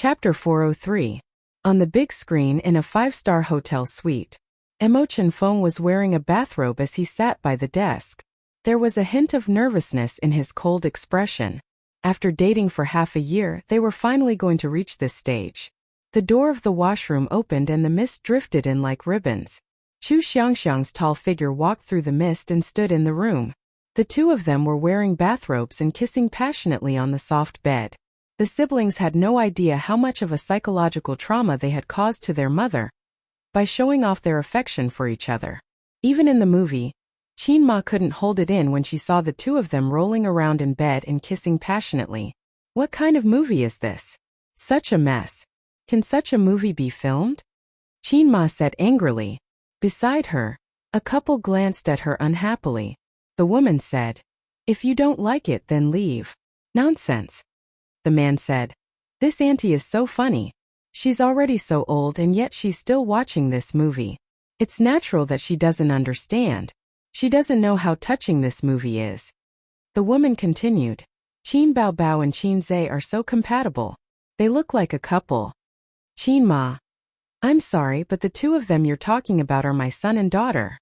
Chapter 403. On the big screen in a five-star hotel suite. Emo Chen-fong was wearing a bathrobe as he sat by the desk. There was a hint of nervousness in his cold expression. After dating for half a year, they were finally going to reach this stage. The door of the washroom opened and the mist drifted in like ribbons. Chu Xiangxiang's tall figure walked through the mist and stood in the room. The two of them were wearing bathrobes and kissing passionately on the soft bed. The siblings had no idea how much of a psychological trauma they had caused to their mother by showing off their affection for each other. Even in the movie, Qin Ma couldn't hold it in when she saw the two of them rolling around in bed and kissing passionately. What kind of movie is this? Such a mess. Can such a movie be filmed? Qin Ma said angrily. Beside her, a couple glanced at her unhappily. The woman said, "If you don't like it, then leave." "Nonsense," the man said. "This auntie is so funny. She's already so old and yet she's still watching this movie. It's natural that she doesn't understand. She doesn't know how touching this movie is." The woman continued, "Qin Baobao and Qin Zhe are so compatible. They look like a couple." Qin Ma, "I'm sorry, but the two of them you're talking about are my son and daughter."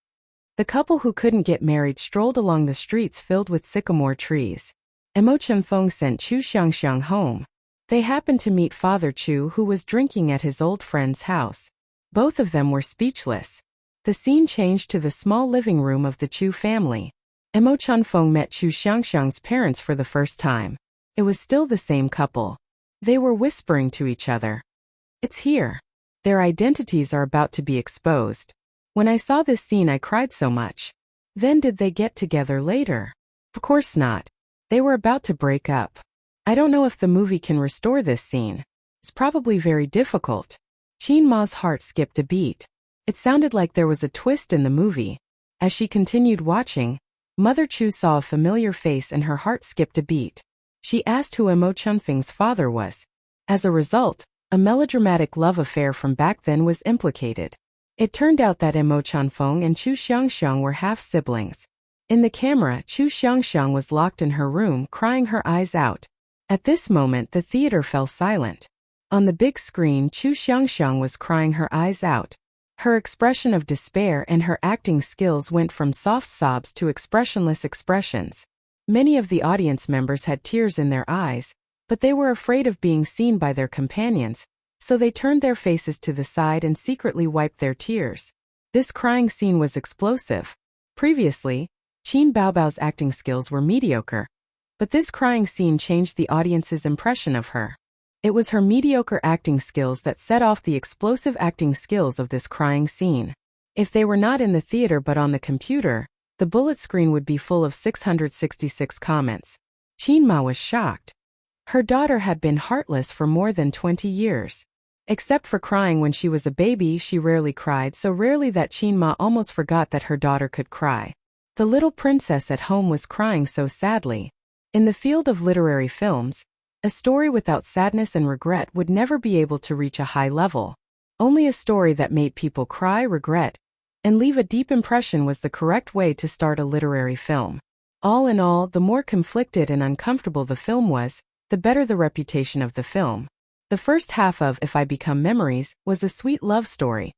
The couple who couldn't get married strolled along the streets filled with sycamore trees. Emo Chen-fong sent Chu Xiangxiang home. They happened to meet Father Chu, who was drinking at his old friend's house. Both of them were speechless. The scene changed to the small living room of the Chu family. Emo Chen-fong met Chu Xiangxiang's parents for the first time. It was still the same couple. They were whispering to each other. "It's here. Their identities are about to be exposed. When I saw this scene I cried so much." "Then did they get together later?" "Of course not. They were about to break up. I don't know if the movie can restore this scene. It's probably very difficult." Qin Ma's heart skipped a beat. It sounded like there was a twist in the movie. As she continued watching, Mother Chu saw a familiar face and her heart skipped a beat. She asked who Emo Chen-feng's father was. As a result, a melodramatic love affair from back then was implicated. It turned out that Emo Chen-feng and Chu Xiangxiang were half-siblings. In the camera, Chu Xiangxiang was locked in her room, crying her eyes out. At this moment, the theater fell silent. On the big screen, Chu Xiangxiang was crying her eyes out. Her expression of despair and her acting skills went from soft sobs to expressionless expressions. Many of the audience members had tears in their eyes, but they were afraid of being seen by their companions, so they turned their faces to the side and secretly wiped their tears. This crying scene was explosive. Previously, Qin Baobao's acting skills were mediocre, but this crying scene changed the audience's impression of her. It was her mediocre acting skills that set off the explosive acting skills of this crying scene. If they were not in the theater but on the computer, the bullet screen would be full of 666 comments. Qin Ma was shocked. Her daughter had been heartless for more than 20 years. Except for crying when she was a baby, she rarely cried, so rarely that Qin Ma almost forgot that her daughter could cry. The little princess at home was crying so sadly. In the field of literary films, a story without sadness and regret would never be able to reach a high level. Only a story that made people cry, regret, and leave a deep impression was the correct way to start a literary film. All in all, the more conflicted and uncomfortable the film was, the better the reputation of the film. The first half of If I Become Memories was a sweet love story.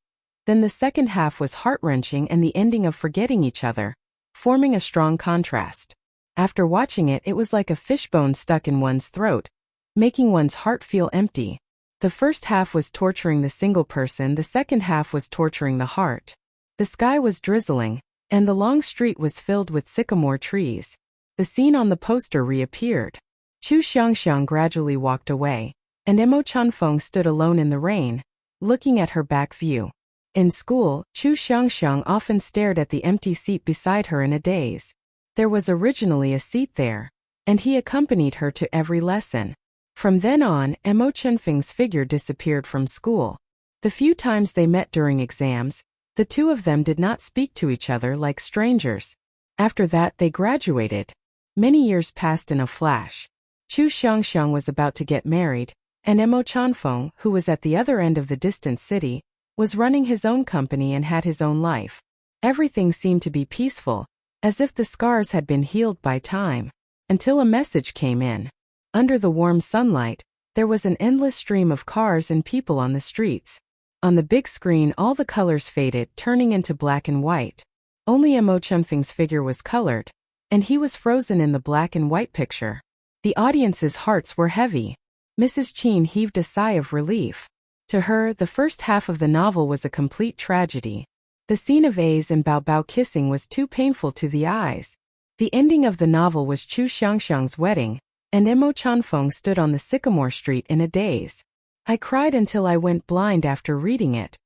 Then the second half was heart-wrenching and the ending of forgetting each other, forming a strong contrast. After watching it, it was like a fishbone stuck in one's throat, making one's heart feel empty. The first half was torturing the single person, the second half was torturing the heart. The sky was drizzling, and the long street was filled with sycamore trees. The scene on the poster reappeared. Chu Xiangxiang gradually walked away, and Emo Chen-feng stood alone in the rain, looking at her back view. In school, Chu Xiangxiang often stared at the empty seat beside her in a daze. There was originally a seat there, and he accompanied her to every lesson. From then on, Emo Chen-feng's figure disappeared from school. The few times they met during exams, the two of them did not speak to each other like strangers. After that, they graduated. Many years passed in a flash. Chu Xiangxiang was about to get married, and Emo Chen-feng, who was at the other end of the distant city, was running his own company and had his own life. Everything seemed to be peaceful, as if the scars had been healed by time, until a message came in. Under the warm sunlight, There was an endless stream of cars and people on the streets. On the big screen all the colors faded, turning into black and white. Only Mo Chunfing's figure was colored, and he was frozen in the black and white picture. The audience's hearts were heavy. Mrs. Qin heaved a sigh of relief. To her, the first half of the novel was a complete tragedy. The scene of A's and Bao Bao kissing was too painful to the eyes. The ending of the novel was Chu Xiangxiang's wedding, and Mo Chanfeng stood on the sycamore street in a daze. I cried until I went blind after reading it.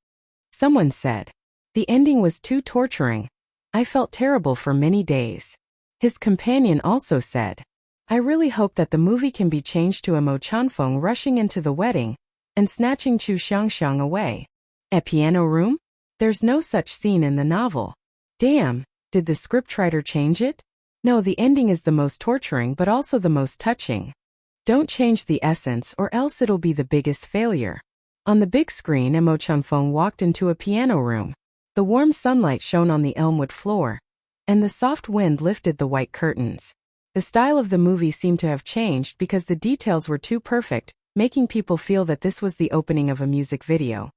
Someone said. The ending was too torturing. I felt terrible for many days. His companion also said. I really hope that the movie can be changed to Mo Chanfeng rushing into the wedding and snatching Chu Xiangxiang away. A piano room? There's no such scene in the novel. Damn, did the scriptwriter change it? No, the ending is the most torturing but also the most touching. Don't change the essence or else it'll be the biggest failure. On the big screen, Mo Chanfeng walked into a piano room. The warm sunlight shone on the elmwood floor, and the soft wind lifted the white curtains. The style of the movie seemed to have changed because the details were too perfect, making people feel that this was the opening of a music video.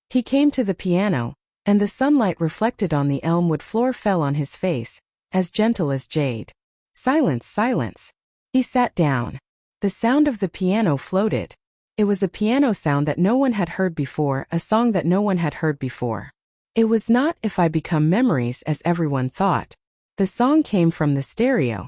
He came to the piano, and the sunlight reflected on the elmwood floor fell on his face, as gentle as jade. Silence, silence. He sat down. The sound of the piano floated. It was a piano sound that no one had heard before, a song that no one had heard before. It was not If I Become Memories as everyone thought. The song came from the stereo.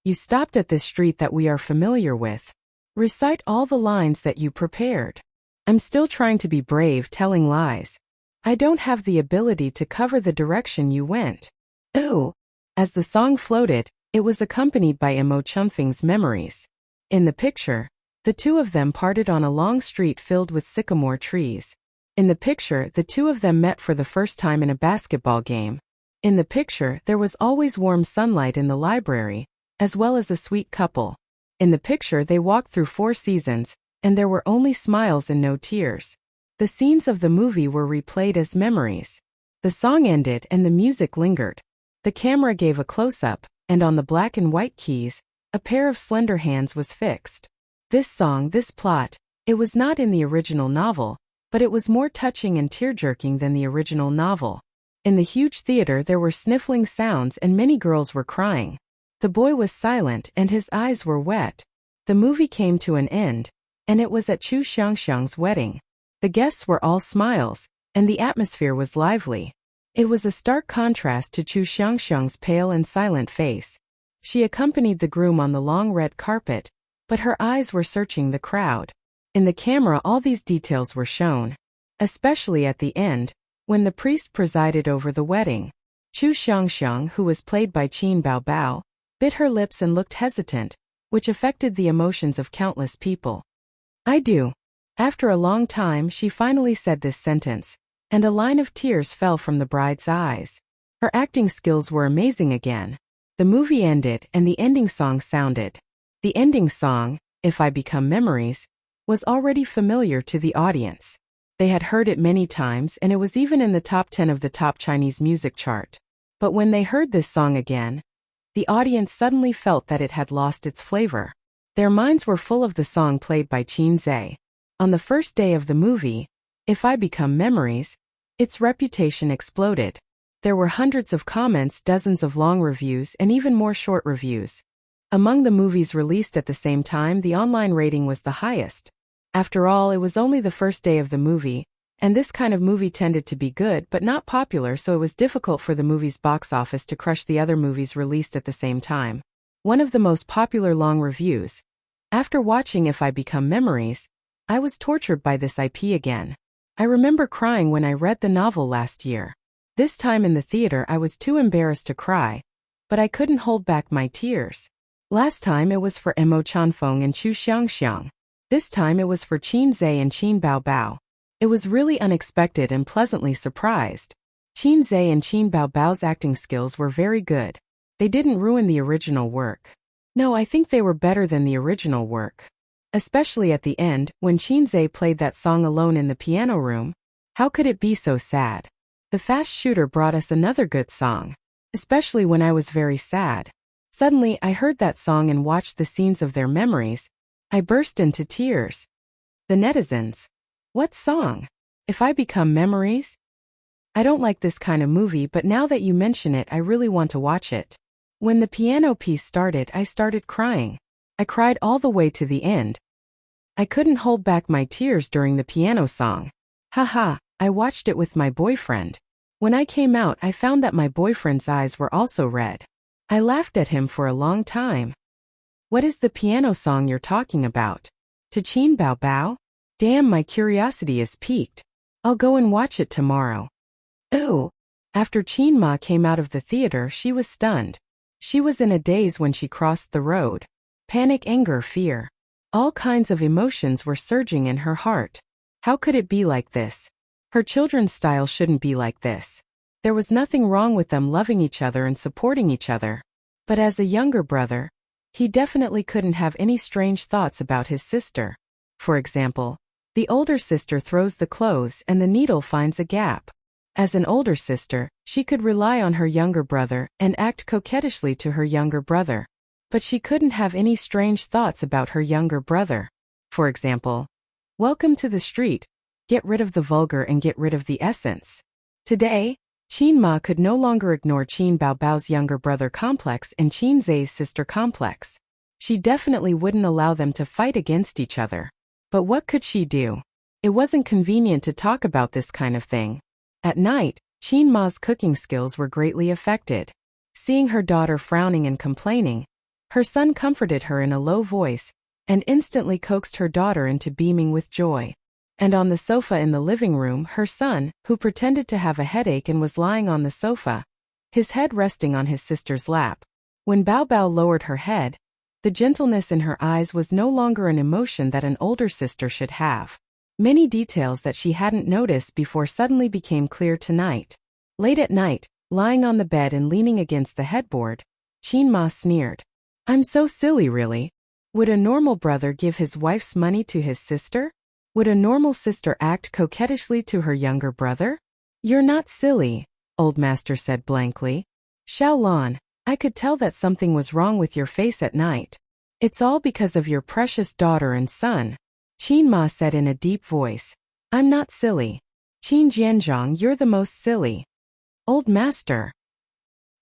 You stopped at this street that we are familiar with. Recite all the lines that you prepared. I'm still trying to be brave telling lies. I don't have the ability to cover the direction you went. Ooh. As the song floated, it was accompanied by Mo Chunfing's memories. In the picture, the two of them parted on a long street filled with sycamore trees. In the picture, the two of them met for the first time in a basketball game. In the picture, there was always warm sunlight in the library, as well as a sweet couple. In the picture, they walked through 4 seasons, and there were only smiles and no tears. The scenes of the movie were replayed as memories. The song ended and the music lingered. The camera gave a close-up, and on the black and white keys, a pair of slender hands was fixed. This song, this plot, it was not in the original novel, but it was more touching and tear-jerking than the original novel. In the huge theater there were sniffling sounds and many girls were crying. The boy was silent and his eyes were wet. The movie came to an end, and it was at Chu Xiangxiang's wedding. The guests were all smiles, and the atmosphere was lively. It was a stark contrast to Chu Xiangxiang's pale and silent face. She accompanied the groom on the long red carpet, but her eyes were searching the crowd. In the camera all these details were shown, especially at the end, when the priest presided over the wedding. Chu Xiangxiang, who was played by Qin Bao Bao, bit her lips and looked hesitant, which affected the emotions of countless people. I do. After a long time she finally said this sentence, and a line of tears fell from the bride's eyes. Her acting skills were amazing again. The movie ended and the ending song sounded. The ending song, If I Become Memories, was already familiar to the audience. They had heard it many times and it was even in the top 10 of the top Chinese music chart. But when they heard this song again, the audience suddenly felt that it had lost its flavor. Their minds were full of the song played by Qin Zhe. On the first day of the movie, If I Become Memories, its reputation exploded. There were hundreds of comments, dozens of long reviews, and even more short reviews. Among the movies released at the same time, the online rating was the highest. After all, it was only the first day of the movie, and this kind of movie tended to be good but not popular, so it was difficult for the movie's box office to crush the other movies released at the same time. One of the most popular long reviews. After watching If I Become Memories, I was tortured by this IP again. I remember crying when I read the novel last year. This time in the theater I was too embarrassed to cry, but I couldn't hold back my tears. Last time it was for Mo Chanfeng and Chu Xiangxiang. This time it was for Qin Zhe and Qin Bao Bao. It was really unexpected and pleasantly surprised. Qin Zhe and Qin Bao Bao's acting skills were very good. They didn't ruin the original work. No, I think they were better than the original work. Especially at the end, when Qin Zhe played that song alone in the piano room. How could it be so sad? The Fast Shooter brought us another good song. Especially when I was very sad. Suddenly I heard that song and watched the scenes of their memories, I burst into tears. The netizens. What song? If I Become Memories? I don't like this kind of movie, but now that you mention it, I really want to watch it. When the piano piece started, I started crying. I cried all the way to the end. I couldn't hold back my tears during the piano song. Haha, I watched it with my boyfriend. When I came out, I found that my boyfriend's eyes were also red. I laughed at him for a long time. What is the piano song you're talking about? To Chin Bao Bao? Damn, my curiosity is piqued. I'll go and watch it tomorrow. Ooh. After Chin Ma came out of the theater, she was stunned. She was in a daze when she crossed the road. Panic, anger, fear. All kinds of emotions were surging in her heart. How could it be like this? Her children's style shouldn't be like this. There was nothing wrong with them loving each other and supporting each other. But as a younger brother, he definitely couldn't have any strange thoughts about his sister. For example, the older sister throws the clothes and the needle finds a gap. As an older sister, she could rely on her younger brother and act coquettishly to her younger brother. But she couldn't have any strange thoughts about her younger brother. For example, welcome to the street, get rid of the vulgar and get rid of the essence. Today, Chin Ma could no longer ignore Chin Bao Bao's younger brother complex and Chin Zai's sister complex. She definitely wouldn't allow them to fight against each other. But what could she do? It wasn't convenient to talk about this kind of thing. At night, Chin Ma's cooking skills were greatly affected. Seeing her daughter frowning and complaining, her son comforted her in a low voice and instantly coaxed her daughter into beaming with joy. And on the sofa in the living room, her son, who pretended to have a headache and was lying on the sofa, his head resting on his sister's lap. When Bao Bao lowered her head, the gentleness in her eyes was no longer an emotion that an older sister should have. Many details that she hadn't noticed before suddenly became clear tonight. Late at night, lying on the bed and leaning against the headboard, Chin Ma sneered. I'm so silly, really. Would a normal brother give his wife's money to his sister? Would a normal sister act coquettishly to her younger brother? You're not silly, Old Master said blankly. Xiaolon, I could tell that something was wrong with your face at night. It's all because of your precious daughter and son, Chin Ma said in a deep voice. I'm not silly. Qin Jianzhong, you're the most silly. Old Master.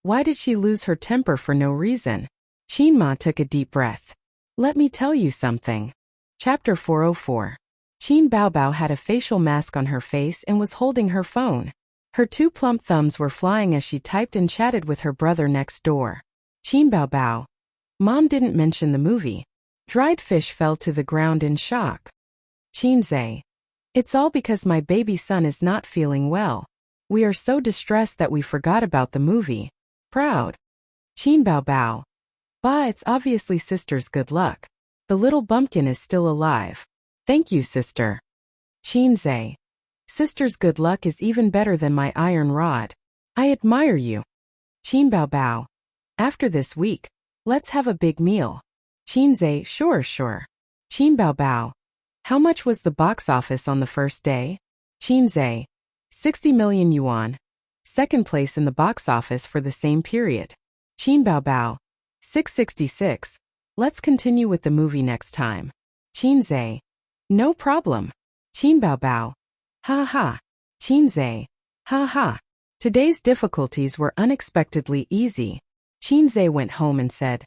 Why did she lose her temper for no reason? Chin Ma took a deep breath. Let me tell you something. Chapter 404. Chin Bao Bao had a facial mask on her face and was holding her phone. Her two plump thumbs were flying as she typed and chatted with her brother next door. Chin Bao Bao. Mom didn't mention the movie. Dried fish fell to the ground in shock. Chin Zai. It's all because my baby son is not feeling well. We are so distressed that we forgot about the movie. Proud. Chin Bao Bao. Bah, it's obviously sister's good luck. The little bumpkin is still alive. Thank you, sister. Chin Zai. Sister's good luck is even better than my iron rod. I admire you. Chin Bao Bao. After this week, let's have a big meal. Chin Zai. Sure. Chin Bao Bao. How much was the box office on the first day? Chin Zai. 60 million yuan. Second place in the box office for the same period. Chin Bao Bao. 666. Let's continue with the movie next time. Chin Zai. No problem. Chin Bao Bao. Ha ha. Chin Zai. Ha ha. Today's difficulties were unexpectedly easy. Chin Zai went home and said,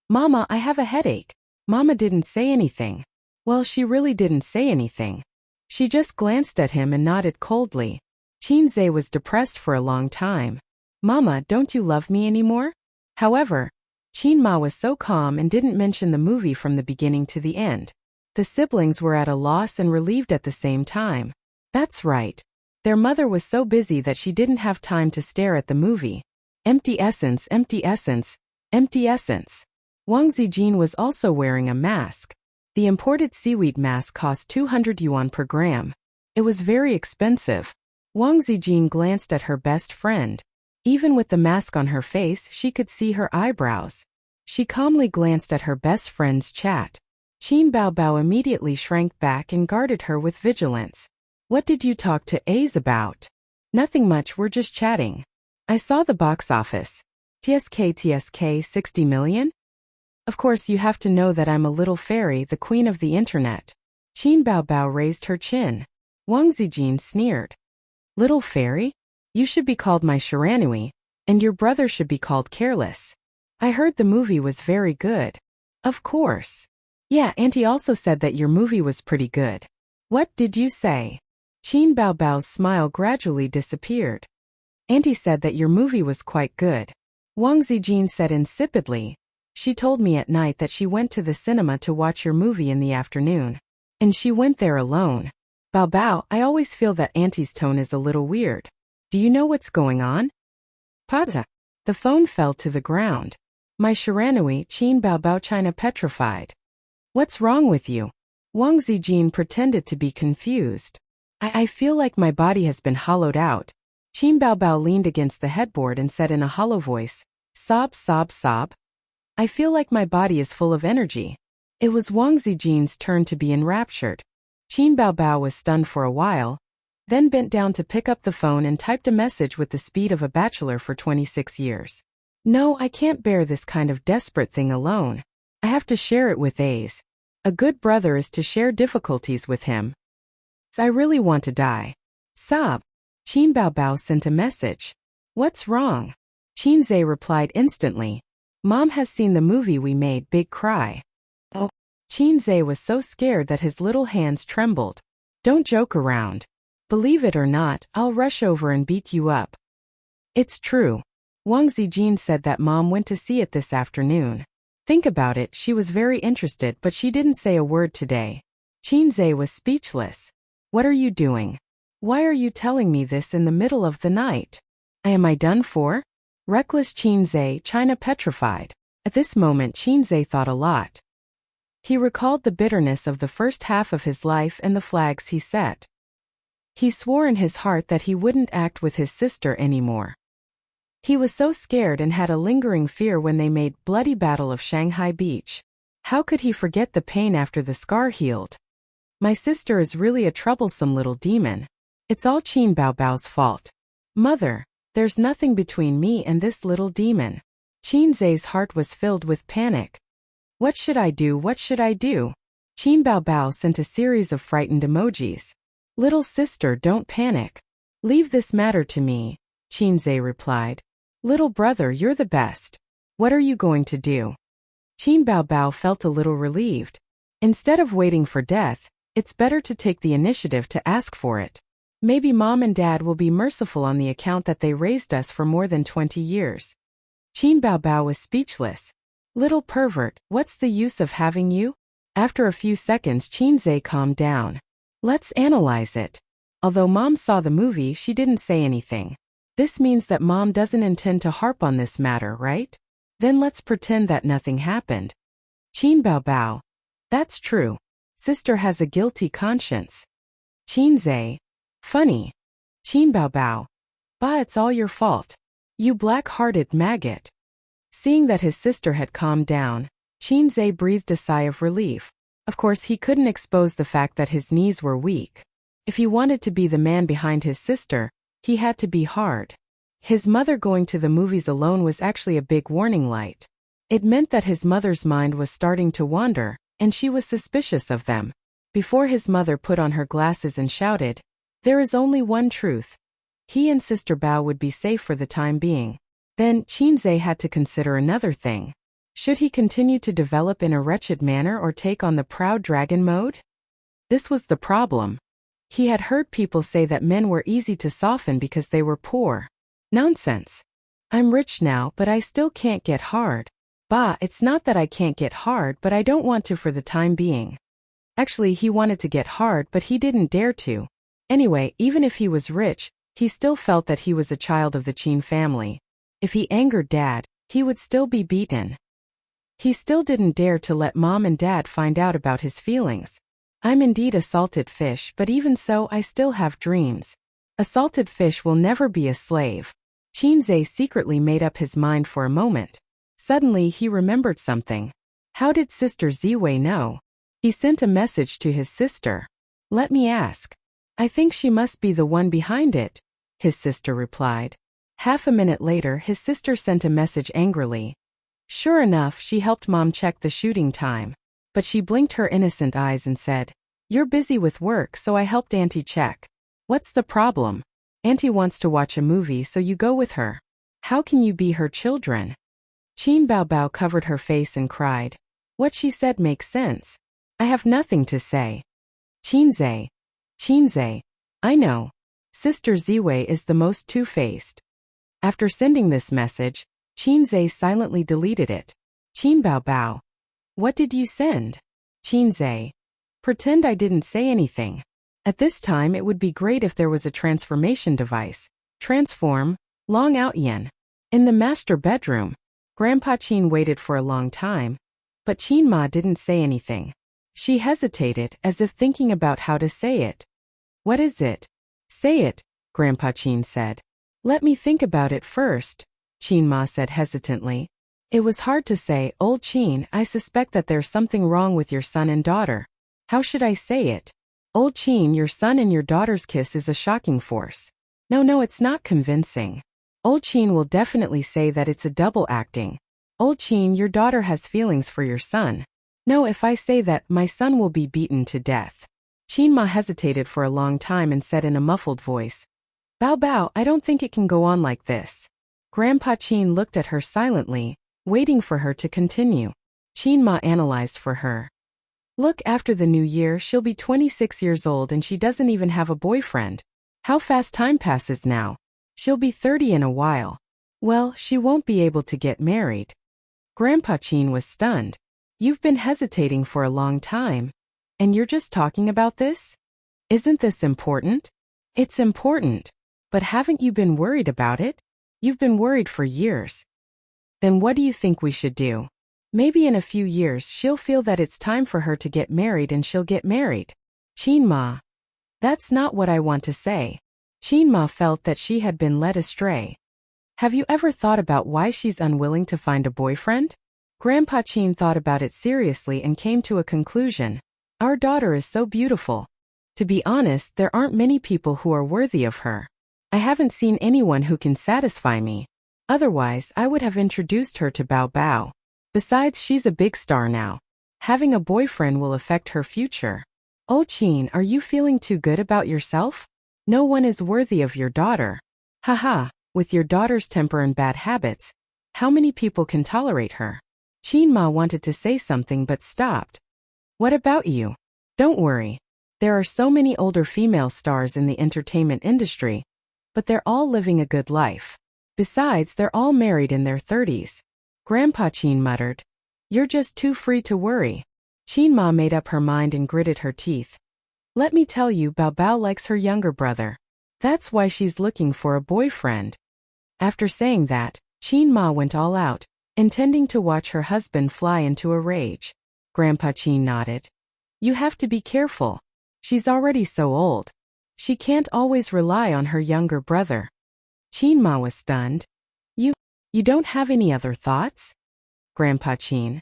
Mama, I have a headache. Mama didn't say anything. Well, she really didn't say anything. She just glanced at him and nodded coldly. Chin Zai was depressed for a long time. Mama, don't you love me anymore? However, Chin Ma was so calm and didn't mention the movie from the beginning to the end. The siblings were at a loss and relieved at the same time. That's right. Their mother was so busy that she didn't have time to stare at the movie. Empty essence, empty essence, empty essence. Wang Zijin was also wearing a mask. The imported seaweed mask cost 200 yuan per gram. It was very expensive. Wang Zijin glanced at her best friend. Even with the mask on her face, she could see her eyebrows. She calmly glanced at her best friend's chat. Chin Bao Bao immediately shrank back and guarded her with vigilance. What did you talk to A's about? Nothing much, we're just chatting. I saw the box office. TSK 60 million? Of course you have to know that I'm a little fairy, the queen of the internet. Qin Baobao raised her chin. Wang Zijin sneered. Little fairy? You should be called my Shiranui, and your brother should be called Careless. I heard the movie was very good. Of course. Yeah, Auntie also said that your movie was pretty good. What did you say? Qin Baobao's smile gradually disappeared. Auntie said that your movie was quite good. Wang Zijin said insipidly. She told me at night that she went to the cinema to watch your movie in the afternoon. And she went there alone. Baobao, I always feel that Auntie's tone is a little weird. Do you know what's going on? Pata. The phone fell to the ground. My Shiranui, Qin Baobao, China petrified. What's wrong with you? Wang Zijin pretended to be confused. I feel like my body has been hollowed out. Qin Baobao leaned against the headboard and said in a hollow voice, sob, sob, sob. I feel like my body is full of energy. It was Wang Zijin's turn to be enraptured. Qin Baobao was stunned for a while, then bent down to pick up the phone and typed a message with the speed of a bachelor for 26 years. No, I can't bear this kind of desperate thing alone. I have to share it with Ace. A good brother is to share difficulties with him. I really want to die. Sob. Qin Baobao sent a message. What's wrong? Qin Zhe replied instantly. Mom has seen the movie we made, Big Cry. Oh. Qin Zhe was so scared that his little hands trembled. Don't joke around. Believe it or not, I'll rush over and beat you up. It's true. Wang Zijin said that Mom went to see it this afternoon. Think about it, she was very interested but she didn't say a word today. Qin Zhe was speechless. What are you doing? Why are you telling me this in the middle of the night? Am I done for? Reckless Qin Zhe, China petrified. At this moment Qin Zhe thought a lot. He recalled the bitterness of the first half of his life and the flags he set. He swore in his heart that he wouldn't act with his sister anymore. He was so scared and had a lingering fear when they made Bloody Battle of Shanghai Beach. How could he forget the pain after the scar healed? My sister is really a troublesome little demon. It's all Qin Baobao's fault. Mother, there's nothing between me and this little demon. Qin Zhe's heart was filled with panic. What should I do? What should I do? Qin Baobao sent a series of frightened emojis. Little sister, don't panic. Leave this matter to me, Qin Zhe replied. Little brother, you're the best. What are you going to do? Qin Baobao felt a little relieved. Instead of waiting for death, it's better to take the initiative to ask for it. Maybe Mom and Dad will be merciful on the account that they raised us for more than 20 years. Qin Baobao was speechless. Little pervert, what's the use of having you? After a few seconds Qin Zhe calmed down. Let's analyze it. Although Mom saw the movie, she didn't say anything. This means that Mom doesn't intend to harp on this matter, right? Then let's pretend that nothing happened. Qin Baobao. That's true. Sister has a guilty conscience. Qin Zhe. Funny. Qin Baobao. Bah, it's all your fault. You black-hearted maggot. Seeing that his sister had calmed down, Qin Zhe breathed a sigh of relief. Of course, he couldn't expose the fact that his knees were weak. If he wanted to be the man behind his sister, he had to be hard. His mother going to the movies alone was actually a big warning light. It meant that his mother's mind was starting to wander, and she was suspicious of them. Before his mother put on her glasses and shouted, "There is only one truth." He and Sister Bao would be safe for the time being. Then, Qin Zhe had to consider another thing. Should he continue to develop in a wretched manner or take on the proud dragon mode? This was the problem. He had heard people say that men were easy to soften because they were poor. Nonsense. I'm rich now, but I still can't get hard. Bah, it's not that I can't get hard, but I don't want to for the time being. Actually, he wanted to get hard, but he didn't dare to. Anyway, even if he was rich, he still felt that he was a child of the Qin family. If he angered Dad, he would still be beaten. He still didn't dare to let Mom and Dad find out about his feelings. I'm indeed a salted fish, but even so I still have dreams. A salted fish will never be a slave. Qin Zhe secretly made up his mind for a moment. Suddenly he remembered something. How did Sister Ziwei know? He sent a message to his sister. Let me ask. I think she must be the one behind it, his sister replied. Half a minute later his sister sent a message angrily. Sure enough, she helped Mom check the shooting time. But she blinked her innocent eyes and said, "You're busy with work, so I helped Auntie check." "What's the problem? Auntie wants to watch a movie, so you go with her. How can you be her children?" Qin Baobao covered her face and cried. "What she said makes sense. I have nothing to say." Qinzhe, I know. Sister Ziwei is the most two-faced. After sending this message, Qinzhe silently deleted it. Qin Baobao. What did you send? Qinzhe. Pretend I didn't say anything. At this time it would be great if there was a transformation device. Transform, Long Out Yen. In the master bedroom. Grandpa Qin waited for a long time, but Qin Ma didn't say anything. She hesitated, as if thinking about how to say it. What is it? Say it, Grandpa Qin said. Let me think about it first, Qin Ma said hesitantly. It was hard to say. Old Qin, I suspect that there's something wrong with your son and daughter. How should I say it? Old Qin, your son and your daughter's kiss is a shocking force. No, it's not convincing. Old Qin will definitely say that it's a double acting. Old Qin, your daughter has feelings for your son. No, if I say that, my son will be beaten to death. Qin Ma hesitated for a long time and said in a muffled voice, Bao, I don't think it can go on like this. Grandpa Qin looked at her silently, waiting for her to continue. Qin Ma analyzed for her. Look, after the new year, she'll be 26 years old and she doesn't even have a boyfriend. How fast time passes now. She'll be 30 in a while. Well, she won't be able to get married. Grandpa Qin was stunned. You've been hesitating for a long time. And you're just talking about this? Isn't this important? It's important. But haven't you been worried about it? You've been worried for years. Then what do you think we should do? Maybe in a few years she'll feel that it's time for her to get married and she'll get married. Qin Ma. That's not what I want to say. Qin Ma felt that she had been led astray. Have you ever thought about why she's unwilling to find a boyfriend? Grandpa Qin thought about it seriously and came to a conclusion. Our daughter is so beautiful. To be honest, there aren't many people who are worthy of her. I haven't seen anyone who can satisfy me. Otherwise, I would have introduced her to Bao. Besides, she's a big star now. Having a boyfriend will affect her future. Oh Qin, are you feeling too good about yourself? No one is worthy of your daughter. Haha, with your daughter's temper and bad habits, how many people can tolerate her? Qin Ma wanted to say something but stopped. What about you? Don't worry. There are so many older female stars in the entertainment industry, but they're all living a good life. Besides, they're all married in their 30s. Grandpa Qin muttered. You're just too free to worry. Qin Ma made up her mind and gritted her teeth. Let me tell you, Bao likes her younger brother. That's why she's looking for a boyfriend. After saying that, Qin Ma went all out, intending to watch her husband fly into a rage. Grandpa Qin nodded. You have to be careful. She's already so old. She can't always rely on her younger brother. Qin Ma was stunned. You don't have any other thoughts? Grandpa Qin.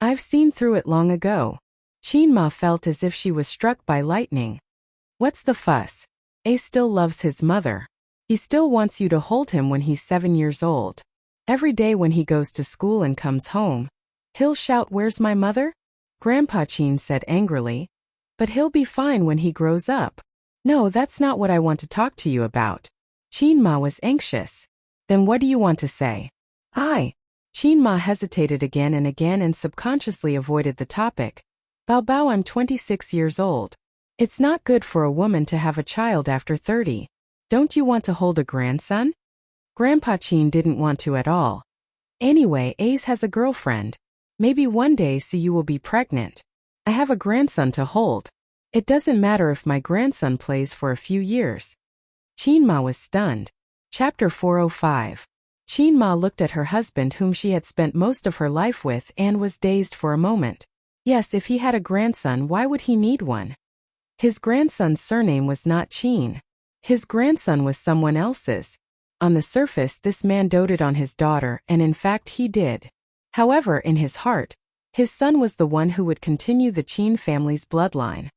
I've seen through it long ago. Qin Ma felt as if she was struck by lightning. What's the fuss? Ace still loves his mother. He still wants you to hold him when he's 7 years old. Every day when he goes to school and comes home, he'll shout, "Where's my mother?" Grandpa Qin said angrily. But he'll be fine when he grows up. No, that's not what I want to talk to you about. Qin Ma was anxious. Then what do you want to say? Qin Ma hesitated again and subconsciously avoided the topic. Bao, I'm 26 years old. It's not good for a woman to have a child after 30. Don't you want to hold a grandson? Grandpa Qin didn't want to at all. Anyway, Ace has a girlfriend. Maybe one day you will be pregnant. I have a grandson to hold. It doesn't matter if my grandson plays for a few years. Qin Ma was stunned. Chapter 405. Qin Ma looked at her husband whom she had spent most of her life with and was dazed for a moment. Yes, if he had a grandson, why would he need one? His grandson's surname was not Qin. His grandson was someone else's. On the surface, this man doted on his daughter, and in fact he did. However, in his heart, his son was the one who would continue the Qin family's bloodline.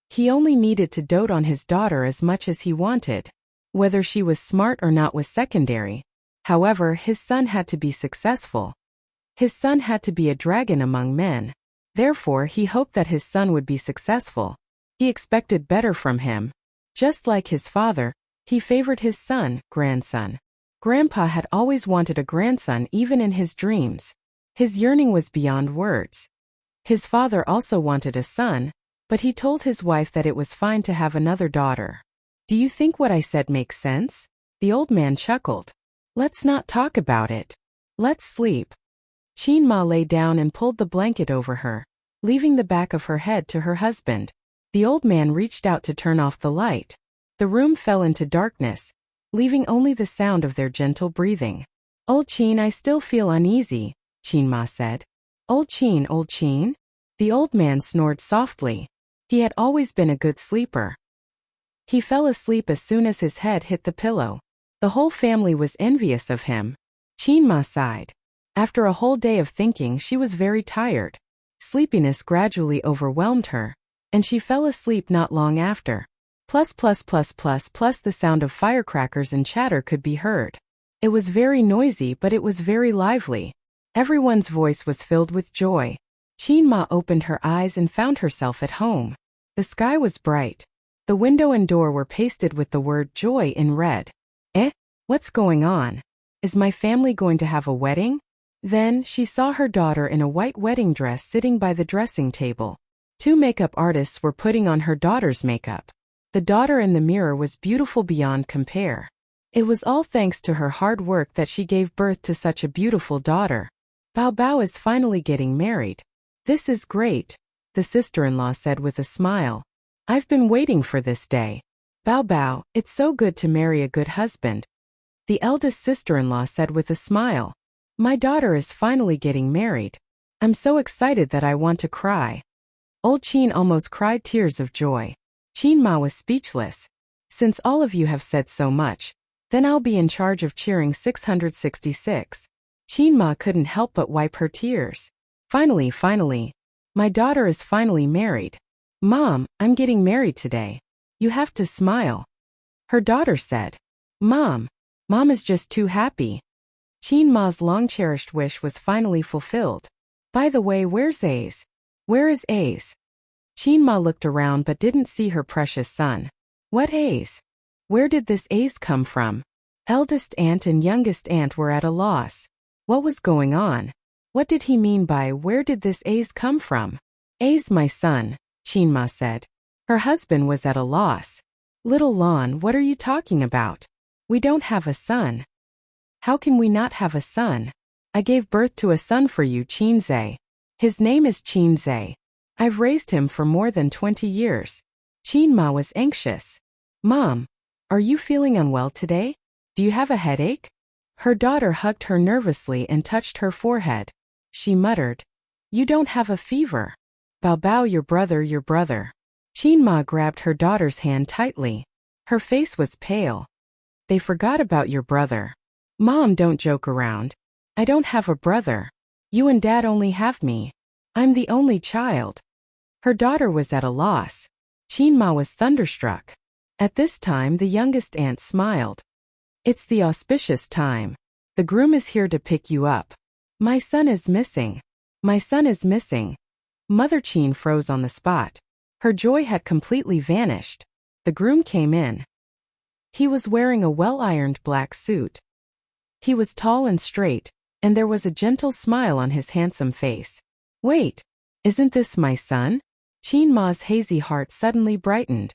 He only needed to dote on his daughter as much as he wanted. Whether she was smart or not was secondary. However, his son had to be successful. His son had to be a dragon among men. Therefore, he hoped that his son would be successful. He expected better from him. Just like his father, he favored his son, grandson. Grandpa had always wanted a grandson even in his dreams. His yearning was beyond words. His father also wanted a son, but he told his wife that it was fine to have another daughter. Do you think what I said makes sense? The old man chuckled. Let's not talk about it. Let's sleep. Qin Ma lay down and pulled the blanket over her, leaving the back of her head to her husband. The old man reached out to turn off the light. The room fell into darkness, leaving only the sound of their gentle breathing. Old Qin, I still feel uneasy, Qin Ma said. Old Qin, old Qin? The old man snored softly. He had always been a good sleeper. He fell asleep as soon as his head hit the pillow. The whole family was envious of him. Qin Ma sighed. After a whole day of thinking, she was very tired. Sleepiness gradually overwhelmed her, and she fell asleep not long after. Plus the sound of firecrackers and chatter could be heard. It was very noisy, but it was very lively. Everyone's voice was filled with joy. Qin Ma opened her eyes and found herself at home. The sky was bright. The window and door were pasted with the word joy in red. What's going on? Is my family going to have a wedding? Then, she saw her daughter in a white wedding dress sitting by the dressing table. 2 makeup artists were putting on her daughter's makeup. The daughter in the mirror was beautiful beyond compare. It was all thanks to her hard work that she gave birth to such a beautiful daughter. Bao Bao is finally getting married. This is great, the sister-in-law said with a smile. I've been waiting for this day. Bao Bao, it's so good to marry a good husband. The eldest sister-in-law said with a smile. My daughter is finally getting married. I'm so excited that I want to cry. Old Qin almost cried tears of joy. Qin Ma was speechless. Since all of you have said so much, then I'll be in charge of cheering 666. Qin Ma couldn't help but wipe her tears. Finally, my daughter is finally married. Mom, I'm getting married today. You have to smile. Her daughter said. Mom is just too happy. Qin Ma's long-cherished wish was finally fulfilled. By the way, where's Ace? Where is Ace? Qin Ma looked around but didn't see her precious son. What Ace? Where did this Ace come from? Eldest aunt and youngest aunt were at a loss. What was going on? What did he mean by where did this Ace come from? Ace, my son, Qin Ma said. Her husband was at a loss. Little Lon, what are you talking about? We don't have a son. How can we not have a son? I gave birth to a son for you, Qin Zhe. His name is Qin Zhe. I've raised him for more than 20 years. Qin Ma was anxious. Mom, are you feeling unwell today? Do you have a headache? Her daughter hugged her nervously and touched her forehead. She muttered, You don't have a fever. Bao Bao, your brother. Qin Ma grabbed her daughter's hand tightly. Her face was pale. They forgot about your brother. Mom, don't joke around. I don't have a brother. You and Dad only have me. I'm the only child. Her daughter was at a loss. Qin Ma was thunderstruck. At this time, the youngest aunt smiled. It's the auspicious time. The groom is here to pick you up. My son is missing. My son is missing. Mother Qin froze on the spot. Her joy had completely vanished. The groom came in. He was wearing a well-ironed black suit. He was tall and straight, and there was a gentle smile on his handsome face. Wait, isn't this my son? Qin Ma's hazy heart suddenly brightened.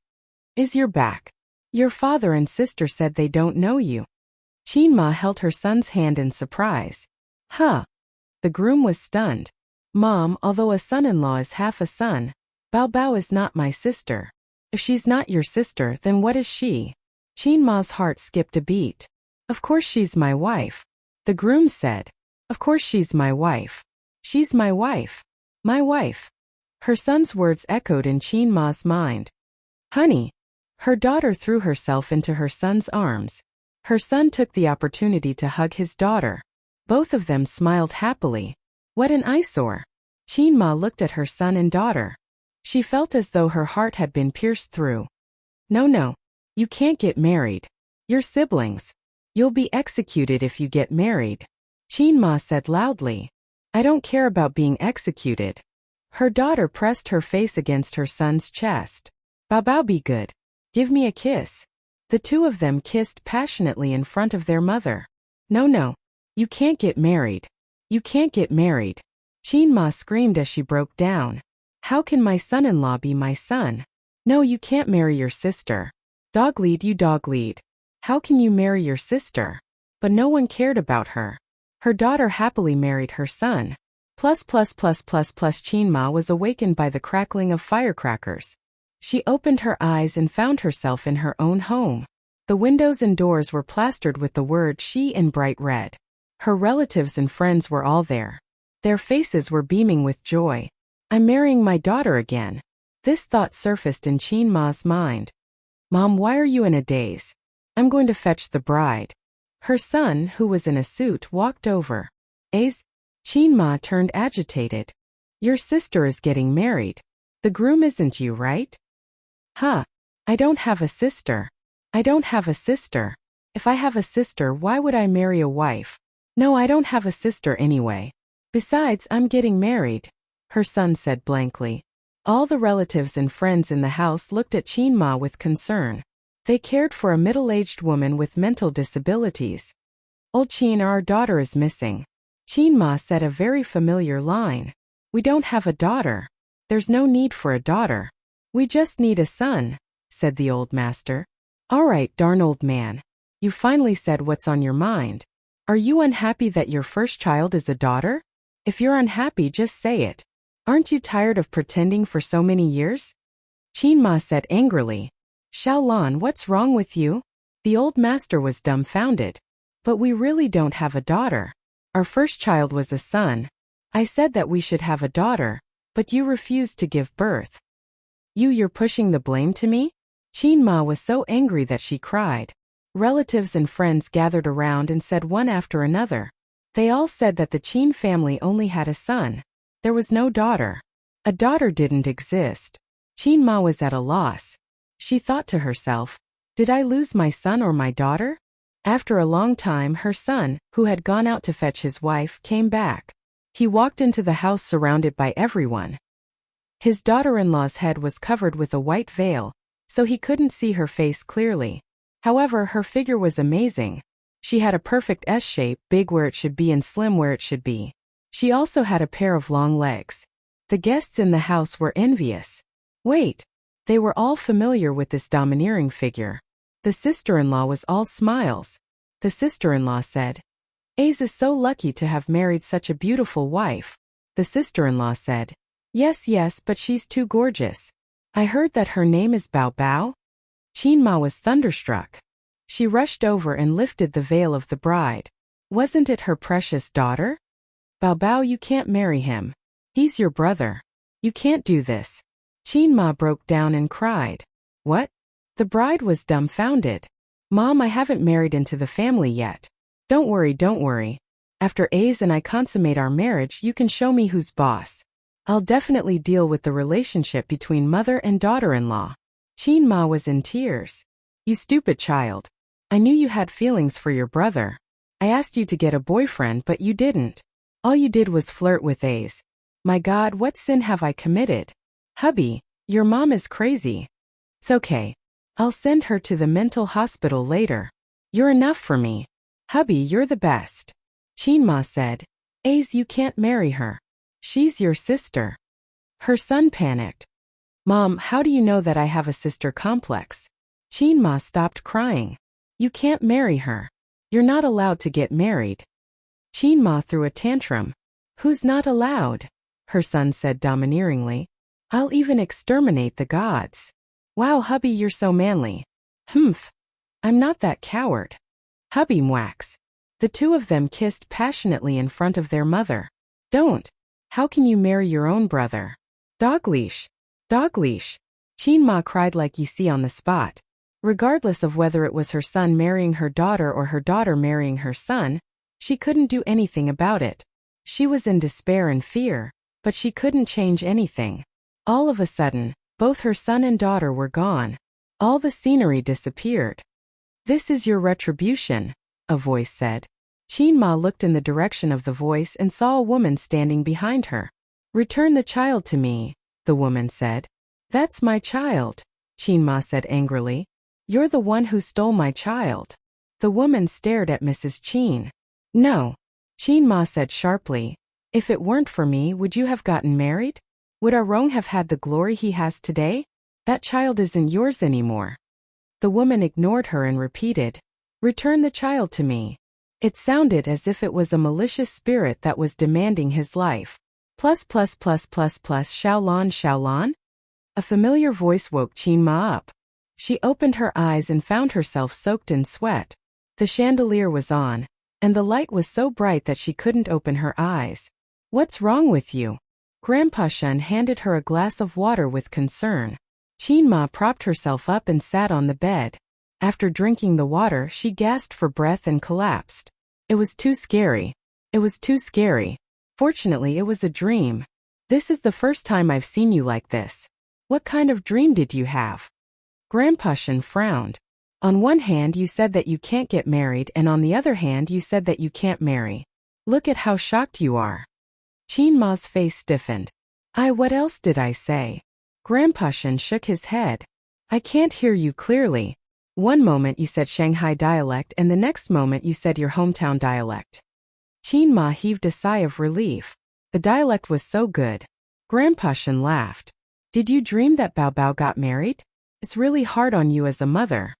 Is your back? Your father and sister said they don't know you. Qin Ma held her son's hand in surprise. Huh. The groom was stunned. Mom, although a son-in-law is half a son, Bao Bao is not my sister. If she's not your sister, then what is she? Qin Ma's heart skipped a beat. Of course she's my wife. The groom said. Of course she's my wife. She's my wife. My wife. Her son's words echoed in Qin Ma's mind. Honey. Her daughter threw herself into her son's arms. Her son took the opportunity to hug his daughter. Both of them smiled happily. What an eyesore. Qin Ma looked at her son and daughter. She felt as though her heart had been pierced through. No. You can't get married. You're siblings. You'll be executed if you get married. Qin Ma said loudly. I don't care about being executed. Her daughter pressed her face against her son's chest. Bao be good. Give me a kiss. The two of them kissed passionately in front of their mother. No. You can't get married. You can't get married. Qin screamed as she broke down. How can my son-in-law be my son? No, you can't marry your sister. Dog lead, you dog lead. How can you marry your sister? But no one cared about her. Her daughter happily married her son. Qin was awakened by the crackling of firecrackers. She opened her eyes and found herself in her own home. The windows and doors were plastered with the word she in bright red. Her relatives and friends were all there. Their faces were beaming with joy. I'm marrying my daughter again. This thought surfaced in Qin mind. Mom, why are you in a daze? I'm going to fetch the bride. Her son, who was in a suit, walked over. Qin turned agitated. Your sister is getting married. The groom isn't you, right? Huh. I don't have a sister. I don't have a sister. If I have a sister, why would I marry a wife? No, I don't have a sister anyway. Besides, I'm getting married, her son said blankly. All the relatives and friends in the house looked at Qin with concern. They cared for a middle-aged woman with mental disabilities. Old Qin, our daughter is missing. Qin said a very familiar line. We don't have a daughter. There's no need for a daughter. We just need a son, said the old master. All right, darn old man. You finally said what's on your mind. Are you unhappy that your first child is a daughter? If you're unhappy, just say it. Aren't you tired of pretending for so many years? Qin said angrily. Xiaolan, what's wrong with you? The old master was dumbfounded. But we really don't have a daughter. Our first child was a son. I said that we should have a daughter, but you refused to give birth. You're pushing the blame to me? Qin was so angry that she cried. Relatives and friends gathered around and said one after another. They all said that the Qin family only had a son. There was no daughter. A daughter didn't exist. Qin was at a loss. She thought to herself, did I lose my son or my daughter? After a long time, her son, who had gone out to fetch his wife, came back. He walked into the house surrounded by everyone. His daughter-in-law's head was covered with a white veil, so he couldn't see her face clearly. However, her figure was amazing. She had a perfect S shape, big where it should be and slim where it should be. She also had a pair of long legs. The guests in the house were envious. Wait. They were all familiar with this domineering figure. The sister-in-law was all smiles. The sister-in-law said, Ace is so lucky to have married such a beautiful wife. The sister-in-law said, Yes, but she's too gorgeous. I heard that her name is Bao Bao. Qin was thunderstruck. She rushed over and lifted the veil of the bride. Wasn't it her precious daughter? Bao Bao, you can't marry him. He's your brother. You can't do this. Qin broke down and cried. What? The bride was dumbfounded. Mom, I haven't married into the family yet. Don't worry. After Ace and I consummate our marriage, you can show me who's boss. I'll definitely deal with the relationship between mother and daughter-in-law. Qin was in tears. You stupid child. I knew you had feelings for your brother. I asked you to get a boyfriend, but you didn't. All you did was flirt with Ace. My God, what sin have I committed? Hubby, your mom is crazy. It's okay. I'll send her to the mental hospital later. You're enough for me. Hubby, you're the best. Qin said. Ace, you can't marry her. She's your sister. Her son panicked. Mom, how do you know that I have a sister complex? Qin stopped crying. You can't marry her. You're not allowed to get married. Qin threw a tantrum. Who's not allowed? Her son said domineeringly. I'll even exterminate the gods. Wow, hubby, you're so manly. Humph. I'm not that coward. Hubby mwax. The two of them kissed passionately in front of their mother. Don't. How can you marry your own brother? Dog leash. Qin cried like you see on the spot. Regardless of whether it was her son marrying her daughter or her daughter marrying her son, she couldn't do anything about it. She was in despair and fear, but she couldn't change anything. All of a sudden, both her son and daughter were gone. All the scenery disappeared. This is your retribution, a voice said. Qin Ma looked in the direction of the voice and saw a woman standing behind her. "Return the child to me," the woman said. "That's my child," Qin Ma said angrily. "You're the one who stole my child." The woman stared at Mrs. Qin. "No," Qin Ma said sharply. "If it weren't for me, would you have gotten married? Would our Rong have had the glory he has today? That child isn't yours anymore." The woman ignored her and repeated, "Return the child to me." It sounded as if it was a malicious spirit that was demanding his life. Xiaolan Xiaolan? A familiar voice woke Qin Ma up. She opened her eyes and found herself soaked in sweat. The chandelier was on, and the light was so bright that she couldn't open her eyes. "What's wrong with you?" Grandpa Shen handed her a glass of water with concern. Qin Ma propped herself up and sat on the bed. After drinking the water, she gasped for breath and collapsed. It was too scary. It was too scary. Fortunately, it was a dream. "This is the first time I've seen you like this. What kind of dream did you have?" Grandpa Shen frowned. "On one hand you said that you can't get married, and on the other hand you said that you can't marry. Look at how shocked you are." Qin Ma's face stiffened. What else did I say?" Grandpa Shen shook his head. "I can't hear you clearly. One moment you said Shanghai dialect and the next moment you said your hometown dialect." Qin Ma heaved a sigh of relief. The dialect was so good. Grandpa Shen laughed. "Did you dream that Bao Bao got married? It's really hard on you as a mother."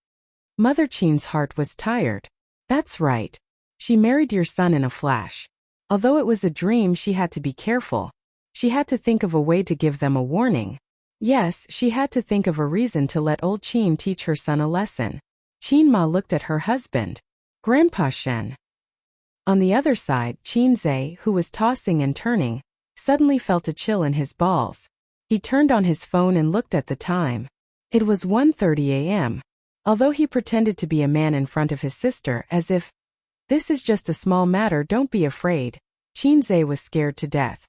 Mother Qin's heart was tired. "That's right. She married your son in a flash. Although it was a dream, she had to be careful. She had to think of a way to give them a warning. Yes, she had to think of a reason to let old Qin teach her son a lesson." Qin Ma looked at her husband. Grandpa Shen. On the other side, Qin Zhe, who was tossing and turning, suddenly felt a chill in his balls. He turned on his phone and looked at the time. It was 1:30 a.m. Although he pretended to be a man in front of his sister as if, "This is just a small matter, don't be afraid," Qin Zhe was scared to death.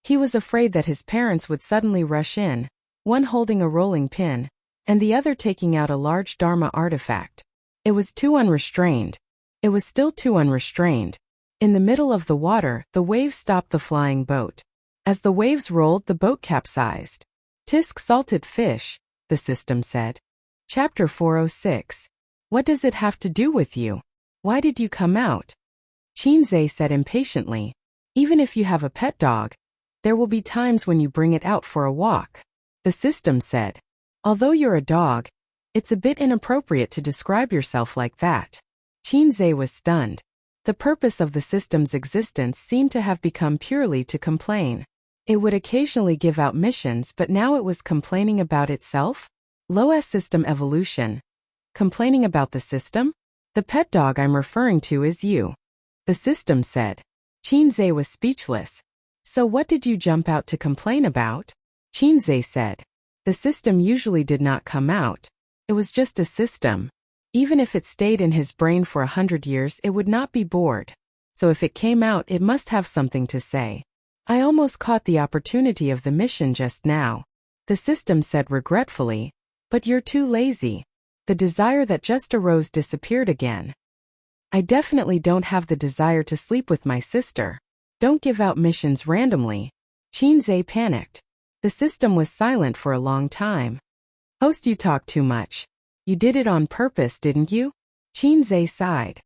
He was afraid that his parents would suddenly rush in, one holding a rolling pin, and the other taking out a large Dharma artifact. It was too unrestrained. It was still too unrestrained. In the middle of the water, the waves stopped the flying boat. As the waves rolled, the boat capsized. "Tisk salted fish," the system said. Chapter 406. "What does it have to do with you? Why did you come out?" Qin Zhe said impatiently. "Even if you have a pet dog, there will be times when you bring it out for a walk," the system said. "Although you're a dog, it's a bit inappropriate to describe yourself like that." Qin Zhe was stunned. The purpose of the system's existence seemed to have become purely to complain. It would occasionally give out missions, but now it was complaining about itself? Low-S system evolution. Complaining about the system? "The pet dog I'm referring to is you," the system said. Qin Zhe was speechless. "So what did you jump out to complain about?" Qin Zhe said. The system usually did not come out. It was just a system. Even if it stayed in his brain for 100 years, it would not be bored. So if it came out, it must have something to say. "I almost caught the opportunity of the mission just now," the system said regretfully. "But you're too lazy. The desire that just arose disappeared again." "I definitely don't have the desire to sleep with my sister. Don't give out missions randomly." Qin Zhe panicked. The system was silent for a long time. "Host, you talk too much. You did it on purpose, didn't you?" Qin Zhe sighed.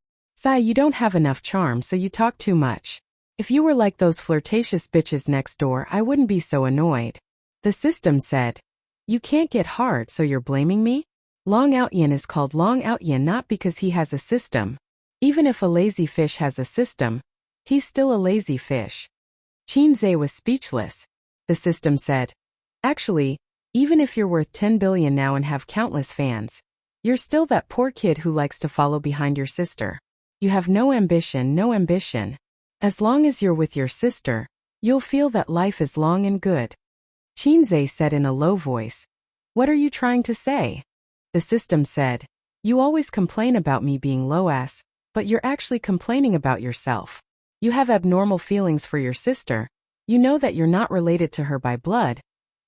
You don't have enough charm, so you talk too much. If you were like those flirtatious bitches next door, I wouldn't be so annoyed." The system said. "You can't get hard, so you're blaming me?" Long Outyin is called Long Outyin not because he has a system. Even if a lazy fish has a system, he's still a lazy fish. Qin Zhe was speechless. The system said. "Actually, even if you're worth 10 billion now and have countless fans, you're still that poor kid who likes to follow behind your sister. You have no ambition, no ambition. As long as you're with your sister, you'll feel that life is long and good." Qin Zhe said in a low voice. "What are you trying to say?" The system said. "You always complain about me being low-ass, but you're actually complaining about yourself. You have abnormal feelings for your sister. You know that you're not related to her by blood,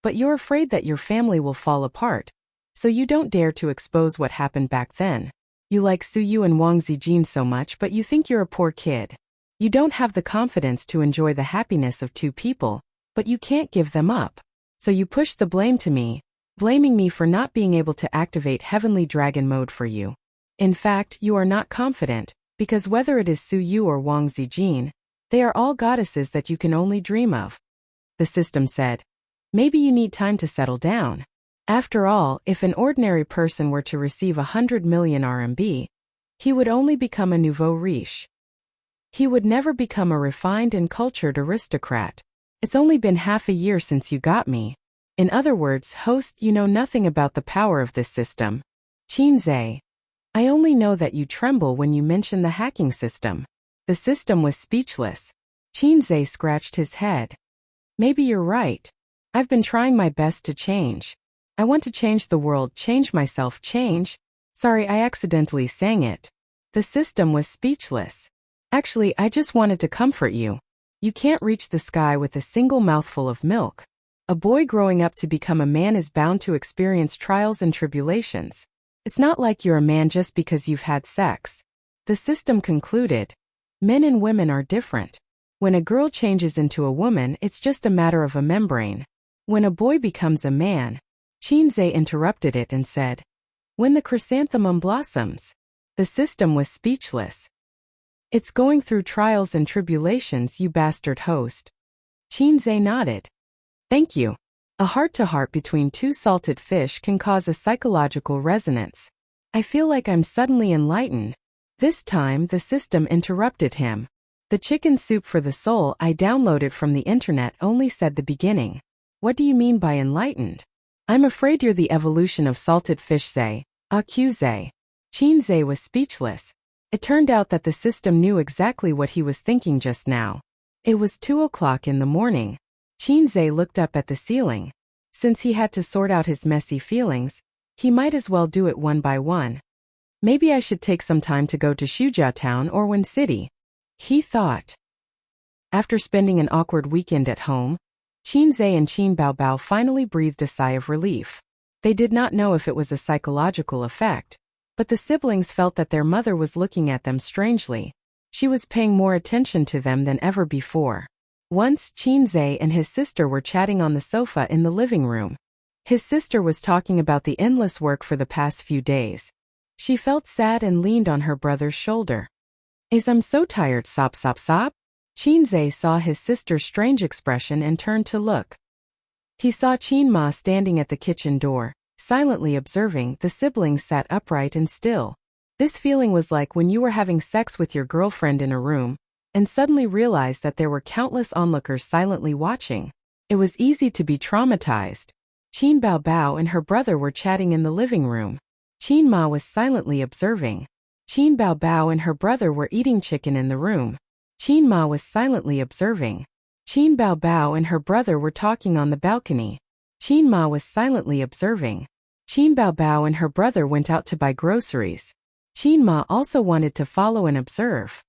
but you're afraid that your family will fall apart, so you don't dare to expose what happened back then. You like Suyu and Wang Zijin so much, but you think you're a poor kid. You don't have the confidence to enjoy the happiness of two people, but you can't give them up. So you push the blame to me, blaming me for not being able to activate Heavenly Dragon mode for you. In fact, you are not confident, because whether it is Suyu or Wang Zijin, they are all goddesses that you can only dream of. The system said. Maybe you need time to settle down. After all, if an ordinary person were to receive 100 million RMB, he would only become a nouveau riche. He would never become a refined and cultured aristocrat. It's only been half a year since you got me. In other words, host, you know nothing about the power of this system. Qinzhe. I only know that you tremble when you mention the hacking system. The system was speechless. Qinzhe scratched his head. Maybe you're right. I've been trying my best to change. I want to change the world, change myself, change. Sorry, I accidentally sang it. The system was speechless. Actually, I just wanted to comfort you. You can't reach the sky with a single mouthful of milk. A boy growing up to become a man is bound to experience trials and tribulations. It's not like you're a man just because you've had sex. The system concluded. Men and women are different. When a girl changes into a woman, it's just a matter of a membrane. When a boy becomes a man, Qinzhe interrupted it and said, when the chrysanthemum blossoms. The system was speechless. It's going through trials and tribulations, you bastard host. Qinzhe nodded. Thank you. A heart-to-heart between two salted fish can cause a psychological resonance. I feel like I'm suddenly enlightened. This time, the system interrupted him. The chicken soup for the soul I downloaded from the internet only said the beginning. What do you mean by enlightened? I'm afraid you're the evolution of salted fish, Zhe. Accuse. Qinzhe was speechless. It turned out that the system knew exactly what he was thinking just now. It was 2 o'clock in the morning. Qinzhe looked up at the ceiling. Since he had to sort out his messy feelings, he might as well do it one by one. Maybe I should take some time to go to Shujiao Town or Wen City, he thought. After spending an awkward weekend at home, Qinzhe and Qin Baobao finally breathed a sigh of relief. They did not know if it was a psychological effect, but the siblings felt that their mother was looking at them strangely. She was paying more attention to them than ever before. Once, Qinzhe and his sister were chatting on the sofa in the living room. His sister was talking about the endless work for the past few days. She felt sad and leaned on her brother's shoulder. I'm so tired, sob sob sob. Qinzhe saw his sister's strange expression and turned to look. He saw Qin Ma standing at the kitchen door, silently observing. The siblings sat upright and still. This feeling was like when you were having sex with your girlfriend in a room, and suddenly realized that there were countless onlookers silently watching. It was easy to be traumatized. Qin Baobao and her brother were chatting in the living room. Qin Ma was silently observing. Qin Baobao and her brother were eating chicken in the room. Qin Ma was silently observing. Qin Baobao and her brother were talking on the balcony. Qin Ma was silently observing. Qin Baobao and her brother went out to buy groceries. Qin Ma also wanted to follow and observe.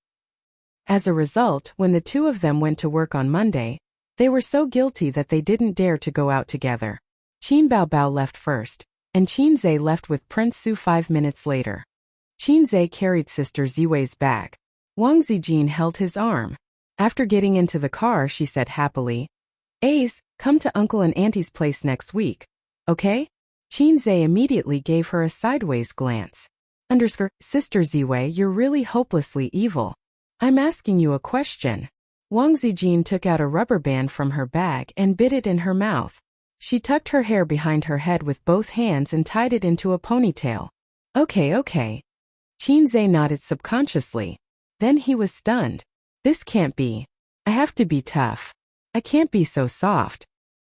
As a result, when the two of them went to work on Monday, they were so guilty that they didn't dare to go out together. Qin Baobao left first, and Qinzhe left with Prince Su 5 minutes later. Qinzhe carried Sister Ziwei's bag. Wang Zijin held his arm. After getting into the car, she said happily, come to Uncle and Auntie's place next week, okay? Qinzhe immediately gave her a sideways glance. Sister Ziwei, you're really hopelessly evil. I'm asking you a question. Wang Zijin took out a rubber band from her bag and bit it in her mouth. She tucked her hair behind her head with both hands and tied it into a ponytail. Okay. Qinzhe nodded subconsciously. Then he was stunned. This can't be. I have to be tough. I can't be so soft.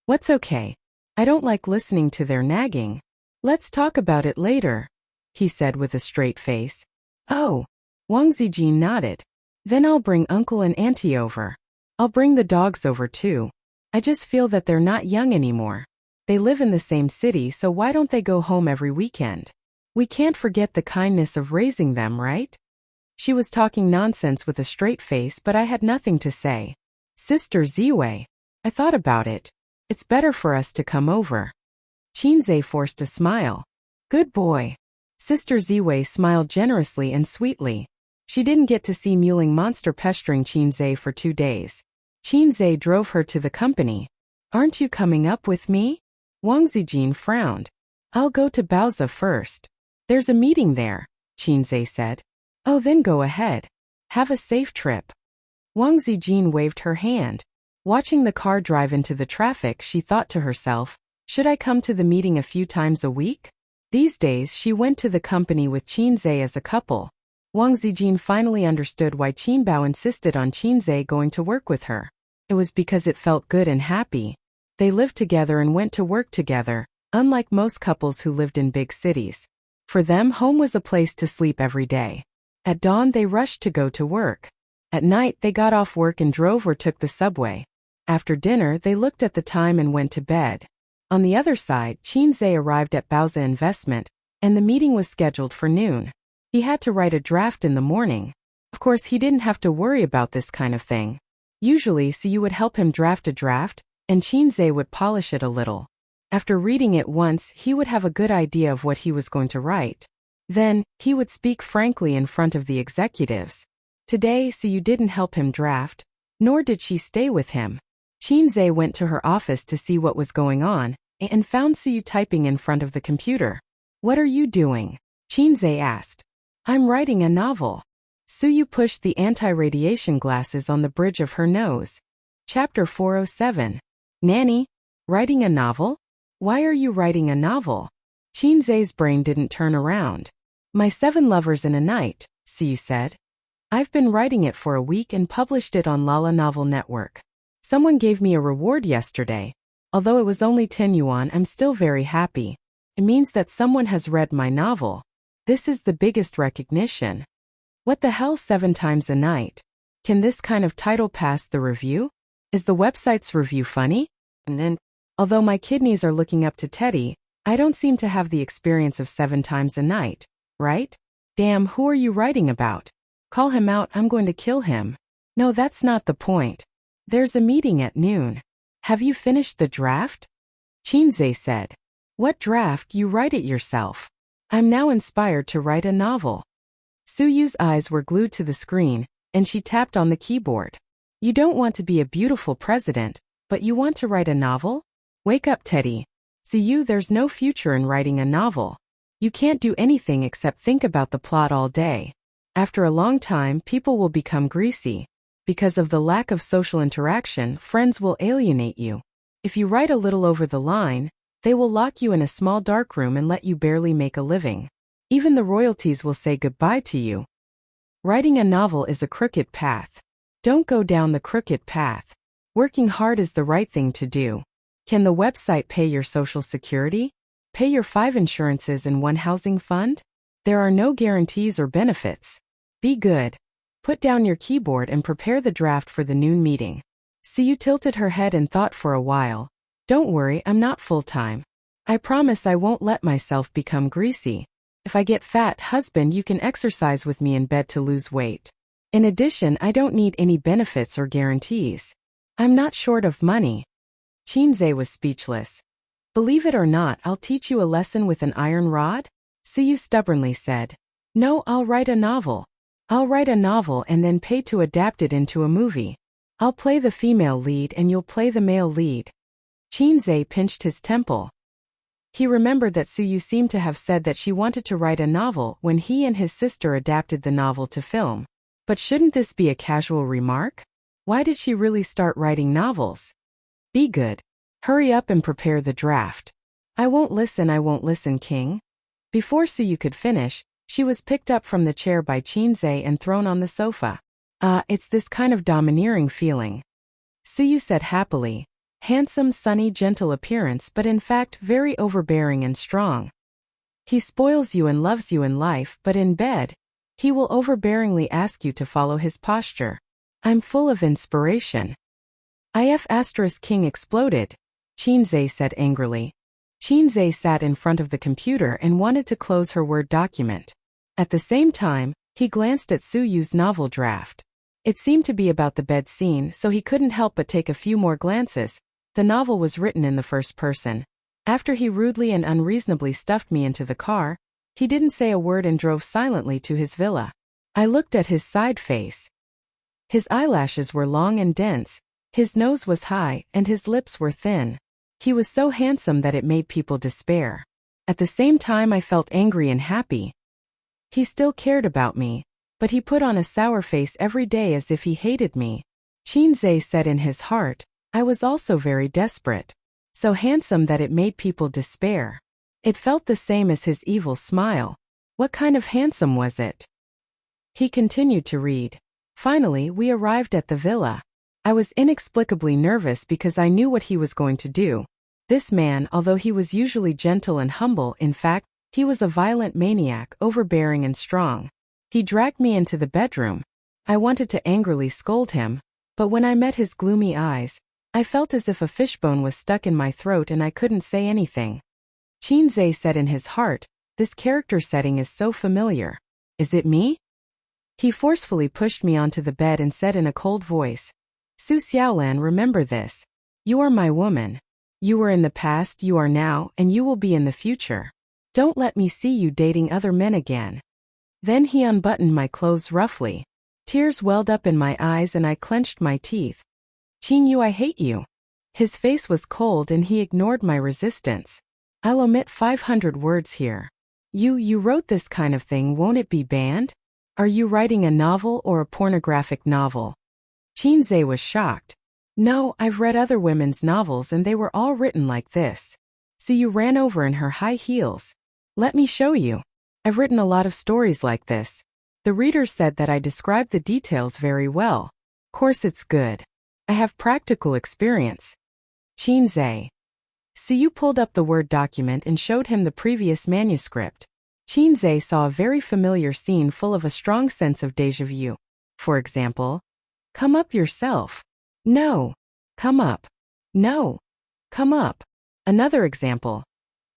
What's okay? I don't like listening to their nagging. Let's talk about it later, he said with a straight face. Oh. Wang Zijin nodded. Then I'll bring Uncle and Auntie over. I'll bring the dogs over too. I just feel that they're not young anymore. They live in the same city, so why don't they go home every weekend? We can't forget the kindness of raising them, right? She was talking nonsense with a straight face, but I had nothing to say. Sister Ziwei, I thought about it. It's better for us to come over. Qinzhe forced a smile. Good boy. Sister Ziwei smiled generously and sweetly. She didn't get to see mewling monster pestering Qinzei for 2 days. Qinzei drove her to the company. Aren't you coming up with me? Wang Zijin frowned. I'll go to Baozi first. There's a meeting there, Qinzei said. Oh, then go ahead. Have a safe trip. Wang Zijin waved her hand. Watching the car drive into the traffic, she thought to herself, should I come to the meeting a few times a week? These days she went to the company with Qinzei as a couple. Wang Zijin finally understood why Qinbao insisted on Qinzei going to work with her. It was because it felt good and happy. They lived together and went to work together, unlike most couples who lived in big cities. For them, home was a place to sleep every day. At dawn, they rushed to go to work. At night, they got off work and drove or took the subway. After dinner, they looked at the time and went to bed. On the other side, Qinzei arrived at Baozi Investment, and the meeting was scheduled for noon. He had to write a draft in the morning. Of course, he didn't have to worry about this kind of thing. Usually, Siyu would help him draft a draft, and Qinzei would polish it a little. After reading it once, he would have a good idea of what he was going to write. Then, he would speak frankly in front of the executives. Today, Siyu didn't help him draft, nor did she stay with him. Qinzei went to her office to see what was going on, and found Siyu typing in front of the computer. What are you doing? Qinzei asked. I'm writing a novel. Suyu pushed the anti-radiation glasses on the bridge of her nose. Chapter 407. Nanny, writing a novel? Why are you writing a novel? Qinzei's brain didn't turn around. My 7 Lovers in a Night, Suyu said. I've been writing it for a week and published it on Lala Novel Network. Someone gave me a reward yesterday. Although it was only 10 yuan, I'm still very happy. It means that someone has read my novel. This is the biggest recognition. What the hell, 7 times a night? Can this kind of title pass the review? Is the website's review funny? And then, although my kidneys are looking up to Teddy, I don't seem to have the experience of 7 times a night, right? Damn, who are you writing about? Call him out, I'm going to kill him. No, that's not the point. There's a meeting at noon. Have you finished the draft? Qinzei said. What draft? You write it yourself. I'm now inspired to write a novel. Suyu's eyes were glued to the screen, and she tapped on the keyboard. You don't want to be a beautiful president, but you want to write a novel? Wake up, Teddy. Suyu, there's no future in writing a novel. You can't do anything except think about the plot all day. After a long time, people will become greasy. Because of the lack of social interaction, friends will alienate you. If you write a little over the line, they will lock you in a small dark room and let you barely make a living. Even the royalties will say goodbye to you. Writing a novel is a crooked path. Don't go down the crooked path. Working hard is the right thing to do. Can the website pay your social security? Pay your 5 insurances and 1 housing fund? There are no guarantees or benefits. Be good. Put down your keyboard and prepare the draft for the noon meeting. Suyu tilted her head and thought for a while. Don't worry, I'm not full-time. I promise I won't let myself become greasy. If I get fat, husband, you can exercise with me in bed to lose weight. In addition, I don't need any benefits or guarantees. I'm not short of money. Qinzei was speechless. Believe it or not, I'll teach you a lesson with an iron rod? Suyu stubbornly said. No, I'll write a novel. I'll write a novel and then pay to adapt it into a movie. I'll play the female lead and you'll play the male lead. Qinzei pinched his temple. He remembered that Suyu seemed to have said that she wanted to write a novel when he and his sister adapted the novel to film. But shouldn't this be a casual remark? Why did she really start writing novels? Be good. Hurry up and prepare the draft. I won't listen, King. Before Suyu could finish, she was picked up from the chair by Qinzei and thrown on the sofa. It's this kind of domineering feeling. Suyu said happily. Handsome, sunny, gentle appearance, but in fact very overbearing and strong. He spoils you and loves you in life, but in bed, he will overbearingly ask you to follow his posture. I'm full of inspiration. King exploded, Qinzei said angrily. Qinzei sat in front of the computer and wanted to close her Word document. At the same time, he glanced at Suyu's novel draft. It seemed to be about the bed scene, so he couldn't help but take a few more glances. The novel was written in the first person. After he rudely and unreasonably stuffed me into the car, He didn't say a word and drove silently to his villa. I looked at his side face. His eyelashes were long and dense, his nose was high, and his lips were thin. He was so handsome that it made people despair. At the same time I felt angry and happy. He still cared about me, but he put on a sour face every day as if he hated me. Qinzhe said in his heart, I was also very desperate. So handsome that it made people despair. It felt the same as his evil smile. What kind of handsome was it? He continued to read. Finally, we arrived at the villa. I was inexplicably nervous because I knew what he was going to do. This man, although he was usually gentle and humble, in fact, he was a violent maniac, overbearing and strong. He dragged me into the bedroom. I wanted to angrily scold him, but when I met his gloomy eyes, I felt as if a fishbone was stuck in my throat and I couldn't say anything. Qinzhe said in his heart, this character setting is so familiar. Is it me? He forcefully pushed me onto the bed and said in a cold voice, Su Xiaolan, remember this. You are my woman. You were in the past, you are now, and you will be in the future. Don't let me see you dating other men again. Then he unbuttoned my clothes roughly. Tears welled up in my eyes and I clenched my teeth. Qingyu, I hate you. His face was cold and he ignored my resistance. I'll omit 500 words here. You wrote this kind of thing, won't it be banned? Are you writing a novel or a pornographic novel? Qinzhe was shocked. No, I've read other women's novels and they were all written like this. So you ran over in her high heels. Let me show you. I've written a lot of stories like this. The reader said that I described the details very well. Course it's good. I have practical experience. Qinzhe. So you pulled up the Word document and showed him the previous manuscript. Qinzhe saw a very familiar scene full of a strong sense of déjà vu. For example, come up yourself. No. Come up. No. Come up. Another example.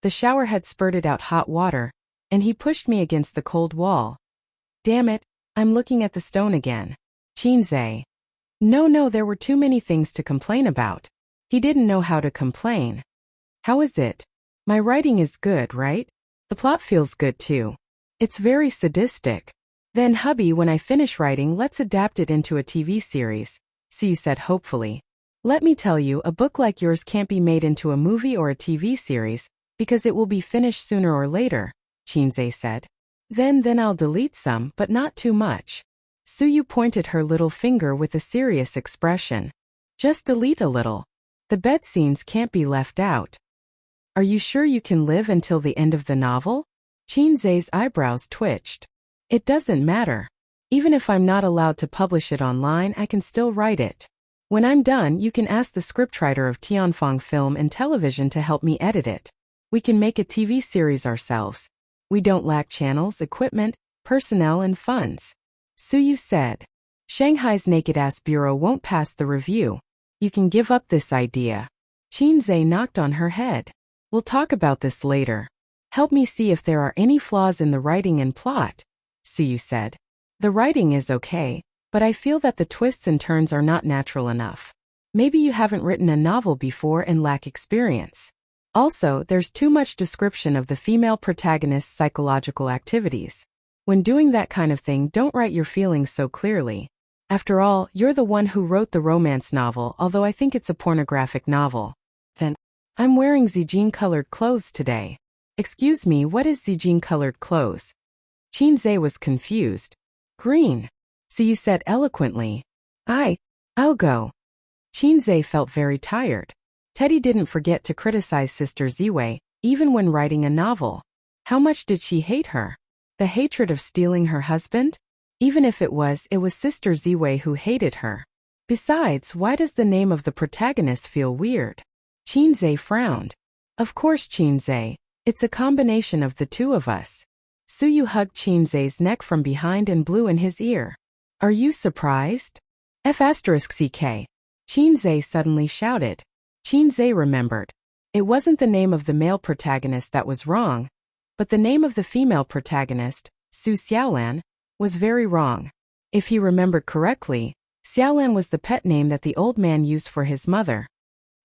The shower had spurted out hot water, and he pushed me against the cold wall. Damn it, I'm looking at the stone again. Qinzhe. No, there were too many things to complain about. He didn't know how to complain. How is it? My writing is good, right? The plot feels good too. It's very sadistic. Then hubby, when I finish writing, let's adapt it into a TV series. Su said hopefully. Let me tell you, a book like yours can't be made into a movie or a TV series, because it will be finished sooner or later, Qinzhe said. Then I'll delete some, but not too much. Suyu pointed her little finger with a serious expression. Just delete a little. The bed scenes can't be left out. Are you sure you can live until the end of the novel? Qinzhe's eyebrows twitched. It doesn't matter. Even if I'm not allowed to publish it online, I can still write it. When I'm done, you can ask the scriptwriter of Tianfeng Film and Television to help me edit it. We can make a TV series ourselves. We don't lack channels, equipment, personnel, and funds. Suyu said. Shanghai's Naked-Ass Bureau won't pass the review. You can give up this idea. Qinzhe knocked on her head. We'll talk about this later. Help me see if there are any flaws in the writing and plot, Suyu said. The writing is okay, but I feel that the twists and turns are not natural enough. Maybe you haven't written a novel before and lack experience. Also, there's too much description of the female protagonist's psychological activities. When doing that kind of thing, don't write your feelings so clearly. After all, you're the one who wrote the romance novel, although I think it's a pornographic novel. Then, I'm wearing Zijin-colored clothes today. Excuse me, what is Zijin-colored clothes? Qinzhe was confused. Green. So you said eloquently. I'll go. Qinzhe felt very tired. Teddy didn't forget to criticize Sister Ziwei, even when writing a novel. How much did she hate her? The hatred of stealing her husband? Even if it was Sister Ziwei who hated her. Besides, why does the name of the protagonist feel weird? Qinzhe frowned. Of course, Qinzhe, it's a combination of the two of us. Suyu hugged Qinzhe's neck from behind and blew in his ear. Are you surprised? F***ck. Qinzhe suddenly shouted. Qinzhe remembered. It wasn't the name of the male protagonist that was wrong, but the name of the female protagonist, Su Xiaolan, was very wrong. If he remembered correctly, Xiaolan was the pet name that the old man used for his mother.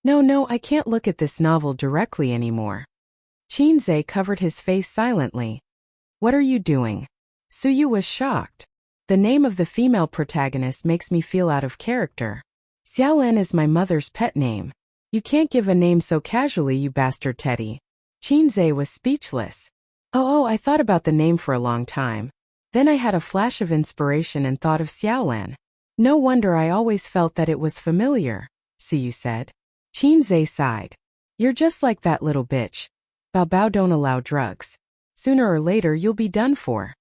No, I can't look at this novel directly anymore. Qinzhe covered his face silently. What are you doing? Suyu was shocked. The name of the female protagonist makes me feel out of character. Xiaolan is my mother's pet name. You can't give a name so casually, you bastard Teddy. Qinzhe was speechless. Oh, I thought about the name for a long time. Then I had a flash of inspiration and thought of Xiaolan. No wonder I always felt that it was familiar, Suyu said. Qinzhe sighed. You're just like that little bitch. Bao don't allow drugs. Sooner or later you'll be done for.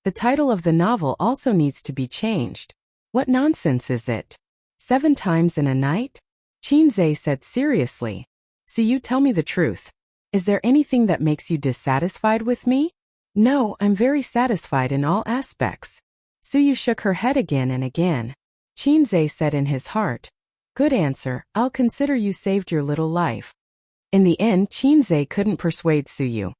The title of the novel also needs to be changed. What nonsense is it? 7 times in a night? Qinzhe said seriously. So you tell me the truth. Is there anything that makes you dissatisfied with me? No, I'm very satisfied in all aspects. Suyu shook her head again and again. Qinzhe said in his heart. Good answer, I'll consider you saved your little life. In the end, Qinzhe couldn't persuade Suyu.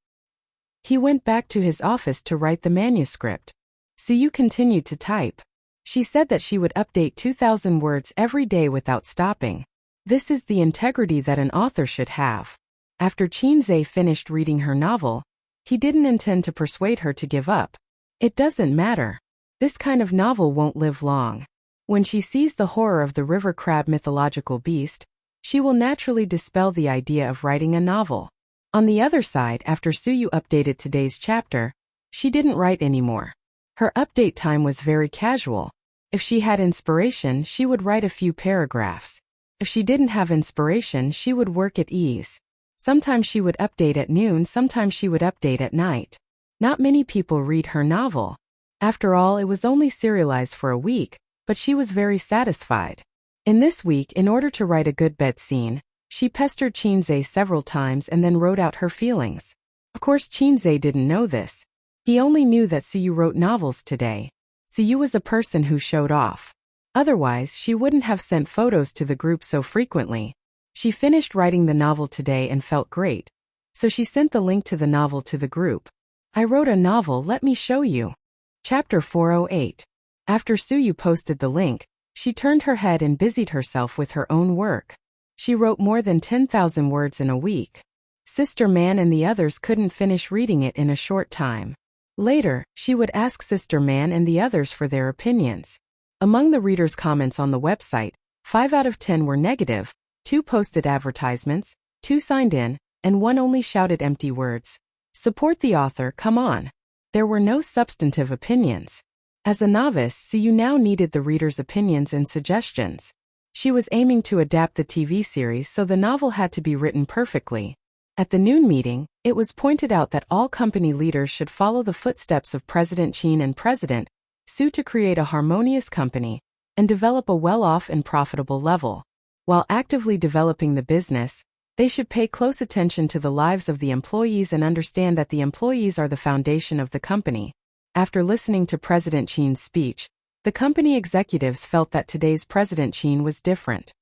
He went back to his office to write the manuscript. Suyu continued to type. She said that she would update 2,000 words every day without stopping. This is the integrity that an author should have. After Qinzhe finished reading her novel, he didn't intend to persuade her to give up. It doesn't matter. This kind of novel won't live long. When she sees the horror of the river crab mythological beast, she will naturally dispel the idea of writing a novel. On the other side, after Suyu updated today's chapter, she didn't write anymore. Her update time was very casual. If she had inspiration, she would write a few paragraphs. If she didn't have inspiration, she would work at ease. Sometimes she would update at noon, sometimes she would update at night. Not many people read her novel. After all, it was only serialized for a week, but she was very satisfied. In this week, in order to write a good bed scene, she pestered Qinzhe several times and then wrote out her feelings. Of course, Qinzhe didn't know this. He only knew that Suyu wrote novels today. Suyu was a person who showed off. Otherwise, she wouldn't have sent photos to the group so frequently. She finished writing the novel today and felt great. So she sent the link to the novel to the group. I wrote a novel, let me show you. Chapter 408. After Suyu posted the link, she turned her head and busied herself with her own work. She wrote more than 10,000 words in a week. Sister Man and the others couldn't finish reading it in a short time. Later, she would ask Sister Man and the others for their opinions. Among the readers' comments on the website, 5 out of 10 were negative, 2 posted advertisements, 2 signed in, and 1 only shouted empty words. Support the author, come on. There were no substantive opinions. As a novice, Suyu now needed the readers' opinions and suggestions. She was aiming to adapt the TV series, so the novel had to be written perfectly. At the noon meeting, it was pointed out that all company leaders should follow the footsteps of President Qin and President Su to create a harmonious company and develop a well-off and profitable level. While actively developing the business, they should pay close attention to the lives of the employees and understand that the employees are the foundation of the company. After listening to President Qin's speech, the company executives felt that today's President Qin was different.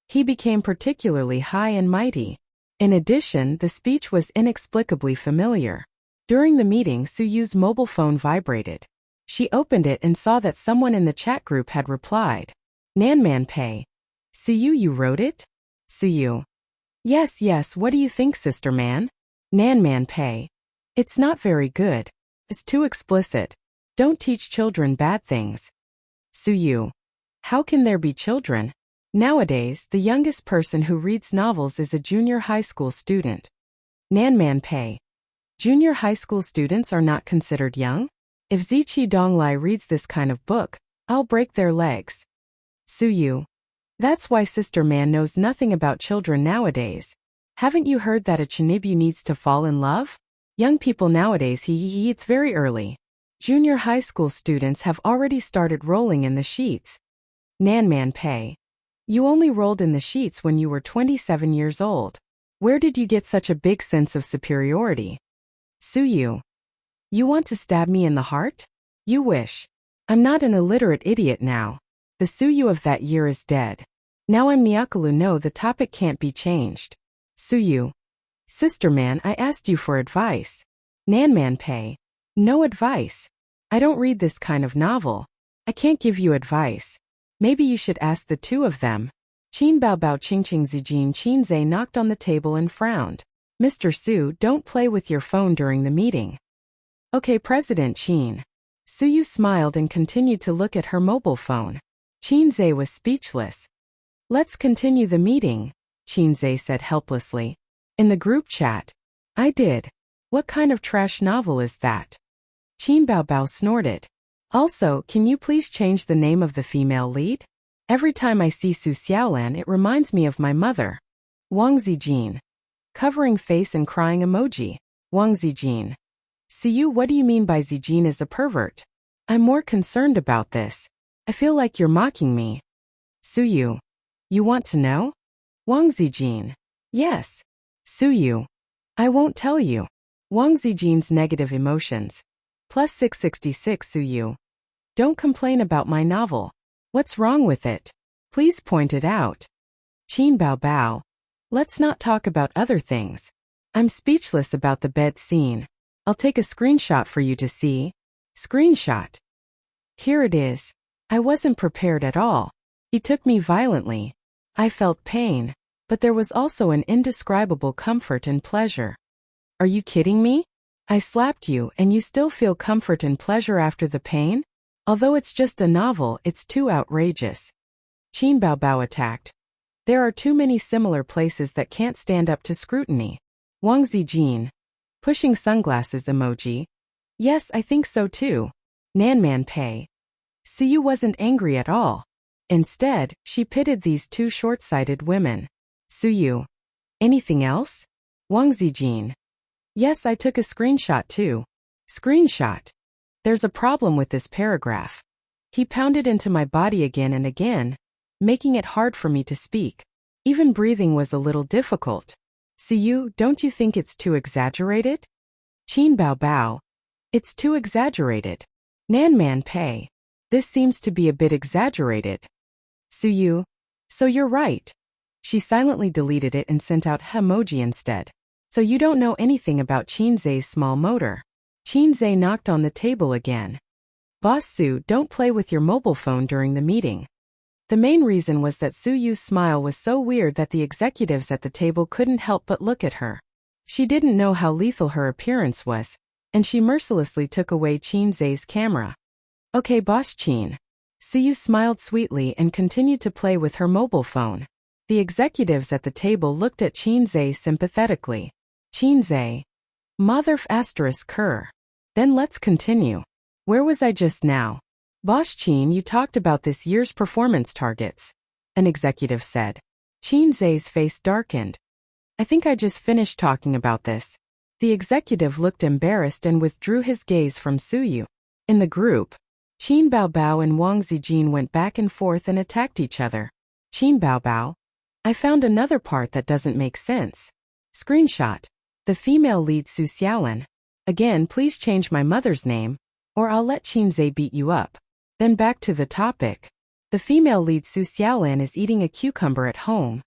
He became particularly high and mighty. In addition, the speech was inexplicably familiar. During the meeting, Suyu's mobile phone vibrated. She opened it and saw that someone in the chat group had replied. Nanman Pei. Suyu, you wrote it? Suyu. Yes, what do you think, Sister Man? Nanman Pei. It's not very good. It's too explicit. Don't teach children bad things. Suyu. How can there be children? Nowadays, the youngest person who reads novels is a junior high school student. Nanman Pei. Junior high school students are not considered young? If Ziqi Donglai reads this kind of book, I'll break their legs. Suyu. That's why Sister Man knows nothing about children nowadays. Haven't you heard that a Chinibu needs to fall in love? Young people nowadays it's very early. Junior high school students have already started rolling in the sheets. Nanman Pei. You only rolled in the sheets when you were 27 years old. Where did you get such a big sense of superiority? Suyu. You want to stab me in the heart? You wish. I'm not an illiterate idiot now. The Suyu of that year is dead. Now I'm Nyakalu. No, the topic can't be changed. Suyu. Sister Man, I asked you for advice. Nanman Pei. No advice. I don't read this kind of novel. I can't give you advice. Maybe you should ask the two of them. Qin Bao Bao Qing Qing Zijin Qinzhe knocked on the table and frowned. Mr. Su, don't play with your phone during the meeting. Okay, President Qin. Suyu smiled and continued to look at her mobile phone. Qinze was speechless. Let's continue the meeting, Qinze said helplessly. In the group chat. I did. What kind of trash novel is that? Qin Baobao snorted. Also, can you please change the name of the female lead? Every time I see Su Xiaolan it reminds me of my mother. Wang Zijin. Covering face and crying emoji. Wang Zijin. Suyu, what do you mean by Zijin is a pervert? I'm more concerned about this. I feel like you're mocking me. Suyu. You want to know? Wang Zijin. Yes. Suyu. I won't tell you. Wang Zijin's negative emotions. Plus 666 Suyu. Don't complain about my novel. What's wrong with it? Please point it out. Qin Baobao. Let's not talk about other things. I'm speechless about the bed scene. I'll take a screenshot for you to see. Screenshot. Here it is. I wasn't prepared at all. He took me violently. I felt pain, but there was also an indescribable comfort and pleasure. Are you kidding me? I slapped you and you still feel comfort and pleasure after the pain? Although it's just a novel, it's too outrageous. Qin Baobao attacked. There are too many similar places that can't stand up to scrutiny. Wang Zijin. Pushing sunglasses emoji. Yes, I think so too. Nanman Pei. Suyu wasn't angry at all. Instead, she pitted these two short-sighted women. Suyu. Anything else? Wang Zijin. Yes, I took a screenshot too. Screenshot. There's a problem with this paragraph. He pounded into my body again and again, making it hard for me to speak. Even breathing was a little difficult. Suyu, don't you think it's too exaggerated? Qin Baobao. It's too exaggerated. Nanman Pei. This seems to be a bit exaggerated. Suyu. So you're right. She silently deleted it and sent out emoji instead. So you don't know anything about Qinze's small motor. Qinze knocked on the table again. Boss Su, don't play with your mobile phone during the meeting. The main reason was that Suyu's smile was so weird that the executives at the table couldn't help but look at her. She didn't know how lethal her appearance was, and she mercilessly took away Qinze's camera. Okay, Boss Qin. Suyu smiled sweetly and continued to play with her mobile phone. The executives at the table looked at Qinze sympathetically. Qinze. Motherf asterisk cur. Then let's continue. Where was I just now? Boss Qin, you talked about this year's performance targets. An executive said. Qinze's face darkened. I think I just finished talking about this. The executive looked embarrassed and withdrew his gaze from Suyu. In the group, Qin Baobao and Wang Zijin went back and forth and attacked each other. Qin Baobao. I found another part that doesn't make sense. Screenshot. The female lead Su Xiaolan. Again, please change my mother's name, or I'll let Qinze beat you up. Then back to the topic. The female lead Su Xiaolan is eating a cucumber at home.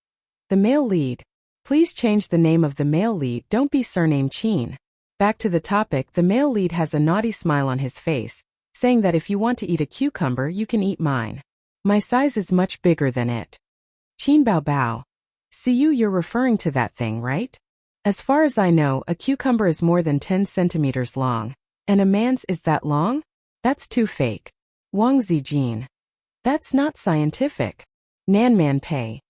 The male lead. Please change the name of the male lead, don't be surname Qin. Back to the topic, the male lead has a naughty smile on his face, saying that if you want to eat a cucumber you can eat mine. My size is much bigger than it. Qin Baobao. Suyu, you're referring to that thing, right? As far as I know, a cucumber is more than 10 centimeters long. And a man's is that long? That's too fake. Wang Zijin. That's not scientific. Nanman Pei.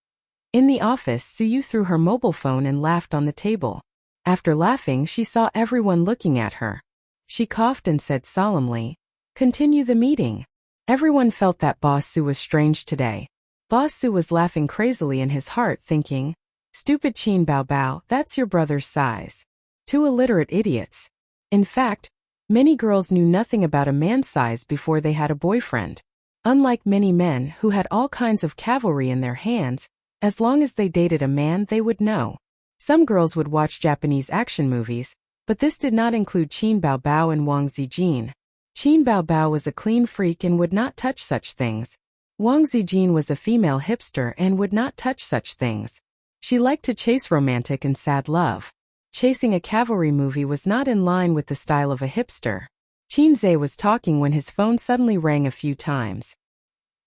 In the office, Suyu threw her mobile phone and laughed on the table. After laughing, she saw everyone looking at her. She coughed and said solemnly, "Continue the meeting." Everyone felt that Boss Su was strange today. Boss Su was laughing crazily in his heart, thinking, "Stupid Qin Baobao, that's your brother's size. Two illiterate idiots." In fact, many girls knew nothing about a man's size before they had a boyfriend. Unlike many men who had all kinds of cavalry in their hands, as long as they dated a man they would know. Some girls would watch Japanese action movies, but this did not include Qin Baobao and Wang Zijin. Qin Baobao was a clean freak and would not touch such things. Wang Zijin was a female hipster and would not touch such things. She liked to chase romantic and sad love. Chasing a cavalry movie was not in line with the style of a hipster. Qinze was talking when his phone suddenly rang a few times.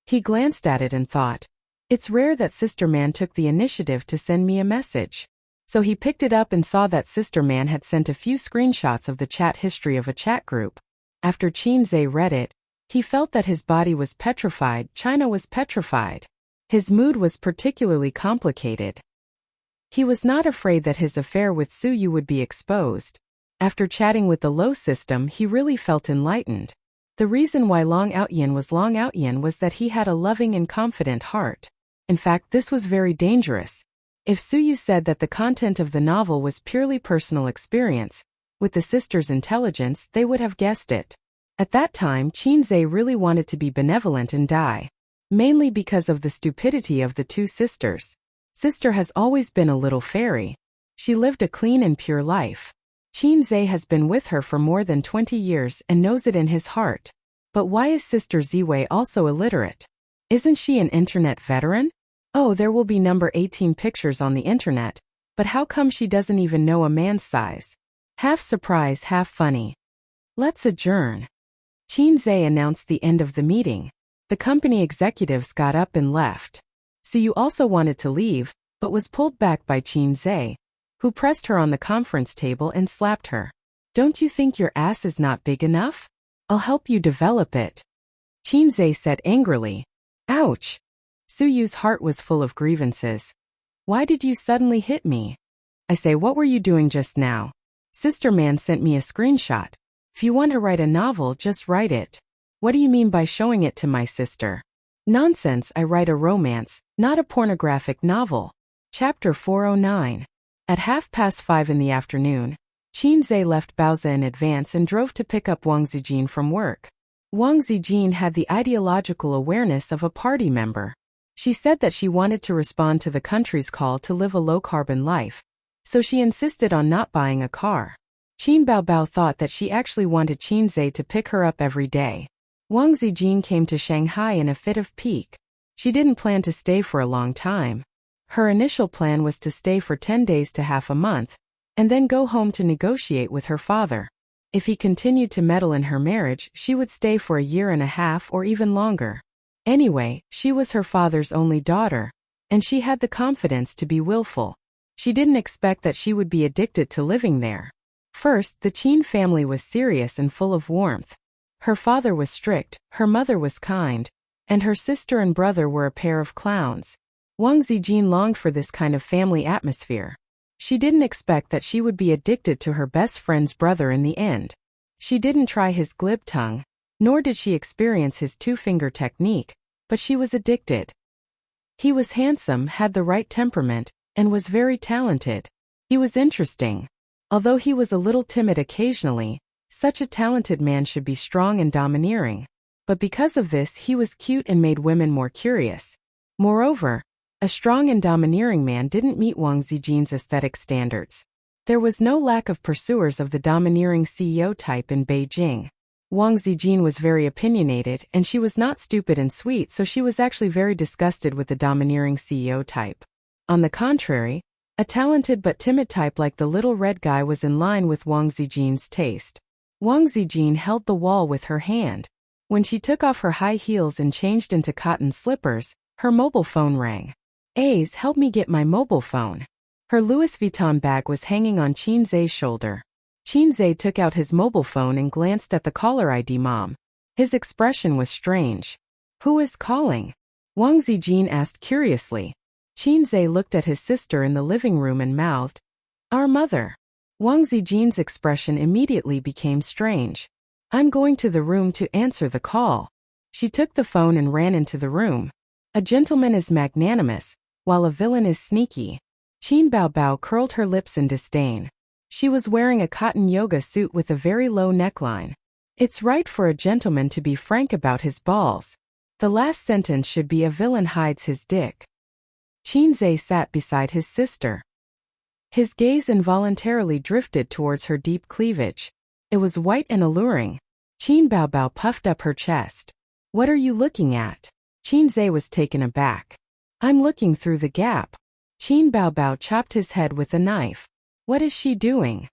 He glanced at it and thought, "It's rare that Sister Man took the initiative to send me a message." So he picked it up and saw that Sister Man had sent a few screenshots of the chat history of a chat group. After Qinze read it, he felt that his body was petrified, China was petrified. His mood was particularly complicated. He was not afraid that his affair with Su Yu would be exposed. After chatting with the Lo system, he really felt enlightened. The reason why Long Outyin was that he had a loving and confident heart. In fact, this was very dangerous. If Su Yu said that the content of the novel was purely personal experience, with the sisters' intelligence, they would have guessed it. At that time, Qinze really wanted to be benevolent and die. Mainly because of the stupidity of the two sisters. Sister has always been a little fairy. She lived a clean and pure life. Qinze has been with her for more than 20 years and knows it in his heart. But why is Sister Ziwei also illiterate? Isn't she an internet veteran? Oh, there will be number 18 pictures on the internet, but how come she doesn't even know a man's size? Half surprise, half funny. Let's adjourn. Qinze announced the end of the meeting. The company executives got up and left. Su Yu also wanted to leave, but was pulled back by Qinze, who pressed her on the conference table and slapped her. Don't you think your ass is not big enough? I'll help you develop it. Qinze said angrily. Ouch! Su Yu's heart was full of grievances. Why did you suddenly hit me? I say, what were you doing just now? Sister Man sent me a screenshot. If you want to write a novel, just write it. What do you mean by showing it to my sister? Nonsense, I write a romance, not a pornographic novel. Chapter 409. At 5:30 in the afternoon, Qinze left Baozi in advance and drove to pick up Wang Zijin from work. Wang Zijin had the ideological awareness of a party member. She said that she wanted to respond to the country's call to live a low-carbon life, so she insisted on not buying a car. Qin Baobao thought that she actually wanted Qinze to pick her up every day. Wang Zijin came to Shanghai in a fit of pique. She didn't plan to stay for a long time. Her initial plan was to stay for 10 days to half a month, and then go home to negotiate with her father. If he continued to meddle in her marriage, she would stay for a year and a half or even longer. Anyway, she was her father's only daughter, and she had the confidence to be willful. She didn't expect that she would be addicted to living there. First, the Qin family was serious and full of warmth. Her father was strict, her mother was kind, and her sister and brother were a pair of clowns. Wang Zijin longed for this kind of family atmosphere. She didn't expect that she would be addicted to her best friend's brother in the end. She didn't try his glib tongue, nor did she experience his two-finger technique, but she was addicted. He was handsome, had the right temperament, and was very talented. He was interesting. Although he was a little timid occasionally, such a talented man should be strong and domineering. But because of this, he was cute and made women more curious. Moreover, a strong and domineering man didn't meet Wang Zijin's aesthetic standards. There was no lack of pursuers of the domineering CEO type in Beijing. Wang Zijin was very opinionated, and she was not stupid and sweet, so she was actually very disgusted with the domineering CEO type. On the contrary, a talented but timid type like the little red guy was in line with Wang Zijin's taste. Wang Zijin held the wall with her hand. When she took off her high heels and changed into cotton slippers, her mobile phone rang. Aze, help me get my mobile phone. Her Louis Vuitton bag was hanging on Qinze's shoulder. Qinze took out his mobile phone and glanced at the caller ID mom. His expression was strange. Who is calling? Wang Zijin asked curiously. Qinze looked at his sister in the living room and mouthed, Our mother. Wang Zijin's expression immediately became strange. I'm going to the room to answer the call. She took the phone and ran into the room. A gentleman is magnanimous, while a villain is sneaky. Qin Baobao curled her lips in disdain. She was wearing a cotton yoga suit with a very low neckline. It's right for a gentleman to be frank about his balls. The last sentence should be a villain hides his dick. Qinze sat beside his sister. His gaze involuntarily drifted towards her deep cleavage. It was white and alluring. Qin Baobao puffed up her chest. What are you looking at? Qinze was taken aback. I'm looking through the gap. Qin Baobao chopped his head with a knife. What is she doing?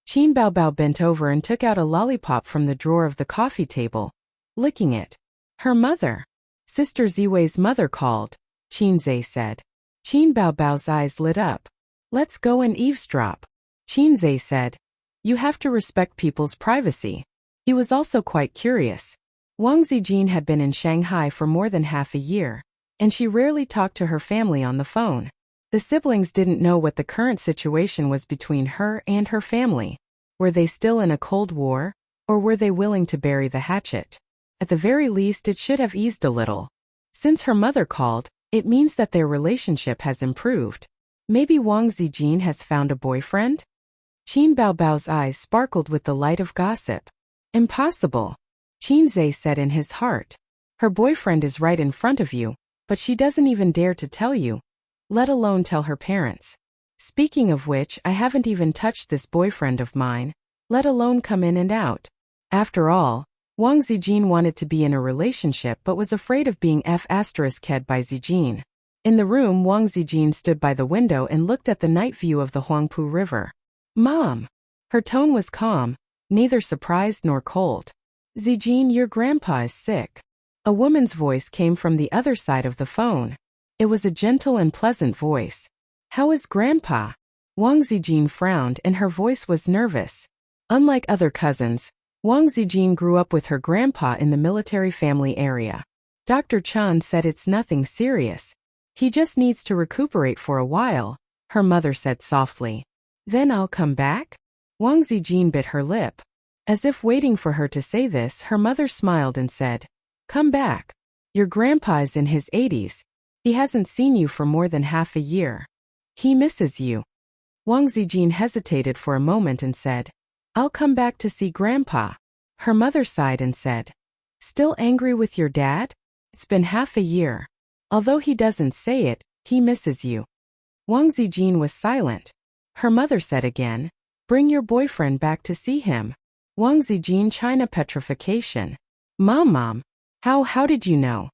Qin Baobao bent over and took out a lollipop from the drawer of the coffee table, licking it. Her mother. Sister Ziwei's mother called, Qinze said. Qin Baobao's eyes lit up. Let's go and eavesdrop. Qinzhe said. You have to respect people's privacy. He was also quite curious. Wang Zijin had been in Shanghai for more than half a year, and she rarely talked to her family on the phone. The siblings didn't know what the current situation was between her and her family. Were they still in a Cold War, or were they willing to bury the hatchet? At the very least, it should have eased a little. Since her mother called, it means that their relationship has improved. Maybe Wang Zijin has found a boyfriend? Qin Baobao's eyes sparkled with the light of gossip. Impossible, Qinzhe said in his heart. Her boyfriend is right in front of you, but she doesn't even dare to tell you, let alone tell her parents. Speaking of which, I haven't even touched this boyfriend of mine, let alone come in and out. After all, Wang Zijin wanted to be in a relationship but was afraid of being f***ed by Zijin. In the room, Wang Zijin stood by the window and looked at the night view of the Huangpu River. Mom! Her tone was calm, neither surprised nor cold. Zijin, your grandpa is sick. A woman's voice came from the other side of the phone. It was a gentle and pleasant voice. How is grandpa? Wang Zijin frowned and her voice was nervous. Unlike other cousins, Wang Zijin grew up with her grandpa in the military family area. Dr. Chan said it's nothing serious. He just needs to recuperate for a while, her mother said softly. Then I'll come back? Wang Zijin bit her lip. As if waiting for her to say this, her mother smiled and said, Come back. Your grandpa is in his 80s. He hasn't seen you for more than half a year. He misses you. Wang Zijin hesitated for a moment and said, I'll come back to see grandpa. Her mother sighed and said, Still angry with your dad? It's been half a year. Although he doesn't say it, he misses you. Wang Zijin was silent. Her mother said again, Bring your boyfriend back to see him. Wang Zijin China petrification. Mom, how did you know?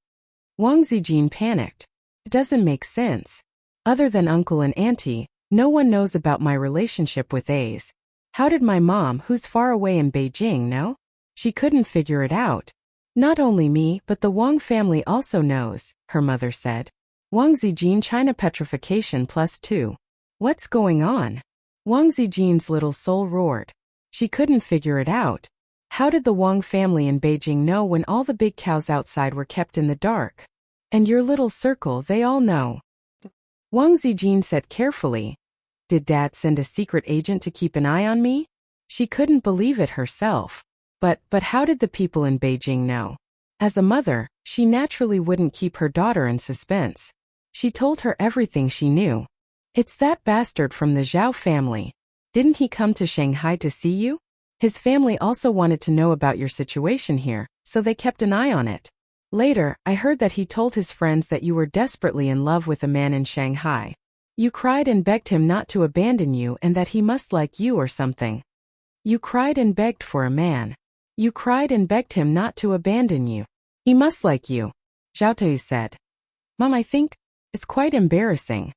Wang Zijin panicked. It doesn't make sense. Other than uncle and auntie, no one knows about my relationship with A's. How did my mom, who's far away in Beijing, know? She couldn't figure it out. Not only me, but the Wang family also knows, her mother said. Wang Zijin China petrification +2. What's going on? Wang Zijin's little soul roared. She couldn't figure it out. How did the Wang family in Beijing know when all the big cows outside were kept in the dark? And your little circle, they all know. Wang Zijin said carefully, Did Dad send a secret agent to keep an eye on me? She couldn't believe it herself. But how did the people in Beijing know? As a mother, she naturally wouldn't keep her daughter in suspense. She told her everything she knew. It's that bastard from the Zhao family. Didn't he come to Shanghai to see you? His family also wanted to know about your situation here, so they kept an eye on it. Later, I heard that he told his friends that you were desperately in love with a man in Shanghai. You cried and begged him not to abandon you and that he must like you or something. You cried and begged for a man. You cried and begged him not to abandon you. He must like you, Zhao Tui said. Mom, I think it's quite embarrassing.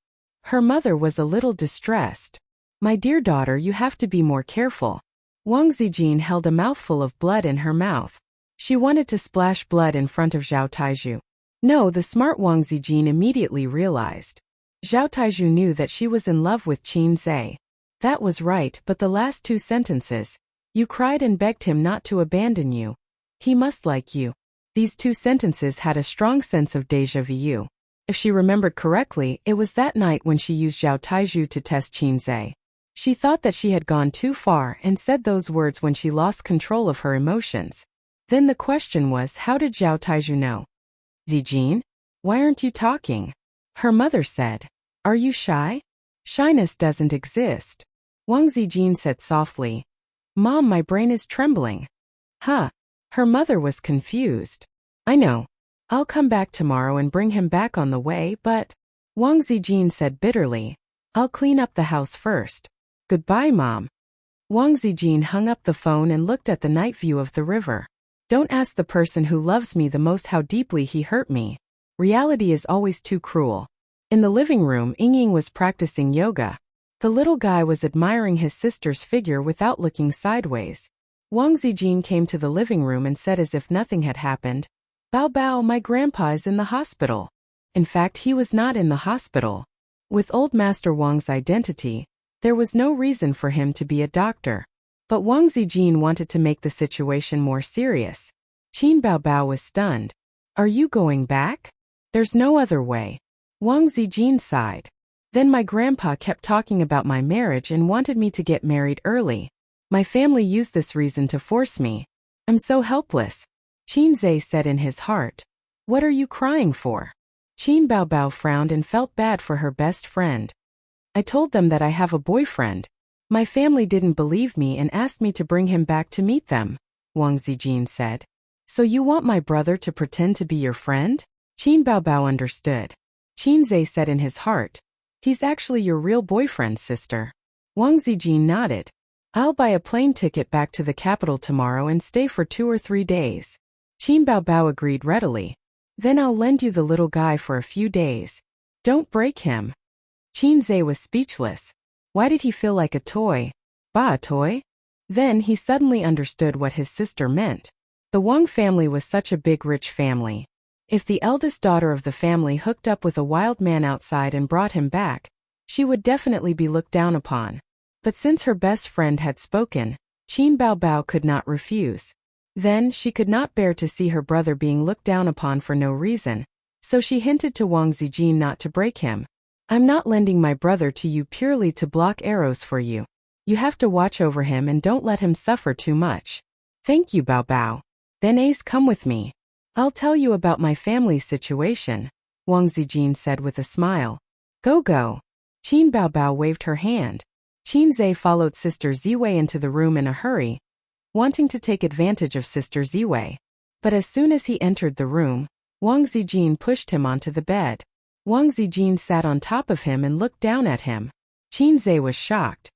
Her mother was a little distressed. My dear daughter, you have to be more careful. Wang Zijin held a mouthful of blood in her mouth. She wanted to splash blood in front of Zhao Taizhu. No, the smart Wang Zijin immediately realized. Zhao Taizhu knew that she was in love with Qinzhe. That was right, but the last two sentences, you cried and begged him not to abandon you. He must like you. These two sentences had a strong sense of déjà vu. If she remembered correctly, it was that night when she used Zhao Taizhu to test Qinzhe. She thought that she had gone too far and said those words when she lost control of her emotions. Then the question was, how did Zhao Taizhu know? Zijin? Why aren't you talking? Her mother said. Are you shy? Shyness doesn't exist. Wang Zijin said softly. Mom, my brain is trembling. Huh. Her mother was confused. I know. I'll come back tomorrow and bring him back on the way, but... Wang Zijin said bitterly. I'll clean up the house first. Goodbye, Mom. Wang Zijin hung up the phone and looked at the night view of the river. Don't ask the person who loves me the most how deeply he hurt me. Reality is always too cruel. In the living room, Ying was practicing yoga. The little guy was admiring his sister's figure without looking sideways. Wang Zijin came to the living room and said as if nothing had happened, Bao, my grandpa is in the hospital. In fact, he was not in the hospital. With old Master Wang's identity, there was no reason for him to be a doctor. But Wang Zijin wanted to make the situation more serious. Qin Baobao was stunned. Are you going back? There's no other way. Wang Zijin sighed. Then my grandpa kept talking about my marriage and wanted me to get married early. My family used this reason to force me. I'm so helpless. Qin Zhe said in his heart. What are you crying for? Qin Baobao frowned and felt bad for her best friend. I told them that I have a boyfriend. My family didn't believe me and asked me to bring him back to meet them, Wang Zijin said. So you want my brother to pretend to be your friend? Qin Baobao understood. Qin Zhe said in his heart. He's actually your real boyfriend, sister. Wang Zijin nodded. I'll buy a plane ticket back to the capital tomorrow and stay for 2 or 3 days. Qin Baobao agreed readily. Then I'll lend you the little guy for a few days. Don't break him. Qin Zhe was speechless. Why did he feel like a toy? Bah, a toy? Then he suddenly understood what his sister meant. The Wang family was such a big rich family. If the eldest daughter of the family hooked up with a wild man outside and brought him back, she would definitely be looked down upon. But since her best friend had spoken, Qin Baobao could not refuse. Then she could not bear to see her brother being looked down upon for no reason, so she hinted to Wang Zijin not to break him. I'm not lending my brother to you purely to block arrows for you. You have to watch over him and don't let him suffer too much. Thank you, Baobao. Then Ace, come with me. I'll tell you about my family's situation, Wang Zijin said with a smile. Go, go. Qin Baobao waved her hand. Qin Zhe followed Sister Ziwei into the room in a hurry, wanting to take advantage of Sister Ziwei. But as soon as he entered the room, Wang Zijin pushed him onto the bed. Wang Zijin sat on top of him and looked down at him. Qin Zhe was shocked.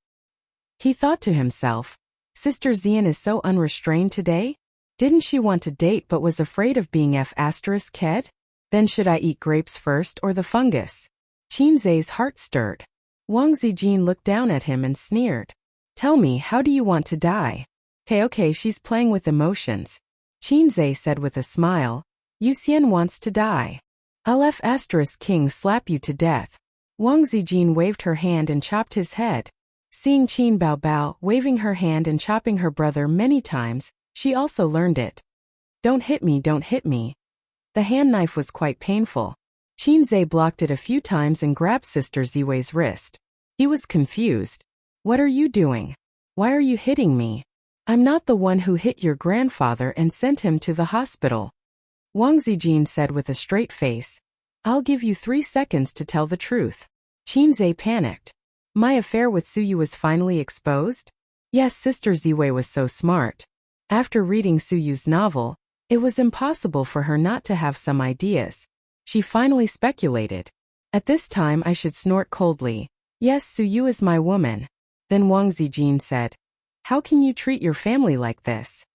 He thought to himself, Sister Zian is so unrestrained today? Didn't she want to date but was afraid of being F***ed? Then should I eat grapes first or the fungus? Qin Zhe's heart stirred. Wang Zijin looked down at him and sneered. Tell me, how do you want to die? Okay, she's playing with emotions. Qin Zhe said with a smile. Yu Xian wants to die. I'll F***king slap you to death. Wang Zijin waved her hand and chopped his head. Seeing Qin Baobao waving her hand and chopping her brother many times, she also learned it. Don't hit me, don't hit me. The hand knife was quite painful. Qin Zhe blocked it a few times and grabbed Sister Ziwei's wrist. He was confused. What are you doing? Why are you hitting me? I'm not the one who hit your grandfather and sent him to the hospital. Wang Zijin said with a straight face. I'll give you 3 seconds to tell the truth. Qin Zhe panicked. My affair with Suyu was finally exposed? Yes, Sister Ziwei was so smart. After reading Suyu's novel, it was impossible for her not to have some ideas. She finally speculated. At this time I should snort coldly. Yes, Suyu is my woman. Then Wang Zijin said. How can you treat your family like this?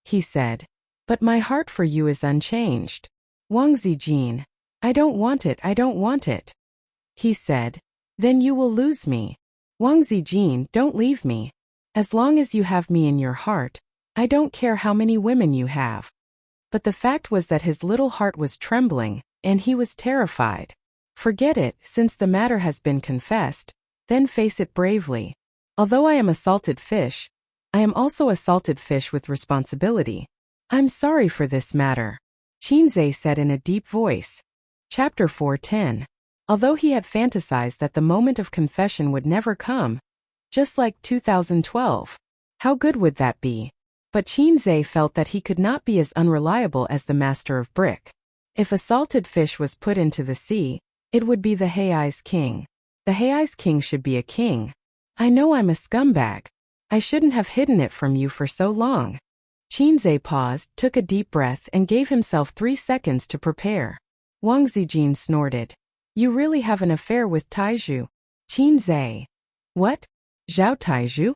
He said. But my heart for you is unchanged. Wang Zijin. I don't want it, I don't want it. He said. Then you will lose me. Wang Zijin, don't leave me. As long as you have me in your heart, I don't care how many women you have. But the fact was that his little heart was trembling, and he was terrified. Forget it, since the matter has been confessed, then face it bravely. Although I am a salted fish, I am also a salted fish with responsibility. I'm sorry for this matter. Qin Zhe said in a deep voice. Chapter 4:10. Although he had fantasized that the moment of confession would never come, just like 2012. How good would that be? But Qin Zhe felt that he could not be as unreliable as the master of brick. If a salted fish was put into the sea, it would be the Hei's king. The Hei's king should be a king. I know I'm a scumbag. I shouldn't have hidden it from you for so long. Qin Zhe paused, took a deep breath and gave himself 3 seconds to prepare. Wang Zijin snorted. You really have an affair with Taizhu. Qin Zhe. What? Zhao Taizhu?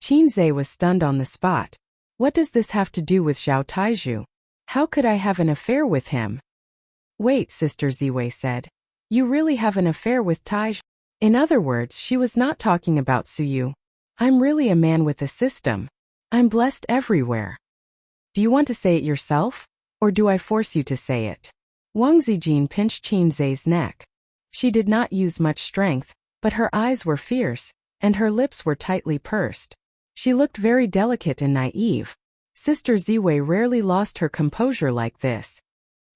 Qin Zhe was stunned on the spot. What does this have to do with Zhao Taizhu? How could I have an affair with him? Wait, Sister Ziwei said. You really have an affair with Taizhu? In other words, she was not talking about Suyu. I'm really a man with a system. I'm blessed everywhere. Do you want to say it yourself? Or do I force you to say it? Wang Zijin pinched Qin Zhe's neck. She did not use much strength, but her eyes were fierce, and her lips were tightly pursed. She looked very delicate and naive. Sister Ziwei rarely lost her composure like this.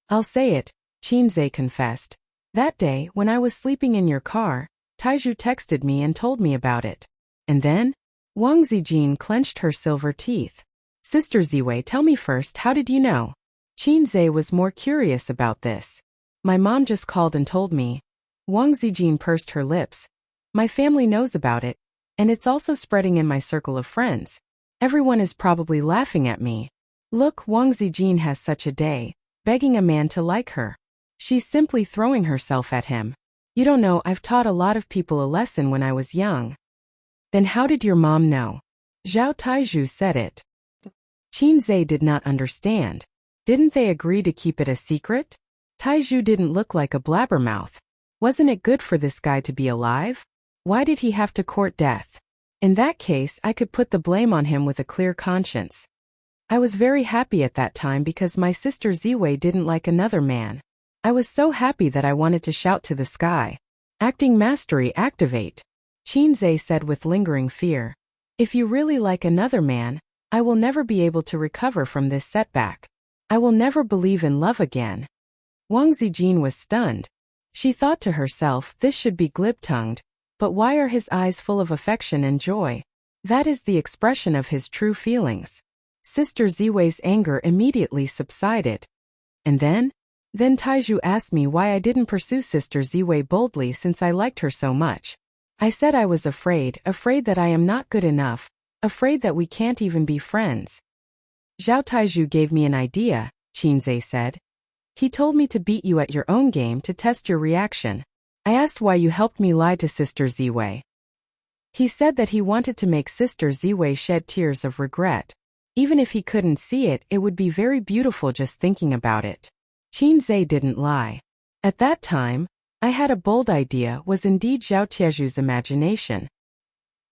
I'll say it, Qinzhe confessed. That day, when I was sleeping in your car, Taizhu texted me and told me about it. And then? Wang Zijin clenched her silver teeth. Sister Ziwei, tell me first, how did you know? Qinzhe was more curious about this. My mom just called and told me. Wang Zijin pursed her lips. My family knows about it, and it's also spreading in my circle of friends. Everyone is probably laughing at me. Look, Wang Zijin has such a day, begging a man to like her. She's simply throwing herself at him. You don't know, I've taught a lot of people a lesson when I was young. Then how did your mom know? Zhao Taizhu said it. Qinzhe did not understand. Didn't they agree to keep it a secret? Taizhu didn't look like a blabbermouth. Wasn't it good for this guy to be alive? Why did he have to court death? In that case, I could put the blame on him with a clear conscience. I was very happy at that time because my sister Ziwei didn't like another man. I was so happy that I wanted to shout to the sky. Acting mastery activate. Qinzhe said with lingering fear. If you really like another man, I will never be able to recover from this setback. I will never believe in love again. Wang Zijin was stunned. She thought to herself, this should be glib-tongued, but why are his eyes full of affection and joy? That is the expression of his true feelings. Sister Ziwei's anger immediately subsided. And then Taizhu asked me why I didn't pursue Sister Ziwei boldly since I liked her so much. I said I was afraid that I am not good enough, afraid that we can't even be friends. Zhao Taizhu gave me an idea, Qinzhe said. He told me to beat you at your own game to test your reaction. I asked why you helped me lie to Sister Ziwei. He said that he wanted to make Sister Ziwei shed tears of regret. Even if he couldn't see it, it would be very beautiful just thinking about it. Qinzhe didn't lie. At that time, I had a bold idea was indeed Zhao Tiezhu's imagination.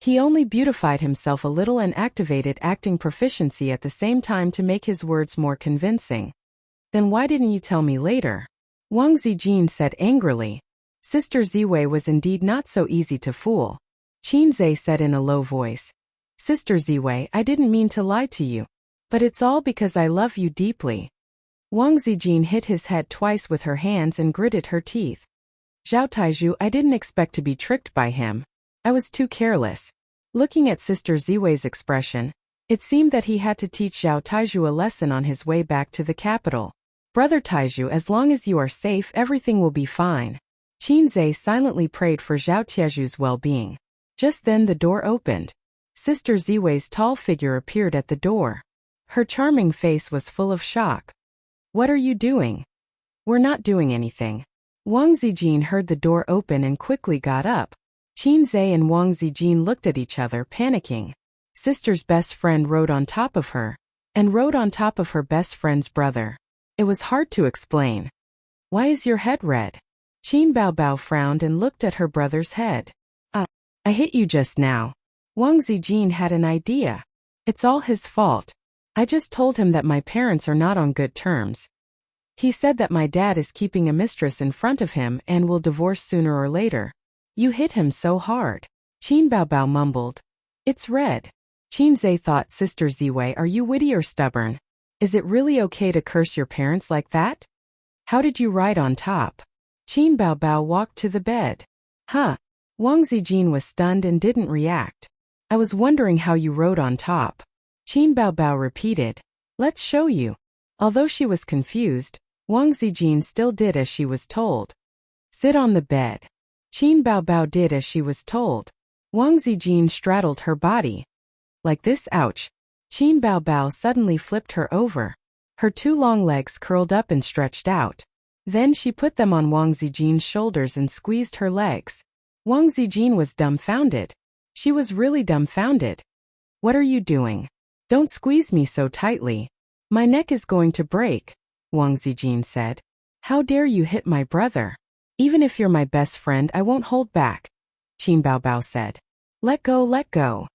He only beautified himself a little and activated acting proficiency at the same time to make his words more convincing. Then why didn't you tell me later? Wang Zijin said angrily. Sister Ziwei was indeed not so easy to fool. Qinzhe said in a low voice. Sister Ziwei, I didn't mean to lie to you. But it's all because I love you deeply. Wang Zijin hit his head twice with her hands and gritted her teeth. Zhao Taizhu, I didn't expect to be tricked by him. I was too careless. Looking at Sister Ziwei's expression, it seemed that he had to teach Zhao Taizhu a lesson on his way back to the capital. Brother Taizhu, as long as you are safe, everything will be fine. Qinzhe silently prayed for Zhao Tiezhu's well-being. Just then the door opened. Sister Ziwei's tall figure appeared at the door. Her charming face was full of shock. What are you doing? We're not doing anything. Wang Zijin heard the door open and quickly got up. Qinzhe and Wang Zijin looked at each other, panicking. Sister's best friend rode on top of her, and rode on top of her best friend's brother. It was hard to explain. Why is your head red? Qin Baobao frowned and looked at her brother's head. I hit you just now. Wang Zijin had an idea. It's all his fault. I just told him that my parents are not on good terms. He said that my dad is keeping a mistress in front of him and will divorce sooner or later. You hit him so hard. Qin Baobao mumbled. It's red. Qinzhe thought, Sister Ziwei, are you witty or stubborn? Is it really okay to curse your parents like that? How did you ride on top? Qin Baobao walked to the bed. Huh. Wang Zijin was stunned and didn't react. I was wondering how you rode on top. Qin Baobao repeated. Let's show you. Although she was confused, Wang Zijin still did as she was told. Sit on the bed. Qin Baobao did as she was told. Wang Zijin straddled her body. Like this, ouch. Qin Baobao suddenly flipped her over. Her two long legs curled up and stretched out. Then she put them on Wang Zijin's shoulders and squeezed her legs. Wang Zijin was dumbfounded. She was really dumbfounded. What are you doing? Don't squeeze me so tightly. My neck is going to break, Wang Zijin said. How dare you hit my brother? Even if you're my best friend, I won't hold back, Qin Baobao said. Let go, let go.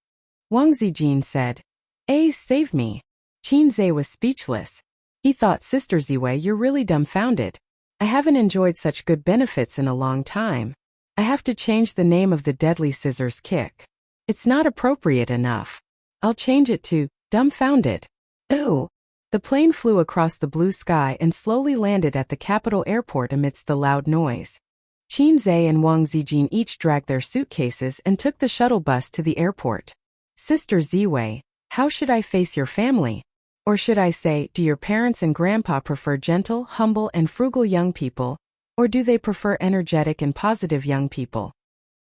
Wang Zijin said. Save me. Qinzhe was speechless. He thought, Sister Ziwei, you're really dumbfounded. I haven't enjoyed such good benefits in a long time. I have to change the name of the deadly scissors kick. It's not appropriate enough. I'll change it to dumbfounded. Ooh. The plane flew across the blue sky and slowly landed at the capital airport amidst the loud noise. Qin Zhe and Wang Zijin each dragged their suitcases and took the shuttle bus to the airport. Sister Ziwei, how should I face your family? Or should I say, do your parents and grandpa prefer gentle, humble, and frugal young people, or do they prefer energetic and positive young people?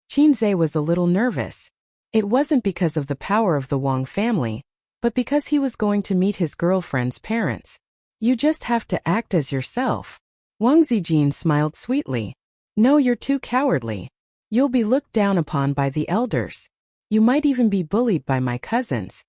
Qin Zhe was a little nervous. It wasn't because of the power of the Wang family, but because he was going to meet his girlfriend's parents. You just have to act as yourself. Wang Zijin smiled sweetly. No, you're too cowardly. You'll be looked down upon by the elders. You might even be bullied by my cousins.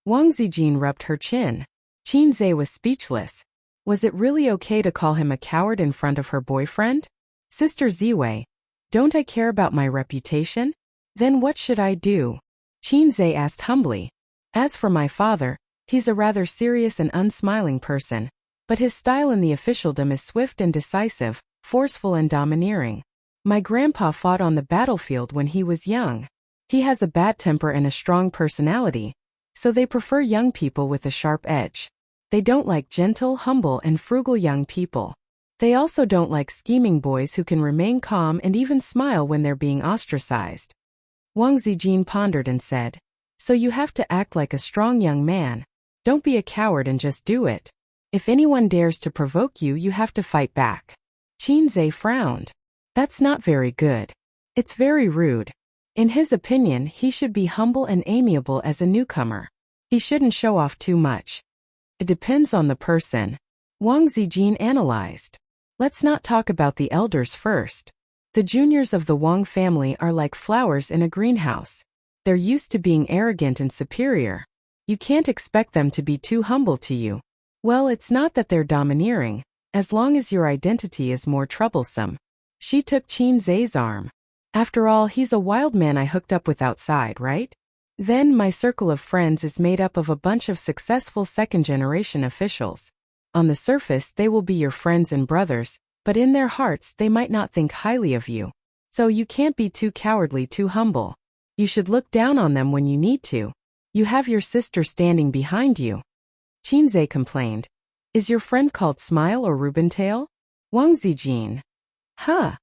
Wang Zijin rubbed her chin. Qin Zhe was speechless. Was it really okay to call him a coward in front of her boyfriend? Sister Ziwei, don't I care about my reputation? Then what should I do? Qin Zhe asked humbly. As for my father, he's a rather serious and unsmiling person, but his style in the officialdom is swift and decisive, forceful and domineering. My grandpa fought on the battlefield when he was young. He has a bad temper and a strong personality, so they prefer young people with a sharp edge. They don't like gentle, humble, and frugal young people. They also don't like scheming boys who can remain calm and even smile when they're being ostracized. Wang Zijin pondered and said, so you have to act like a strong young man. Don't be a coward and just do it. If anyone dares to provoke you, you have to fight back. Qin Zhe frowned. That's not very good. It's very rude. In his opinion, he should be humble and amiable as a newcomer. He shouldn't show off too much. It depends on the person. Wang Zijin analyzed. Let's not talk about the elders first. The juniors of the Wang family are like flowers in a greenhouse. They're used to being arrogant and superior. You can't expect them to be too humble to you. Well, it's not that they're domineering, as long as your identity is more troublesome. She took Qin Zhe's arm. After all, he's a wild man I hooked up with outside, right? Then my circle of friends is made up of a bunch of successful second-generation officials. On the surface, they will be your friends and brothers, but in their hearts they might not think highly of you. So you can't be too cowardly, too humble. You should look down on them when you need to. You have your sister standing behind you. Qin Zhe complained. Is your friend called Smile or Rubentail? Wang Zijin. Huh.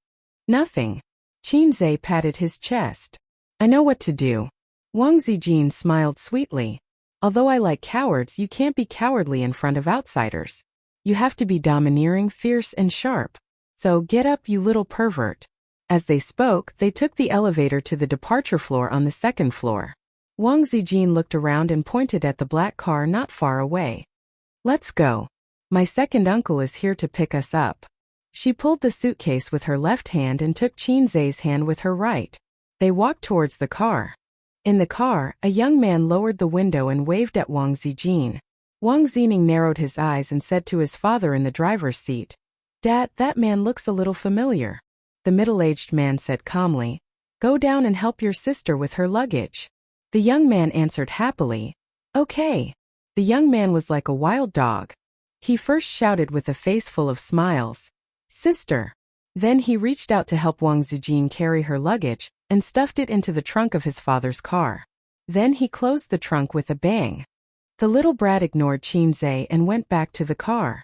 Nothing. Qin Zhe patted his chest. I know what to do. Wang Zijin smiled sweetly. Although I like cowards, you can't be cowardly in front of outsiders. You have to be domineering, fierce, and sharp. So get up, you little pervert. As they spoke, they took the elevator to the departure floor on the second floor. Wang Zijin looked around and pointed at the black car not far away. Let's go. My second uncle is here to pick us up. She pulled the suitcase with her left hand and took Qin Zhe's hand with her right. They walked towards the car. In the car, a young man lowered the window and waved at Wang Zijin. Wang Zijin narrowed his eyes and said to his father in the driver's seat, Dad, that man looks a little familiar. The middle-aged man said calmly, Go down and help your sister with her luggage. The young man answered happily, Okay. The young man was like a wild dog. He first shouted with a face full of smiles, Sister. Then he reached out to help Wang Zijin carry her luggage and stuffed it into the trunk of his father's car. Then he closed the trunk with a bang. The little brat ignored Qin Zhe and went back to the car.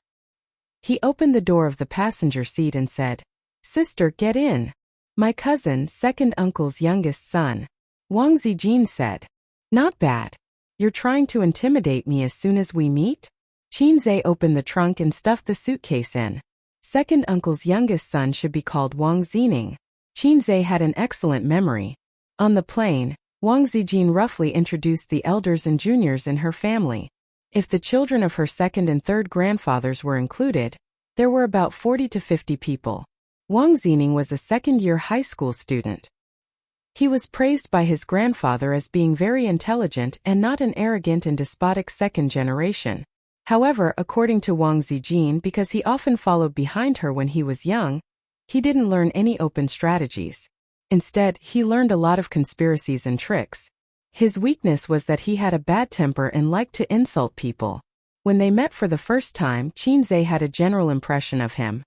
He opened the door of the passenger seat and said, Sister, get in. My cousin, second uncle's youngest son. Wang Zijin said, Not bad. You're trying to intimidate me as soon as we meet? Qin Zhe opened the trunk and stuffed the suitcase in. Second uncle's youngest son should be called Wang Zining. Qin Zhe had an excellent memory. On the plane, Wang Zijin roughly introduced the elders and juniors in her family. If the children of her second and third grandfathers were included, there were about 40 to 50 people. Wang Zining was a second-year high school student. He was praised by his grandfather as being very intelligent and not an arrogant and despotic second generation. However, according to Wang Zijin, because he often followed behind her when he was young, he didn't learn any open strategies. Instead, he learned a lot of conspiracies and tricks. His weakness was that he had a bad temper and liked to insult people. When they met for the first time, Qin Zhe had a general impression of him.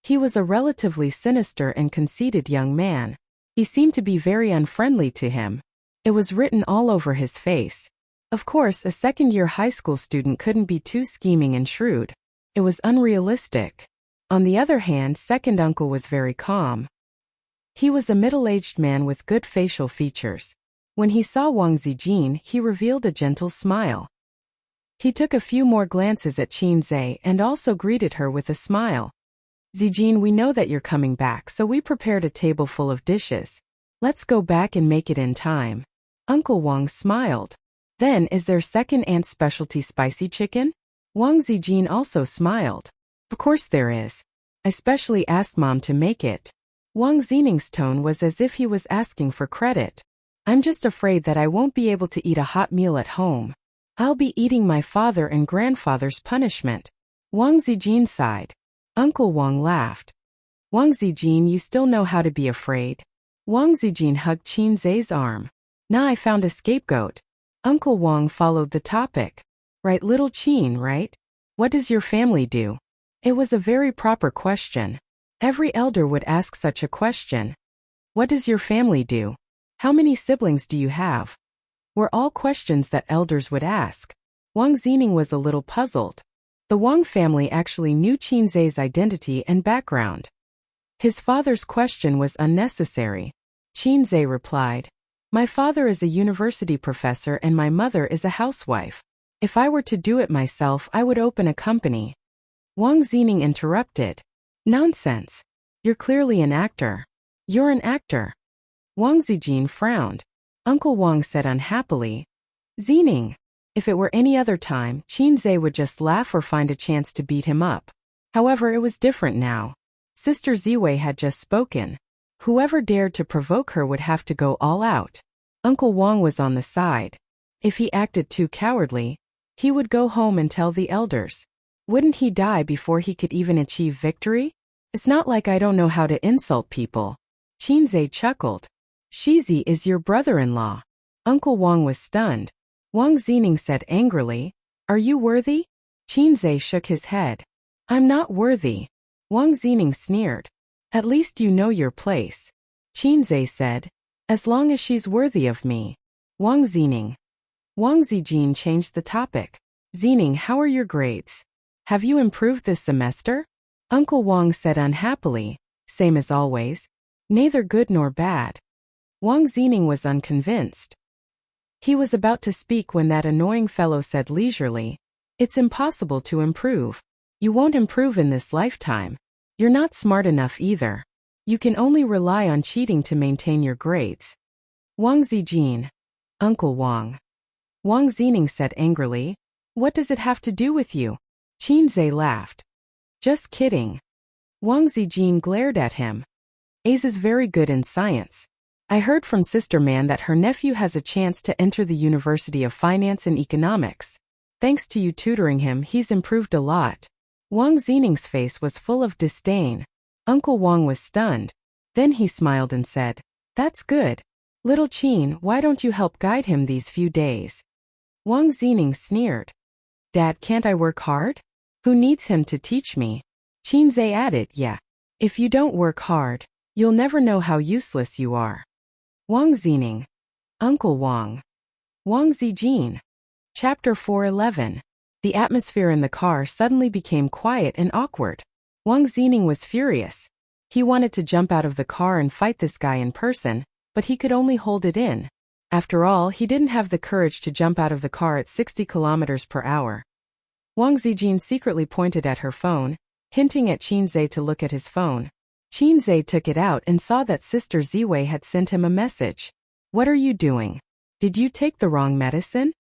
He was a relatively sinister and conceited young man. He seemed to be very unfriendly to him. It was written all over his face. Of course, a second-year high school student couldn't be too scheming and shrewd. It was unrealistic. On the other hand, second uncle was very calm. He was a middle-aged man with good facial features. When he saw Wang Zijin, he revealed a gentle smile. He took a few more glances at Qin Zhe and also greeted her with a smile. Zijin, we know that you're coming back, so we prepared a table full of dishes. Let's go back and make it in time. Uncle Wang smiled. Then, is there second aunt's specialty spicy chicken? Wang Zijin also smiled. Of course there is. I specially asked Mom to make it. Wang Zining's tone was as if he was asking for credit. I'm just afraid that I won't be able to eat a hot meal at home. I'll be eating my father and grandfather's punishment. Wang Zijin sighed. Uncle Wang laughed. Wang Zijin, you still know how to be afraid. Wang Zijin hugged Qin Zhe's arm. Now I found a scapegoat. Uncle Wang followed the topic. Right, little Qin, right? What does your family do? It was a very proper question. Every elder would ask such a question. What does your family do? How many siblings do you have? Were all questions that elders would ask. Wang Zining was a little puzzled. The Wang family actually knew Qin Zhe's identity and background. His father's question was unnecessary. Qin Zhe replied, my father is a university professor and my mother is a housewife. If I were to do it myself, I would open a company. Wang Zining interrupted. Nonsense. You're clearly an actor. You're an actor. Wang Zijin frowned. Uncle Wang said unhappily, Zining. If it were any other time, Qin Zhe would just laugh or find a chance to beat him up. However, it was different now. Sister Ziwei had just spoken. Whoever dared to provoke her would have to go all out. Uncle Wang was on the side. If he acted too cowardly, he would go home and tell the elders. Wouldn't he die before he could even achieve victory? It's not like I don't know how to insult people. Qin Zhe chuckled. Shizi is your brother-in-law. Uncle Wang was stunned. Wang Zining said angrily, are you worthy? Qin Zhe shook his head. I'm not worthy. Wang Zining sneered. At least you know your place. Qin Zhe said, as long as she's worthy of me. Wang Zining. Wang Zijin changed the topic. Zining, how are your grades? Have you improved this semester? Uncle Wang said unhappily, same as always. Neither good nor bad. Wang Zining was unconvinced. He was about to speak when that annoying fellow said leisurely, it's impossible to improve. You won't improve in this lifetime. You're not smart enough either. You can only rely on cheating to maintain your grades. Wang Zijin. Uncle Wang. Wang Zining said angrily, what does it have to do with you? Qin Zhe laughed. Just kidding. Wang Zijin glared at him. Ace is very good in science. I heard from Sister Man that her nephew has a chance to enter the University of Finance and Economics. Thanks to you tutoring him, he's improved a lot. Wang Zining's face was full of disdain. Uncle Wang was stunned. Then he smiled and said, that's good. Little Qin, why don't you help guide him these few days? Wang Zining sneered. Dad, can't I work hard? Who needs him to teach me? Qin Zhe added, yeah. If you don't work hard, you'll never know how useless you are. Wang Zining. Uncle Wang. Wang Zijin. Chapter 411. The atmosphere in the car suddenly became quiet and awkward. Wang Zining was furious. He wanted to jump out of the car and fight this guy in person, but he could only hold it in. After all, he didn't have the courage to jump out of the car at 60 kilometers per hour. Wang Zijin secretly pointed at her phone, hinting at Qin Zhe to look at his phone. Qin Zhe took it out and saw that Sister Ziwei had sent him a message. What are you doing? Did you take the wrong medicine?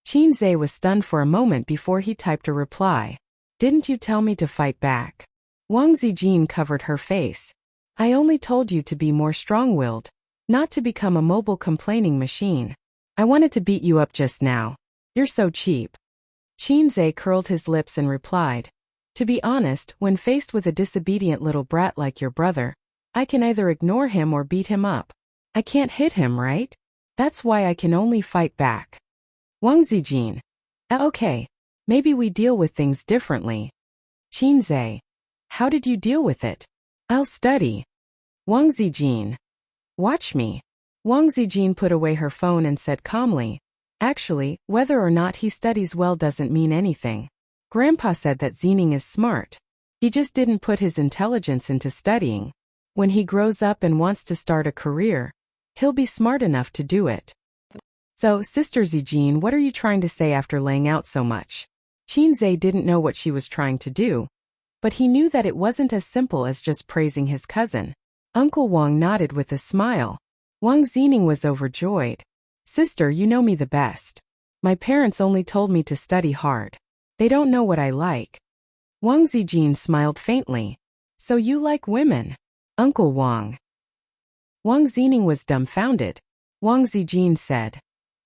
Qin Zhe was stunned for a moment before he typed a reply. Didn't you tell me to fight back? Wang Zijin covered her face. I only told you to be more strong-willed, not to become a mobile complaining machine. I wanted to beat you up just now. You're so cheap. Qin Zhe curled his lips and replied, to be honest, when faced with a disobedient little brat like your brother, I can either ignore him or beat him up. I can't hit him, right? That's why I can only fight back. Wang Zijin. Okay. Maybe we deal with things differently. Qin Zhe. How did you deal with it? I'll study. Wang Zijin. Watch me. Wang Zijin put away her phone and said calmly, actually, whether or not he studies well doesn't mean anything. Grandpa said that Zining is smart. He just didn't put his intelligence into studying. When he grows up and wants to start a career, he'll be smart enough to do it. So, Sister Zijin, what are you trying to say after laying out so much? Qinzhe didn't know what she was trying to do, but he knew that it wasn't as simple as just praising his cousin. Uncle Wang nodded with a smile. Wang Zining was overjoyed. Sister, you know me the best. My parents only told me to study hard. They don't know what I like. Wang Zijin smiled faintly. So you like women? Uncle Wang. Wang Zining was dumbfounded. Wang Zijin said,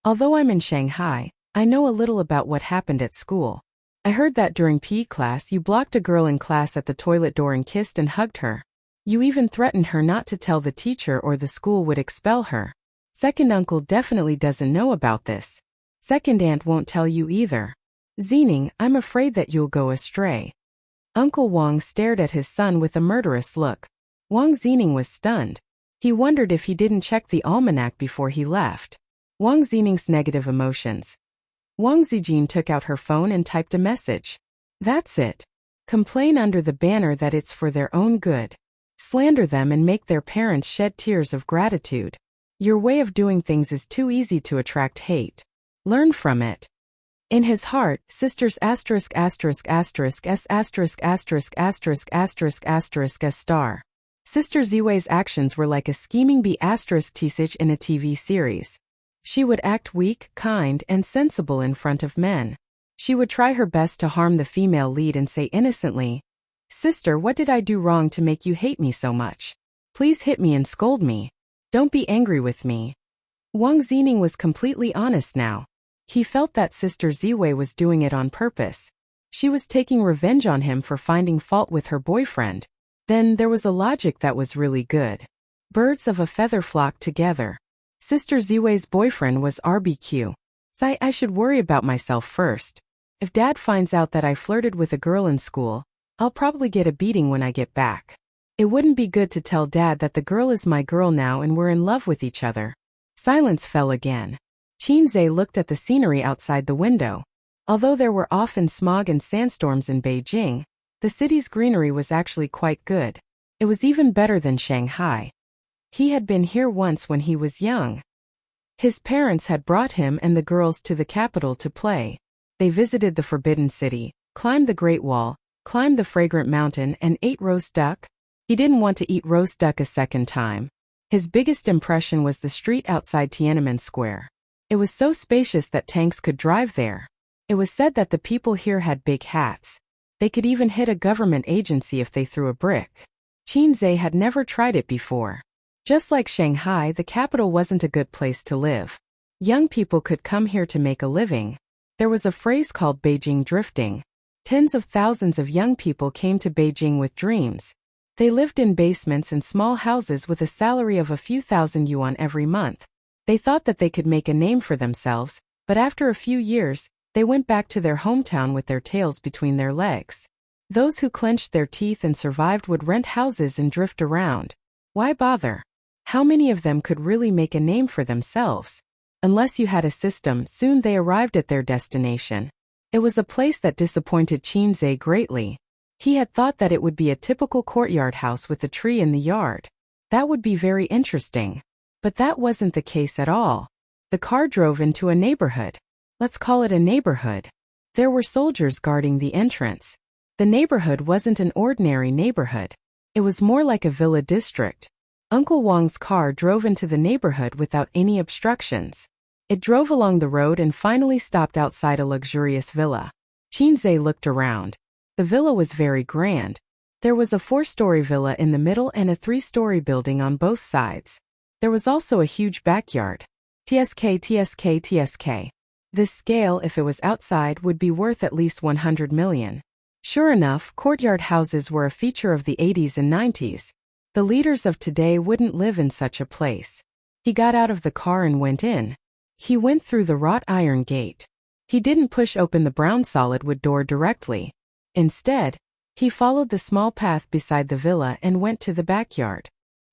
although I'm in Shanghai, I know a little about what happened at school. I heard that during PE class you blocked a girl in class at the toilet door and kissed and hugged her. You even threatened her not to tell the teacher or the school would expel her. Second uncle definitely doesn't know about this. Second aunt won't tell you either. Zining, I'm afraid that you'll go astray. Uncle Wang stared at his son with a murderous look. Wang Zining was stunned. He wondered if he didn't check the almanac before he left. Wang Zining's negative emotions. Wang Zijin took out her phone and typed a message. That's it. Complain under the banner that it's for their own good. Slander them and make their parents shed tears of gratitude. Your way of doing things is too easy to attract hate. Learn from it. In his heart, sisters asterisk asterisk asterisk s asterisk asterisk asterisk asterisk asterisk s star. Sister Ziwei's actions were like a scheming bee asterisk teasage in a TV series. She would act weak, kind, and sensible in front of men. She would try her best to harm the female lead and say innocently, Sister, what did I do wrong to make you hate me so much? Please hit me and scold me. Don't be angry with me. Wang Zining was completely honest now. He felt that Sister Ziwei was doing it on purpose. She was taking revenge on him for finding fault with her boyfriend. Then there was a logic that was really good. Birds of a feather flock together. Sister Ziwei's boyfriend was RBQ. I should worry about myself first. If Dad finds out that I flirted with a girl in school, I'll probably get a beating when I get back. It wouldn't be good to tell Dad that the girl is my girl now and we're in love with each other. Silence fell again. Qinzhe looked at the scenery outside the window. Although there were often smog and sandstorms in Beijing, the city's greenery was actually quite good. It was even better than Shanghai. He had been here once when he was young. His parents had brought him and the girls to the capital to play. They visited the Forbidden City, climbed the Great Wall, climbed the Fragrant Mountain and ate roast duck. He didn't want to eat roast duck a second time. His biggest impression was the street outside Tiananmen Square. It was so spacious that tanks could drive there. It was said that the people here had big hats. They could even hit a government agency if they threw a brick. Qinzhe had never tried it before. Just like Shanghai, the capital wasn't a good place to live. Young people could come here to make a living. There was a phrase called Beijing drifting. Tens of thousands of young people came to Beijing with dreams. They lived in basements and small houses with a salary of a few thousand yuan every month. They thought that they could make a name for themselves, but after a few years, they went back to their hometown with their tails between their legs. Those who clenched their teeth and survived would rent houses and drift around. Why bother? How many of them could really make a name for themselves? Unless you had a system, soon they arrived at their destination. It was a place that disappointed Qinzhe greatly. He had thought that it would be a typical courtyard house with a tree in the yard. That would be very interesting. But that wasn't the case at all. The car drove into a neighborhood. Let's call it a neighborhood. There were soldiers guarding the entrance. The neighborhood wasn't an ordinary neighborhood. It was more like a villa district. Uncle Wang's car drove into the neighborhood without any obstructions. It drove along the road and finally stopped outside a luxurious villa. Qinzhe looked around. The villa was very grand. There was a 4-story villa in the middle and a 3-story building on both sides. There was also a huge backyard. TSK. This scale, if it was outside, would be worth at least 100 million. Sure enough, courtyard houses were a feature of the 80s and 90s. The leaders of today wouldn't live in such a place. He got out of the car and went in. He went through the wrought iron gate. He didn't push open the brown solid wood door directly. Instead, He followed the small path beside the villa and went to the backyard.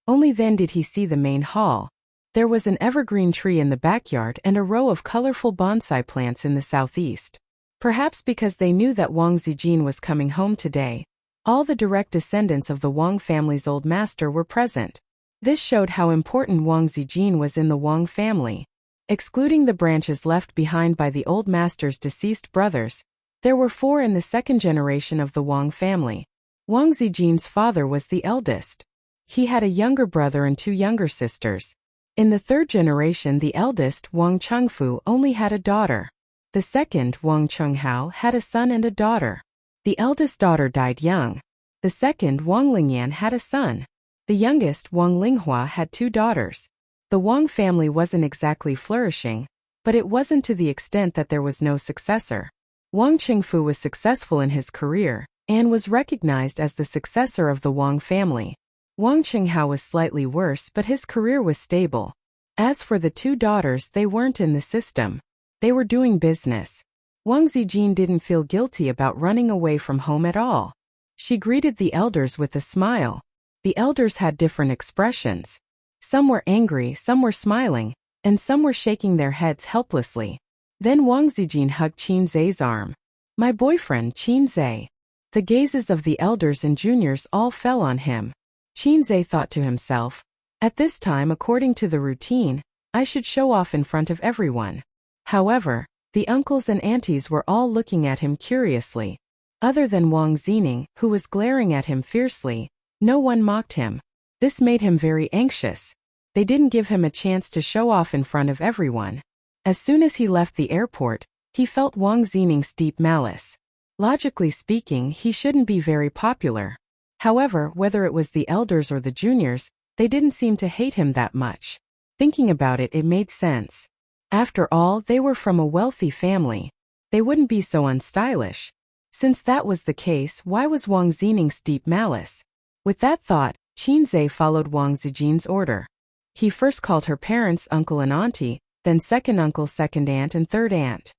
Only then did he see the main hall. There was an evergreen tree in the backyard and a row of colorful bonsai plants in the southeast. Perhaps because they knew that Wang Zijin was coming home today, all the direct descendants of the Wang family's old master were present. This showed how important Wang Zijin was in the Wang family. Excluding the branches left behind by the old master's deceased brothers, there were 4 in the second generation of the Wang family. Wang Zijin's father was the eldest. He had a younger brother and 2 younger sisters. In the third generation, the eldest, Wang Chengfu, only had a daughter. The second, Wang Chenghao, had a son and a daughter. The eldest daughter died young. The second, Wang Lingyan, had a son. The youngest, Wang Linghua, had 2 daughters. The Wang family wasn't exactly flourishing, but it wasn't to the extent that there was no successor. Wang Chengfu was successful in his career and was recognized as the successor of the Wang family. Wang Chenghao was slightly worse, but his career was stable. As for the 2 daughters, they weren't in the system. They were doing business. Wang Zijin didn't feel guilty about running away from home at all. She greeted the elders with a smile. The elders had different expressions. Some were angry, some were smiling, and some were shaking their heads helplessly. Then Wang Zijin hugged Qin Zai's arm. "My boyfriend, Qin Zai." The gazes of the elders and juniors all fell on him. Qin Zai thought to himself, "At this time, according to the routine, I should show off in front of everyone." However, the uncles and aunties were all looking at him curiously. Other than Wang Zining, who was glaring at him fiercely, no one mocked him. This made him very anxious. They didn't give him a chance to show off in front of everyone. As soon as he left the airport, he felt Wang Zining's deep malice. Logically speaking, he shouldn't be very popular. However, whether it was the elders or the juniors, they didn't seem to hate him that much. Thinking about it, it made sense. After all, they were from a wealthy family. They wouldn't be so unstylish. Since that was the case, why was Wang Zining's deep malice? With that thought, Qin Zai followed Wang Zijin's order. He first called her parents uncle and auntie, then second uncle, second aunt, and third aunt.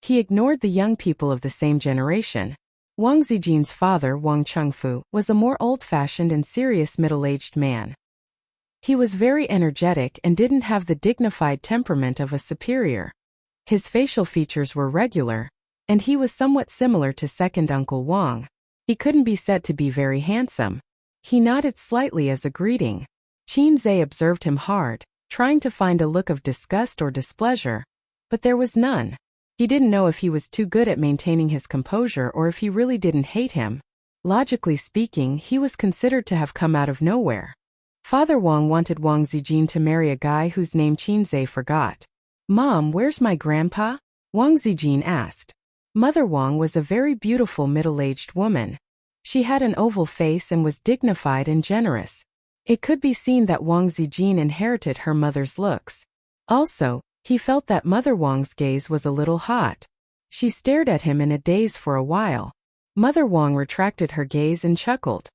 He ignored the young people of the same generation. Wang Zijin's father, Wang Chengfu, was a more old-fashioned and serious middle-aged man. He was very energetic and didn't have the dignified temperament of a superior. His facial features were regular, and he was somewhat similar to second uncle Wang. He couldn't be said to be very handsome. He nodded slightly as a greeting. Qin Zai observed him hard, trying to find a look of disgust or displeasure, but there was none. He didn't know if he was too good at maintaining his composure or if he really didn't hate him. Logically speaking, he was considered to have come out of nowhere. Father Wang wanted Wang Zijin to marry a guy whose name Qin Zai forgot. "Mom, where's my grandpa?" Wang Zijin asked. Mother Wang was a very beautiful middle-aged woman. She had an oval face and was dignified and generous. It could be seen that Wang Zijin inherited her mother's looks. Also, he felt that Mother Wang's gaze was a little hot. She stared at him in a daze for a while. Mother Wang retracted her gaze and chuckled.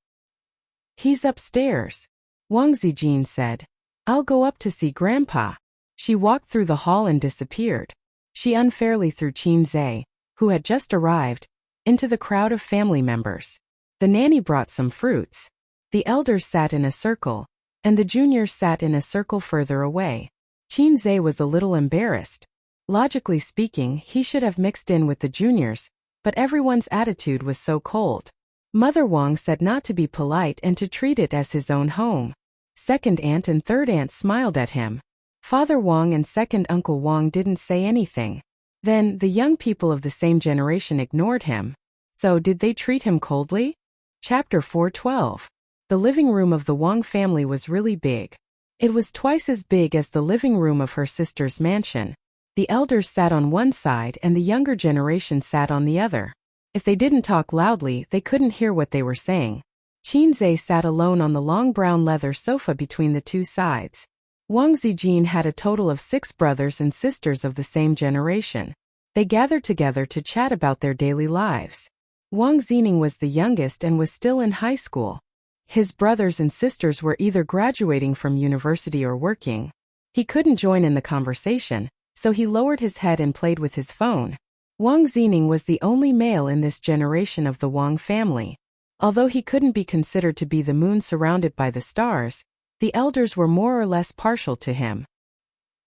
"He's upstairs," Wang Zijin said. "I'll go up to see Grandpa." She walked through the hall and disappeared. She unfairly threw Qin Zai, who had just arrived, into the crowd of family members. The nanny brought some fruits. The elders sat in a circle, and the juniors sat in a circle further away. Qin Zai was a little embarrassed. Logically speaking, he should have mixed in with the juniors, but everyone's attitude was so cold. Mother Wang said not to be polite and to treat it as his own home. Second aunt and third aunt smiled at him. Father Wang and second uncle Wang didn't say anything. Then, the young people of the same generation ignored him. So did they treat him coldly? Chapter 412. The living room of the Wang family was really big. It was twice as big as the living room of her sister's mansion. The elders sat on one side and the younger generation sat on the other. If they didn't talk loudly, they couldn't hear what they were saying. Qin Zai sat alone on the long brown leather sofa between the two sides. Wang Zijin had a total of 6 brothers and sisters of the same generation. They gathered together to chat about their daily lives. Wang Zining was the youngest and was still in high school. His brothers and sisters were either graduating from university or working. He couldn't join in the conversation, so he lowered his head and played with his phone. Wang Zining was the only male in this generation of the Wang family. Although he couldn't be considered to be the moon surrounded by the stars, the elders were more or less partial to him.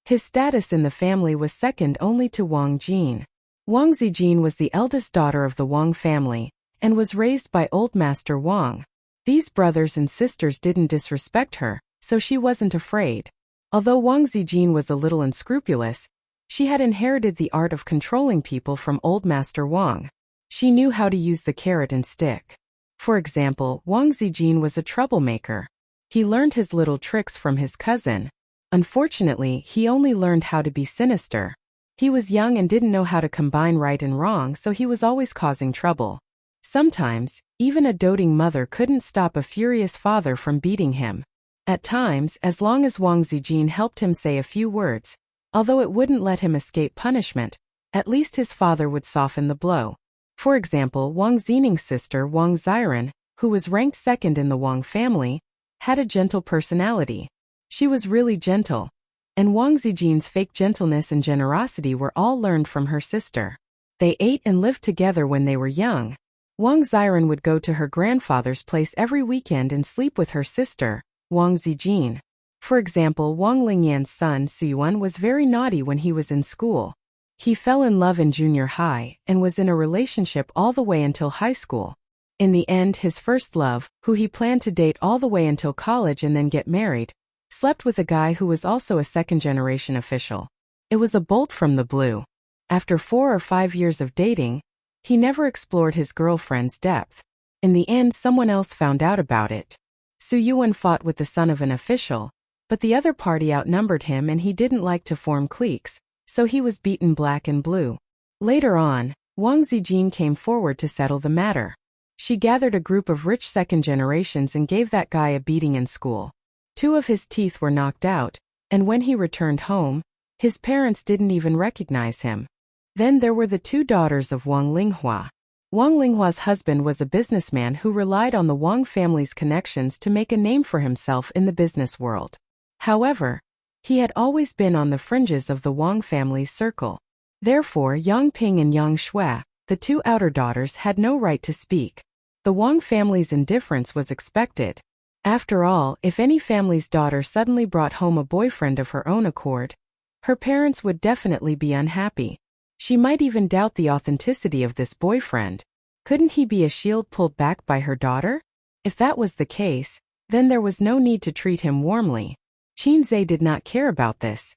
His status in the family was second only to Wang Jin. Wang Zijin was the eldest daughter of the Wang family, and was raised by Old Master Wang. These brothers and sisters didn't disrespect her, so she wasn't afraid. Although Wang Zijin was a little unscrupulous, she had inherited the art of controlling people from Old Master Wang. She knew how to use the carrot and stick. For example, Wang Zijin was a troublemaker. He learned his little tricks from his cousin. Unfortunately, he only learned how to be sinister. He was young and didn't know how to combine right and wrong, so he was always causing trouble. Sometimes, even a doting mother couldn't stop a furious father from beating him. At times, as long as Wang Zijin helped him say a few words, although it wouldn't let him escape punishment, at least his father would soften the blow. For example, Wang Xining's sister Wang Ziren, who was ranked second in the Wang family, had a gentle personality. She was really gentle. And Wang Zijin's fake gentleness and generosity were all learned from her sister. They ate and lived together when they were young. Wang Ziren would go to her grandfather's place every weekend and sleep with her sister, Wang Zijin. For example, Wang Lingyan's son Suyuan was very naughty when he was in school. He fell in love in junior high and was in a relationship all the way until high school. In the end, his first love, who he planned to date all the way until college and then get married, slept with a guy who was also a second-generation official. It was a bolt from the blue. After 4 or 5 years of dating, he never explored his girlfriend's depth. In the end, someone else found out about it. Su Yuan fought with the son of an official, but the other party outnumbered him and he didn't like to form cliques, so he was beaten black and blue. Later on, Wang Zijin came forward to settle the matter. She gathered a group of rich second generations and gave that guy a beating in school. 2 of his teeth were knocked out, and when he returned home, his parents didn't even recognize him. Then there were the 2 daughters of Wang Linghua. Wang Linghua's husband was a businessman who relied on the Wang family's connections to make a name for himself in the business world. However, he had always been on the fringes of the Wang family's circle. Therefore, Yang Ping and Yang Shui, the 2 outer daughters, had no right to speak. The Wang family's indifference was expected. After all, if any family's daughter suddenly brought home a boyfriend of her own accord, her parents would definitely be unhappy. She might even doubt the authenticity of this boyfriend. Couldn't he be a shield pulled back by her daughter? If that was the case, then there was no need to treat him warmly. Qin Zhe did not care about this.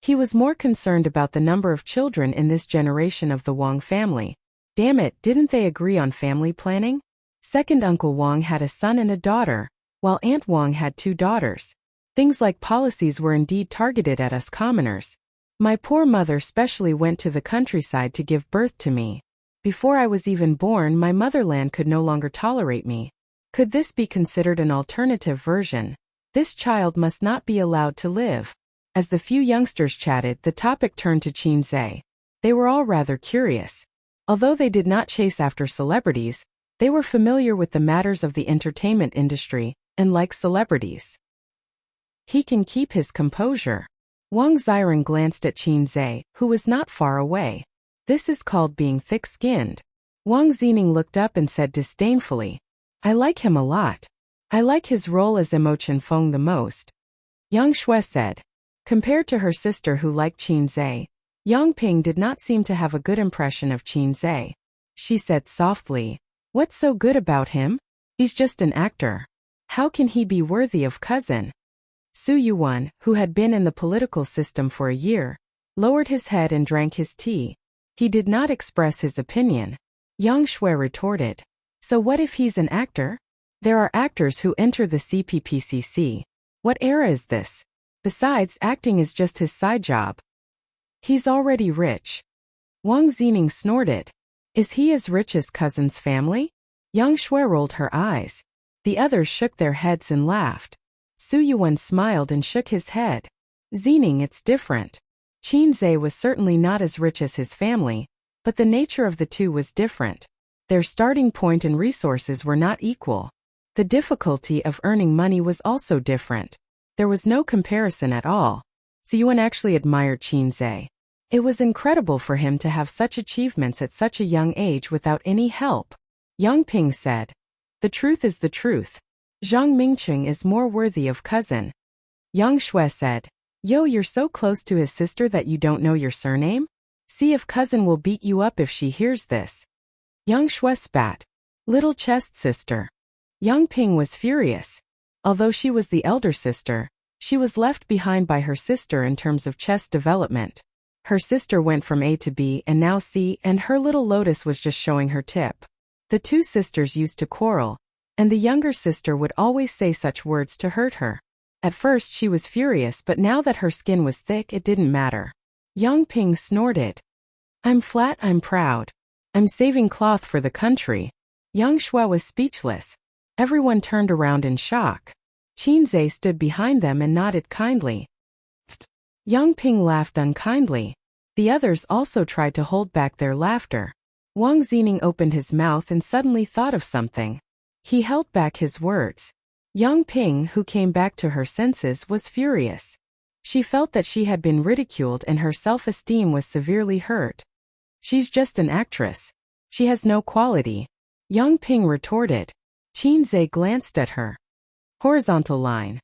He was more concerned about the number of children in this generation of the Wang family. Damn it, didn't they agree on family planning? Second Uncle Wang had a son and a daughter, while Aunt Wang had 2 daughters. Things like policies were indeed targeted at us commoners. My poor mother specially went to the countryside to give birth to me. Before I was even born, my motherland could no longer tolerate me. Could this be considered an alternative version? This child must not be allowed to live. As the few youngsters chatted, the topic turned to Qin Zhe. They were all rather curious. Although they did not chase after celebrities, they were familiar with the matters of the entertainment industry, and liked celebrities. He can keep his composure. Wang Ziren glanced at Qin Zhe, who was not far away. This is called being thick-skinned. Wang Zining looked up and said disdainfully, I like him a lot. I like his role as Imochen Feng the most. Yang Shui said. Compared to her sister who liked Qin Zhe, Yang Ping did not seem to have a good impression of Qin Zhe. She said softly, What's so good about him? He's just an actor. How can he be worthy of cousin? Su Yuan, who had been in the political system for a year, lowered his head and drank his tea. He did not express his opinion. Yang Shui retorted, So what if he's an actor? There are actors who enter the CPPCC. What era is this? Besides, acting is just his side job. He's already rich. Wang Zining snorted. Is he as rich as cousin's family? Yang Shui rolled her eyes. The others shook their heads and laughed. Su Yuan smiled and shook his head. Zining, it's different. Qin Zhe was certainly not as rich as his family, but the nature of the 2 was different. Their starting point and resources were not equal. The difficulty of earning money was also different. There was no comparison at all. Su Yuan actually admired Qin Zhe. It was incredible for him to have such achievements at such a young age without any help. Yang Ping said, The truth is the truth. Zhang Mingcheng is more worthy of cousin. Yang Shui said. Yo, you're so close to his sister that you don't know your surname? See if cousin will beat you up if she hears this. Yang Shui spat. Little chest sister. Yang Ping was furious. Although she was the elder sister, she was left behind by her sister in terms of chest development. Her sister went from A to B and now C, and her little lotus was just showing her tip. The two sisters used to quarrel, and the younger sister would always say such words to hurt her. At first she was furious, but now that her skin was thick it didn't matter. Yang Ping snorted. I'm flat, I'm proud. I'm saving cloth for the country. Yang Shui was speechless. Everyone turned around in shock. Qinzhe stood behind them and nodded kindly. Yang Ping laughed unkindly. The others also tried to hold back their laughter. Wang Zining opened his mouth and suddenly thought of something. He held back his words. Yang Ping, who came back to her senses, was furious. She felt that she had been ridiculed and her self-esteem was severely hurt. She's just an actress. She has no quality. Yang Ping retorted. Qinzhe glanced at her. Horizontal line.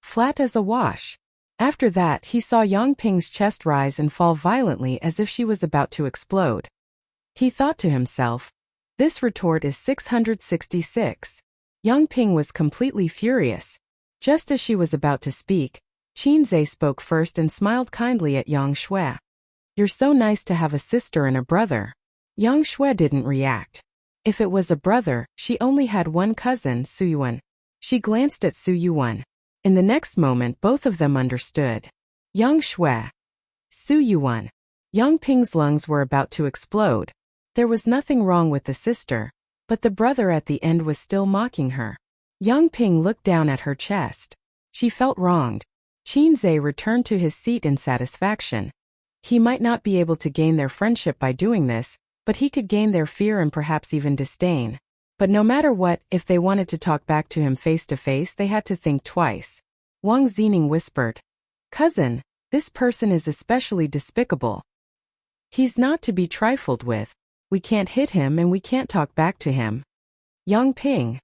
Flat as a wash. After that he saw Yang Ping's chest rise and fall violently as if she was about to explode. He thought to himself, this retort is 666. Yang Ping was completely furious. Just as she was about to speak, Qinzhe spoke first and smiled kindly at Yang Shui. You're so nice to have a sister and a brother. Yang Shui didn't react. If it was a brother, she only had one cousin, Su Yuan. She glanced at Su Yuan. In the next moment both of them understood. Yang Shui. Su Yuan. Yang Ping's lungs were about to explode. There was nothing wrong with the sister, but the brother at the end was still mocking her. Yang Ping looked down at her chest. She felt wronged. Qinzhe returned to his seat in satisfaction. He might not be able to gain their friendship by doing this, but he could gain their fear and perhaps even disdain. But no matter what, if they wanted to talk back to him face to face, they had to think twice. Wang Zining whispered, Cousin, this person is especially despicable. He's not to be trifled with. We can't hit him and we can't talk back to him. Yang Ping.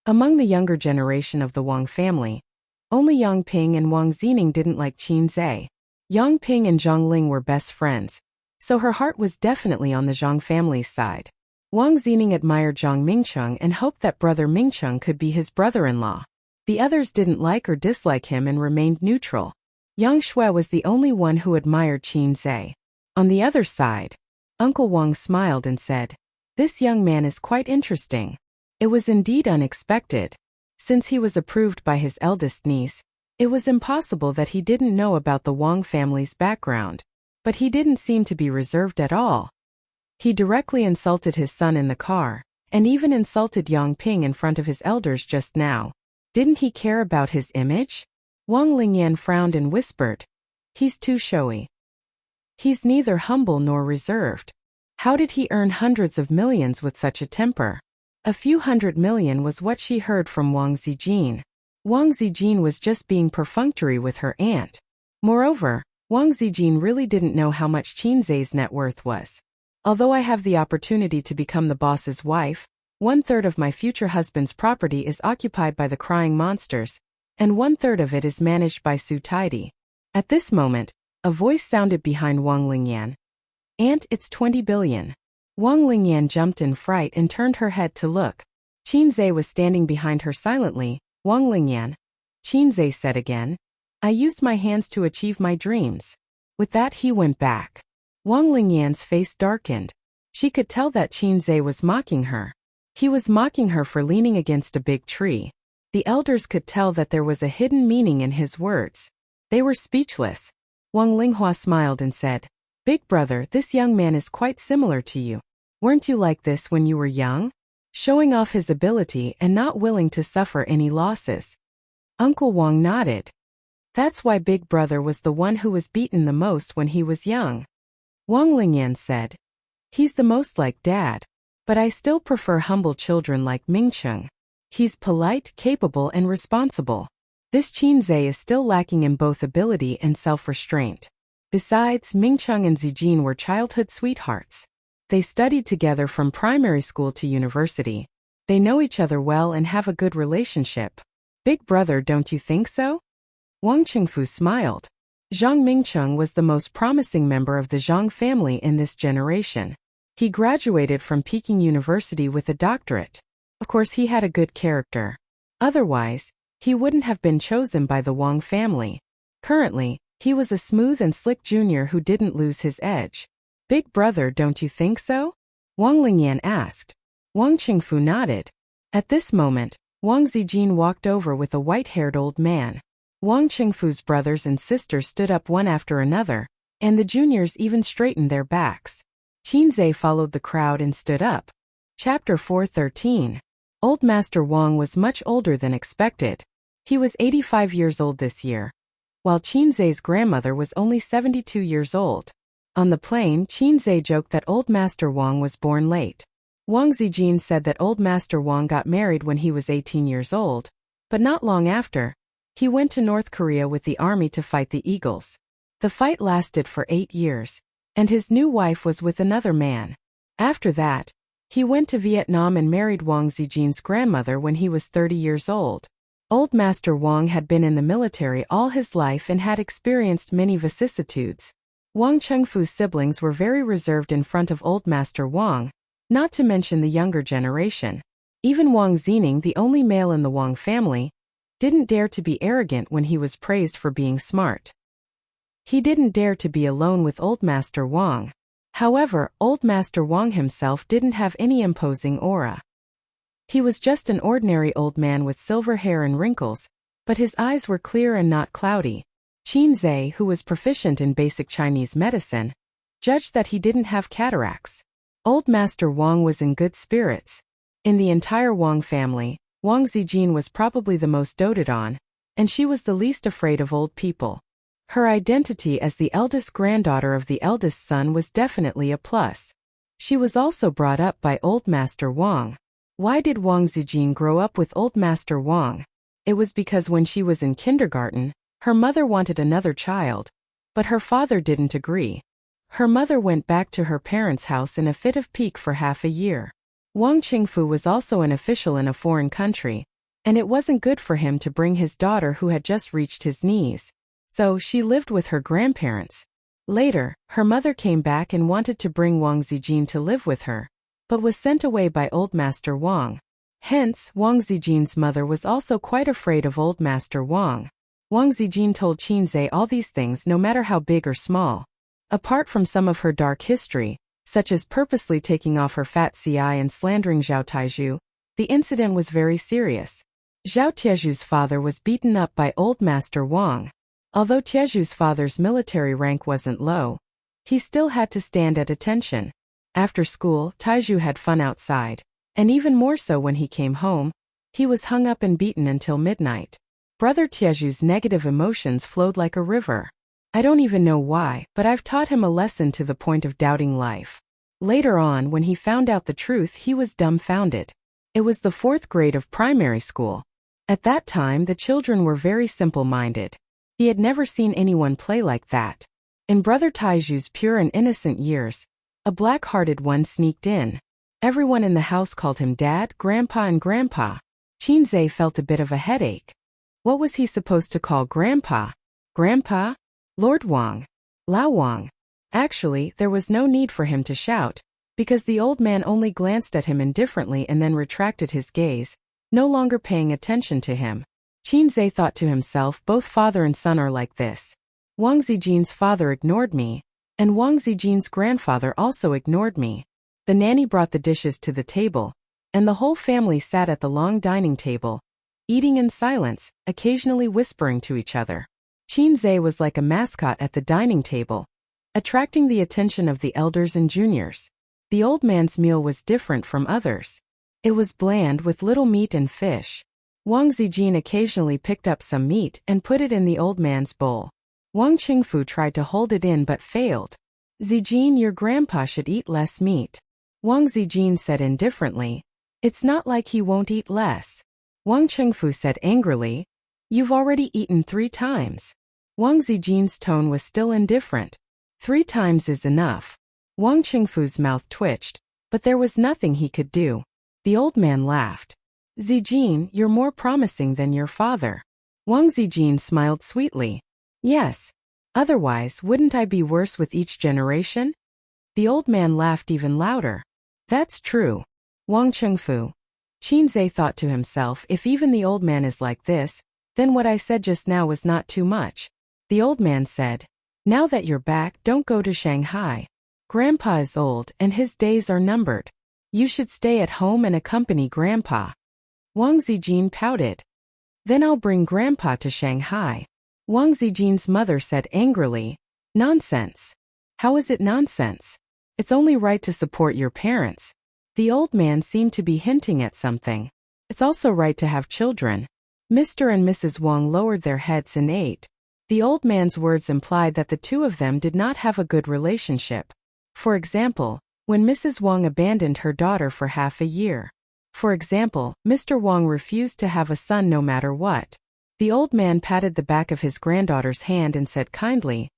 Among the younger generation of the Wang family, only Yang Ping and Wang Zining didn't like Qinzhe. Yang Ping and Zhang Ling were best friends, so her heart was definitely on the Zhang family's side. Wang Zining admired Zhang Mingcheng and hoped that brother Mingcheng could be his brother-in-law. The others didn't like or dislike him and remained neutral. Yang Shui was the only one who admired Qinzhe. On the other side, Uncle Wang smiled and said, This young man is quite interesting. It was indeed unexpected. Since he was approved by his eldest niece, it was impossible that he didn't know about the Wang family's background. But he didn't seem to be reserved at all. He directly insulted his son in the car, and even insulted Yang Ping in front of his elders just now. Didn't he care about his image? Wang Lingyan frowned and whispered, He's too showy. He's neither humble nor reserved. How did he earn hundreds of millions with such a temper? A few 100 million was what she heard from Wang Zijin. Wang Zijin was just being perfunctory with her aunt. Moreover, Wang Zijin really didn't know how much Qinzhe's net worth was. Although I have the opportunity to become the boss's wife, 1/3 of my future husband's property is occupied by the crying monsters, and 1/3 of it is managed by Su Tidy. At this moment, a voice sounded behind Wang Lingyan. Aunt, it's 20 billion. Wang Lingyan jumped in fright and turned her head to look. Qinzhe was standing behind her silently. Wang Lingyan. Qinzhe said again. I used my hands to achieve my dreams. With that he went back. Wang Lingyan's face darkened. She could tell that Qinzhe was mocking her. He was mocking her for leaning against a big tree. The elders could tell that there was a hidden meaning in his words. They were speechless. Wang Linghua smiled and said, Big brother, this young man is quite similar to you. Weren't you like this when you were young? Showing off his ability and not willing to suffer any losses. Uncle Wang nodded. That's why Big Brother was the one who was beaten the most when he was young. Wang Lingyan said, He's the most like Dad. But I still prefer humble children like Mingcheng. He's polite, capable, and responsible. This Qinzhe is still lacking in both ability and self-restraint. Besides, Mingcheng and Zijin were childhood sweethearts. They studied together from primary school to university. They know each other well and have a good relationship. Big brother, don't you think so? Wang Qingfu smiled. Zhang Mingcheng was the most promising member of the Zhang family in this generation. He graduated from Peking University with a doctorate. Of course, he had a good character. Otherwise, he wouldn't have been chosen by the Wang family. Currently, he was a smooth and slick junior who didn't lose his edge. Big brother, don't you think so? Wang Lingyan asked. Wang Qingfu nodded. At this moment, Wang Zijin walked over with a white-haired old man. Wang Qingfu's brothers and sisters stood up one after another, and the juniors even straightened their backs. Qinzhe followed the crowd and stood up. Chapter 413. Old Master Wang was much older than expected. He was 85 years old this year, while Qinzhe's grandmother was only 72 years old. On the plane, Qinzhe joked that Old Master Wang was born late. Wang Zijin said that Old Master Wang got married when he was 18 years old, but not long after, he went to North Korea with the army to fight the Eagles. The fight lasted for 8 years, and his new wife was with another man. After that, he went to Vietnam and married Wang Zijin's grandmother when he was 30 years old. Old Master Wang had been in the military all his life and had experienced many vicissitudes. Wang Chengfu's siblings were very reserved in front of Old Master Wang, not to mention the younger generation. Even Wang Zining, the only male in the Wang family, didn't dare to be arrogant when he was praised for being smart. He didn't dare to be alone with Old Master Wang. However, Old Master Wang himself didn't have any imposing aura. He was just an ordinary old man with silver hair and wrinkles, but his eyes were clear and not cloudy. Qinzhe, who was proficient in basic Chinese medicine, judged that he didn't have cataracts. Old Master Wang was in good spirits. In the entire Wang family, Wang Zijin was probably the most doted on, and she was the least afraid of old people. Her identity as the eldest granddaughter of the eldest son was definitely a plus. She was also brought up by Old Master Wang. Why did Wang Zijin grow up with Old Master Wang? It was because when she was in kindergarten, her mother wanted another child, but her father didn't agree. Her mother went back to her parents' house in a fit of pique for half a year. Wang Qingfu was also an official in a foreign country, and it wasn't good for him to bring his daughter who had just reached his knees. So she lived with her grandparents. Later, her mother came back and wanted to bring Wang Zijin to live with her, but was sent away by Old Master Wang. Hence, Wang Zijin's mother was also quite afraid of Old Master Wang. Wang Zijin told Qinzhe all these things no matter how big or small. Apart from some of her dark history, such as purposely taking off her fat CI and slandering Zhao Taizhu, the incident was very serious. Zhao Tiezhu's father was beaten up by Old Master Wang. Although Tiezhu's father's military rank wasn't low, he still had to stand at attention. After school, Taizhu had fun outside, and even more so when he came home, he was hung up and beaten until midnight. Brother Tiezhu's negative emotions flowed like a river. I don't even know why, but I've taught him a lesson to the point of doubting life. Later on, when he found out the truth, he was dumbfounded. It was the 4th grade of primary school. At that time, the children were very simple-minded. He had never seen anyone play like that. In Brother Taizhu's pure and innocent years, a black-hearted one sneaked in. Everyone in the house called him Dad, Grandpa and Grandpa. Qinzhe felt a bit of a headache. What was he supposed to call Grandpa? Grandpa? Lord Wang? Lao Wang? Actually, there was no need for him to shout, because the old man only glanced at him indifferently and then retracted his gaze, no longer paying attention to him. Qinzhe thought to himself, both father and son are like this. Wang Zijin's father ignored me, and Wang Zijin's grandfather also ignored me. The nanny brought the dishes to the table, and the whole family sat at the long dining table, eating in silence, occasionally whispering to each other. Qinzhe was like a mascot at the dining table, attracting the attention of the elders and juniors. The old man's meal was different from others. It was bland with little meat and fish. Wang Zijin occasionally picked up some meat and put it in the old man's bowl. Wang Qingfu tried to hold it in but failed. Zijin, your grandpa should eat less meat. Wang Zijin said indifferently. It's not like he won't eat less. Wang Qingfu said angrily. You've already eaten 3 times. Wang Zijin's tone was still indifferent. 3 times is enough. Wang Qingfu's mouth twitched, but there was nothing he could do. The old man laughed. Zijin, you're more promising than your father. Wang Zijin smiled sweetly. Yes. Otherwise, wouldn't I be worse with each generation? The old man laughed even louder. That's true. Wang Chengfu. Qinzhe thought to himself, if even the old man is like this, then what I said just now was not too much. The old man said, now that you're back, don't go to Shanghai. Grandpa is old and his days are numbered. You should stay at home and accompany Grandpa. Wang Zijin pouted. Then I'll bring Grandpa to Shanghai. Wang Zijin's mother said angrily, nonsense. How is it nonsense? It's only right to support your parents. The old man seemed to be hinting at something. It's also right to have children. Mr. and Mrs. Wang lowered their heads and ate. The old man's words implied that the two of them did not have a good relationship. For example, when Mrs. Wang abandoned her daughter for half a year. For example, Mr. Wang refused to have a son no matter what. The old man patted the back of his granddaughter's hand and said kindly,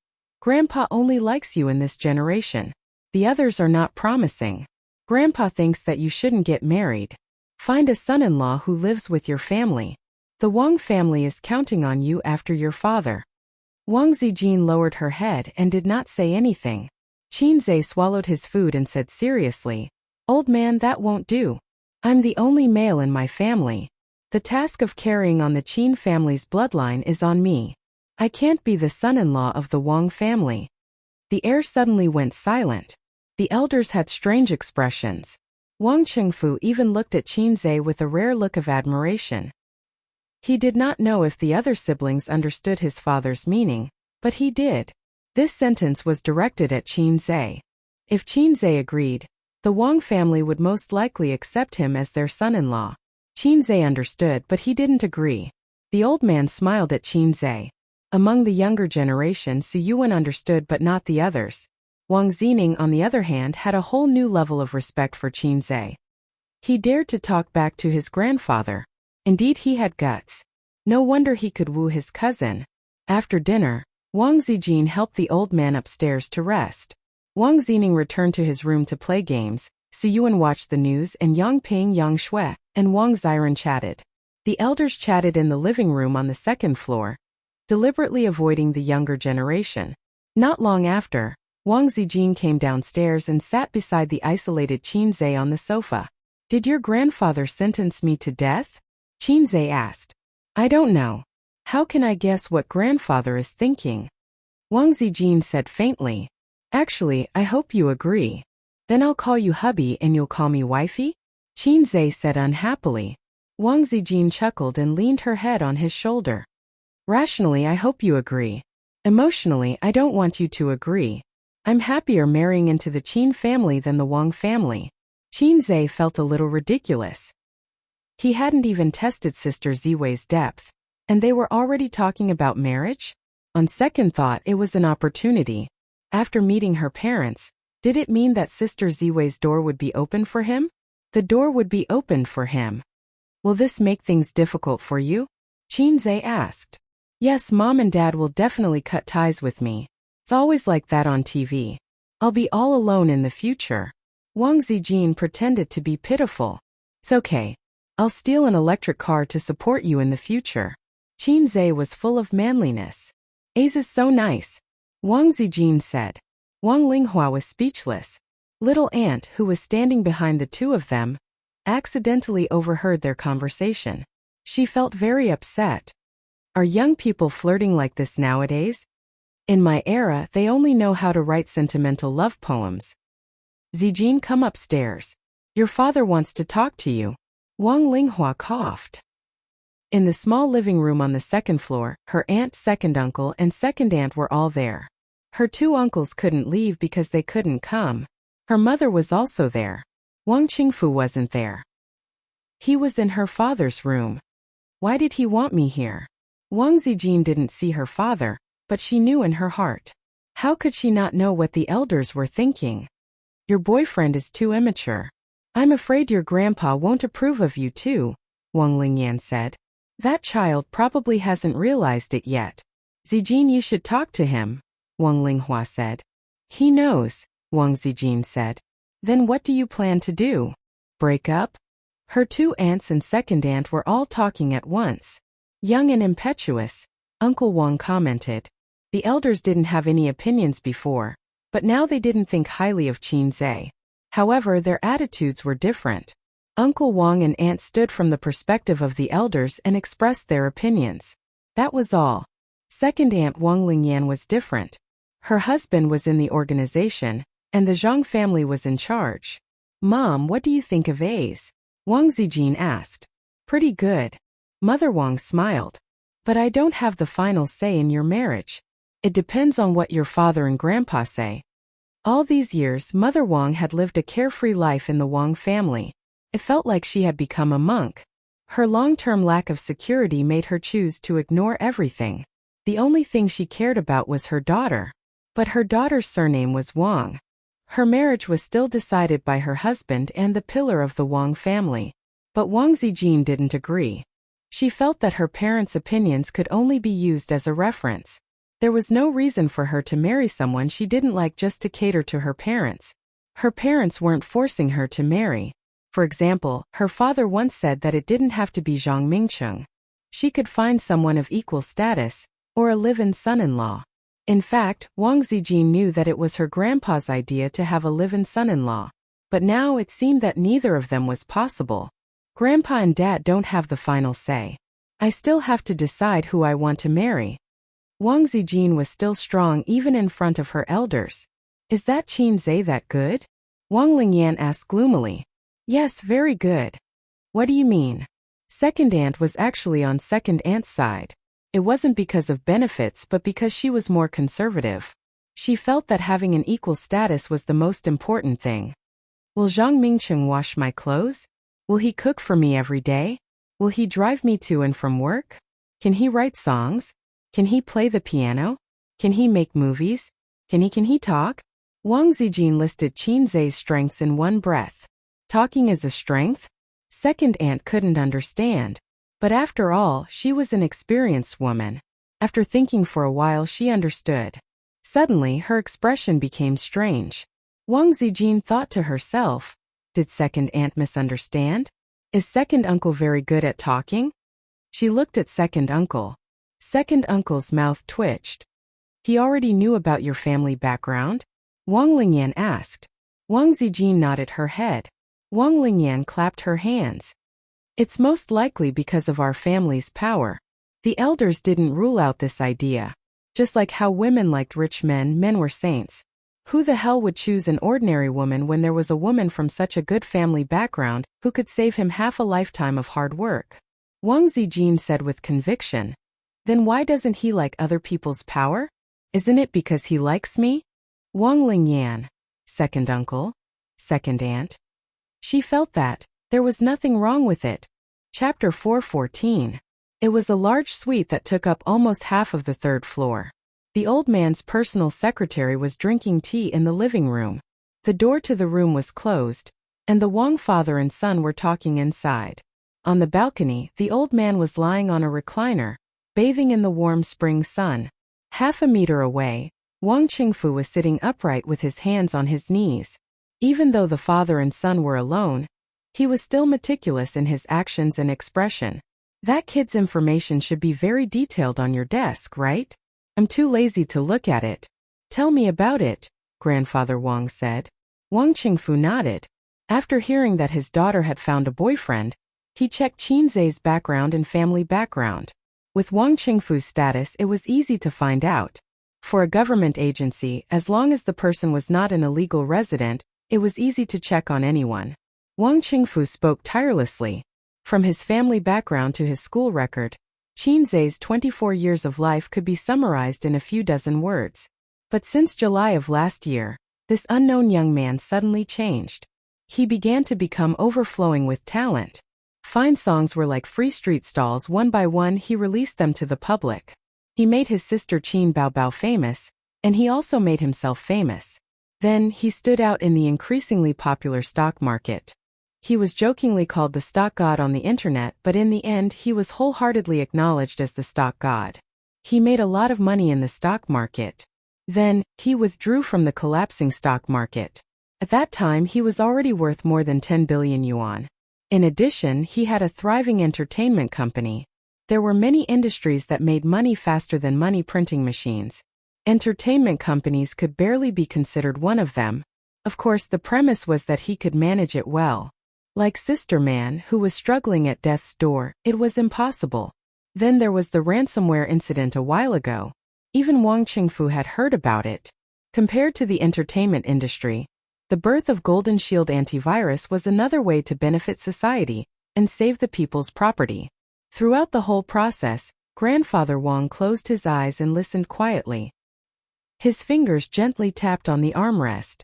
Grandpa only likes you in this generation. The others are not promising. Grandpa thinks that you shouldn't get married. Find a son-in-law who lives with your family. The Wang family is counting on you after your father. Wang Zijin lowered her head and did not say anything. Qinzhe swallowed his food and said seriously, Old man, that won't do. I'm the only male in my family. The task of carrying on the Qin family's bloodline is on me. I can't be the son-in-law of the Wang family. The air suddenly went silent. The elders had strange expressions. Wang Chengfu even looked at Qinzhe with a rare look of admiration. He did not know if the other siblings understood his father's meaning, but he did. This sentence was directed at Qinzhe. If Qinzhe agreed, the Wang family would most likely accept him as their son-in-law. Qinzhe understood, but he didn't agree. The old man smiled at Qinzhe. Among the younger generation, Su Yuan understood but not the others. Wang Zining, on the other hand, had a whole new level of respect for Qinzhe. He dared to talk back to his grandfather. Indeed, he had guts. No wonder he could woo his cousin. After dinner, Wang Zijin helped the old man upstairs to rest. Wang Zining returned to his room to play games. Su Yuan watched the news and Yang Ping, Yang Shui, and Wang Ziren chatted. The elders chatted in the living room on the second floor, deliberately avoiding the younger generation. Not long after, Wang Zijin came downstairs and sat beside the isolated Qinzhe on the sofa. Did your grandfather sentence me to death? Qinzhe asked. I don't know. How can I guess what grandfather is thinking? Wang Zijin said faintly. Actually, I hope you agree. Then I'll call you hubby and you'll call me wifey? Qinzhe said unhappily. Wang Zijin chuckled and leaned her head on his shoulder. Rationally, I hope you agree. Emotionally, I don't want you to agree. I'm happier marrying into the Qin family than the Wang family. Qinzhe felt a little ridiculous. He hadn't even tested Sister Ziwei's depth, and they were already talking about marriage? On second thought, it was an opportunity. After meeting her parents, did it mean that Sister Ziwei's door would be open for him? The door would be opened for him. Will this make things difficult for you? Qinzhe asked. Yes, Mom and Dad will definitely cut ties with me. It's always like that on TV. I'll be all alone in the future. Wang Zijin pretended to be pitiful. It's okay. I'll steal an electric car to support you in the future. Qinzhe was full of manliness. Ace is so nice. Wang Zijin said. Wang Linghua was speechless. Little Aunt, who was standing behind the two of them, accidentally overheard their conversation. She felt very upset. Are young people flirting like this nowadays? In my era, they only know how to write sentimental love poems. Zijin, come upstairs. Your father wants to talk to you. Wang Linghua coughed. In the small living room on the second floor, her aunt, second uncle, and second aunt were all there. Her two uncles couldn't leave because they couldn't come. Her mother was also there. Wang Qingfu wasn't there. He was in her father's room. Why did he want me here? Wang Zijin didn't see her father, but she knew in her heart. How could she not know what the elders were thinking? Your boyfriend is too immature. I'm afraid your grandpa won't approve of you too, Wang Lingyan said. That child probably hasn't realized it yet. Zijin, you should talk to him, Wang Linghua said. He knows, Wang Zijin said. Then what do you plan to do? Break up? Her two aunts and second aunt were all talking at once. Young and impetuous, Uncle Wang commented. The elders didn't have any opinions before, but now they didn't think highly of Qin Zhe. However, their attitudes were different. Uncle Wang and aunt stood from the perspective of the elders and expressed their opinions. That was all. Second aunt Wang Lingyan was different. Her husband was in the organization, and the Zhang family was in charge. Mom, what do you think of A's? Wang Zijin asked. Pretty good. Mother Wang smiled. But I don't have the final say in your marriage. It depends on what your father and grandpa say. All these years, Mother Wang had lived a carefree life in the Wang family. It felt like she had become a monk. Her long-term lack of security made her choose to ignore everything. The only thing she cared about was her daughter. But her daughter's surname was Wang. Her marriage was still decided by her husband and the pillar of the Wang family. But Wang Zijin didn't agree. She felt that her parents' opinions could only be used as a reference. There was no reason for her to marry someone she didn't like just to cater to her parents. Her parents weren't forcing her to marry. For example, her father once said that it didn't have to be Zhang Mingcheng. She could find someone of equal status, or a live-in son-in-law. In fact, Wang Zijin knew that it was her grandpa's idea to have a live-in son-in-law. But now it seemed that neither of them was possible. Grandpa and Dad don't have the final say. I still have to decide who I want to marry. Wang Zijin was still strong even in front of her elders. Is that Qin Zhe that good? Wang Lingyan asked gloomily. Yes, very good. What do you mean? Second aunt was actually on second aunt's side. It wasn't because of benefits but because she was more conservative. She felt that having an equal status was the most important thing. Will Zhang Mingcheng wash my clothes? Will he cook for me every day? Will he drive me to and from work? Can he write songs? Can he play the piano? Can he make movies? Can he talk? Wang Zijin listed Qin Zhe's strengths in one breath. Talking is a strength? Second aunt couldn't understand. But after all, she was an experienced woman. After thinking for a while, she understood. Suddenly, her expression became strange. Wang Zijin thought to herself, did second aunt misunderstand? Is second uncle very good at talking? She looked at second uncle. Second uncle's mouth twitched. He already knew about your family background? Wang Lingyan asked. Wang Zijin nodded her head. Wang Lingyan clapped her hands. It's most likely because of our family's power. The elders didn't rule out this idea. Just like how women liked rich men, men were saints. Who the hell would choose an ordinary woman when there was a woman from such a good family background who could save him half a lifetime of hard work? Wang Zijin said with conviction. Then why doesn't he like other people's power? Isn't it because he likes me? Wang Lingyan. Second uncle. Second aunt. She felt that. There was nothing wrong with it. Chapter 4:14. It was a large suite that took up almost half of the third floor. The old man's personal secretary was drinking tea in the living room. The door to the room was closed, and the Wang father and son were talking inside. On the balcony, the old man was lying on a recliner, bathing in the warm spring sun. Half a meter away, Wang Qingfu was sitting upright with his hands on his knees. Even though the father and son were alone, he was still meticulous in his actions and expression. That kid's information should be very detailed on your desk, right? I'm too lazy to look at it. Tell me about it, Grandfather Wang said. Wang Qingfu nodded. After hearing that his daughter had found a boyfriend, he checked Qin Zhe's background and family background. With Wang Qingfu's status, it was easy to find out. For a government agency, as long as the person was not an illegal resident, it was easy to check on anyone. Wang Qingfu spoke tirelessly. From his family background to his school record, Qin Zhe's 24 years of life could be summarized in a few dozen words. But since July of last year, this unknown young man suddenly changed. He began to become overflowing with talent. Fine songs were like free street stalls. One by one he released them to the public. He made his sister Qin Baobao famous, and he also made himself famous. Then, he stood out in the increasingly popular stock market. He was jokingly called the stock god on the internet, but in the end he was wholeheartedly acknowledged as the stock god. He made a lot of money in the stock market. Then, he withdrew from the collapsing stock market. At that time he was already worth more than 10 billion yuan. In addition, he had a thriving entertainment company. There were many industries that made money faster than money printing machines. Entertainment companies could barely be considered one of them. Of course, the premise was that he could manage it well. Like Sister Man, who was struggling at death's door, it was impossible. Then there was the ransomware incident a while ago. Even Wang Qingfu had heard about it. Compared to the entertainment industry, the birth of Golden Shield antivirus was another way to benefit society and save the people's property. Throughout the whole process, Grandfather Wang closed his eyes and listened quietly. His fingers gently tapped on the armrest.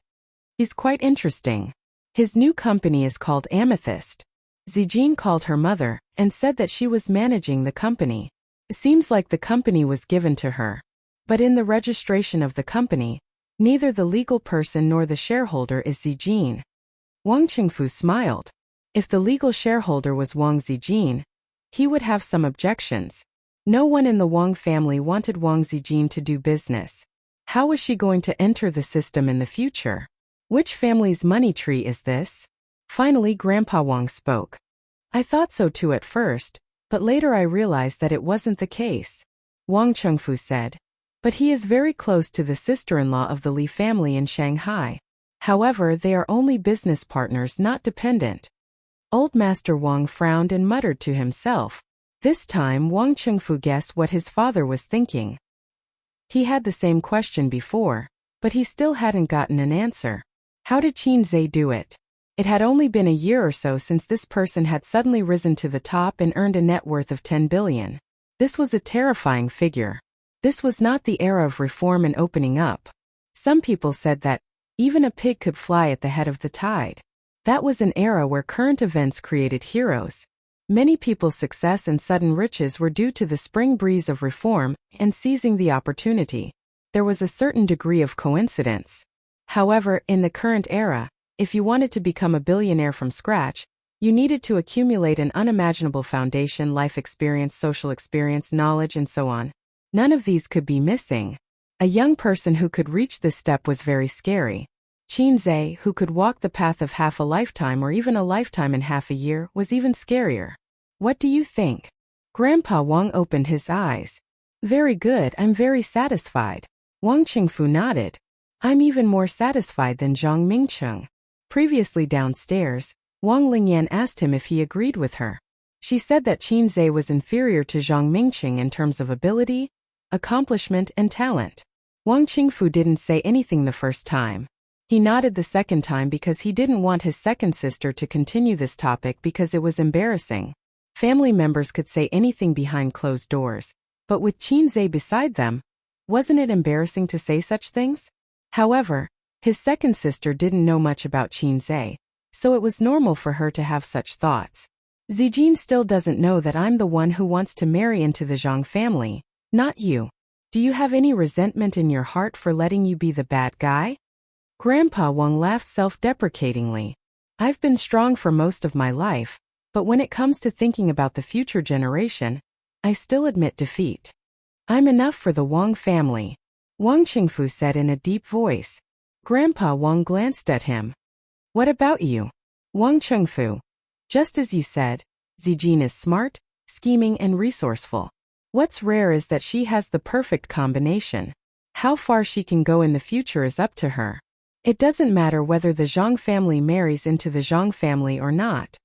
He's quite interesting. His new company is called Amethyst. Zijin called her mother and said that she was managing the company. It seems like the company was given to her. But in the registration of the company, neither the legal person nor the shareholder is Zijin. Wang Qingfu smiled. If the legal shareholder was Wang Zijin, he would have some objections. No one in the Wang family wanted Wang Zijin to do business. How was she going to enter the system in the future? Which family's money tree is this? Finally, Grandpa Wang spoke. I thought so too at first, but later I realized that it wasn't the case. Wang Chengfu said. But he is very close to the sister-in-law of the Li family in Shanghai. However, they are only business partners, not dependent. Old Master Wang frowned and muttered to himself. This time Wang Chengfu guessed what his father was thinking. He had the same question before, but he still hadn't gotten an answer. How did Qin Zhe do it? It had only been a year or so since this person had suddenly risen to the top and earned a net worth of 10 billion. This was a terrifying figure. This was not the era of reform and opening up. Some people said that even a pig could fly at the head of the tide. That was an era where current events created heroes. Many people's success and sudden riches were due to the spring breeze of reform and seizing the opportunity. There was a certain degree of coincidence. However, in the current era, if you wanted to become a billionaire from scratch, you needed to accumulate an unimaginable foundation, life experience, social experience, knowledge, and so on. None of these could be missing. A young person who could reach this step was very scary. Qin Zhe, who could walk the path of half a lifetime or even a lifetime in half a year, was even scarier. What do you think? Grandpa Wang opened his eyes. Very good, I'm very satisfied. Wang Qingfu nodded. I'm even more satisfied than Zhang Mingcheng. Previously downstairs, Wang Lingyan asked him if he agreed with her. She said that Qin Zhe was inferior to Zhang Mingcheng in terms of ability, accomplishment, and talent. Wang Qingfu didn't say anything the first time. He nodded the second time because he didn't want his second sister to continue this topic because it was embarrassing. Family members could say anything behind closed doors, but with Qin Zhe beside them, wasn't it embarrassing to say such things? However, his second sister didn't know much about Qin Zhe, so it was normal for her to have such thoughts. Zijin still doesn't know that I'm the one who wants to marry into the Zhang family, not you. Do you have any resentment in your heart for letting you be the bad guy? Grandpa Wang laughed self-deprecatingly. I've been strong for most of my life, but when it comes to thinking about the future generation, I still admit defeat. I'm enough for the Wang family, Wang Qingfu said in a deep voice. Grandpa Wang glanced at him. What about you? Wang Qingfu. Just as you said, Zijin is smart, scheming, and resourceful. What's rare is that she has the perfect combination. How far she can go in the future is up to her. It doesn't matter whether the Zhang family marries into the Zhang family or not.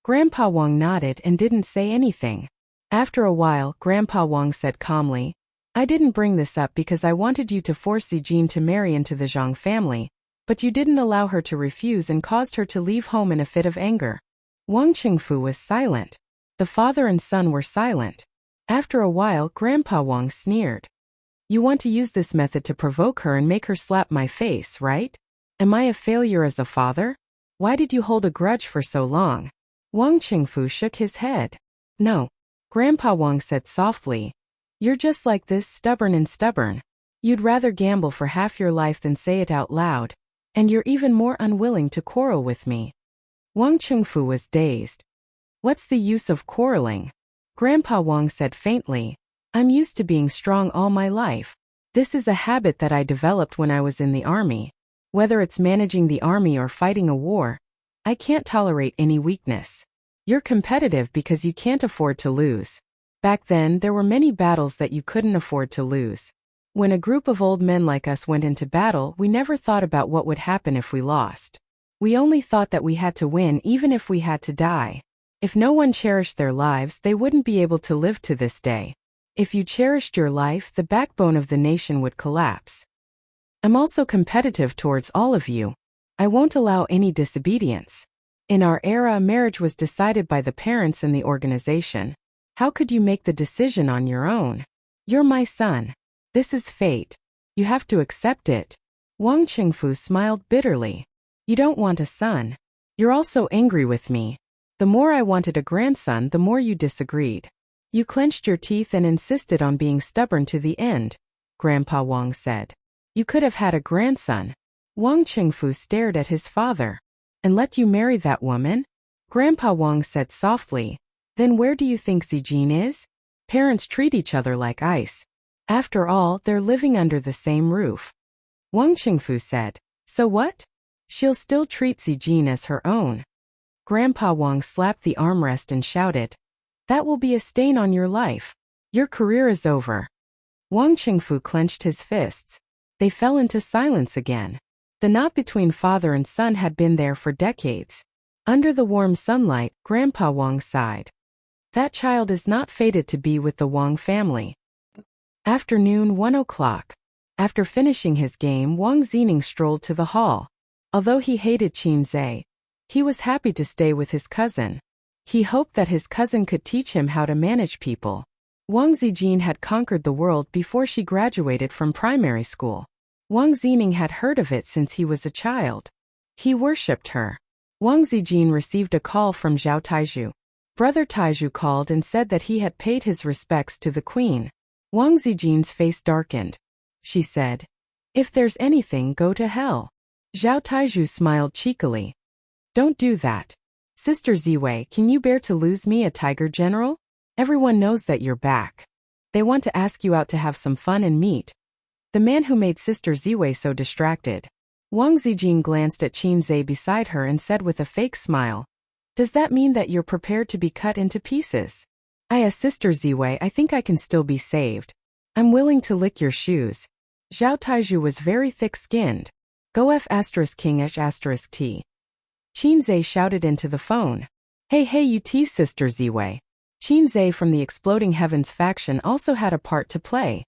Grandpa Wang nodded and didn't say anything. After a while, Grandpa Wang said calmly, I didn't bring this up because I wanted you to force Zijin to marry into the Zhang family, but you didn't allow her to refuse and caused her to leave home in a fit of anger. Wang Qingfu was silent. The father and son were silent. After a while, Grandpa Wang sneered. You want to use this method to provoke her and make her slap my face, right? Am I a failure as a father? Why did you hold a grudge for so long? Wang Qingfu shook his head. No. Grandpa Wang said softly. You're just like this, stubborn and stubborn. You'd rather gamble for half your life than say it out loud, and you're even more unwilling to quarrel with me. Wang Qingfu was dazed. What's the use of quarreling? Grandpa Wang said faintly. I'm used to being strong all my life. This is a habit that I developed when I was in the army. Whether it's managing the army or fighting a war, I can't tolerate any weakness. You're competitive because you can't afford to lose. Back then, there were many battles that you couldn't afford to lose. When a group of old men like us went into battle, we never thought about what would happen if we lost. We only thought that we had to win even if we had to die. If no one cherished their lives, they wouldn't be able to live to this day. If you cherished your life, the backbone of the nation would collapse. I'm also competitive towards all of you. I won't allow any disobedience. In our era, marriage was decided by the parents and the organization. How could you make the decision on your own? You're my son. This is fate. You have to accept it. Wang Qingfu smiled bitterly. You don't want a son. You're also angry with me. The more I wanted a grandson, the more you disagreed. You clenched your teeth and insisted on being stubborn to the end, Grandpa Wang said. You could have had a grandson. Wang Qingfu stared at his father. And let you marry that woman? Grandpa Wang said softly. Then where do you think Zijin is? Parents treat each other like ice. After all, they're living under the same roof. Wang Qingfu said. So what? She'll still treat Zijin as her own. Grandpa Wang slapped the armrest and shouted. That will be a stain on your life. Your career is over. Wang Qingfu clenched his fists. They fell into silence again. The knot between father and son had been there for decades. Under the warm sunlight, Grandpa Wang sighed. That child is not fated to be with the Wang family. Afternoon 1 o'clock. After finishing his game, Wang Zining strolled to the hall. Although he hated Qin Zhe, he was happy to stay with his cousin. He hoped that his cousin could teach him how to manage people. Wang Zijin had conquered the world before she graduated from primary school. Wang Zining had heard of it since he was a child. He worshipped her. Wang Zijin received a call from Zhao Taizhu. Brother Taizhu called and said that he had paid his respects to the queen. Wang Zijin's face darkened. She said, If there's anything, go to hell. Zhao Taizhu smiled cheekily. Don't do that. Sister Ziwei, can you bear to lose me, a tiger general? Everyone knows that you're back. They want to ask you out to have some fun and meet. The man who made Sister Ziwei so distracted. Wang Zijin glanced at Qin Zhe beside her and said with a fake smile, Does that mean that you're prepared to be cut into pieces? Sister Ziwei, I think I can still be saved. I'm willing to lick your shoes. Zhao Taizhu was very thick-skinned. Go F *King H *T. Qin Zhe shouted into the phone. Hey, you tease Sister Ziwei. Qin Zhe from the Exploding Heavens faction also had a part to play.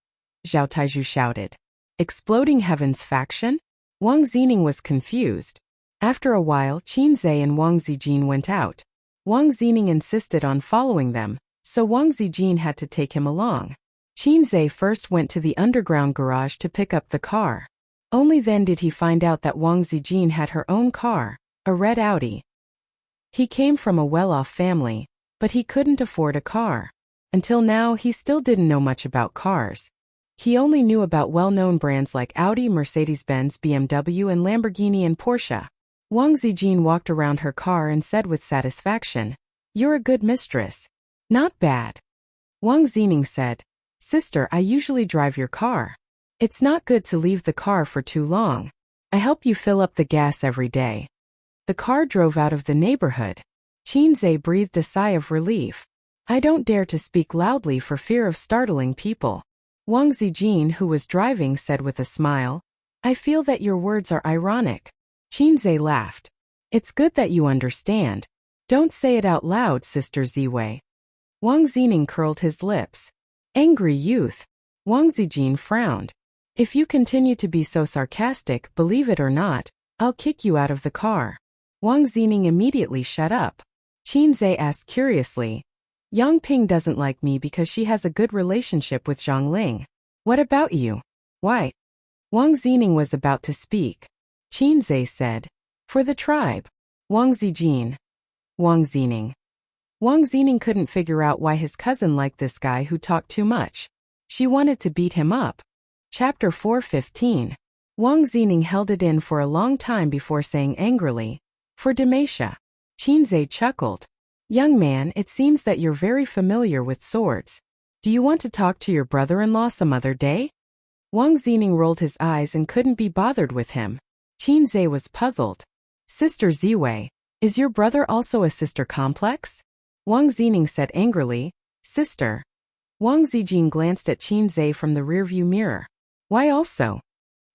Zhao Taizhu shouted. Exploding Heavens faction? Wang Zining was confused. After a while, Qin Zhe and Wang Zijin went out. Wang Zining insisted on following them, so Wang Zijin had to take him along. Qin Zhe first went to the underground garage to pick up the car. Only then did he find out that Wang Zijin had her own car, a red Audi. He came from a well-off family, but he couldn't afford a car. Until now, he still didn't know much about cars. He only knew about well-known brands like Audi, Mercedes-Benz, BMW, and Lamborghini and Porsche. Wang Zijin walked around her car and said with satisfaction, You're a good mistress. Not bad. Wang Zining said, Sister, I usually drive your car. It's not good to leave the car for too long. I help you fill up the gas every day. The car drove out of the neighborhood. Qin Zhe breathed a sigh of relief. I don't dare to speak loudly for fear of startling people. Wang Zijin, who was driving, said with a smile, I feel that your words are ironic. Qin Zhe laughed. It's good that you understand. Don't say it out loud, Sister Ziwei. Wang Zining curled his lips. Angry youth. Wang Zijin frowned. If you continue to be so sarcastic, believe it or not, I'll kick you out of the car. Wang Zining immediately shut up. Qin Zhe asked curiously, Yang Ping doesn't like me because she has a good relationship with Zhang Ling. What about you? Why? Wang Zining was about to speak. Qin Zhe said, For the tribe. Wang Zijin. Wang Zining. Wang Zining couldn't figure out why his cousin liked this guy who talked too much. She wanted to beat him up. Chapter 4:15. Wang Zining held it in for a long time before saying angrily, For Demacia. Qin Zhe chuckled. Young man, it seems that you're very familiar with swords. Do you want to talk to your brother-in-law some other day? Wang Zining rolled his eyes and couldn't be bothered with him. Qin Zhe was puzzled. Sister Ziwei, is your brother also a sister complex? Wang Zining said angrily. Sister. Wang Zijin glanced at Qin Zhe from the rearview mirror. Why also?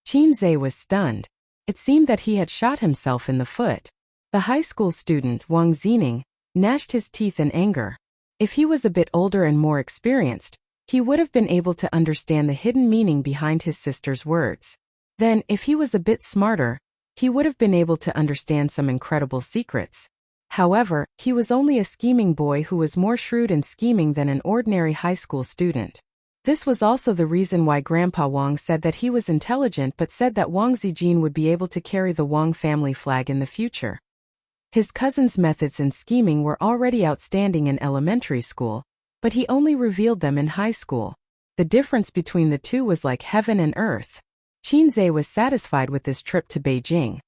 Qin Zhe was stunned. It seemed that he had shot himself in the foot. The high school student, Wang Zining, gnashed his teeth in anger. If he was a bit older and more experienced, he would have been able to understand the hidden meaning behind his sister's words. Then, if he was a bit smarter, he would have been able to understand some incredible secrets. However, he was only a scheming boy who was more shrewd and scheming than an ordinary high school student. This was also the reason why Grandpa Wang said that he was intelligent but said that Wang Zijin would be able to carry the Wang family flag in the future. His cousin's methods in scheming were already outstanding in elementary school, but he only revealed them in high school. The difference between the two was like heaven and earth. Qin Zhe was satisfied with this trip to Beijing.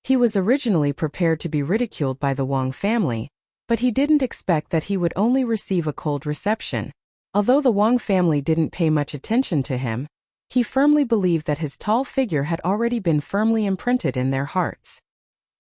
He was originally prepared to be ridiculed by the Wang family, but he didn't expect that he would only receive a cold reception. Although the Wang family didn't pay much attention to him, he firmly believed that his tall figure had already been firmly imprinted in their hearts.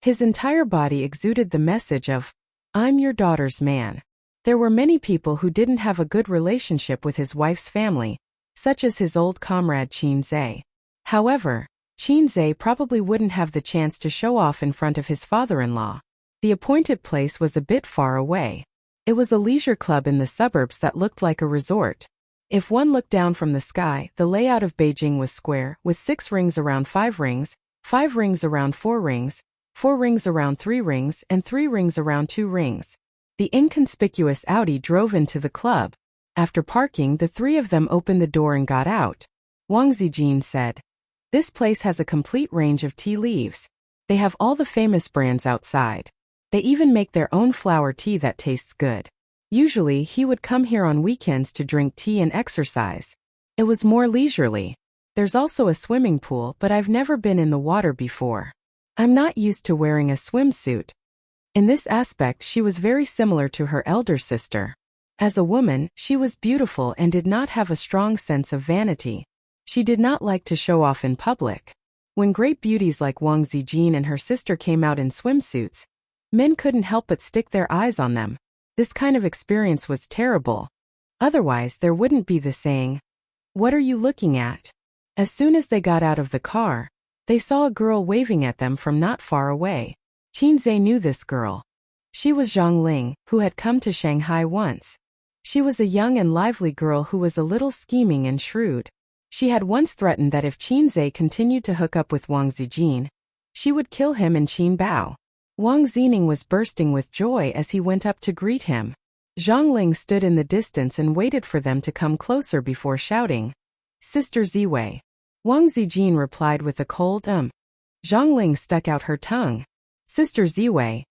His entire body exuded the message of, "I'm your daughter's man." There were many people who didn't have a good relationship with his wife's family, such as his old comrade Qin Zhe. However, Qin Zhe probably wouldn't have the chance to show off in front of his father-in-law. The appointed place was a bit far away. It was a leisure club in the suburbs that looked like a resort. If one looked down from the sky, the layout of Beijing was square, with 6 rings around 5 rings, 5 rings around 4 rings, 4 rings around 3 rings, and 3 rings around 2 rings. The inconspicuous Audi drove into the club. After parking, the three of them opened the door and got out. Wang Zijin said, "This place has a complete range of tea leaves. They have all the famous brands outside. They even make their own flower tea that tastes good." Usually, he would come here on weekends to drink tea and exercise. It was more leisurely. There's also a swimming pool, but I've never been in the water before. I'm not used to wearing a swimsuit. In this aspect, she was very similar to her elder sister. As a woman, she was beautiful and did not have a strong sense of vanity. She did not like to show off in public. When great beauties like Wang Zijin and her sister came out in swimsuits, men couldn't help but stick their eyes on them. This kind of experience was terrible. Otherwise, there wouldn't be the saying, "What are you looking at?" As soon as they got out of the car, they saw a girl waving at them from not far away. Qin Zhe knew this girl. She was Zhang Ling, who had come to Shanghai once. She was a young and lively girl who was a little scheming and shrewd. She had once threatened that if Qin Zhe continued to hook up with Wang Zijin, she would kill him and Qin Bao. Wang Zining was bursting with joy as he went up to greet him. Zhang Ling stood in the distance and waited for them to come closer before shouting, "Sister Ziwei." Wang Zijin replied with a cold Zhang Ling stuck out her tongue. "Sister Ziwei,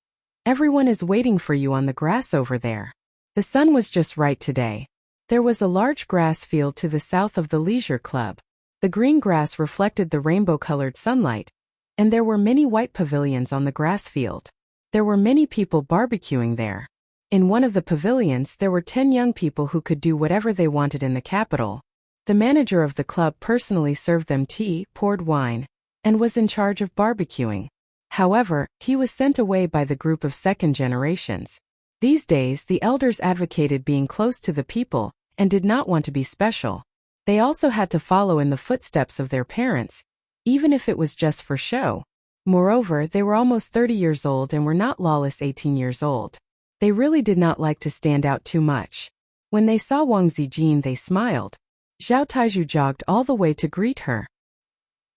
everyone is waiting for you on the grass over there. The sun was just right today." There was a large grass field to the south of the leisure club. The green grass reflected the rainbow-colored sunlight, and there were many white pavilions on the grass field. There were many people barbecuing there. In one of the pavilions, there were 10 young people who could do whatever they wanted in the capital. The manager of the club personally served them tea, poured wine, and was in charge of barbecuing. However, he was sent away by the group of second generations. These days, the elders advocated being close to the people and did not want to be special. They also had to follow in the footsteps of their parents, even if it was just for show. Moreover, they were almost 30 years old and were not lawless 18 years old. They really did not like to stand out too much. When they saw Wang Zijin, they smiled. Zhao Taizhu jogged all the way to greet her.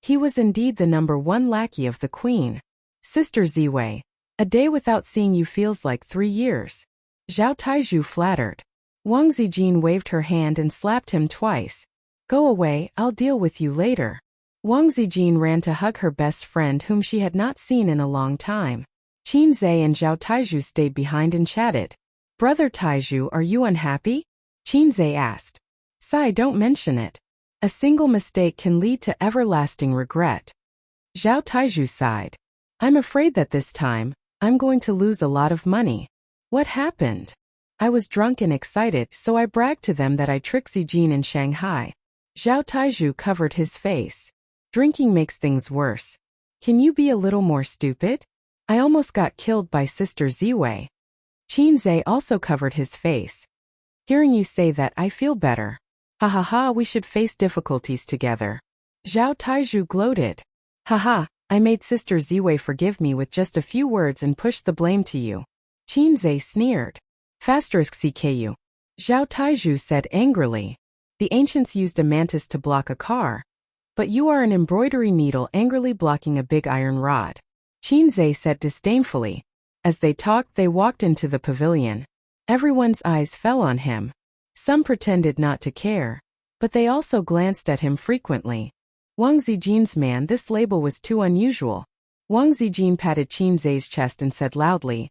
He was indeed the #1 lackey of the queen. "Sister Ziwei, a day without seeing you feels like 3 years. Zhao Taizhu flattered. Wang Zijin waved her hand and slapped him twice. "Go away, I'll deal with you later." Wang Zijin ran to hug her best friend whom she had not seen in a long time. Qin Zhe and Zhao Taizhu stayed behind and chatted. "Brother Taizhu, are you unhappy?" Qin Zhe asked. "Sai, don't mention it. A single mistake can lead to everlasting regret." Zhao Taizhu sighed. "I'm afraid that this time, I'm going to lose a lot of money." "What happened?" "I was drunk and excited, so I bragged to them that I tricked Zijin in Shanghai." Zhao Taizhu covered his face. "Drinking makes things worse. Can you be a little more stupid? I almost got killed by Sister Ziwei." Qinze also covered his face. Hearing you say that, I feel better. Ha ha ha, we should face difficulties together. Zhao Taizhu gloated. Haha, I made Sister Ziwei forgive me with just a few words and pushed the blame to you. Qinze sneered. *CKU. Zhao Taizhu said angrily. The ancients used a mantis to block a car. But you are an embroidery needle angrily blocking a big iron rod. Qinze said disdainfully. As they talked, they walked into the pavilion. Everyone's eyes fell on him. Some pretended not to care, but they also glanced at him frequently. Wang Zijin's man, this label was too unusual. Wang Zijin patted Qinze's chest and said loudly,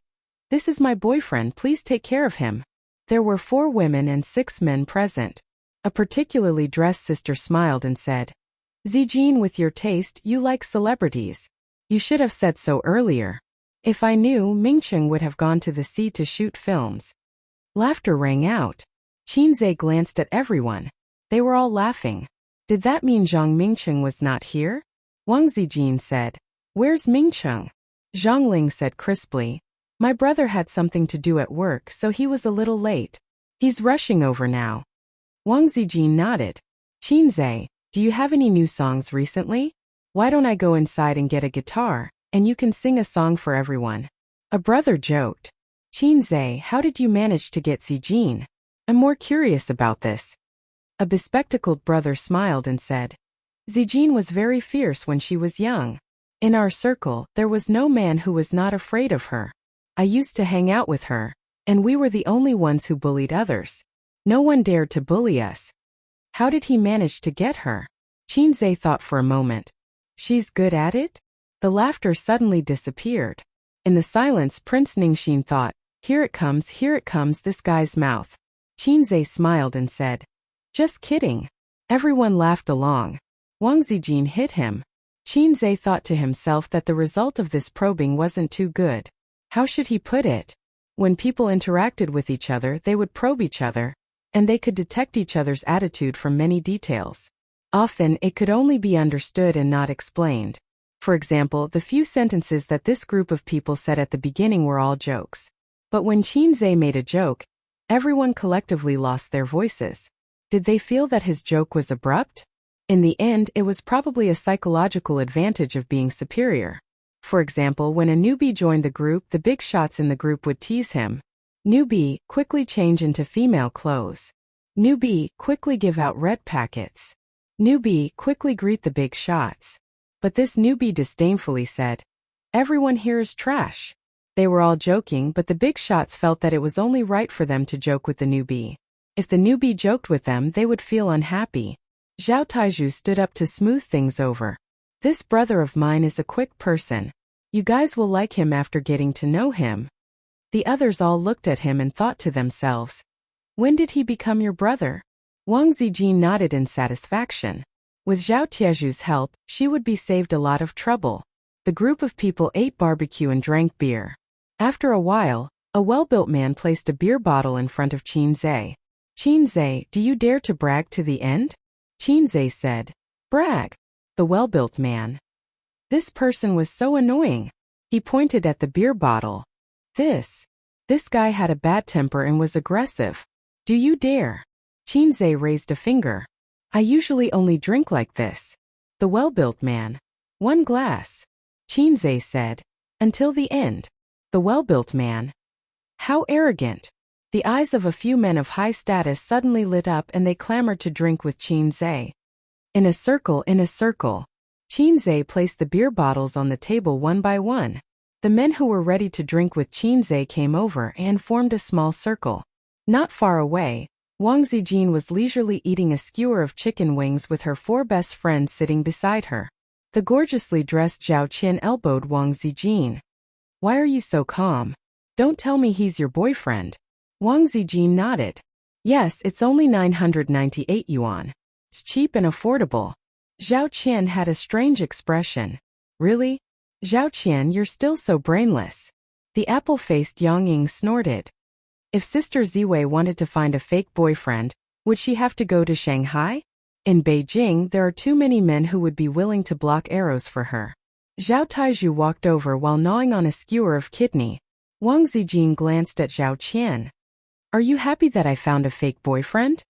"This is my boyfriend, please take care of him." There were 4 women and 6 men present. A particularly dressed sister smiled and said, "Zijin, with your taste, you like celebrities. You should have said so earlier. If I knew, Mingcheng would have gone to the sea to shoot films." Laughter rang out. Qinze glanced at everyone. They were all laughing. Did that mean Zhang Mingcheng was not here? Wang Zijin said, "Where's Mingcheng?" Zhang Ling said crisply, "My brother had something to do at work, so he was a little late. He's rushing over now." Wang Zijin nodded. "Qinze, do you have any new songs recently? Why don't I go inside and get a guitar, and you can sing a song for everyone?" A brother joked. "Qinze, how did you manage to get Zijin? I'm more curious about this." A bespectacled brother smiled and said, "Zijin was very fierce when she was young. In our circle, there was no man who was not afraid of her. I used to hang out with her, and we were the only ones who bullied others. No one dared to bully us." How did he manage to get her? Qinze thought for a moment. She's good at it? The laughter suddenly disappeared. In the silence, Prince Ningxin thought, here it comes, this guy's mouth. Qinze smiled and said, "Just kidding." Everyone laughed along. Wang Zijin hit him. Qinze thought to himself that the result of this probing wasn't too good. How should he put it? When people interacted with each other, they would probe each other, and they could detect each other's attitude from many details. Often, it could only be understood and not explained. For example, the few sentences that this group of people said at the beginning were all jokes. But when Qinze made a joke, everyone collectively lost their voices. Did they feel that his joke was abrupt? In the end, it was probably a psychological advantage of being superior. For example, when a newbie joined the group, the big shots in the group would tease him. "Newbie, quickly change into female clothes. Newbie, quickly give out red packets. Newbie, quickly greet the big shots." But this newbie disdainfully said, "Everyone here is trash." They were all joking, but the big shots felt that it was only right for them to joke with the newbie. If the newbie joked with them, they would feel unhappy. Zhao Taizhu stood up to smooth things over. "This brother of mine is a quick person. You guys will like him after getting to know him." The others all looked at him and thought to themselves, "When did he become your brother?" Wang Zijin nodded in satisfaction. With Zhao Tiezhu's help, she would be saved a lot of trouble. The group of people ate barbecue and drank beer. After a while, a well-built man placed a beer bottle in front of Qinze. "Qinze, do you dare to brag to the end?" Qinze said, "Brag." The well-built man. This person was so annoying. He pointed at the beer bottle. This guy had a bad temper and was aggressive. "Do you dare?" Qinze raised a finger. "I usually only drink like this." The well-built man. "1 glass." Qinze said. "Until the end." The well-built man. "How arrogant." The eyes of a few men of high status suddenly lit up and they clamored to drink with Qinze. In a circle. Qinze placed the beer bottles on the table one by one. The men who were ready to drink with Qinze came over and formed a small circle. Not far away, Wang Zijin was leisurely eating a skewer of chicken wings with her 4 best friends sitting beside her. The gorgeously dressed Zhao Qian elbowed Wang Zijin. "Why are you so calm? Don't tell me he's your boyfriend." Wang Zijin nodded. "Yes, it's only 998 yuan. It's cheap and affordable." Zhao Qian had a strange expression. "Really? Zhao Qian, you're still so brainless." The apple-faced Yang Ying snorted. If Sister Ziwei wanted to find a fake boyfriend, would she have to go to Shanghai? In Beijing, there are too many men who would be willing to block arrows for her. Zhao Taizhu walked over while gnawing on a skewer of kidney. Wang Zijin glanced at Zhao Qian. Are you happy that I found a fake boyfriend?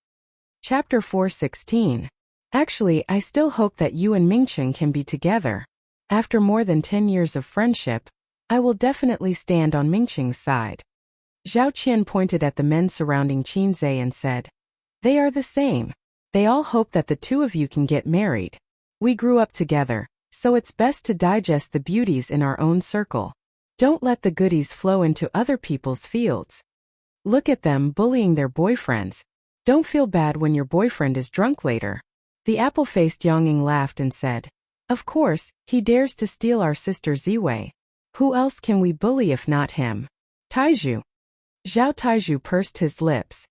Chapter 416. Actually, I still hope that you and Mingchen can be together. After more than 10 years of friendship, I will definitely stand on Mingchen's side. Zhao Qian pointed at the men surrounding Qin Zhe and said, They are the same. They all hope that the two of you can get married. We grew up together, so it's best to digest the beauties in our own circle. Don't let the goodies flow into other people's fields. Look at them bullying their boyfriends. Don't feel bad when your boyfriend is drunk later. The apple-faced Yongying laughed and said, Of course, he dares to steal our sister Ziwei. Who else can we bully if not him? Taizhu. Zhao Taizhu pursed his lips.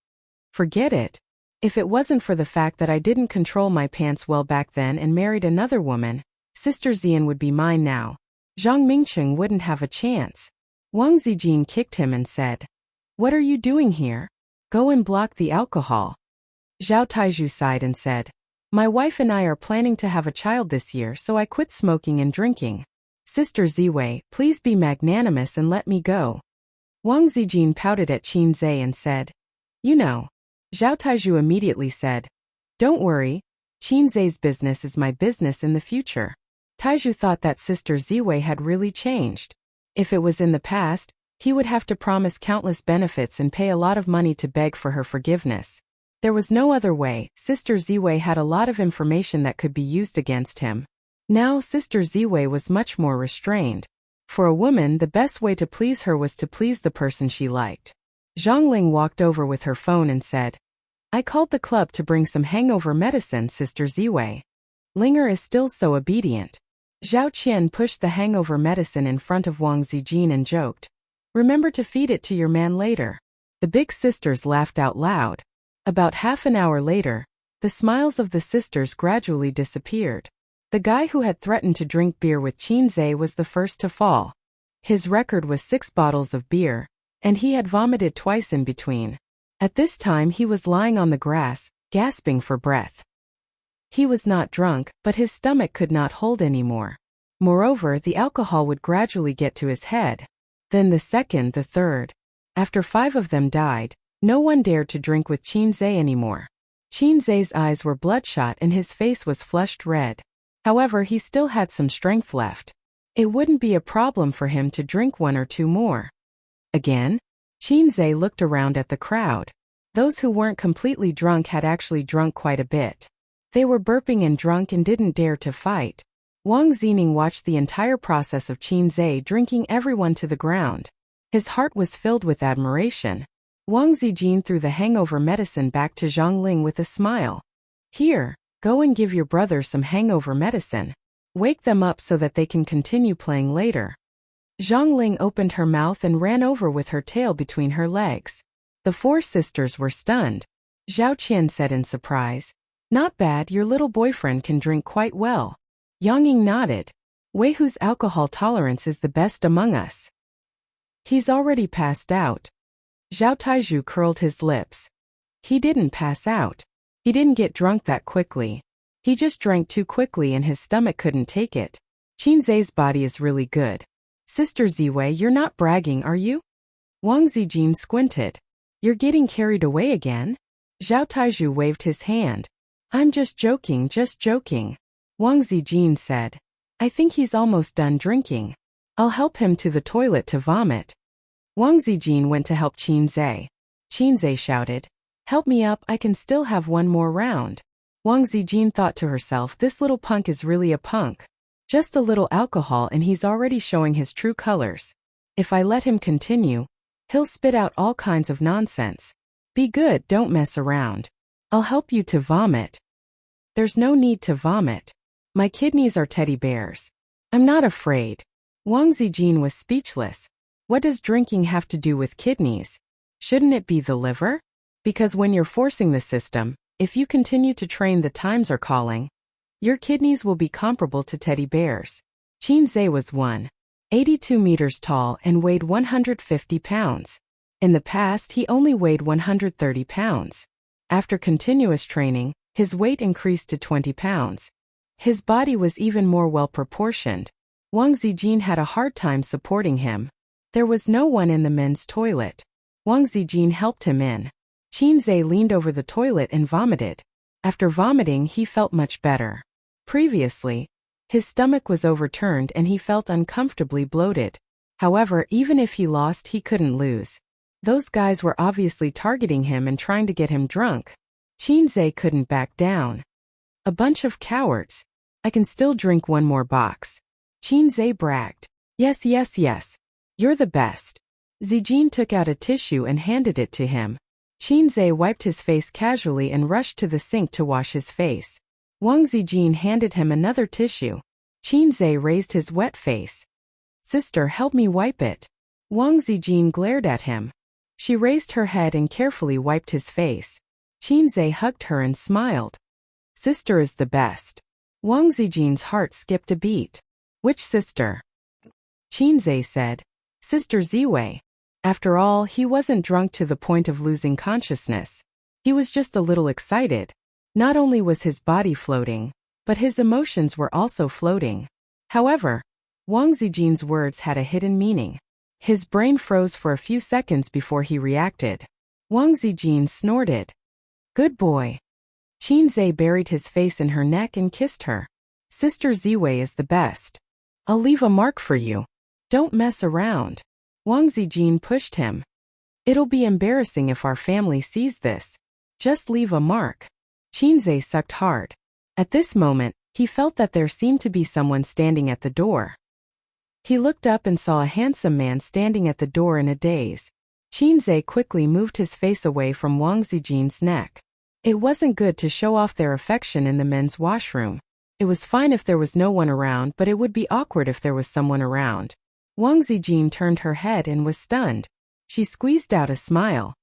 Forget it. If it wasn't for the fact that I didn't control my pants well back then and married another woman, Sister Xian would be mine now. Zhang Mingcheng wouldn't have a chance. Wang Zijin kicked him and said, What are you doing here? Go and block the alcohol. Zhao Taizhu sighed and said, My wife and I are planning to have a child this year, so I quit smoking and drinking. Sister Ziwei, please be magnanimous and let me go. Wang Zijin pouted at Qin Zhe and said, You know. Zhao Taizhu immediately said, Don't worry. Qin Zhe's business is my business in the future. Taizhu thought that Sister Ziwei had really changed. If it was in the past, he would have to promise countless benefits and pay a lot of money to beg for her forgiveness. There was no other way. Sister Ziwei had a lot of information that could be used against him. Now Sister Ziwei was much more restrained. For a woman, the best way to please her was to please the person she liked. Zhang Ling walked over with her phone and said, I called the club to bring some hangover medicine, Sister Ziwei. Linger is still so obedient. Zhao Qian pushed the hangover medicine in front of Wang Zijin and joked, Remember to feed it to your man later. The big sisters laughed out loud. About half an hour later, the smiles of the sisters gradually disappeared. The guy who had threatened to drink beer with Qin Zhe was the first to fall. His record was 6 bottles of beer, and he had vomited twice in between. At this time he was lying on the grass, gasping for breath. He was not drunk, but his stomach could not hold anymore. Moreover, the alcohol would gradually get to his head. Then the second, the third. After 5 of them died, no one dared to drink with Qin Zhe anymore. Qin Zhe's eyes were bloodshot and his face was flushed red. However, he still had some strength left. It wouldn't be a problem for him to drink 1 or 2 more. Again? Qin Zhe looked around at the crowd. Those who weren't completely drunk had actually drunk quite a bit. They were burping and drunk and didn't dare to fight. Wang Zining watched the entire process of Qin Zhe drinking everyone to the ground. His heart was filled with admiration. Wang Zijin threw the hangover medicine back to Zhang Ling with a smile. Here, go and give your brother some hangover medicine. Wake them up so that they can continue playing later. Zhang Ling opened her mouth and ran over with her tail between her legs. The 4 sisters were stunned. Zhao Qian said in surprise, Not bad, your little boyfriend can drink quite well. Yongying nodded. Wei Hu's alcohol tolerance is the best among us. He's already passed out. Zhao Taizhu curled his lips. He didn't pass out. He didn't get drunk that quickly. He just drank too quickly and his stomach couldn't take it. Qin Zhe's body is really good. Sister Ziwei, you're not bragging, are you? Wang Zijin squinted. You're getting carried away again? Zhao Taizhu waved his hand. I'm just joking, just joking. Wang Zijin said. I think he's almost done drinking. I'll help him to the toilet to vomit. Wang Zijin went to help Qin Zhe. Qin Zhe shouted, Help me up, I can still have 1 more round. Wang Zijin thought to herself, this little punk is really a punk. Just a little alcohol and he's already showing his true colors. If I let him continue, he'll spit out all kinds of nonsense. Be good, don't mess around. I'll help you to vomit. There's no need to vomit. My kidneys are teddy bears. I'm not afraid. Wang Zijin was speechless. What does drinking have to do with kidneys? Shouldn't it be the liver? Because when you're forcing the system, if you continue to train, the times are calling. Your kidneys will be comparable to teddy bears. Qin Zhe was 182 meters tall and weighed 150 pounds. In the past, he only weighed 130 pounds. After continuous training, his weight increased to 20 pounds. His body was even more well proportioned. Wang Zijin had a hard time supporting him. There was no one in the men's toilet. Wang Zijin helped him in. Qinzhe leaned over the toilet and vomited. After vomiting, he felt much better. Previously, his stomach was overturned and he felt uncomfortably bloated. However, even if he lost, he couldn't lose. Those guys were obviously targeting him and trying to get him drunk. Qinzhe couldn't back down. A bunch of cowards. I can still drink one more box. Qinzhe bragged. Yes, yes, yes. You're the best. Zijin took out a tissue and handed it to him. Qinzhe wiped his face casually and rushed to the sink to wash his face. Wang Zijin handed him another tissue. Qinzhe raised his wet face. Sister, help me wipe it. Wang Zijin glared at him. She raised her head and carefully wiped his face. Qinzhe hugged her and smiled. Sister is the best. Wang Zijin's heart skipped a beat. Which sister? Qinzhe said. Sister Ziwei. After all, he wasn't drunk to the point of losing consciousness. He was just a little excited. Not only was his body floating, but his emotions were also floating. However, Wang Zijin's words had a hidden meaning. His brain froze for a few seconds before he reacted. Wang Zijin snorted. Good boy. Qinzhe buried his face in her neck and kissed her. Sister Ziwei is the best. I'll leave a mark for you. Don't mess around. Wang Zijin pushed him. It'll be embarrassing if our family sees this. Just leave a mark. Qinzhe sucked hard. At this moment, he felt that there seemed to be someone standing at the door. He looked up and saw a handsome man standing at the door in a daze. Qinzhe quickly moved his face away from Wang Zijin's neck. It wasn't good to show off their affection in the men's washroom. It was fine if there was no one around, but it would be awkward if there was someone around. Wang Zijin turned her head and was stunned. She squeezed out a smile.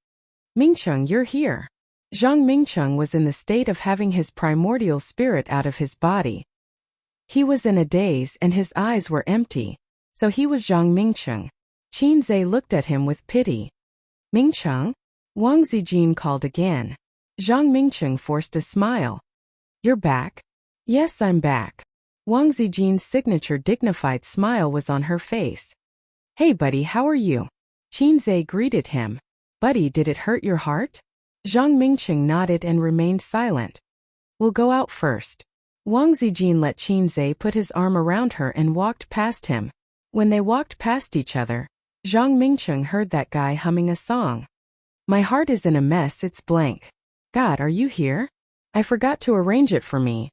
Mingcheng, you're here. Zhang Mingcheng was in the state of having his primordial spirit out of his body. He was in a daze and his eyes were empty. So he was Zhang Mingcheng. Qinzhe looked at him with pity. Mingcheng? Wang Zijin called again. Zhang Mingcheng forced a smile. You're back? Yes, I'm back. Wang Zijin's signature dignified smile was on her face. Hey buddy, how are you? Qinzhe greeted him. Buddy, did it hurt your heart? Zhang Mingcheng nodded and remained silent. We'll go out first. Wang Zijin let Qinzhe put his arm around her and walked past him. When they walked past each other, Zhang Mingcheng heard that guy humming a song. My heart is in a mess, it's blank. God, are you here? I forgot to arrange it for me.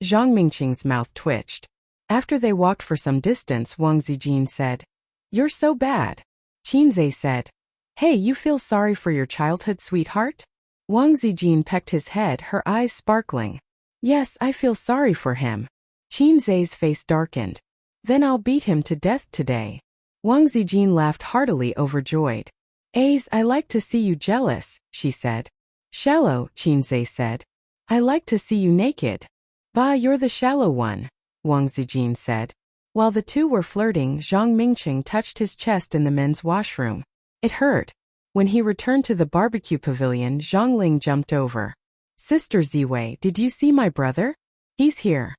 Zhang Mingcheng's mouth twitched. After they walked for some distance, Wang Zijin said, You're so bad. Qinzhe said, Hey, you feel sorry for your childhood sweetheart? Wang Zijin pecked his head, her eyes sparkling. Yes, I feel sorry for him. Qinzhe's face darkened. Then I'll beat him to death today. Wang Zijin laughed heartily, overjoyed. Ace, I like to see you jealous, she said. Shallow, Qinzhe said. I like to see you naked. Bah, you're the shallow one, Wang Zijin said. While the two were flirting, Zhang Mingcheng touched his chest in the men's washroom. It hurt. When he returned to the barbecue pavilion, Zhang Ling jumped over. Sister Ziwei, did you see my brother? He's here.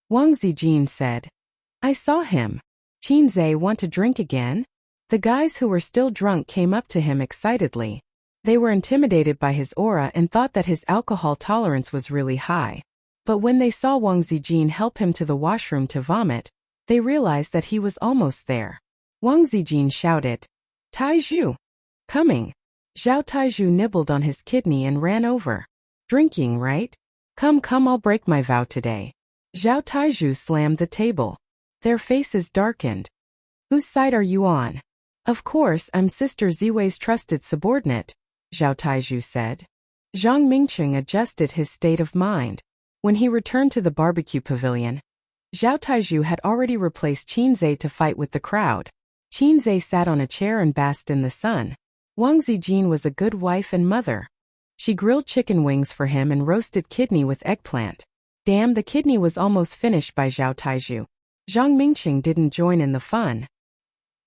Wang Zijin said. I saw him. Qinzhe, want to drink again? The guys who were still drunk came up to him excitedly. They were intimidated by his aura and thought that his alcohol tolerance was really high. But when they saw Wang Zijin help him to the washroom to vomit, they realized that he was almost there. Wang Zijin shouted, Taizhu! Coming! Zhao Taizhu nibbled on his kidney and ran over. Drinking, right? Come, I'll break my vow today. Zhao Taizhu slammed the table. Their faces darkened. Whose side are you on? Of course, I'm Sister Ziwei's trusted subordinate, Zhao Taizhu said. Zhang Mingcheng adjusted his state of mind. When he returned to the barbecue pavilion, Zhao Taizhu had already replaced Qinzhe to fight with the crowd. Qinzhe sat on a chair and basked in the sun. Wang Zijin was a good wife and mother. She grilled chicken wings for him and roasted kidney with eggplant. Damn, the kidney was almost finished by Zhao Taizhu. Zhang Mingcheng didn't join in the fun.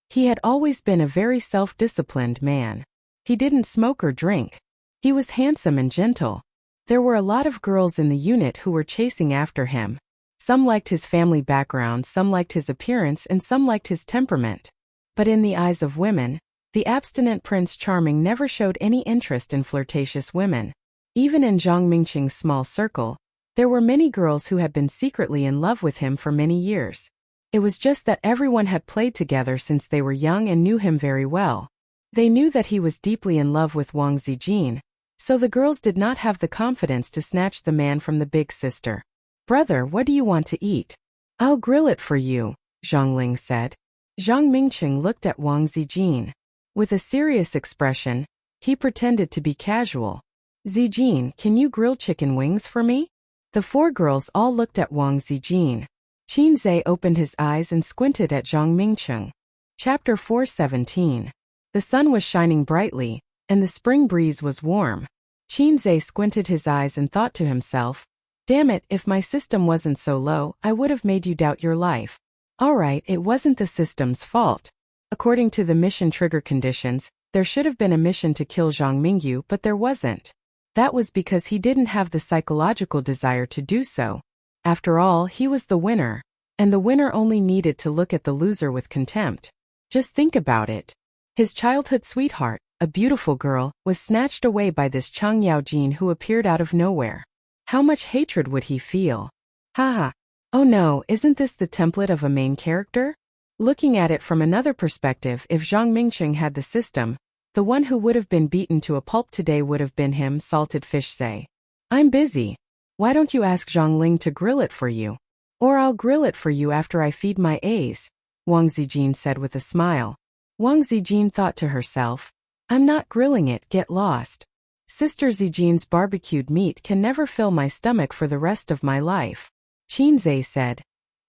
He had always been a very self-disciplined man. He didn't smoke or drink. He was handsome and gentle. There were a lot of girls in the unit who were chasing after him. Some liked his family background, some liked his appearance, and some liked his temperament. But in the eyes of women, the abstinent Prince Charming never showed any interest in flirtatious women. Even in Zhang Mingqing's small circle, there were many girls who had been secretly in love with him for many years. It was just that everyone had played together since they were young and knew him very well. They knew that he was deeply in love with Wang Zijin, so the girls did not have the confidence to snatch the man from the big sister. "Brother, what do you want to eat?" "I'll grill it for you," Zhang Ling said. Zhang Mingqing looked at Wang Zijin. With a serious expression, he pretended to be casual. "Zijin, can you grill chicken wings for me?" The four girls all looked at Wang Zijin. Qinzhe opened his eyes and squinted at Zhang Mingqing. Chapter 417. The sun was shining brightly, and the spring breeze was warm. Qinzhe squinted his eyes and thought to himself, "Damn it, if my system wasn't so low, I would have made you doubt your life." Alright, it wasn't the system's fault. According to the mission trigger conditions, there should have been a mission to kill Zhang Mingyu, but there wasn't. That was because he didn't have the psychological desire to do so. After all, he was the winner, and the winner only needed to look at the loser with contempt. Just think about it. His childhood sweetheart, a beautiful girl, was snatched away by this Chang Yaojin who appeared out of nowhere. How much hatred would he feel? Haha. Oh no, isn't this the template of a main character? Looking at it from another perspective, if Zhang Mingqing had the system, the one who would have been beaten to a pulp today would have been him. Salted fish say, "I'm busy. Why don't you ask Zhang Ling to grill it for you? Or I'll grill it for you after I feed my A's," Wang Zijin said with a smile. Wang Zijin thought to herself, "I'm not grilling it, get lost. Sister Zijin's barbecued meat can never fill my stomach for the rest of my life." Qinzhe said,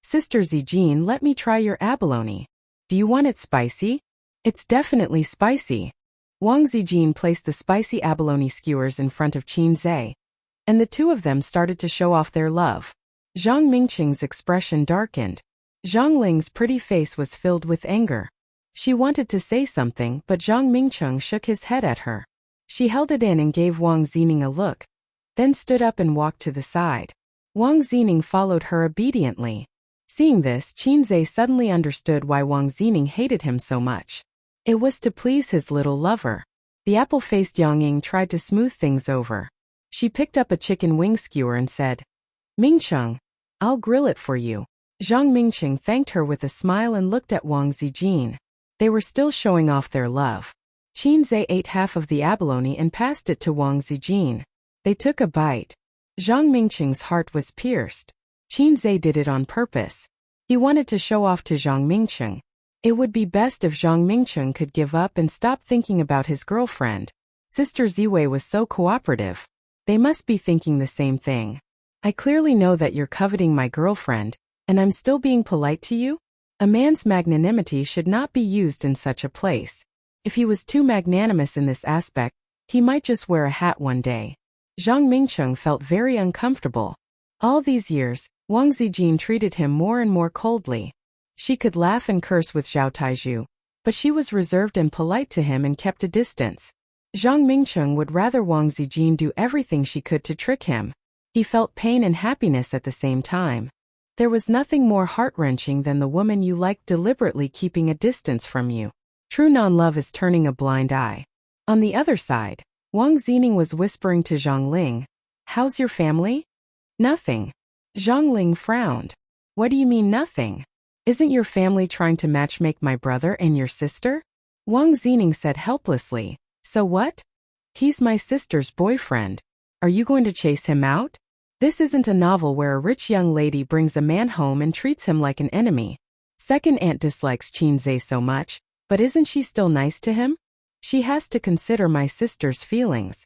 "Sister Zijin, let me try your abalone. Do you want it spicy?" "It's definitely spicy." Wang Zijin placed the spicy abalone skewers in front of Qinzhe, and the two of them started to show off their love. Zhang Mingqing's expression darkened. Zhang Ling's pretty face was filled with anger. She wanted to say something, but Zhang Mingqing shook his head at her. She held it in and gave Wang Zining a look, then stood up and walked to the side. Wang Zining followed her obediently. Seeing this, Qinzhe suddenly understood why Wang Zining hated him so much. It was to please his little lover. The apple-faced Yangying tried to smooth things over. She picked up a chicken wing skewer and said, "Mingqing, I'll grill it for you." Zhang Mingqing thanked her with a smile and looked at Wang Zijin. They were still showing off their love. Qinzhe ate half of the abalone and passed it to Wang Zijin. They took a bite. Zhang Mingqing's heart was pierced. Qinzhe did it on purpose. He wanted to show off to Zhang Mingqing. It would be best if Zhang Mingqing could give up and stop thinking about his girlfriend. Sister Ziwei was so cooperative. They must be thinking the same thing. "I clearly know that you're coveting my girlfriend, and I'm still being polite to you?" A man's magnanimity should not be used in such a place. If he was too magnanimous in this aspect, he might just wear a hat one day. Zhang Mingqing felt very uncomfortable. All these years, Wang Zijin treated him more and more coldly. She could laugh and curse with Zhao Taizhu, but she was reserved and polite to him and kept a distance. Zhang Mingqing would rather Wang Zijin do everything she could to trick him. He felt pain and happiness at the same time. There was nothing more heart-wrenching than the woman you liked deliberately keeping a distance from you. True non-love is turning a blind eye. On the other side, Wang Zining was whispering to Zhang Ling, "How's your family?" "Nothing." Zhang Ling frowned. "What do you mean nothing? Isn't your family trying to matchmake my brother and your sister?" Wang Zining said helplessly, "So what? He's my sister's boyfriend. Are you going to chase him out? This isn't a novel where a rich young lady brings a man home and treats him like an enemy." Second aunt dislikes Qinzhe so much, but isn't she still nice to him? She has to consider my sister's feelings.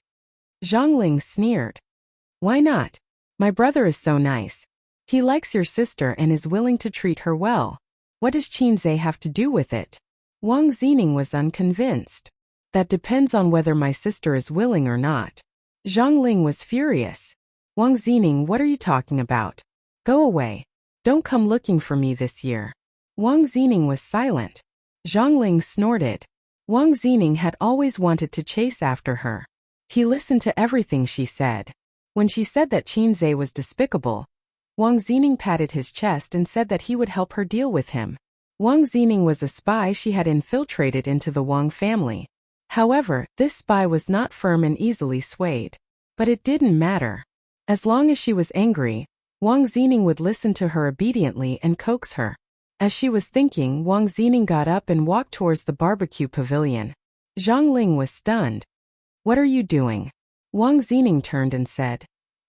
Zhang Ling sneered. "Why not? My brother is so nice. He likes your sister and is willing to treat her well. What does Qinzhe have to do with it?" Wang Zining was unconvinced. "That depends on whether my sister is willing or not." Zhang Ling was furious. "Wang Zining, what are you talking about? Go away. Don't come looking for me this year." Wang Zining was silent. Zhang Ling snorted. Wang Zining had always wanted to chase after her. He listened to everything she said. When she said that Qinzhe was despicable, Wang Zining patted his chest and said that he would help her deal with him. Wang Zining was a spy. She had infiltrated into the Wang family. However, this spy was not firm and easily swayed. But it didn't matter. As long as she was angry, Wang Zining would listen to her obediently and coax her. As she was thinking, Wang Zining got up and walked towards the barbecue pavilion. Zhang Ling was stunned. "What are you doing?" Wang Zining turned and said,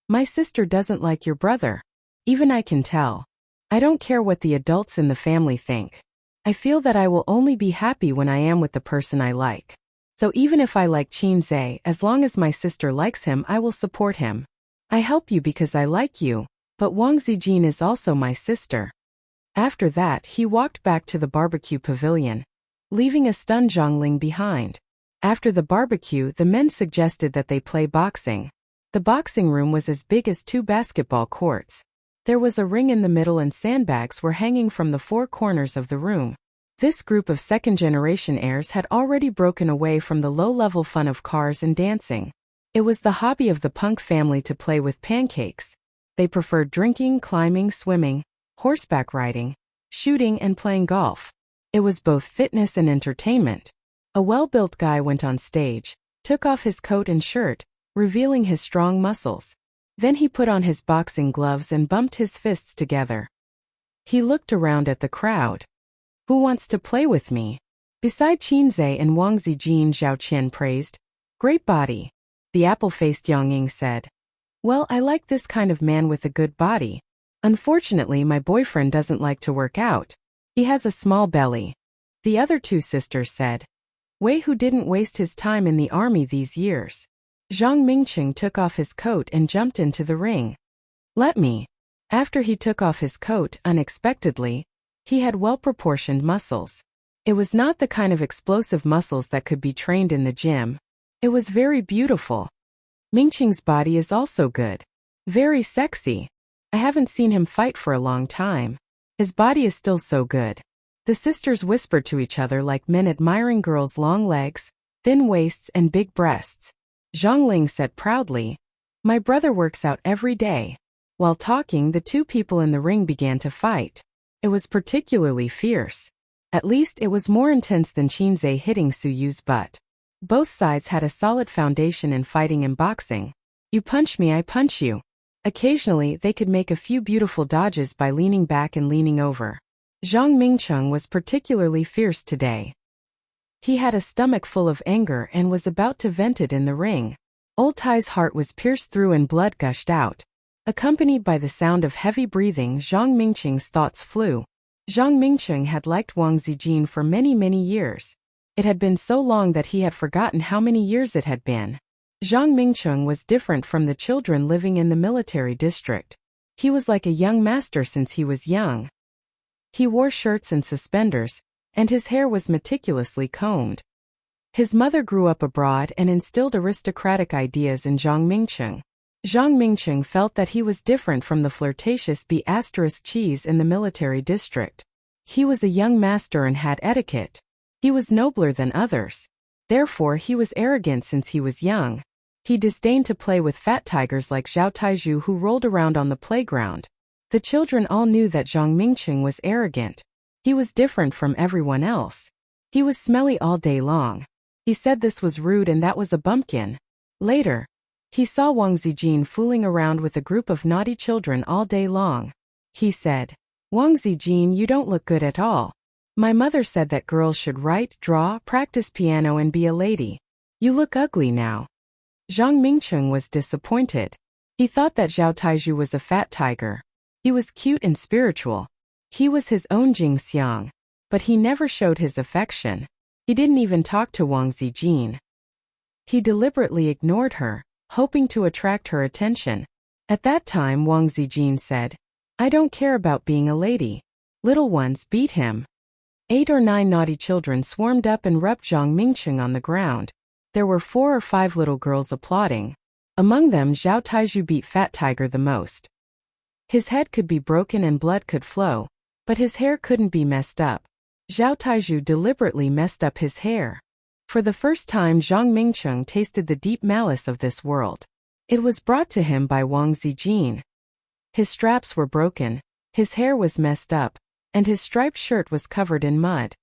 "My sister doesn't like your brother. Even I can tell. I don't care what the adults in the family think. I feel that I will only be happy when I am with the person I like. So even if I like Qin Zhe, as long as my sister likes him, I will support him. I help you because I like you, but Wang Zijin is also my sister." After that, he walked back to the barbecue pavilion, leaving a stunned Zhang Ling behind. After the barbecue, the men suggested that they play boxing. The boxing room was as big as 2 basketball courts. There was a ring in the middle and sandbags were hanging from the 4 corners of the room. This group of second-generation heirs had already broken away from the low-level fun of cars and dancing. It was the hobby of the Punk family to play with pancakes. They preferred drinking, climbing, swimming, horseback riding, shooting, and playing golf. It was both fitness and entertainment. A well-built guy went on stage, took off his coat and shirt, revealing his strong muscles. Then he put on his boxing gloves and bumped his fists together. He looked around at the crowd. "Who wants to play with me?" Beside Qin Zhe and Wang Zijin, Zhao Qian praised. "Great body." The apple-faced Yang Ying said, "Well, I like this kind of man with a good body. Unfortunately, my boyfriend doesn't like to work out. He has a small belly." The other 2 sisters said, "Wei Hu didn't waste his time in the army these years." Zhang Mingqing took off his coat and jumped into the ring. "Let me." After he took off his coat, unexpectedly, he had well-proportioned muscles. It was not the kind of explosive muscles that could be trained in the gym. It was very beautiful. Mingqing's body is also good. Very sexy. I haven't seen him fight for a long time. His body is still so good. The sisters whispered to each other like men admiring girls' long legs, thin waists, and big breasts. Zhang Ling said proudly, "My brother works out every day." While talking, the 2 people in the ring began to fight. It was particularly fierce. At least it was more intense than Qin Zhe hitting Su Yu's butt. Both sides had a solid foundation in fighting and boxing. You punch me, I punch you. Occasionally, they could make a few beautiful dodges by leaning back and leaning over. Zhang Mingcheng was particularly fierce today. He had a stomach full of anger and was about to vent it in the ring. Old Tai's heart was pierced through and blood gushed out. Accompanied by the sound of heavy breathing, Zhang Mingcheng's thoughts flew. Zhang Mingcheng had liked Wang Zijin for many, many years. It had been so long that he had forgotten how many years it had been. Zhang Mingcheng was different from the children living in the military district. He was like a young master since he was young. He wore shirts and suspenders, and his hair was meticulously combed. His mother grew up abroad and instilled aristocratic ideas in Zhang Mingcheng. Zhang Mingcheng felt that he was different from the flirtatious B***cheese in the military district. He was a young master and had etiquette. He was nobler than others. Therefore, he was arrogant since he was young. He disdained to play with fat tigers like Zhao Taizhu who rolled around on the playground. The children all knew that Zhang Mingcheng was arrogant. He was different from everyone else. He was smelly all day long. He said this was rude and that was a bumpkin. Later, he saw Wang Zijin fooling around with a group of naughty children all day long. He said, "Wang Zijin, you don't look good at all. My mother said that girls should write, draw, practice piano and be a lady. You look ugly now." Zhang Mingcheng was disappointed. He thought that Zhao Taizhu was a fat tiger. He was cute and spiritual. He was his own Jing Xiang. But he never showed his affection. He didn't even talk to Wang Zijin. He deliberately ignored her, hoping to attract her attention. At that time, Wang Zijin said, "I don't care about being a lady. Little ones, beat him." 8 or 9 naughty children swarmed up and rubbed Zhang Mingcheng on the ground. There were 4 or 5 little girls applauding. Among them, Zhao Taizhu beat Fat Tiger the most. His head could be broken and blood could flow, but his hair couldn't be messed up. Zhao Taizhu deliberately messed up his hair. For the first time, Zhang Mingcheng tasted the deep malice of this world. It was brought to him by Wang Zijin. His straps were broken, his hair was messed up, and his striped shirt was covered in mud.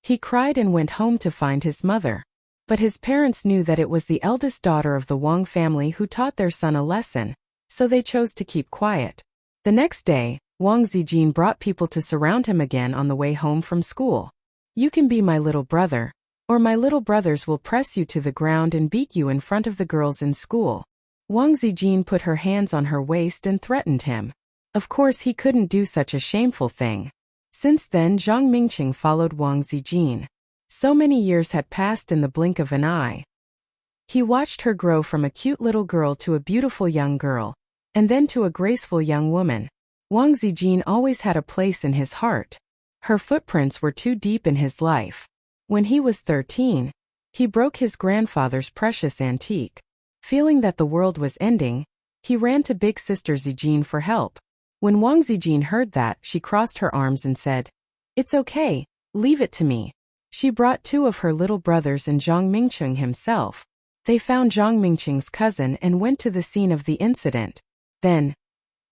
He cried and went home to find his mother. But his parents knew that it was the eldest daughter of the Wang family who taught their son a lesson, so they chose to keep quiet. The next day, Wang Zijin brought people to surround him again on the way home from school. "You can be my little brother, or my little brothers will press you to the ground and beat you in front of the girls in school." Wang Zijin put her hands on her waist and threatened him. Of course he couldn't do such a shameful thing. Since then Zhang Mingqing followed Wang Zijin. So many years had passed in the blink of an eye. He watched her grow from a cute little girl to a beautiful young girl, and then to a graceful young woman. Wang Zijin always had a place in his heart. Her footprints were too deep in his life. When he was 13, he broke his grandfather's precious antique. Feeling that the world was ending, he ran to big sister Zijin for help. When Wang Zijin heard that, she crossed her arms and said, "It's okay, leave it to me." She brought two of her little brothers and Zhang Mingqing himself. They found Zhang Mingqing's cousin and went to the scene of the incident. Then,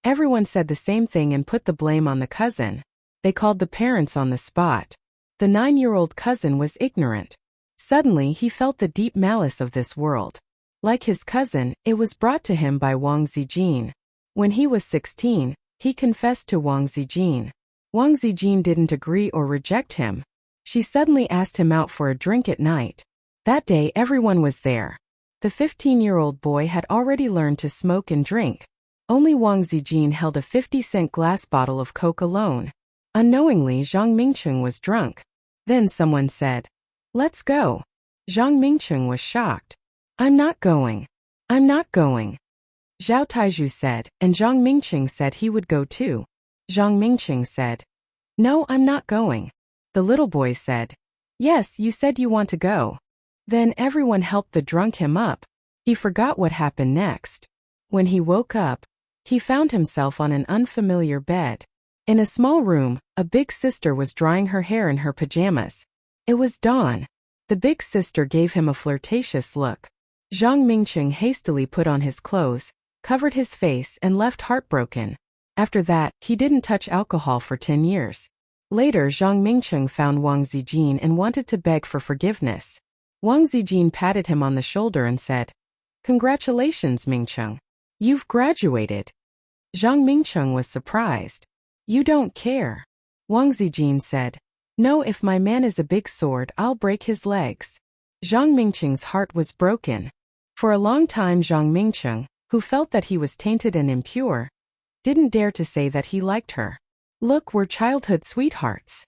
everyone said the same thing and put the blame on the cousin. They called the parents on the spot. The 9-year-old cousin was ignorant. Suddenly he felt the deep malice of this world. Like his cousin, it was brought to him by Wang Zijin. When he was 16, he confessed to Wang Zijin. Wang Zijin didn't agree or reject him. She suddenly asked him out for a drink at night. That day everyone was there. The 15-year-old boy had already learned to smoke and drink. Only Wang Zijin held a 50-cent glass bottle of Coke alone. Unknowingly, Zhang Mingqing was drunk. Then someone said, "Let's go." Zhang Mingqing was shocked. "I'm not going. I'm not going." Zhao Taizhu said, and Zhang Mingqing said he would go too. Zhang Mingqing said, "No, I'm not going." The little boy said, "Yes, you said you want to go." Then everyone helped the drunk him up. He forgot what happened next. When he woke up, he found himself on an unfamiliar bed. In a small room, a big sister was drying her hair in her pajamas. It was dawn. The big sister gave him a flirtatious look. Zhang Mingqing hastily put on his clothes, covered his face and left heartbroken. After that, he didn't touch alcohol for 10 years. Later Zhang Mingqing found Wang Zijin and wanted to beg for forgiveness. Wang Zijin patted him on the shoulder and said, "Congratulations, Mingqing. You've graduated." Zhang Mingqing was surprised. "You don't care." Wang Zijin said, "No, if my man is a big sword, I'll break his legs." Zhang Mingqing's heart was broken. For a long time Zhang Mingqing, who felt that he was tainted and impure, didn't dare to say that he liked her. "Look, we're childhood sweethearts.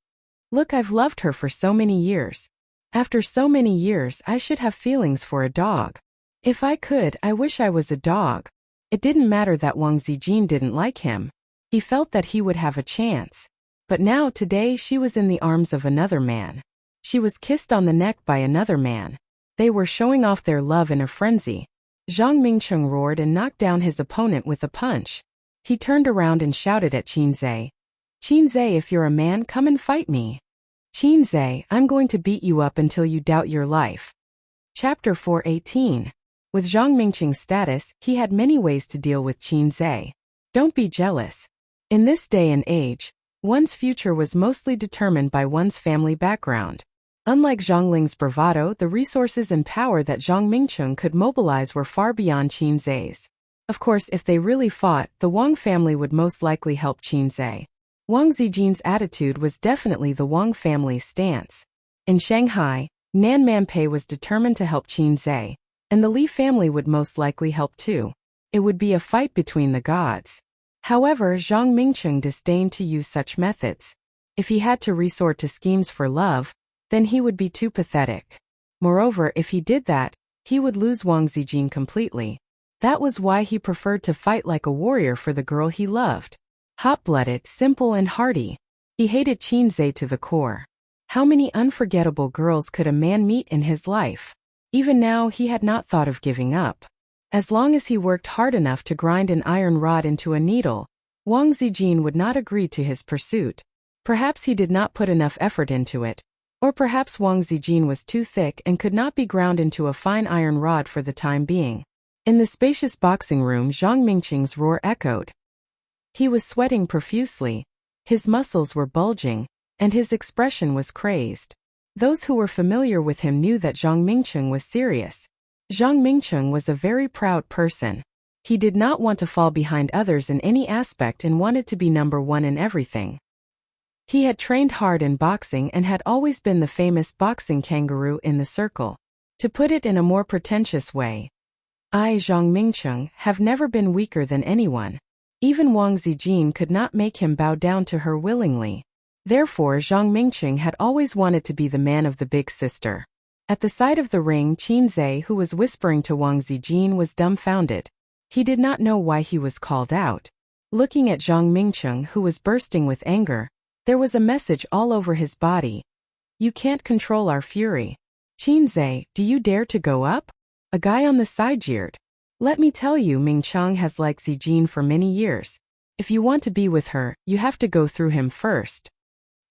Look, I've loved her for so many years. After so many years, I should have feelings for a dog. If I could, I wish I was a dog." It didn't matter that Wang Zijin didn't like him. He felt that he would have a chance. But now today she was in the arms of another man. She was kissed on the neck by another man. They were showing off their love in a frenzy. Zhang Mingqing roared and knocked down his opponent with a punch. He turned around and shouted at Qinzai, "Qinzai, if you're a man, come and fight me. Qinzai, I'm going to beat you up until you doubt your life." Chapter 418. With Zhang Mingqing's status, he had many ways to deal with Qinzai. Don't be jealous. In this day and age, one's future was mostly determined by one's family background. Unlike Zhongling's bravado, the resources and power that Zhang Mingqing could mobilize were far beyond Qinzai's. Of course, if they really fought, the Wang family would most likely help Qinzai. Wang Zijin's attitude was definitely the Wang family's stance. In Shanghai, Nan Manpei was determined to help Qinzai, and the Li family would most likely help too. It would be a fight between the gods. However, Zhang Mingqing disdained to use such methods. If he had to resort to schemes for love, then he would be too pathetic. Moreover, if he did that, he would lose Wang Zijin completely. That was why he preferred to fight like a warrior for the girl he loved. Hot-blooded, simple and hearty. He hated Qinzai to the core. How many unforgettable girls could a man meet in his life? Even now he had not thought of giving up. As long as he worked hard enough to grind an iron rod into a needle, Wang Zijin would not agree to his pursuit. Perhaps he did not put enough effort into it. Or perhaps Wang Zijin was too thick and could not be ground into a fine iron rod for the time being. In the spacious boxing room, Zhang Mingqing's roar echoed. He was sweating profusely. His muscles were bulging, and his expression was crazed. Those who were familiar with him knew that Zhang Mingcheng was serious. Zhang Mingcheng was a very proud person. He did not want to fall behind others in any aspect and wanted to be number one in everything. He had trained hard in boxing and had always been the famous boxing kangaroo in the circle. To put it in a more pretentious way, I, Zhang Mingcheng, have never been weaker than anyone. Even Wang Zijin could not make him bow down to her willingly. Therefore Zhang Mingcheng had always wanted to be the man of the big sister. At the side of the ring, Qin Zhe, who was whispering to Wang Zijin, was dumbfounded. He did not know why he was called out. Looking at Zhang Mingcheng, who was bursting with anger, there was a message all over his body. You can't control our fury. Qin Zhe, do you dare to go up? A guy on the side jeered. Let me tell you, Mingcheng has liked Zijin for many years. If you want to be with her, you have to go through him first.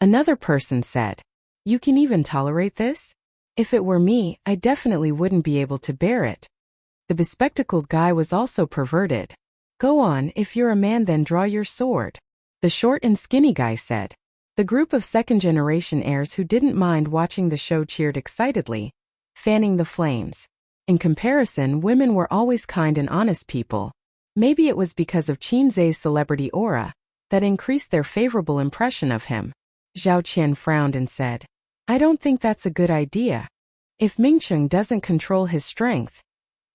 Another person said, you can even tolerate this? If it were me, I definitely wouldn't be able to bear it. The bespectacled guy was also perverted. Go on, if you're a man then draw your sword. The short and skinny guy said. The group of second-generation heirs who didn't mind watching the show cheered excitedly, fanning the flames. In comparison, women were always kind and honest people. Maybe it was because of Qin Zhe's celebrity aura that increased their favorable impression of him. Zhao Qian frowned and said, I don't think that's a good idea. If Mingcheng doesn't control his strength.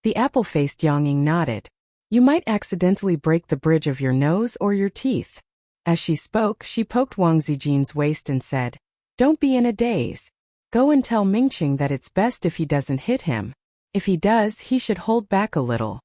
The apple-faced Yang Ying nodded. You might accidentally break the bridge of your nose or your teeth. As she spoke, she poked Wang Zijin's waist and said, Don't be in a daze. Go and tell Mingcheng that it's best if he doesn't hit him. If he does, he should hold back a little.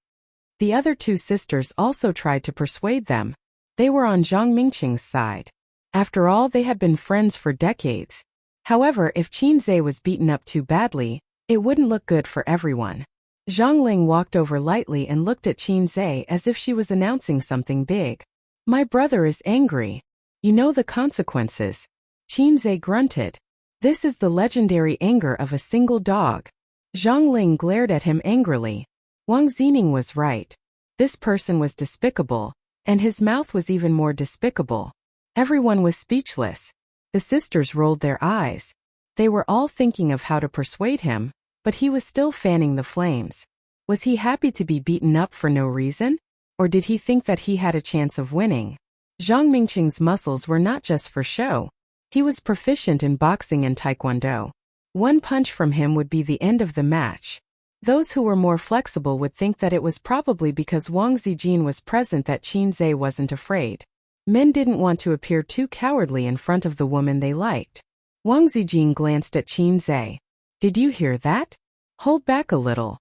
The other two sisters also tried to persuade them. They were on Zhang Mingcheng's side. After all, they had been friends for decades. However, if Qin Zhe was beaten up too badly, it wouldn't look good for everyone. Zhang Ling walked over lightly and looked at Qin Zhe as if she was announcing something big. My brother is angry. You know the consequences. Qin Zhe grunted. This is the legendary anger of a single dog. Zhang Ling glared at him angrily. Wang Zining was right. This person was despicable, and his mouth was even more despicable. Everyone was speechless. The sisters rolled their eyes. They were all thinking of how to persuade him, but he was still fanning the flames. Was he happy to be beaten up for no reason? Or did he think that he had a chance of winning? Zhang Mingcheng's muscles were not just for show. He was proficient in boxing and taekwondo. One punch from him would be the end of the match. Those who were more flexible would think that it was probably because Wang Zijin was present that Qin Zhe wasn't afraid. Men didn't want to appear too cowardly in front of the woman they liked. Wang Zijin glanced at Qin Zhe. Did you hear that? Hold back a little.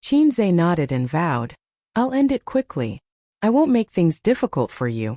Qin Zhe nodded and vowed. I'll end it quickly. I won't make things difficult for you.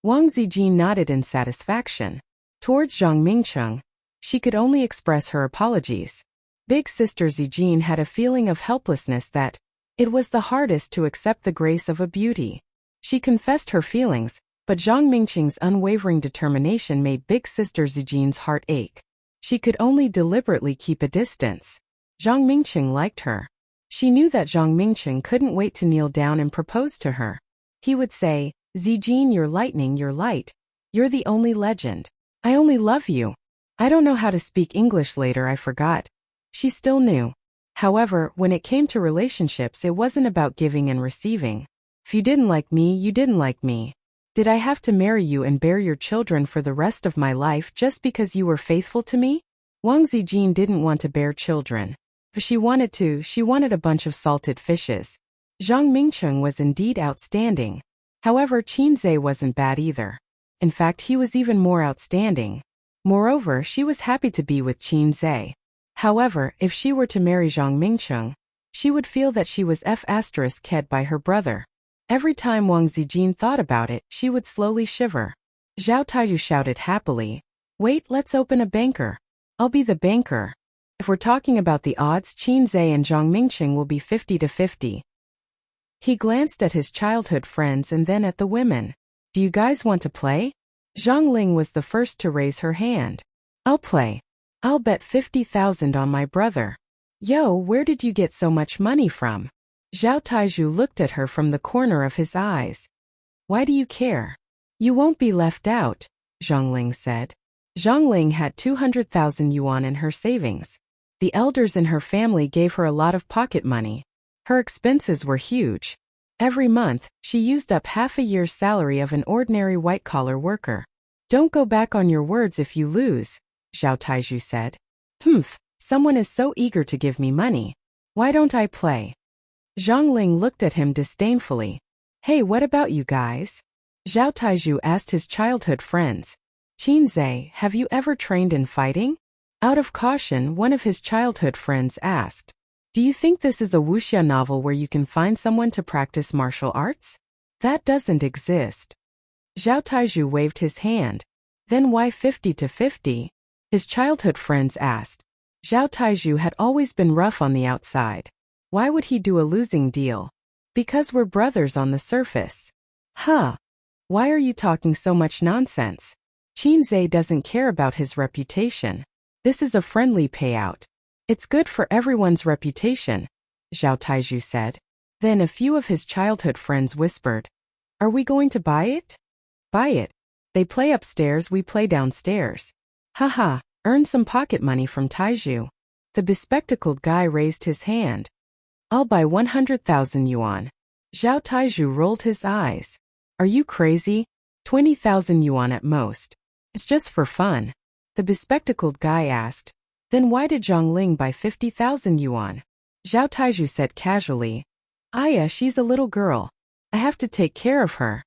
Wang Zijin nodded in satisfaction. Towards Zhang Mingcheng, she could only express her apologies. Big sister Zijin had a feeling of helplessness that it was the hardest to accept the grace of a beauty. She confessed her feelings, but Zhang Mingcheng's unwavering determination made big sister Zijin's heart ache. She could only deliberately keep a distance. Zhang Mingcheng liked her. She knew that Zhang Mingcheng couldn't wait to kneel down and propose to her. He would say, Zijin, you're lightning, you're light. You're the only legend. I only love you. I don't know how to speak English later, I forgot. She still knew. However, when it came to relationships, it wasn't about giving and receiving. If you didn't like me, you didn't like me. Did I have to marry you and bear your children for the rest of my life just because you were faithful to me? Wang Zijin didn't want to bear children. If she wanted a bunch of salted fishes. Zhang Mingcheng was indeed outstanding. However, Qin Zhe wasn't bad either. In fact, he was even more outstanding. Moreover, she was happy to be with Qin Zhe. However, if she were to marry Zhang Mingcheng, she would feel that she was f***ed by her brother. Every time Wang Zijin thought about it, she would slowly shiver. Zhao Taiyu shouted happily. Wait, let's open a banker. I'll be the banker. If we're talking about the odds, Qin Zhe and Zhang Mingcheng will be 50-50. He glanced at his childhood friends and then at the women. Do you guys want to play? Zhang Ling was the first to raise her hand. I'll play. I'll bet 50,000 on my brother. Yo, where did you get so much money from? Zhao Taiju looked at her from the corner of his eyes. Why do you care? You won't be left out. Zhongling said. Zhongling had 200,000 yuan in her savings. The elders in her family gave her a lot of pocket money. Her expenses were huge. Every month, she used up half a year's salary of an ordinary white-collar worker. Don't go back on your words if you lose, Zhao Taizhu said. Someone is so eager to give me money. Why don't I play? Zhongling looked at him disdainfully. Hey, what about you guys? Zhao Taizhu asked his childhood friends. Qinzhe, have you ever trained in fighting? Out of caution, one of his childhood friends asked. Do you think this is a wuxia novel where you can find someone to practice martial arts? That doesn't exist. Zhao Taizhu waved his hand. Then why 50-50? His childhood friends asked. Zhao Taizhu had always been rough on the outside. Why would he do a losing deal? Because we're brothers on the surface. Huh. Why are you talking so much nonsense? Qinzhe doesn't care about his reputation. This is a friendly payout. It's good for everyone's reputation, Zhao Taizhu said. Then a few of his childhood friends whispered. Are we going to buy it? Buy it. They play upstairs, we play downstairs. Haha, earn some pocket money from Taizhu. The bespectacled guy raised his hand. I'll buy 100,000 yuan. Zhao Taizhu rolled his eyes. Are you crazy? 20,000 yuan at most. It's just for fun. The bespectacled guy asked. Then why did Zhongling buy 50,000 yuan? Zhao Taizhu said casually. Aya, she's a little girl. I have to take care of her.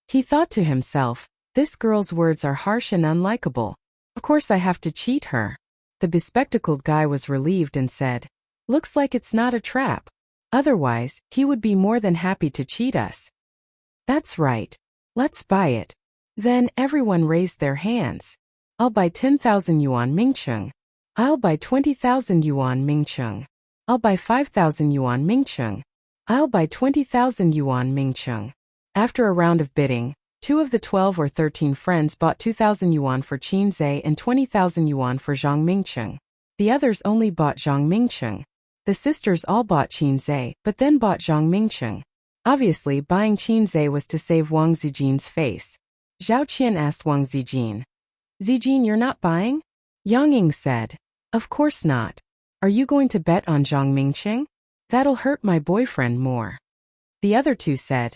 He thought to himself, this girl's words are harsh and unlikable. Of course I have to cheat her. The bespectacled guy was relieved and said, looks like it's not a trap. Otherwise, he would be more than happy to cheat us. That's right. Let's buy it. Then everyone raised their hands. I'll buy 10,000 yuan Mingcheng. I'll buy 20,000 yuan Mingcheng. I'll buy 5,000 yuan Mingcheng. I'll buy 20,000 yuan Mingcheng. After a round of bidding, 2 of the 12 or 13 friends bought 2,000 yuan for Qinzhe and 20,000 yuan for Zhang Mingcheng. The others only bought Zhang Mingcheng. The sisters all bought Qinzhe, but then bought Zhang Mingcheng. Obviously, buying Qinzhe was to save Wang Zijin's face. Zhao Qian asked Wang Zijin. Zijin, you're not buying? Yang Ying said. Of course not. Are you going to bet on Zhang Mingcheng? That'll hurt my boyfriend more. The other 2 said.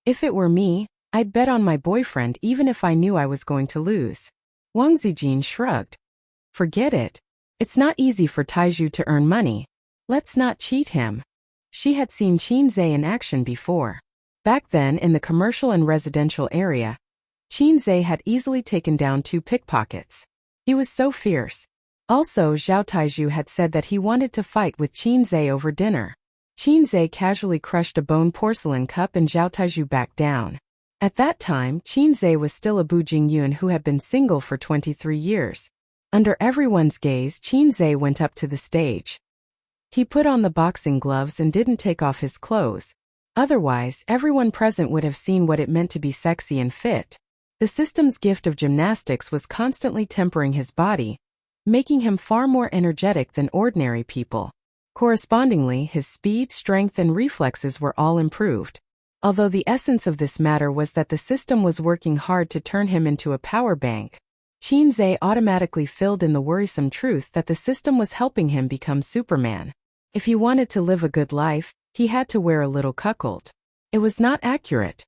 If it were me, I'd bet on my boyfriend even if I knew I was going to lose. Wang Zijin shrugged. Forget it. It's not easy for Taizhu to earn money. Let's not cheat him. She had seen Qinzhe in action before. Back then in the commercial and residential area, Qinzhe had easily taken down 2 pickpockets. He was so fierce. Also, Zhao Taizhu had said that he wanted to fight with Qinzhe over dinner. Qinzhe casually crushed a bone porcelain cup and Zhao Taizhu backed down. At that time, Qinzhe was still a Bu Jingyun who had been single for 23 years. Under everyone's gaze, Qinzhe went up to the stage. He put on the boxing gloves and didn't take off his clothes. Otherwise, everyone present would have seen what it meant to be sexy and fit. The system's gift of gymnastics was constantly tempering his body, making him far more energetic than ordinary people. Correspondingly, his speed, strength, and reflexes were all improved. Although the essence of this matter was that the system was working hard to turn him into a power bank, Qinzhe automatically filled in the worrisome truth that the system was helping him become Superman. If he wanted to live a good life, he had to wear a little cuckold. It was not accurate.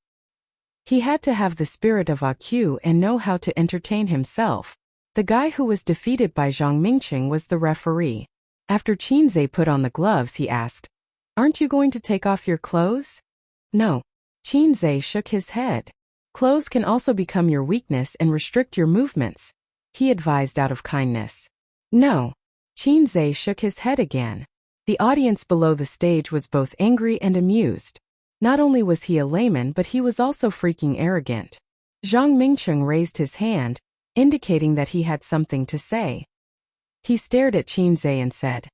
He had to have the spirit of AQ and know how to entertain himself. The guy who was defeated by Zhang Mingcheng was the referee. After Qinzhe put on the gloves, he asked, "Aren't you going to take off your clothes?" No. Qinzhe shook his head. Clothes can also become your weakness and restrict your movements, he advised out of kindness. No. Qinzhe shook his head again. The audience below the stage was both angry and amused. Not only was he a layman, but he was also freaking arrogant. Zhang Mingcheng raised his hand, indicating that he had something to say. He stared at Qinzhe and said,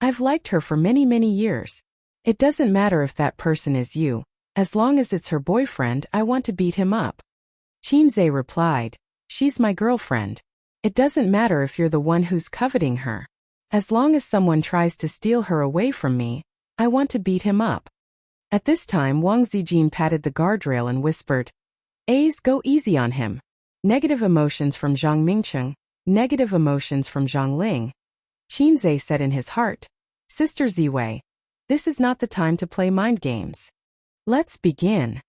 "I've liked her for many, many years. It doesn't matter if that person is you. As long as it's her boyfriend, I want to beat him up." Qinzhe replied, "She's my girlfriend. It doesn't matter if you're the one who's coveting her. As long as someone tries to steal her away from me, I want to beat him up." At this time, Wang Zijin patted the guardrail and whispered, "A's, go easy on him. Negative emotions from Zhang Mingcheng, negative emotions from Zhang Ling. Qinzai said in his heart, Sister Ziwei, this is not the time to play mind games. Let's begin.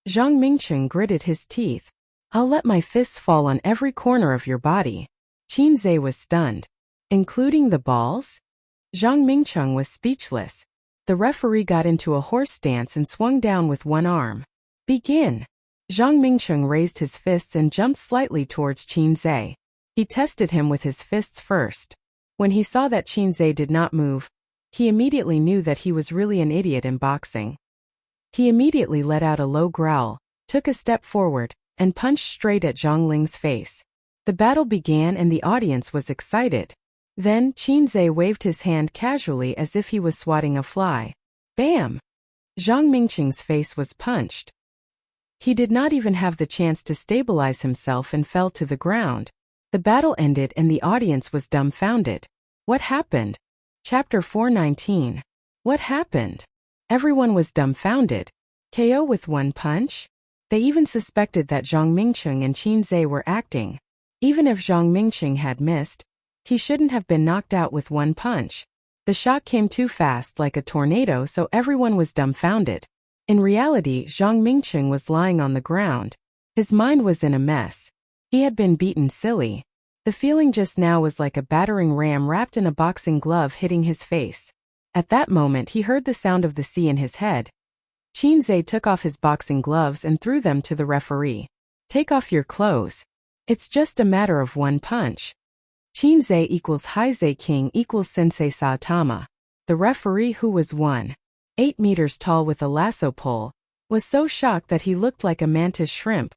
Zhang Mingcheng gritted his teeth. I'll let my fists fall on every corner of your body. Qinzai was stunned. Including the balls? Zhang Mingcheng was speechless. The referee got into a horse stance and swung down with one arm. Begin. Zhang Mingcheng raised his fists and jumped slightly towards Qinzai. He tested him with his fists first. When he saw that Qinzai did not move, he immediately knew that he was really an idiot in boxing. He immediately let out a low growl, took a step forward, and punched straight at Zhang Ling's face. The battle began and the audience was excited. Then, Qinzai waved his hand casually as if he was swatting a fly. Bam! Zhang Mingcheng's face was punched. He did not even have the chance to stabilize himself and fell to the ground. The battle ended and the audience was dumbfounded. What happened? Chapter 419. What happened? Everyone was dumbfounded. KO with one punch? They even suspected that Zhang Mingcheng and Qinzai were acting. Even if Zhang Mingcheng had missed, he shouldn't have been knocked out with one punch. The shot came too fast like a tornado, so everyone was dumbfounded. In reality, Zhang Mingcheng was lying on the ground. His mind was in a mess. He had been beaten silly. The feeling just now was like a battering ram wrapped in a boxing glove hitting his face. At that moment he heard the sound of the sea in his head. Qinzai took off his boxing gloves and threw them to the referee. Take off your clothes. It's just a matter of one punch. Qinzai equals Haizai King equals Sensei Saitama. The referee, who was 1.8 meters tall with a lasso pole, was so shocked that he looked like a mantis shrimp.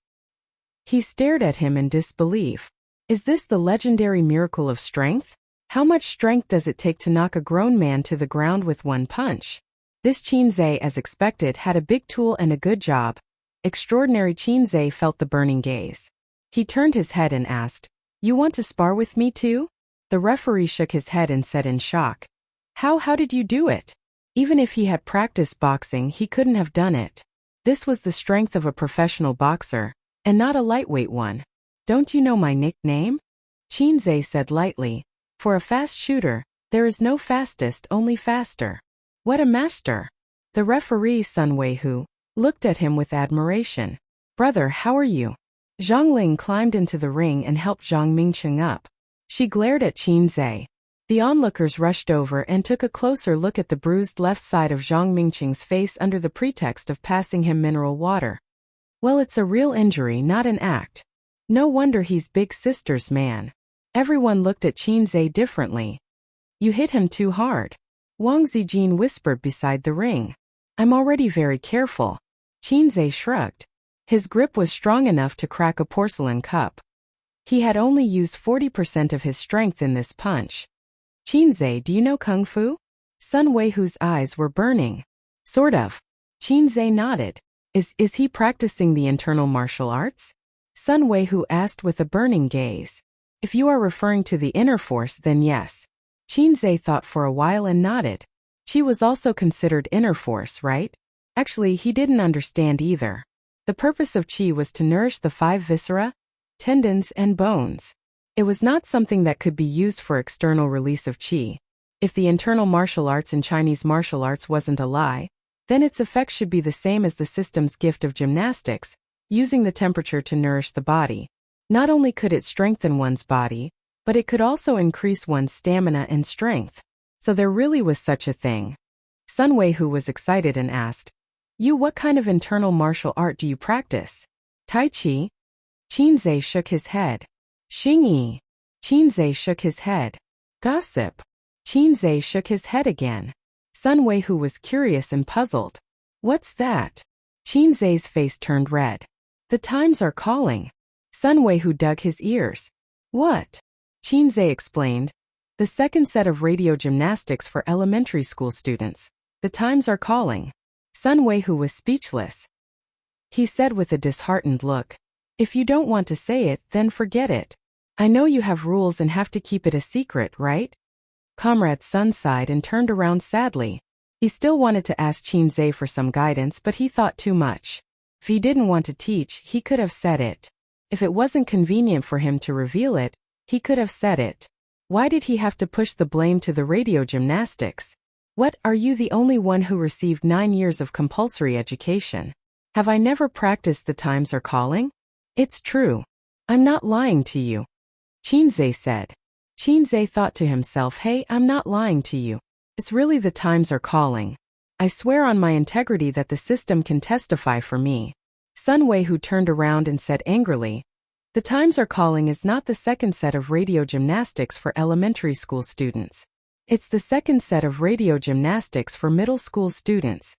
He stared at him in disbelief. Is this the legendary miracle of strength? How much strength does it take to knock a grown man to the ground with one punch? This Qinzai, as expected, had a big tool and a good job. Extraordinary. Qinzai felt the burning gaze. He turned his head and asked, You want to spar with me too? The referee shook his head and said in shock, How did you do it? Even if he had practiced boxing, he couldn't have done it. This was the strength of a professional boxer, and not a lightweight one. Don't you know my nickname? Qinzai said lightly. For a fast shooter, there is no fastest, only faster. What a master! The referee, Sun Weihu, looked at him with admiration. Brother, how are you? Zhang Ling climbed into the ring and helped Zhang Mingcheng up. She glared at Qinzai. The onlookers rushed over and took a closer look at the bruised left side of Zhang Mingcheng's face under the pretext of passing him mineral water. Well, it's a real injury, not an act. No wonder he's big sister's man. Everyone looked at Qinzai differently. You hit him too hard. Wang Zijin whispered beside the ring. I'm already very careful. Qinzai shrugged. His grip was strong enough to crack a porcelain cup. He had only used 40% of his strength in this punch. Qinzai, do you know Kung Fu? Sun Weihu's eyes were burning. Sort of. Qinzai nodded. Is he practicing the internal martial arts? Sun Weihu asked with a burning gaze. If you are referring to the inner force, then yes. Qinzai thought for a while and nodded. Qi was also considered inner force, right? Actually, he didn't understand either. The purpose of qi was to nourish the 5 viscera, tendons, and bones. It was not something that could be used for external release of qi. If the internal martial arts in Chinese martial arts wasn't a lie, then its effect should be the same as the system's gift of gymnastics, using the temperature to nourish the body. Not only could it strengthen one's body, but it could also increase one's stamina and strength. So there really was such a thing. Sun Weihu was excited and asked, what kind of internal martial art do you practice? Tai Chi? Qinzai shook his head. Xingyi. Qinzai shook his head. Gossip. Qinzai shook his head again. Sun Weihu was curious and puzzled. What's that? Qinzai's face turned red. The times are calling. Sun Weihu dug his ears. What? Qinzai explained. The second set of radio gymnastics for elementary school students. The times are calling. Sun Weihu was speechless. He said with a disheartened look, If you don't want to say it, then forget it. I know you have rules and have to keep it a secret, right? Comrade Sun sighed and turned around sadly. He still wanted to ask Qinzai for some guidance, but he thought too much. If he didn't want to teach, he could have said it. If it wasn't convenient for him to reveal it, he could have said it. Why did he have to push the blame to the radio gymnastics? What, are you the only one who received 9 years of compulsory education? Have I never practiced the times are calling? It's true. I'm not lying to you. Chinze said. Chinze thought to himself, hey, I'm not lying to you. It's really the times are calling. I swear on my integrity that the system can testify for me. Sun Wei, who turned around and said angrily, the times are calling is not the second set of radio gymnastics for elementary school students. It's the second set of radio gymnastics for middle school students.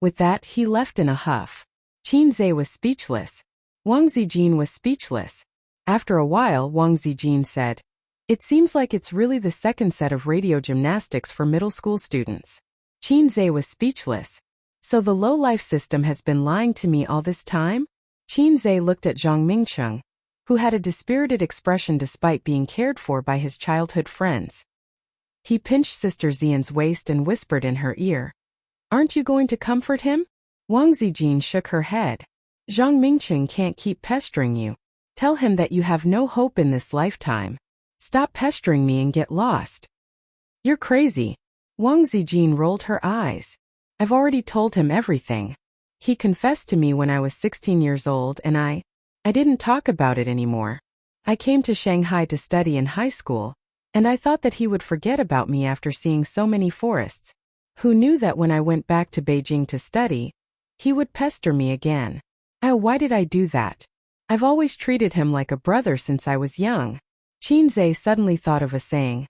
With that, he left in a huff. Chinze was speechless. Wang Zijin was speechless. After a while, Wang Zijin said, it seems like it's really the second set of radio gymnastics for middle school students. Chinze was speechless. So the low-life system has been lying to me all this time? Chinze looked at Zhang Mingcheng, who had a dispirited expression despite being cared for by his childhood friends. He pinched Sister Xian's waist and whispered in her ear, aren't you going to comfort him? Wang Zijin shook her head. Zhang Mingcheng can't keep pestering you. Tell him that you have no hope in this lifetime. Stop pestering me and get lost. You're crazy. Wang Zijin rolled her eyes. I've already told him everything. He confessed to me when I was 16 years old and I didn't talk about it anymore. I came to Shanghai to study in high school, and I thought that he would forget about me after seeing so many forests. Who knew that when I went back to Beijing to study, he would pester me again? Oh, why did I do that? I've always treated him like a brother since I was young. Chinze suddenly thought of a saying.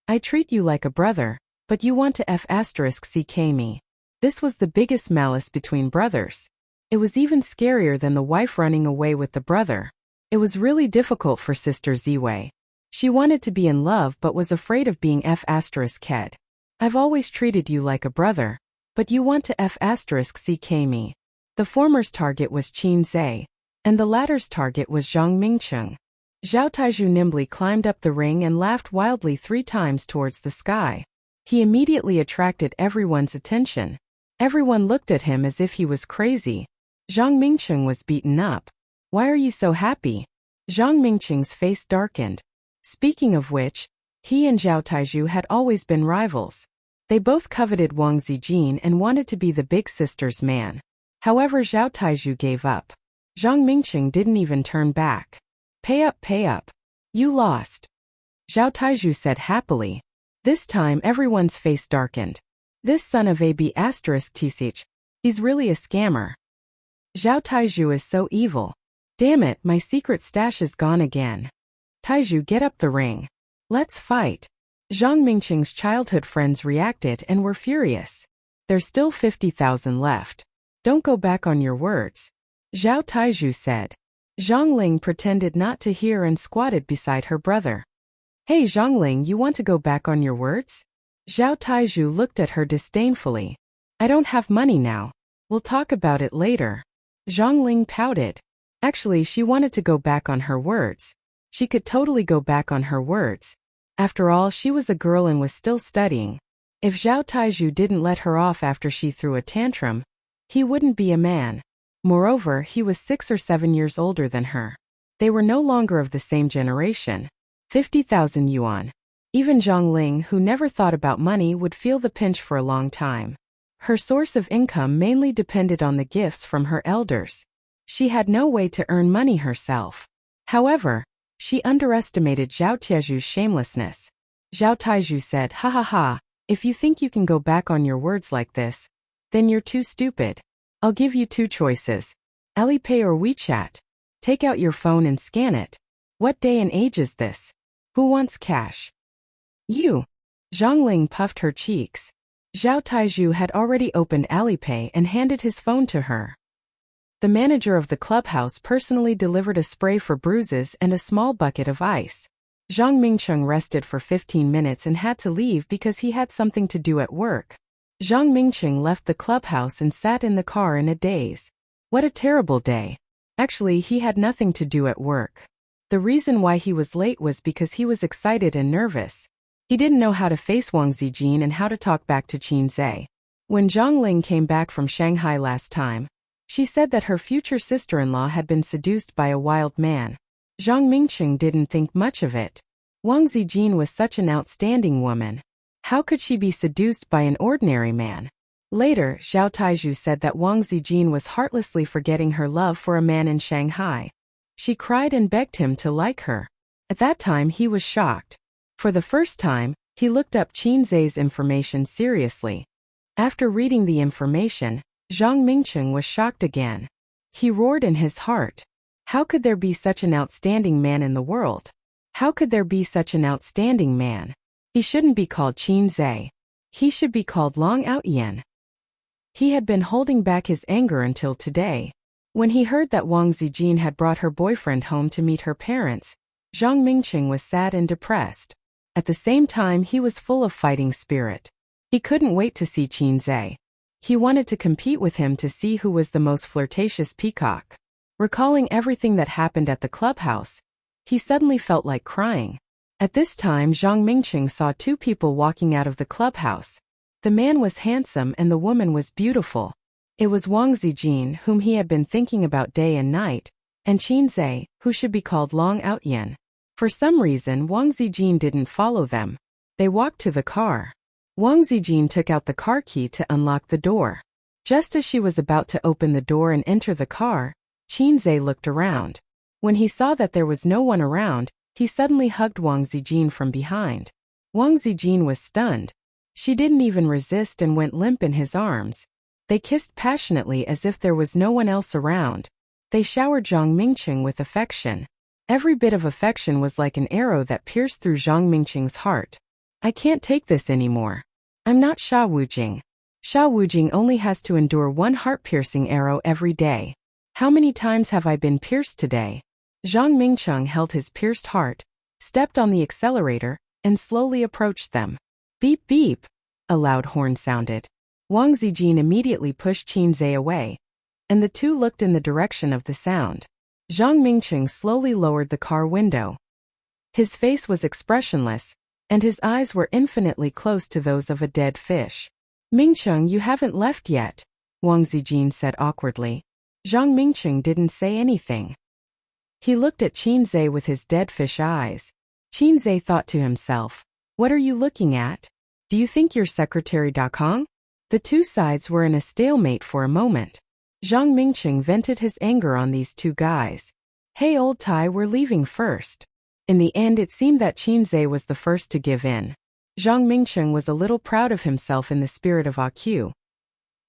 I treat you like a brother, but you want to f*ck me. This was the biggest malice between brothers. It was even scarier than the wife running away with the brother. It was really difficult for Sister Ziwei. She wanted to be in love but was afraid of being f*ked. I've always treated you like a brother, but you want to f*ck me. The former's target was Chinze, and the latter's target was Zhang Mingcheng. Zhao Taizhu nimbly climbed up the ring and laughed wildly 3 times towards the sky. He immediately attracted everyone's attention. Everyone looked at him as if he was crazy. Zhang Mingcheng was beaten up. Why are you so happy? Zhang Mingcheng's face darkened. Speaking of which, he and Zhao Taizhu had always been rivals. They both coveted Wang Zijin and wanted to be the big sister's man. However, Zhao Taizhu gave up. Zhang Mingcheng didn't even turn back. Pay up, pay up. You lost. Zhao Taizhu said happily. This time everyone's face darkened. This son of AB***, he's really a scammer. Zhao Taizhu is so evil. Damn it, my secret stash is gone again. Taizhu, get up the ring. Let's fight. Zhang Mingcheng's childhood friends reacted and were furious. There's still 50,000 left. Don't go back on your words. Zhao Taizhu said. Zhang Ling pretended not to hear and squatted beside her brother. Hey Zhang Ling, you want to go back on your words? Zhao Taizhu looked at her disdainfully. I don't have money now. We'll talk about it later. Zhang Ling pouted. Actually, she wanted to go back on her words. She could totally go back on her words. After all, she was a girl and was still studying. If Zhao Taizhu didn't let her off after she threw a tantrum, he wouldn't be a man. Moreover, he was 6 or 7 years older than her. They were no longer of the same generation. 50,000 yuan. Even Zhang Ling, who never thought about money, would feel the pinch for a long time. Her source of income mainly depended on the gifts from her elders. She had no way to earn money herself. However, she underestimated Zhao Taizhu's shamelessness. Zhao Taizhu said, ha ha ha, if you think you can go back on your words like this, then you're too stupid. I'll give you 2 choices. Alipay or WeChat. Take out your phone and scan it. What day and age is this? Who wants cash? You. Zhang Ling puffed her cheeks. Zhao Taizhu had already opened Alipay and handed his phone to her. The manager of the clubhouse personally delivered a spray for bruises and a small bucket of ice. Zhang Mingcheng rested for 15 minutes and had to leave because he had something to do at work. Zhang Mingcheng left the clubhouse and sat in the car in a daze. What a terrible day. Actually, he had nothing to do at work. The reason why he was late was because he was excited and nervous. He didn't know how to face Wang Zijin and how to talk back to Chinze. When Zhang Ling came back from Shanghai last time, She said that her future sister-in-law had been seduced by a wild man. Zhang Mingqing didn't think much of it. Wang Zijin was such an outstanding woman. How could she be seduced by an ordinary man? Later, Zhao Taizhu said that Wang Zijin was heartlessly forgetting her love for a man in Shanghai. She cried and begged him to like her. At that time he was shocked. For the first time, he looked up Qin Zhe's information seriously. After reading the information, Zhang Mingqing was shocked again. He roared in his heart. How could there be such an outstanding man in the world? How could there be such an outstanding man? He shouldn't be called Qin Zhe. He should be called Long Outyan. He had been holding back his anger until today. When he heard that Wang Zijin had brought her boyfriend home to meet her parents, Zhang Mingqing was sad and depressed. At the same time, he was full of fighting spirit. He couldn't wait to see Qin Zhe. He wanted to compete with him to see who was the most flirtatious peacock. Recalling everything that happened at the clubhouse, he suddenly felt like crying. At this time, Zhang Mingqing saw two people walking out of the clubhouse. The man was handsome and the woman was beautiful. It was Wang Zijin, whom he had been thinking about day and night, and Qin Zhe, who should be called Long Outyan. For some reason, Wang Zijin didn't follow them. They walked to the car. Wang Zijin took out the car key to unlock the door. Just as she was about to open the door and enter the car, Qin Zhe looked around. When he saw that there was no one around, he suddenly hugged Wang Zijin from behind. Wang Zijin was stunned. She didn't even resist and went limp in his arms. They kissed passionately as if there was no one else around. They showered Zhang Mingqing with affection. Every bit of affection was like an arrow that pierced through Zhang Mingqing's heart. I can't take this anymore. I'm not Sha Wujing. Sha Wujing only has to endure one heart-piercing arrow every day. How many times have I been pierced today? Zhang Mingqing held his pierced heart, stepped on the accelerator, and slowly approached them. Beep beep! A loud horn sounded. Wang Zijin immediately pushed Qin Zhe away, and the two looked in the direction of the sound. Zhang Mingqing slowly lowered the car window. His face was expressionless, and his eyes were infinitely close to those of a dead fish. Mingqing, you haven't left yet, Wang Zijin said awkwardly. Zhang Mingqing didn't say anything. He looked at Qin Zhe with his dead fish eyes. Qin Zhe thought to himself, what are you looking at? Do you think you're Secretary Da Kong? The two sides were in a stalemate for a moment. Zhang Mingqing vented his anger on these two guys. Hey old Tai, we're leaving first. In the end, it seemed that Qin Zhe was the first to give in. Zhang Mingqing was a little proud of himself in the spirit of AQ.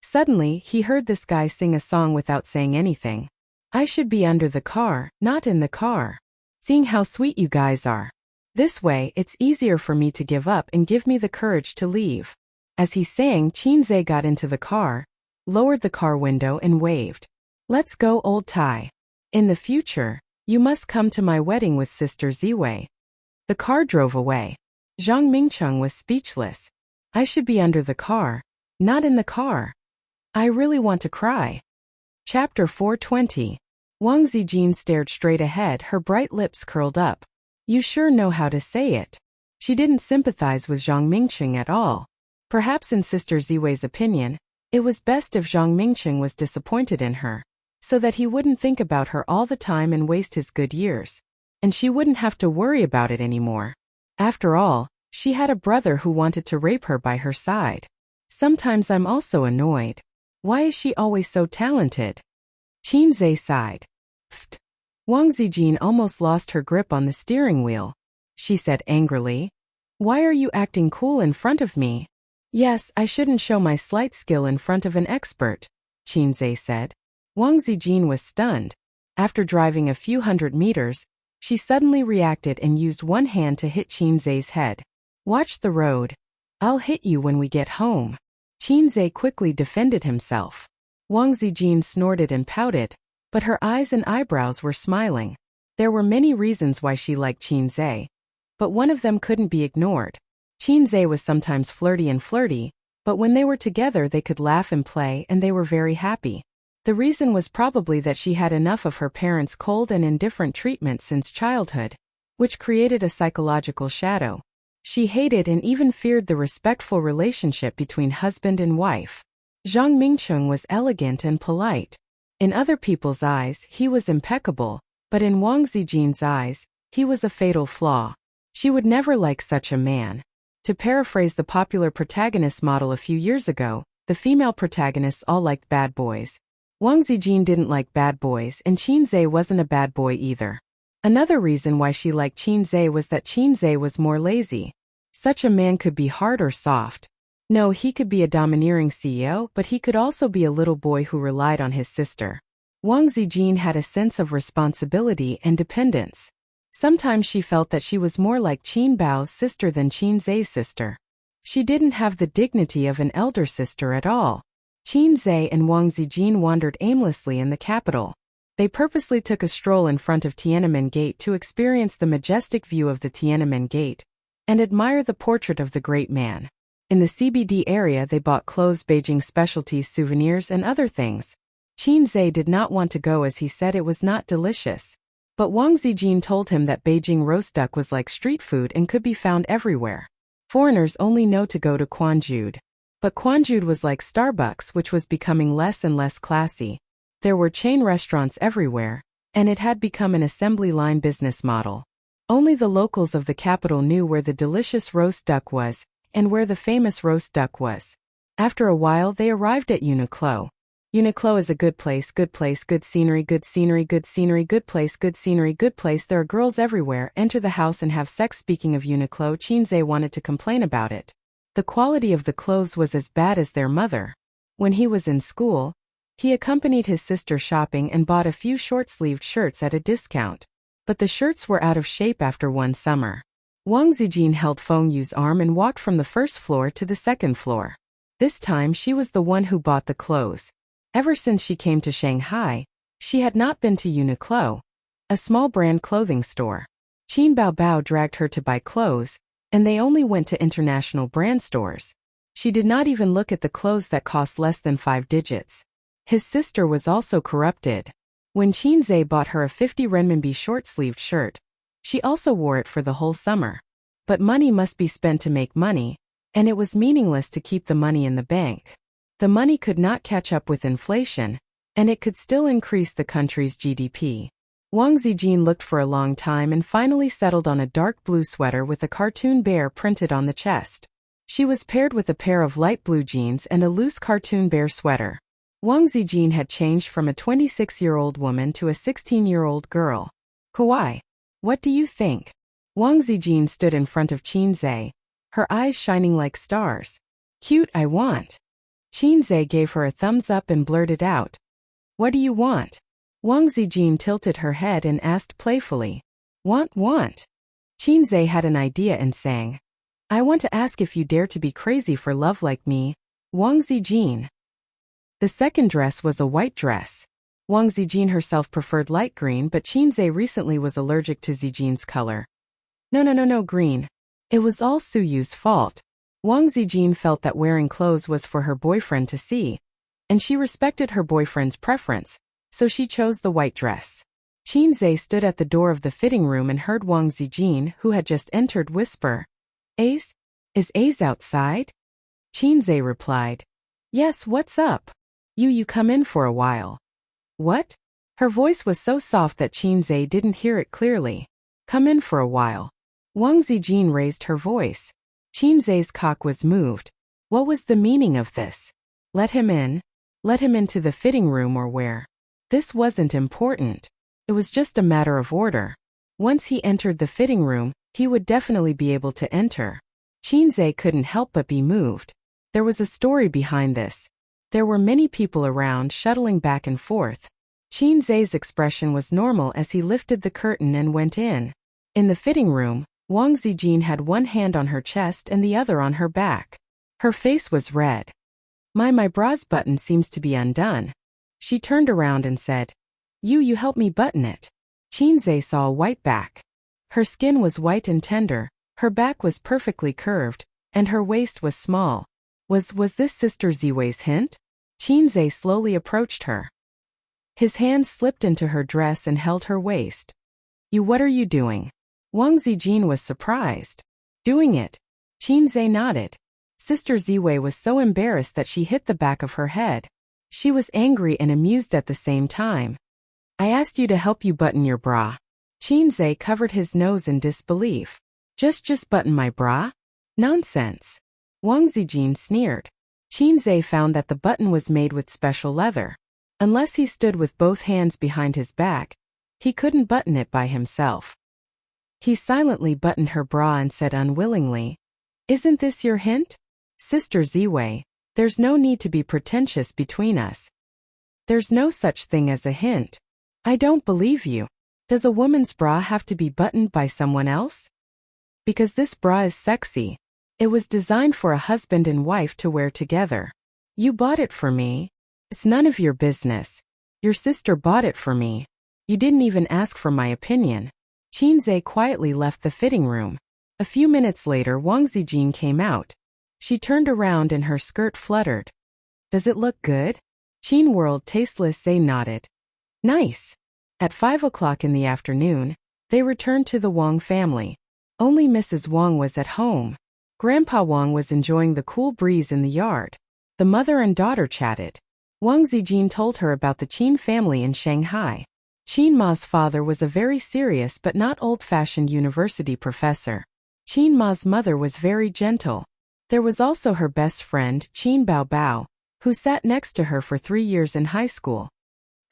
Suddenly, he heard this guy sing a song without saying anything. I should be under the car, not in the car. Seeing how sweet you guys are. This way, it's easier for me to give up and give me the courage to leave. As he sang, Qin Zhe got into the car, lowered the car window and waved. Let's go, old Tai. In the future, you must come to my wedding with Sister Ziwei. The car drove away. Zhang Mingqing was speechless. I should be under the car, not in the car. I really want to cry. Chapter 420. Wang Zijin stared straight ahead, her bright lips curled up. You sure know how to say it. She didn't sympathize with Zhang Mingqing at all. Perhaps in Sister Ziwei's opinion, it was best if Zhang Mingqing was disappointed in her, so that he wouldn't think about her all the time and waste his good years. And she wouldn't have to worry about it anymore. After all, she had a brother who wanted to rape her by her side. Sometimes I'm also annoyed. Why is she always so talented? Qin Zhe sighed. Pfft. Wang Zijin almost lost her grip on the steering wheel. She said angrily. Why are you acting cool in front of me? Yes, I shouldn't show my slight skill in front of an expert, Qin Zhe said. Wang Zijin was stunned. After driving a few hundred meters, she suddenly reacted and used one hand to hit Qin Zhe's head. Watch the road. I'll hit you when we get home. Qin Zhe quickly defended himself. Wang Zijin snorted and pouted, but her eyes and eyebrows were smiling. There were many reasons why she liked Qin Zhe, but one of them couldn't be ignored. Qin Zhe was sometimes flirty, but when they were together they could laugh and play and they were very happy. The reason was probably that she had enough of her parents' cold and indifferent treatment since childhood, which created a psychological shadow. She hated and even feared the respectful relationship between husband and wife. Zhang Mingqing was elegant and polite. In other people's eyes, he was impeccable, but in Wang Zijin's eyes, he was a fatal flaw. She would never like such a man. To paraphrase the popular protagonist model a few years ago, the female protagonists all liked bad boys. Wang Zijin didn't like bad boys, and Qinzhe wasn't a bad boy either. Another reason why she liked Qinzhe was that Qinzhe was more lazy. Such a man could be hard or soft. No, he could be a domineering CEO, but he could also be a little boy who relied on his sister. Wang Zijin had a sense of responsibility and dependence. Sometimes she felt that she was more like Qin Bao's sister than Qinzhe's sister. She didn't have the dignity of an elder sister at all. Qinzhe and Wang Zijin wandered aimlessly in the capital. They purposely took a stroll in front of Tiananmen Gate to experience the majestic view of the Tiananmen Gate and admire the portrait of the great man. In the CBD area they bought clothes, Beijing specialties, souvenirs and other things. Qinzhe did not want to go as he said it was not delicious. But Wang Zijin told him that Beijing roast duck was like street food and could be found everywhere. Foreigners only know to go to Quanjude. But Quanjude was like Starbucks, which was becoming less and less classy. There were chain restaurants everywhere, and it had become an assembly line business model. Only the locals of the capital knew where the delicious roast duck was, and where the famous roast duck was. After a while they arrived at Uniqlo. Uniqlo is a good place, good scenery, good scenery, good scenery, good place, good scenery, good place. There are girls everywhere. Enter the house and have sex. Speaking of Uniqlo, Qinzhe wanted to complain about it. The quality of the clothes was as bad as their mother. When he was in school, he accompanied his sister shopping and bought a few short-sleeved shirts at a discount. But the shirts were out of shape after one summer. Wang Zijin held Feng Yu's arm and walked from the first floor to the second floor. This time she was the one who bought the clothes. Ever since she came to Shanghai, she had not been to Uniqlo, a small brand clothing store. Qin Baobao dragged her to buy clothes, and they only went to international brand stores. She did not even look at the clothes that cost less than 5 digits. His sister was also corrupted. When Qinzhe bought her a 50 renminbi short-sleeved shirt, she also wore it for the whole summer. But money must be spent to make money, and it was meaningless to keep the money in the bank. The money could not catch up with inflation, and it could still increase the country's GDP. Wang Zijin looked for a long time and finally settled on a dark blue sweater with a cartoon bear printed on the chest. She was paired with a pair of light blue jeans and a loose cartoon bear sweater. Wang Zijin had changed from a 26-year-old woman to a 16-year-old girl. Kawaii. What do you think? Wang Zijin stood in front of Qinzhe, her eyes shining like stars. Cute, I want. Qinzhe gave her a thumbs up and blurted out, "What do you want?" Wang Zijin tilted her head and asked playfully, Want? Qinzhe had an idea and sang, "I want to ask if you dare to be crazy for love like me, Wang Zijin." The second dress was a white dress. Wang Zijin herself preferred light green, but Qinzhe recently was allergic to Zijin's color. No, green. It was all Suyu's fault. Wang Zijin felt that wearing clothes was for her boyfriend to see, and she respected her boyfriend's preference, so she chose the white dress. Qinzhe stood at the door of the fitting room and heard Wang Zijin, who had just entered, whisper, "Ace? Is Ace outside?" Qinzhe replied, "Yes, what's up? You come in for a while." "What?" Her voice was so soft that Qinzhe didn't hear it clearly. "Come in for a while." Wang Zijin raised her voice. Qinzhe's cock was moved. What was the meaning of this? Let him in? Let him into the fitting room or where? This wasn't important. It was just a matter of order. Once he entered the fitting room, he would definitely be able to enter. Qinzhe couldn't help but be moved. There was a story behind this. There were many people around shuttling back and forth. Qinzhe's expression was normal as he lifted the curtain and went in. In the fitting room, Wang Zijin had one hand on her chest and the other on her back. Her face was red. My bra's button seems to be undone." She turned around and said, You help me button it." Qinzhe saw a white back. Her skin was white and tender, her back was perfectly curved, and her waist was small. Was this Sister Ziwei's hint? Qinzhe slowly approached her. His hand slipped into her dress and held her waist. What are you doing?" Wang Zijin was surprised. "Doing it." Qinzhe nodded. Sister Ziwei was so embarrassed that she hit the back of her head. She was angry and amused at the same time. I asked you to help you button your bra. Qinzhe covered his nose in disbelief. Just button my bra? Nonsense. Wang Zijin sneered. Qinzhe found that the button was made with special leather. Unless he stood with both hands behind his back, he couldn't button it by himself. He silently buttoned her bra and said unwillingly, "Isn't this your hint? Sister Ziwei, there's no need to be pretentious between us. There's no such thing as a hint. I don't believe you. Does a woman's bra have to be buttoned by someone else? Because this bra is sexy. It was designed for a husband and wife to wear together. You bought it for me. It's none of your business. Your sister bought it for me. You didn't even ask for my opinion." Qinzhe quietly left the fitting room. A few minutes later, Wang Zijin came out. She turned around and her skirt fluttered. "Does it look good?" Qin whirled tastelessly nodded. "Nice." At 5 o'clock in the afternoon, they returned to the Wang family. Only Mrs. Wang was at home. Grandpa Wang was enjoying the cool breeze in the yard. The mother and daughter chatted. Wang Zijin told her about the Qin family in Shanghai. Qin Ma's father was a very serious but not old-fashioned university professor. Qin Ma's mother was very gentle. There was also her best friend, Qin Baobao, who sat next to her for 3 years in high school.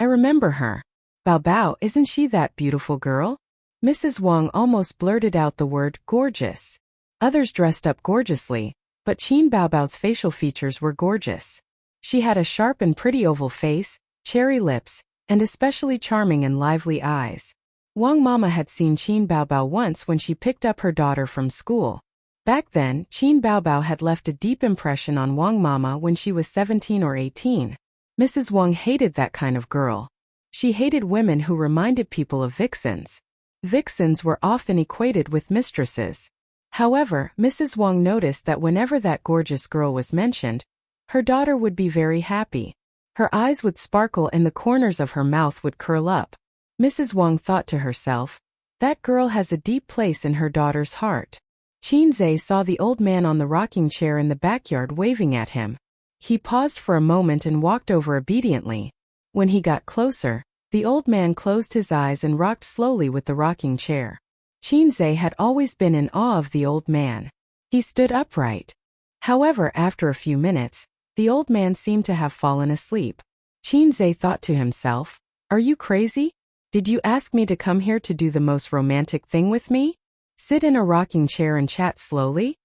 "I remember her. Baobao, isn't she that beautiful girl?" Mrs. Wang almost blurted out the word gorgeous. Others dressed up gorgeously, but Qin Baobao's facial features were gorgeous. She had a sharp and pretty oval face, cherry lips, and especially charming and lively eyes. Wang Mama had seen Qin Baobao once when she picked up her daughter from school. Back then, Qin Baobao had left a deep impression on Wang Mama when she was 17 or 18. Mrs. Wang hated that kind of girl. She hated women who reminded people of vixens. Vixens were often equated with mistresses. However, Mrs. Wang noticed that whenever that gorgeous girl was mentioned, her daughter would be very happy. Her eyes would sparkle and the corners of her mouth would curl up. Mrs. Wang thought to herself, "That girl has a deep place in her daughter's heart." Qinzhe saw the old man on the rocking chair in the backyard waving at him. He paused for a moment and walked over obediently. When he got closer, the old man closed his eyes and rocked slowly with the rocking chair. Qinzhe had always been in awe of the old man. He stood upright. However, after a few minutes, the old man seemed to have fallen asleep. Qinzhe thought to himself, "Are you crazy? Did you ask me to come here to do the most romantic thing with me? Sit in a rocking chair and chat slowly?"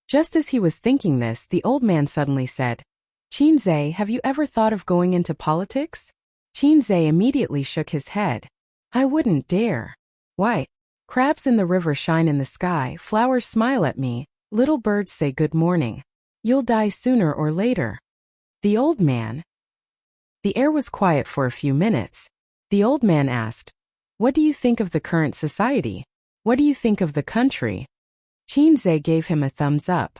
Just as he was thinking this, the old man suddenly said, "Qinzhe, have you ever thought of going into politics?" Qinzhe immediately shook his head. "I wouldn't dare. Why? Crabs in the river shine in the sky, flowers smile at me, little birds say good morning. You'll die sooner or later." The old man. The air was quiet for a few minutes. The old man asked, "What do you think of the current society? What do you think of the country?" Qinzhe gave him a thumbs up.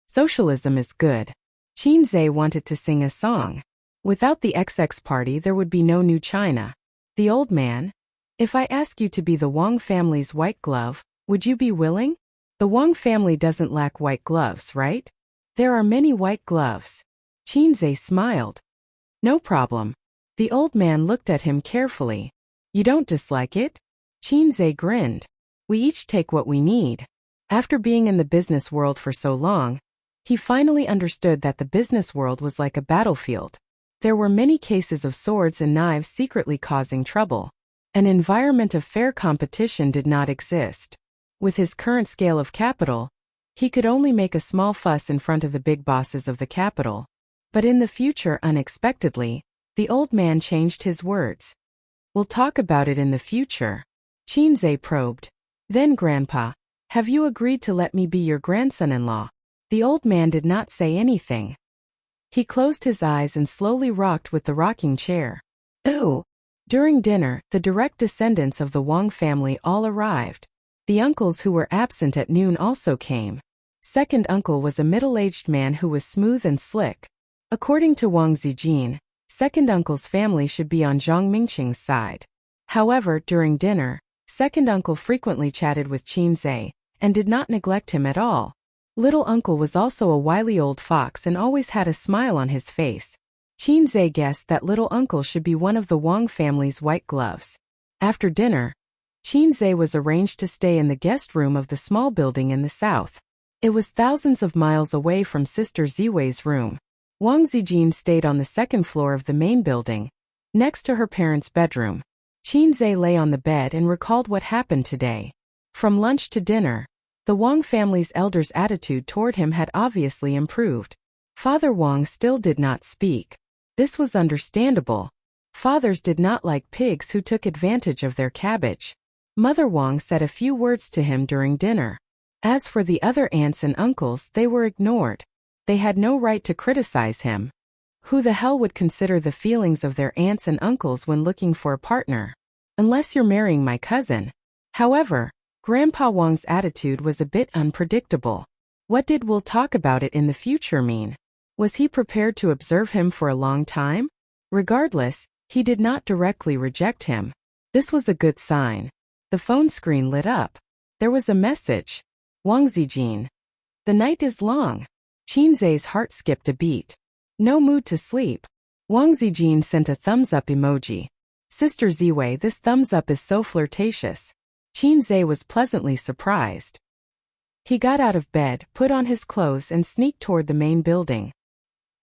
"Socialism is good." Qinzhe wanted to sing a song. Without the XX party there would be no new China. The old man. "If I ask you to be the Wang family's white glove, would you be willing? The Wang family doesn't lack white gloves, right? There are many white gloves." Qinzhe smiled. "No problem." The old man looked at him carefully. "You don't dislike it?" Qinzhe grinned. "We each take what we need." After being in the business world for so long, he finally understood that the business world was like a battlefield. There were many cases of swords and knives secretly causing trouble. An environment of fair competition did not exist. With his current scale of capital, he could only make a small fuss in front of the big bosses of the capital. But in the future, unexpectedly, the old man changed his words. "We'll talk about it in the future." Qinzhe probed. "Then, Grandpa, have you agreed to let me be your grandson-in-law?" The old man did not say anything. He closed his eyes and slowly rocked with the rocking chair. "Ooh." During dinner, the direct descendants of the Wang family all arrived. The uncles who were absent at noon also came. Second uncle was a middle-aged man who was smooth and slick. According to Wang Zijin, second uncle's family should be on Zhang Mingqing's side. However, during dinner, second uncle frequently chatted with Qinzhe and did not neglect him at all. Little uncle was also a wily old fox and always had a smile on his face. Qinzhe guessed that little uncle should be one of the Wang family's white gloves. After dinner, Qinzhe was arranged to stay in the guest room of the small building in the south. It was thousands of miles away from Sister Ziwei's room. Wang Zijin stayed on the second floor of the main building, next to her parents' bedroom. Qinzhe lay on the bed and recalled what happened today. From lunch to dinner, the Wang family's elders' attitude toward him had obviously improved. Father Wang still did not speak. This was understandable. Fathers did not like pigs who took advantage of their cabbage. Mother Wang said a few words to him during dinner. As for the other aunts and uncles, they were ignored. They had no right to criticize him. Who the hell would consider the feelings of their aunts and uncles when looking for a partner? Unless you're marrying my cousin. However, Grandpa Wang's attitude was a bit unpredictable. What did "we'll talk about it in the future" mean? Was he prepared to observe him for a long time? Regardless, he did not directly reject him. This was a good sign. The phone screen lit up. There was a message. Wang Zijin. The night is long. Qinzhe's heart skipped a beat. No mood to sleep. Wang Zijin sent a thumbs-up emoji. Sister Ziwei, this thumbs-up is so flirtatious. Qinzhe was pleasantly surprised. He got out of bed, put on his clothes and sneaked toward the main building.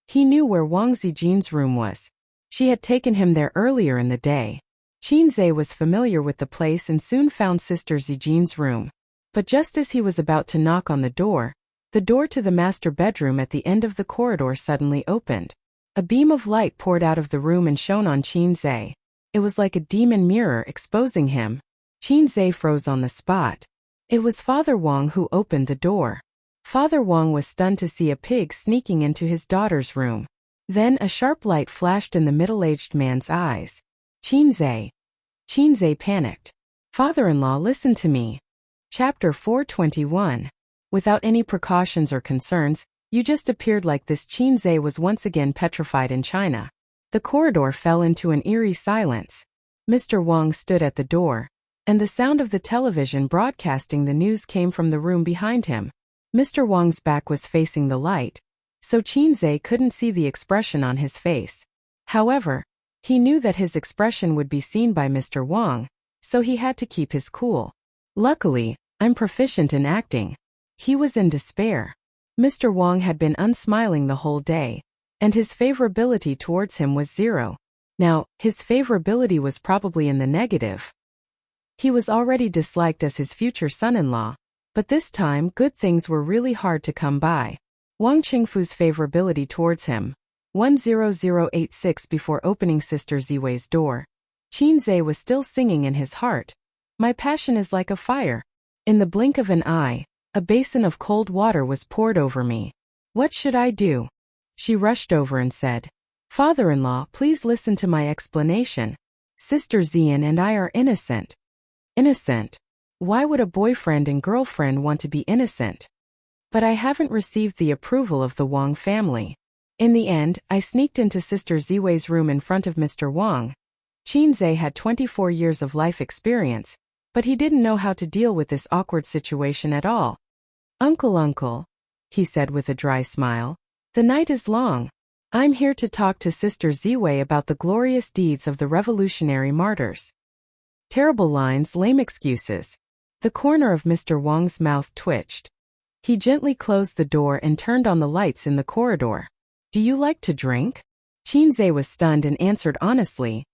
He knew where Wang Zijin's room was. She had taken him there earlier in the day. Qinzhe was familiar with the place and soon found Sister Zijin's room. But just as he was about to knock on the door to the master bedroom at the end of the corridor suddenly opened. A beam of light poured out of the room and shone on Qinzhe. It was like a demon mirror exposing him. Qinzhe froze on the spot. It was Father Wang who opened the door. Father Wang was stunned to see a pig sneaking into his daughter's room. Then a sharp light flashed in the middle-aged man's eyes. Qinzhe. Qinzhe panicked. Father-in-law, listen to me. Chapter 421. Without any precautions or concerns, you just appeared like this. Qinzhe was once again petrified in China. The corridor fell into an eerie silence. Mr. Wang stood at the door, and the sound of the television broadcasting the news came from the room behind him. Mr. Wang's back was facing the light, so Qinzhe couldn't see the expression on his face. However, he knew that his expression would be seen by Mr. Wang, so he had to keep his cool. Luckily, I'm proficient in acting. He was in despair. Mr. Wang had been unsmiling the whole day, and his favorability towards him was 0. Now, his favorability was probably in the negative. He was already disliked as his future son-in-law, but this time good things were really hard to come by. Wang Qingfu's favorability towards him. 10086. Before opening Sister Ziwei's door, Qinzhe was still singing in his heart. My passion is like a fire. In the blink of an eye, a basin of cold water was poured over me. What should I do? She rushed over and said, Father-in-law, please listen to my explanation. Sister Zian and I are innocent. Innocent? Why would a boyfriend and girlfriend want to be innocent? But I haven't received the approval of the Wang family. In the end, I sneaked into Sister Ziwei's room in front of Mr. Wang. Qinzhe had 24 years of life experience, but he didn't know how to deal with this awkward situation at all. Uncle, he said with a dry smile, the night is long. I'm here to talk to Sister Ziwei about the glorious deeds of the revolutionary martyrs. Terrible lines, lame excuses. The corner of Mr. Wang's mouth twitched. He gently closed the door and turned on the lights in the corridor. Do you like to drink? Qinzhe was stunned and answered honestly.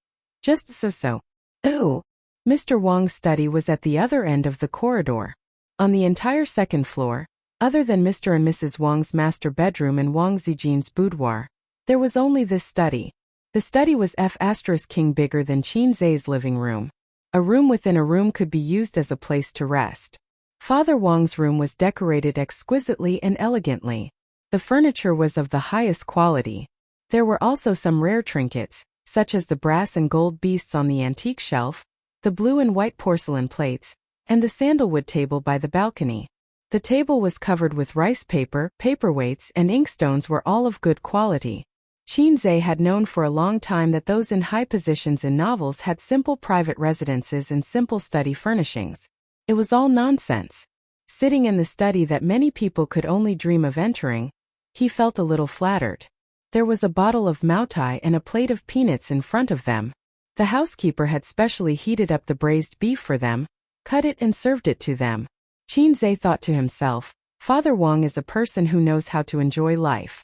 Just so. Oh. Mr. Wang's study was at the other end of the corridor. On the entire second floor, other than Mr. and Mrs. Wang's master bedroom and Wang Zijin's boudoir, there was only this study. The study was F*King bigger than Qinzhe's living room. A room within a room could be used as a place to rest. Father Wang's room was decorated exquisitely and elegantly. The furniture was of the highest quality. There were also some rare trinkets, such as the brass and gold beasts on the antique shelf, the blue and white porcelain plates, and the sandalwood table by the balcony. The table was covered with rice paper, paperweights, and inkstones were all of good quality. Qinzhe had known for a long time that those in high positions in novels had simple private residences and simple study furnishings. It was all nonsense. Sitting in the study that many people could only dream of entering, he felt a little flattered. There was a bottle of Maotai and a plate of peanuts in front of them. The housekeeper had specially heated up the braised beef for them, cut it and served it to them. Qinzhe thought to himself, Father Wang is a person who knows how to enjoy life.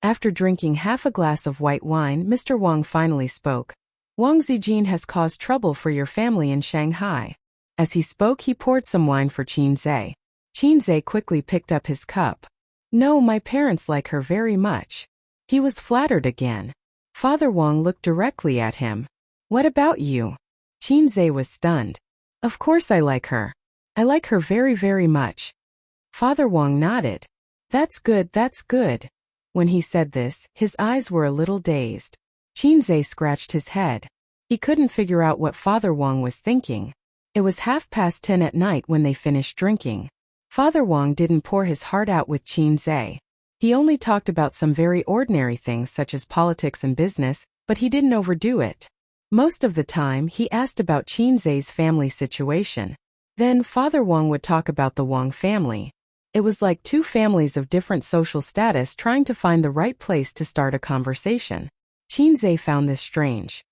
After drinking half a glass of white wine, Mr. Wang finally spoke. Wang Zijin has caused trouble for your family in Shanghai. As he spoke, he poured some wine for Qinzhe. Qinzhe quickly picked up his cup. No, my parents like her very much. He was flattered again. Father Wang looked directly at him. What about you? Qinzhe was stunned. Of course I like her. I like her very, very much. Father Wang nodded. That's good, that's good. When he said this, his eyes were a little dazed. Qinzhe scratched his head. He couldn't figure out what Father Wang was thinking. It was 10:30 at night when they finished drinking. Father Wang didn't pour his heart out with Qinzhe. He only talked about some very ordinary things such as politics and business, but he didn't overdo it. Most of the time, he asked about Qinzhe's family situation. Then Father Wang would talk about the Wang family. It was like two families of different social status trying to find the right place to start a conversation. Qinzhe found this strange.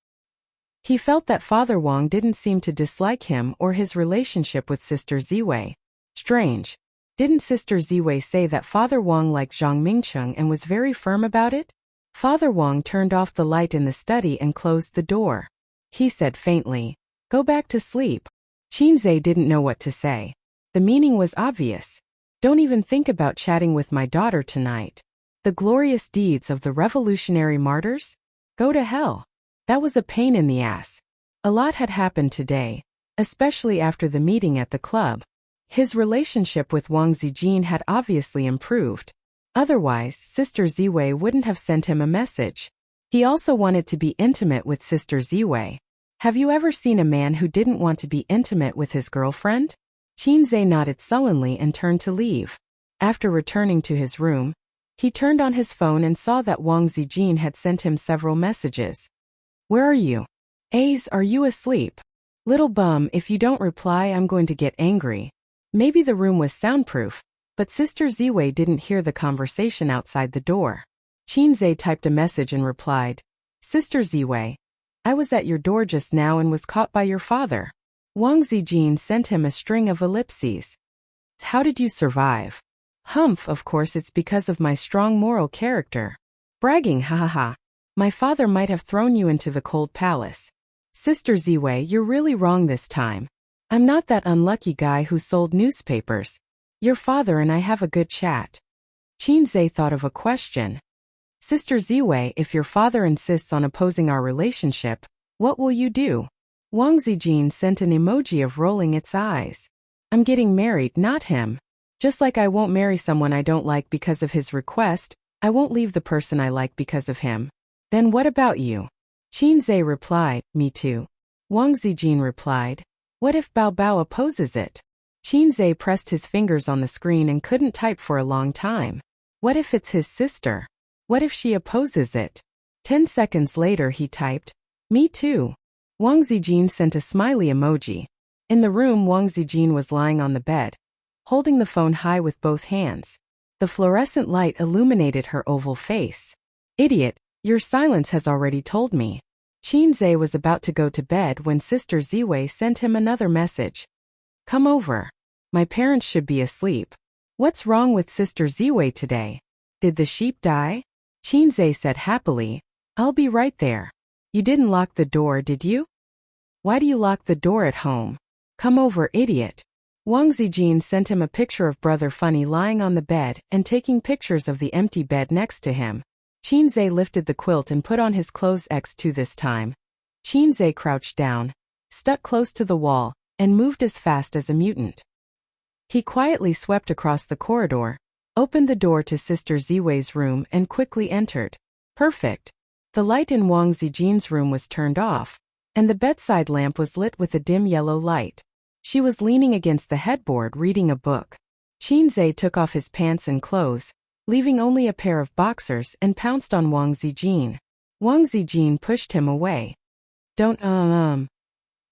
He felt that Father Wang didn't seem to dislike him or his relationship with Sister Ziwei. Strange. Didn't Sister Ziwei say that Father Wang liked Zhang Mingcheng and was very firm about it? Father Wang turned off the light in the study and closed the door. He said faintly, "Go back to sleep." Qinzhe didn't know what to say. The meaning was obvious. Don't even think about chatting with my daughter tonight. The glorious deeds of the revolutionary martyrs? Go to hell. That was a pain in the ass. A lot had happened today, especially after the meeting at the club. His relationship with Wang Zijin had obviously improved. Otherwise, Sister Ziwei wouldn't have sent him a message. He also wanted to be intimate with Sister Ziwei. Have you ever seen a man who didn't want to be intimate with his girlfriend? Qinzhe nodded sullenly and turned to leave. After returning to his room, he turned on his phone and saw that Wang Zijin had sent him several messages. Where are you? Ace, are you asleep? Little bum, if you don't reply, I'm going to get angry. Maybe the room was soundproof, but Sister Ziwei didn't hear the conversation outside the door. Qinzhe typed a message and replied, Sister Ziwei, I was at your door just now and was caught by your father. Wang Zijin sent him a string of ellipses. How did you survive? Humph, of course it's because of my strong moral character. Bragging, ha ha ha. My father might have thrown you into the cold palace. Sister Ziwei, you're really wrong this time. I'm not that unlucky guy who sold newspapers. Your father and I have a good chat. Qinzhe thought of a question. Sister Ziwei, if your father insists on opposing our relationship, what will you do? Wang Zijin sent an emoji of rolling its eyes. I'm getting married, not him. Just like I won't marry someone I don't like because of his request, I won't leave the person I like because of him. Then what about you? Qinzhe replied, me too. Wang Zijin replied, what if Bao Bao opposes it? Qinzhe pressed his fingers on the screen and couldn't type for a long time. What if it's his sister? What if she opposes it? 10 seconds later he typed, me too. Wang Zijin sent a smiley emoji. In the room, Wang Zijin was lying on the bed, holding the phone high with both hands. The fluorescent light illuminated her oval face. Idiot, your silence has already told me. Qinzhe was about to go to bed when Sister Ziwei sent him another message. Come over. My parents should be asleep. What's wrong with Sister Ziwei today? Did the sheep die? Qinzhe said happily, I'll be right there. You didn't lock the door, did you? Why do you lock the door at home? Come over, idiot. Wang Zijin sent him a picture of Brother Funny lying on the bed and taking pictures of the empty bed next to him. Qinzhe lifted the quilt and put on his clothes X2 this time. Qinzhe crouched down, stuck close to the wall, and moved as fast as a mutant. He quietly swept across the corridor, opened the door to Sister Ziwei's room and quickly entered. Perfect. The light in Wang Zijin's room was turned off, and the bedside lamp was lit with a dim yellow light. She was leaning against the headboard reading a book. Qinzhe took off his pants and clothes, leaving only a pair of boxers, and pounced on Wang Zijin. Wang Zijin pushed him away. Don't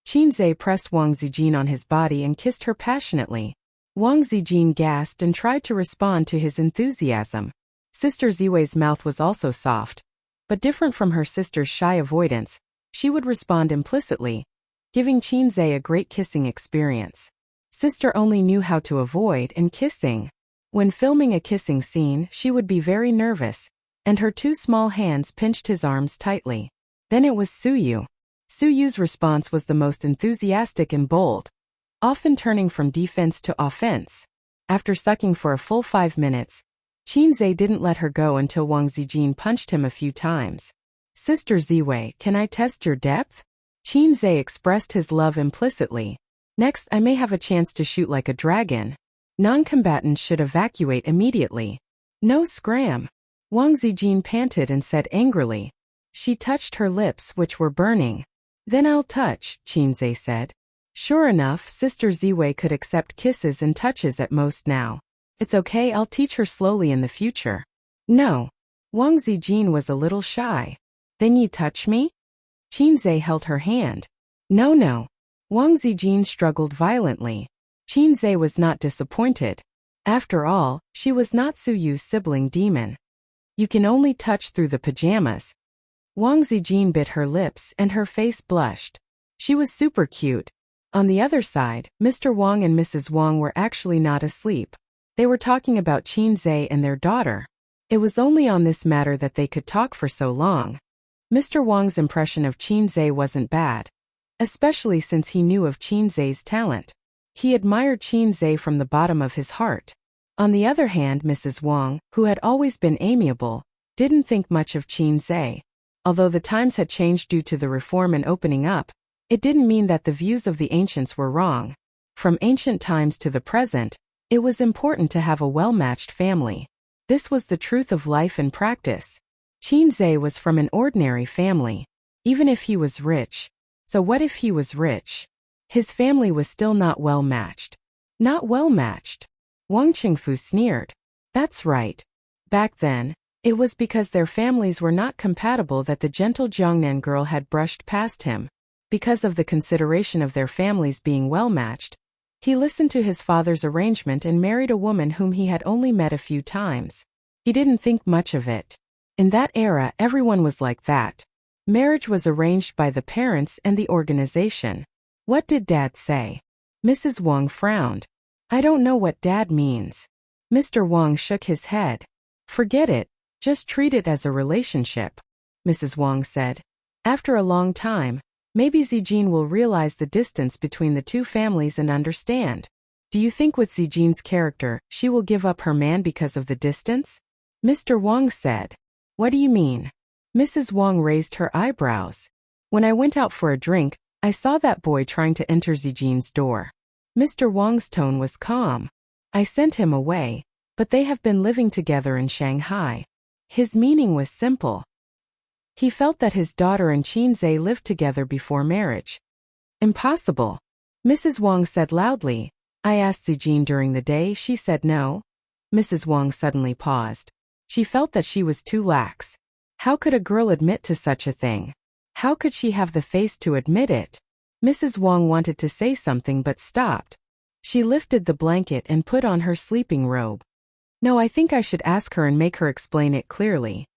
Qinzhe pressed Wang Zijin on his body and kissed her passionately. Wang Zijin gasped and tried to respond to his enthusiasm. Sister Ziwei's mouth was also soft, But different from her sister's shy avoidance, she would respond implicitly, giving Qinzhe a great kissing experience. Sister only knew how to avoid and kissing. When filming a kissing scene, she would be very nervous, and her two small hands pinched his arms tightly. Then it was Suyu. Suyu's response was the most enthusiastic and bold, often turning from defense to offense. After sucking for a full 5 minutes, Qinzhe didn't let her go until Wang Zijin punched him a few times. Sister Ziwei, can I test your depth? Qinzhe expressed his love implicitly. Next, I may have a chance to shoot like a dragon. Non-combatants should evacuate immediately. No scram. Wang Zijin panted and said angrily. She touched her lips, which were burning. Then I'll touch, Qinzhe said. Sure enough, Sister Ziwei could accept kisses and touches at most now. It's okay, I'll teach her slowly in the future. No. Wang Zijin was a little shy. Then you touch me? Qinzhe held her hand. No. Wang Zijin struggled violently. Qinzhe was not disappointed. After all, she was not Suyu's sibling demon. You can only touch through the pajamas. Wang Zijin bit her lips and her face blushed. She was super cute. On the other side, Mr. Wang and Mrs. Wang were actually not asleep. They were talking about Qinzhe and their daughter. It was only on this matter that they could talk for so long. Mr. Wang's impression of Qinzhe wasn't bad, especially since he knew of Qinzhe's talent. He admired Qinzhe from the bottom of his heart. On the other hand, Mrs. Wang, who had always been amiable, didn't think much of Qinzhe. Although the times had changed due to the reform and opening up, it didn't mean that the views of the ancients were wrong. From ancient times to the present, it was important to have a well-matched family. This was the truth of life and practice. Qinzhe was from an ordinary family, even if he was rich. So what if he was rich? His family was still not well-matched. Not well-matched. Wang Qingfu sneered. That's right. Back then, it was because their families were not compatible that the gentle Jiangnan girl had brushed past him. Because of the consideration of their families being well-matched, he listened to his father's arrangement and married a woman whom he had only met a few times. He didn't think much of it. In that era, everyone was like that. Marriage was arranged by the parents and the organization. What did Dad say? Mrs. Wang frowned. I don't know what Dad means. Mr. Wang shook his head. Forget it. Just treat it as a relationship. Mrs. Wang said. After a long time, maybe Zijin will realize the distance between the two families and understand. Do you think with Zijin's character, she will give up her man because of the distance? Mr. Wang said. What do you mean? Mrs. Wang raised her eyebrows. When I went out for a drink, I saw that boy trying to enter Zijin's door. Mr. Wang's tone was calm. I sent him away, but they have been living together in Shanghai. His meaning was simple. He felt that his daughter and Qinzhe lived together before marriage. Impossible. Mrs. Wang said loudly. I asked Zijin during the day, she said no. Mrs. Wang suddenly paused. She felt that she was too lax. How could a girl admit to such a thing? How could she have the face to admit it? Mrs. Wang wanted to say something but stopped. She lifted the blanket and put on her sleeping robe. No, I think I should ask her and make her explain it clearly.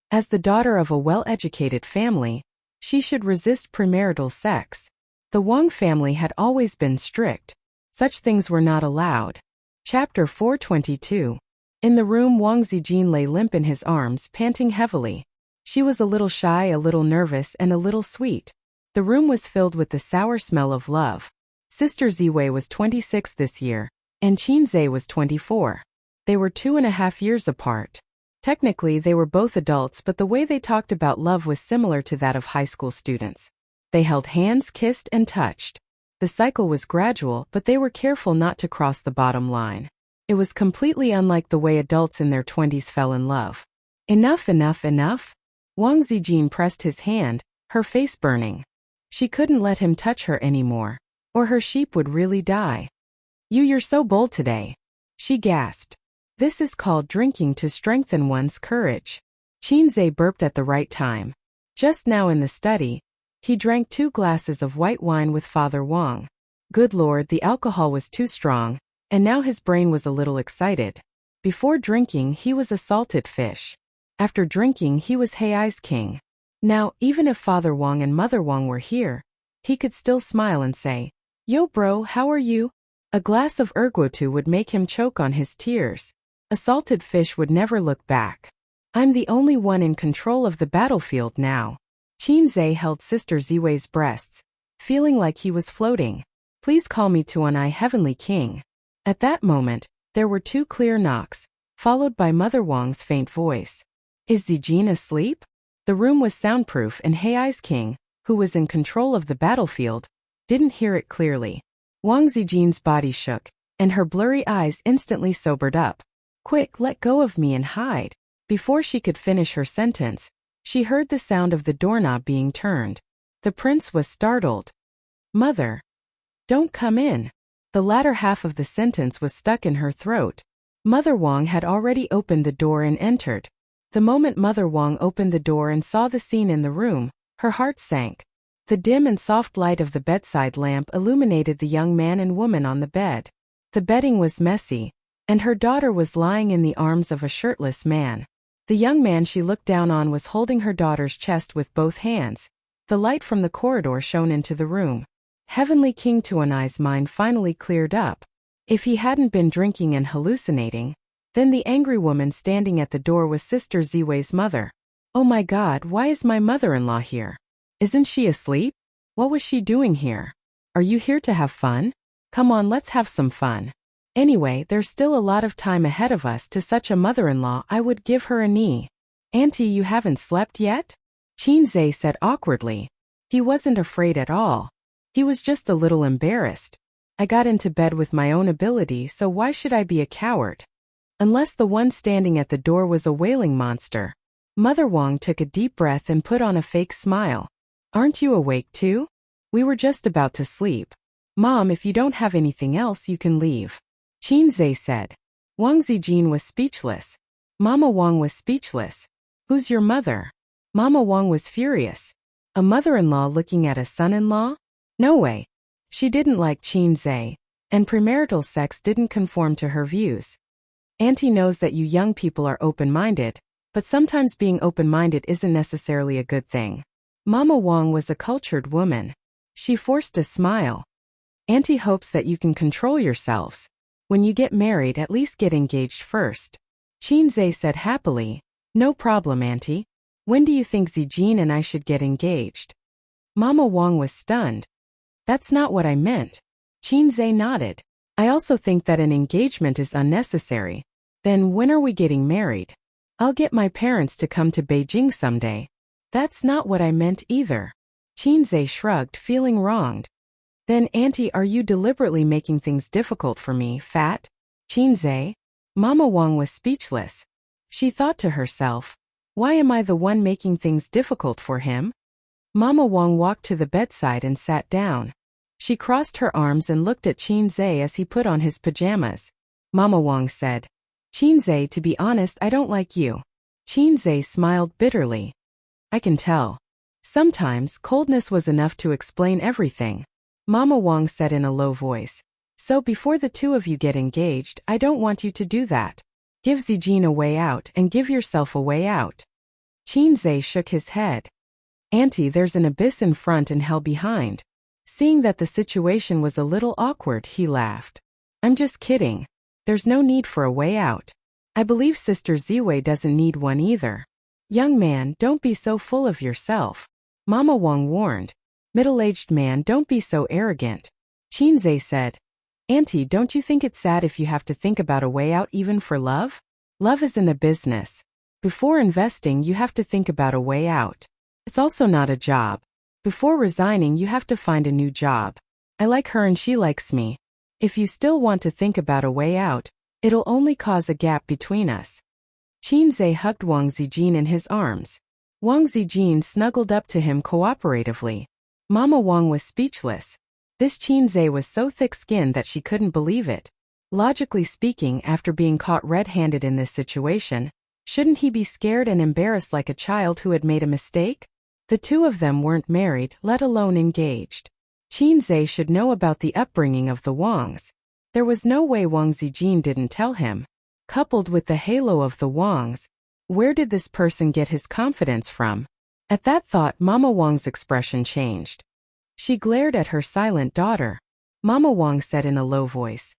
As the daughter of a well-educated family, she should resist premarital sex. The Wang family had always been strict. Such things were not allowed. Chapter 422. In the room, Wang Zijin lay limp in his arms, panting heavily. She was a little shy, a little nervous, and a little sweet. The room was filled with the sour smell of love. Sister Ziwei was 26 this year, and Qinzhe was 24. They were 2.5 years apart. Technically, they were both adults, but the way they talked about love was similar to that of high school students. They held hands, kissed, and touched. The cycle was gradual, but they were careful not to cross the bottom line. It was completely unlike the way adults in their 20s fell in love. Enough, enough, enough. Wang Zijin pressed his hand, her face burning. She couldn't let him touch her anymore, or her sheep would really die. You're so bold today. She gasped. This is called drinking to strengthen one's courage. Qinzhe burped at the right time. Just now in the study, he drank 2 glasses of white wine with Father Wang. Good Lord, the alcohol was too strong, and now his brain was a little excited. Before drinking, he was a salted fish. After drinking, he was Hei's king. Now, even if Father Wang and Mother Wang were here, he could still smile and say, "Yo bro, how are you?" A glass of erguotu would make him choke on his tears. A salted fish would never look back. I'm the only one in control of the battlefield now. Qinzhe held Sister Ziwei's breasts, feeling like he was floating. Please call me Tuanai Heavenly King. At that moment, there were 2 clear knocks, followed by Mother Wang's faint voice. Is Zijin asleep? The room was soundproof and Hei's king, who was in control of the battlefield, didn't hear it clearly. Wang Zijin's body shook, and her blurry eyes instantly sobered up. Quick, let go of me and hide. Before she could finish her sentence, she heard the sound of the doorknob being turned. The prince was startled. Mother, don't come in. The latter half of the sentence was stuck in her throat. Mother Wang had already opened the door and entered. The moment Mother Wang opened the door and saw the scene in the room, her heart sank. The dim and soft light of the bedside lamp illuminated the young man and woman on the bed. The bedding was messy, and her daughter was lying in the arms of a shirtless man. The young man she looked down on was holding her daughter's chest with both hands. The light from the corridor shone into the room. Heavenly King Tuanai's mind finally cleared up. If he hadn't been drinking and hallucinating, then the angry woman standing at the door was Sister Ziwei's mother. Oh my God, why is my mother-in-law here? Isn't she asleep? What was she doing here? Are you here to have fun? Come on, let's have some fun. Anyway, there's still a lot of time ahead of us. To such a mother-in-law, I would give her a knee. Auntie, you haven't slept yet? Qinzhe said awkwardly. He wasn't afraid at all. He was just a little embarrassed. I got into bed with my own ability, so why should I be a coward? Unless the one standing at the door was a wailing monster. Mother Wang took a deep breath and put on a fake smile. Aren't you awake too? We were just about to sleep. Mom, if you don't have anything else, you can leave. Qinzhe said. Wang Zijin was speechless. Mama Wang was speechless. Who's your mother? Mama Wang was furious. A mother-in-law looking at a son-in-law? No way. She didn't like Qinzhe, and premarital sex didn't conform to her views. Auntie knows that you young people are open-minded, but sometimes being open-minded isn't necessarily a good thing. Mama Wang was a cultured woman. She forced a smile. Auntie hopes that you can control yourselves. When you get married, at least get engaged first. Qinzhe said happily. No problem, Auntie. When do you think Zijin and I should get engaged? Mama Wang was stunned. That's not what I meant. Qinzhe nodded. I also think that an engagement is unnecessary. Then when are we getting married? I'll get my parents to come to Beijing someday. That's not what I meant either. Qinzhe shrugged, feeling wronged. Then, Auntie, are you deliberately making things difficult for me, fat? Qinzhe? Mama Wang was speechless. She thought to herself, why am I the one making things difficult for him? Mama Wang walked to the bedside and sat down. She crossed her arms and looked at Qinzhe as he put on his pajamas. Mama Wang said, Qinzhe, to be honest, I don't like you. Qinzhe smiled bitterly. I can tell. Sometimes coldness was enough to explain everything. Mama Wang said in a low voice. So before the two of you get engaged, I don't want you to do that. Give Zijin a way out and give yourself a way out. Qinzhe shook his head. Auntie, there's an abyss in front and hell behind. Seeing that the situation was a little awkward, he laughed. I'm just kidding. There's no need for a way out. I believe Sister Ziwei doesn't need one either. Young man, don't be so full of yourself. Mama Wang warned. Middle-aged man, don't be so arrogant. Qinzhe said. Auntie, don't you think it's sad if you have to think about a way out even for love? Love isn't a business. Before investing, you have to think about a way out. It's also not a job. Before resigning, you have to find a new job. I like her and she likes me. If you still want to think about a way out, it'll only cause a gap between us. Qinzhe hugged Wang Zijin in his arms. Wang Zijin snuggled up to him cooperatively. Mama Wang was speechless. This Qinzhe was so thick-skinned that she couldn't believe it. Logically speaking, after being caught red-handed in this situation, shouldn't he be scared and embarrassed like a child who had made a mistake? The two of them weren't married, let alone engaged. Qinzhe should know about the upbringing of the Wangs. There was no way Wang Zijin didn't tell him. Coupled with the halo of the Wangs, Where did this person get his confidence from? At that thought, Mama Wang's expression changed. She glared at her silent daughter. Mama Wang said in a low voice,